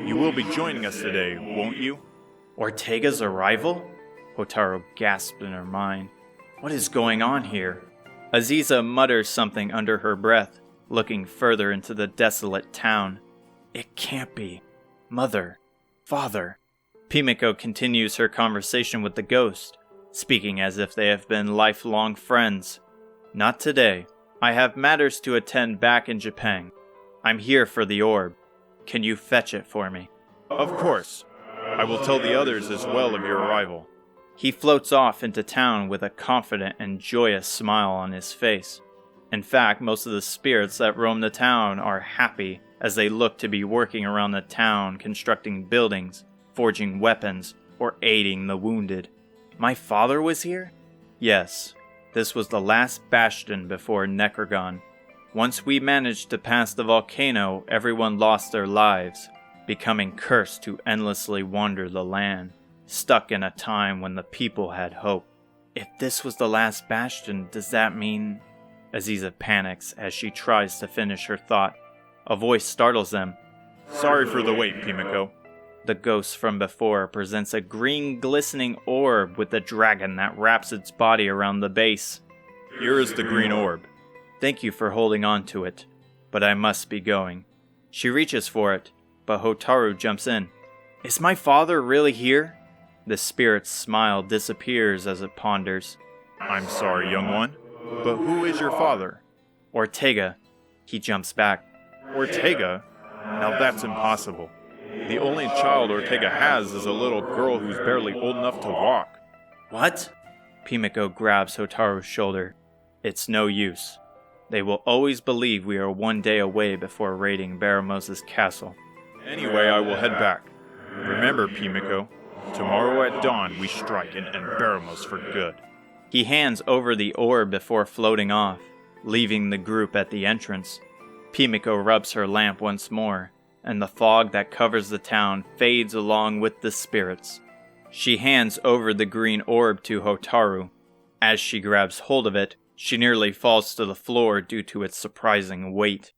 You will be joining us today, won't you? Ortega's arrival? Hotaru gasped in her mind. What is going on here? Aziza mutters something under her breath, looking further into the desolate town. It can't be. Mother. Father. Pimiko continues her conversation with the ghost, speaking as if they have been lifelong friends. Not today. I have matters to attend back in Japan. I'm here for the orb. Can you fetch it for me? Of course. I will tell the others as well of your arrival. He floats off into town with a confident and joyous smile on his face. In fact, most of the spirits that roam the town are happy as they looked to be working around the town, constructing buildings, forging weapons, or aiding the wounded. My father was here? Yes, this was the last bastion before Necrogon. Once we managed to pass the volcano, everyone lost their lives, becoming cursed to endlessly wander the land, stuck in a time when the people had hope. If this was the last bastion, does that mean... Aziza panics as she tries to finish her thought. A voice startles them. Sorry for the wait, Pimiko. The ghost from before presents a green glistening orb with a dragon that wraps its body around the base. Here is the green orb. Thank you for holding on to it, but I must be going. She reaches for it, but Hotaru jumps in. Is my father really here? The spirit's smile disappears as it ponders. I'm sorry, young one, but who is your father? Ortega. He jumps back. Ortega? Now that's impossible. The only child Ortega has is a little girl who's barely old enough to walk. What? Pimiko grabs Hotaru's shoulder. It's no use. They will always believe we are one day away before raiding Baramos' castle. Anyway, I will head back. Remember, Pimiko, tomorrow at dawn we strike and end Baramos for good. He hands over the orb before floating off, leaving the group at the entrance. Pimiko rubs her lamp once more, and the fog that covers the town fades along with the spirits. She hands over the green orb to Hotaru. As she grabs hold of it, she nearly falls to the floor due to its surprising weight.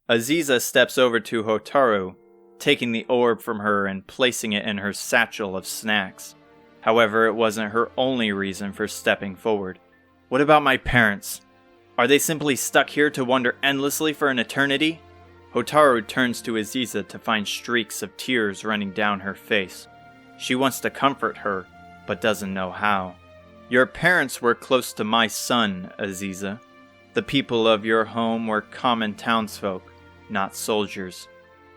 Aziza steps over to Hotaru, taking the orb from her and placing it in her satchel of snacks. However, it wasn't her only reason for stepping forward. What about my parents? Are they simply stuck here to wander endlessly for an eternity? Hotaru turns to Aziza to find streaks of tears running down her face. She wants to comfort her, but doesn't know how. Your parents were close to my son, Aziza. The people of your home were common townsfolk, not soldiers.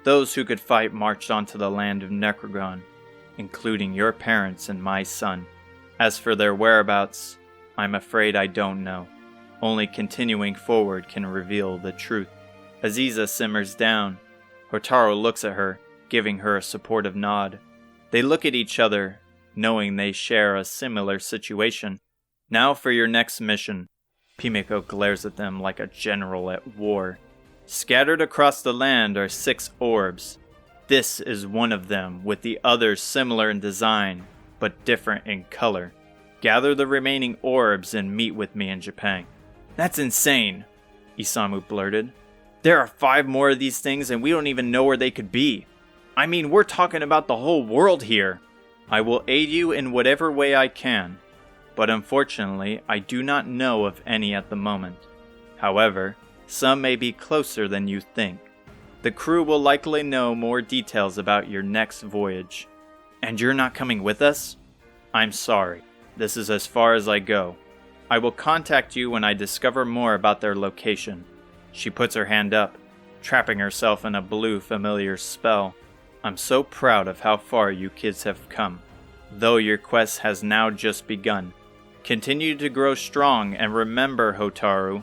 Those who could fight marched onto the land of Necrogon, including your parents and my son. As for their whereabouts, I'm afraid I don't know. Only continuing forward can reveal the truth. Aziza simmers down. Hotaru looks at her, giving her a supportive nod. They look at each other, knowing they share a similar situation. Now for your next mission. Pimiko glares at them like a general at war. Scattered across the land are 6 orbs. This is one of them, with the others similar in design, but different in color. Gather the remaining orbs and meet with me in Japan. That's insane, Isamu blurted. There are 5 more of these things and we don't even know where they could be. I mean, we're talking about the whole world here. I will aid you in whatever way I can, but unfortunately, I do not know of any at the moment. However, some may be closer than you think. The crew will likely know more details about your next voyage. And you're not coming with us? I'm sorry. This is as far as I go. I will contact you when I discover more about their location. She puts her hand up, trapping herself in a blue familiar spell. I'm so proud of how far you kids have come, though your quest has now just begun. Continue to grow strong, and remember, Hotaru,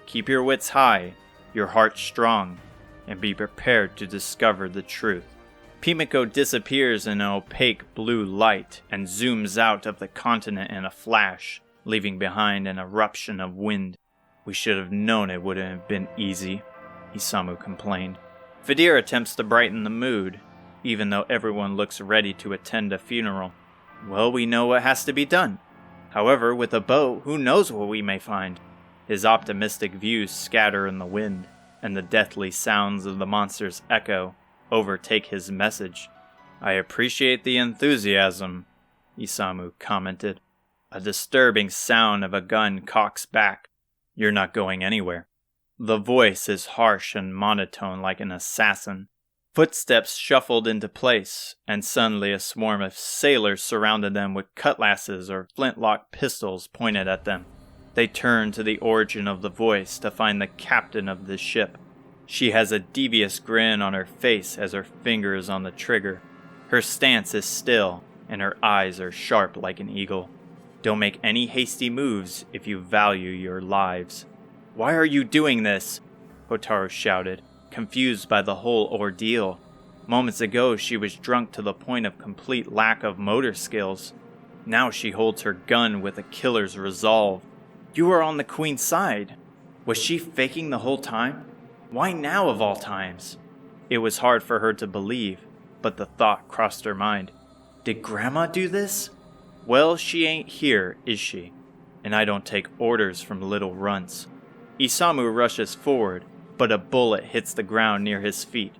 keep your wits high, your heart strong, and be prepared to discover the truth. Pimiko disappears in an opaque blue light and zooms out of the continent in a flash, leaving behind an eruption of wind. We should have known it wouldn't have been easy, Isamu complained. Fidir attempts to brighten the mood, even though everyone looks ready to attend a funeral. Well, we know what has to be done. However, with a boat, who knows what we may find? His optimistic views scatter in the wind, and the deathly sounds of the monster's echo overtake his message. I appreciate the enthusiasm, Isamu commented. A disturbing sound of a gun cocks back. You're not going anywhere. The voice is harsh and monotone like an assassin. Footsteps shuffled into place, and suddenly a swarm of sailors surrounded them with cutlasses or flintlock pistols pointed at them. They turned to the origin of the voice to find the captain of the ship. She has a devious grin on her face as her finger is on the trigger. Her stance is still, and her eyes are sharp like an eagle. Don't make any hasty moves if you value your lives. Why are you doing this? Hotaru shouted. confused by the whole ordeal. Moments ago, she was drunk to the point of complete lack of motor skills. Now she holds her gun with a killer's resolve. You were on the Queen's side. Was she faking the whole time? Why now of all times? It was hard for her to believe, but the thought crossed her mind. Did Grandma do this? Well, she ain't here, is she? And I don't take orders from little runts. Isamu rushes forward, but a bullet hits the ground near his feet.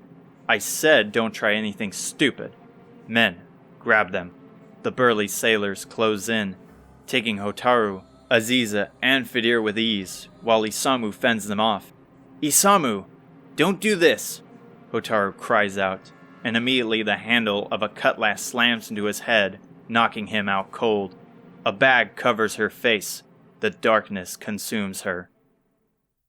I said don't try anything stupid. Men, grab them. The burly sailors close in, taking Hotaru, Aziza, and Fidir with ease, while Isamu fends them off. Isamu, don't do this! Hotaru cries out, and immediately the handle of a cutlass slams into his head, knocking him out cold. A bag covers her face. The darkness consumes her.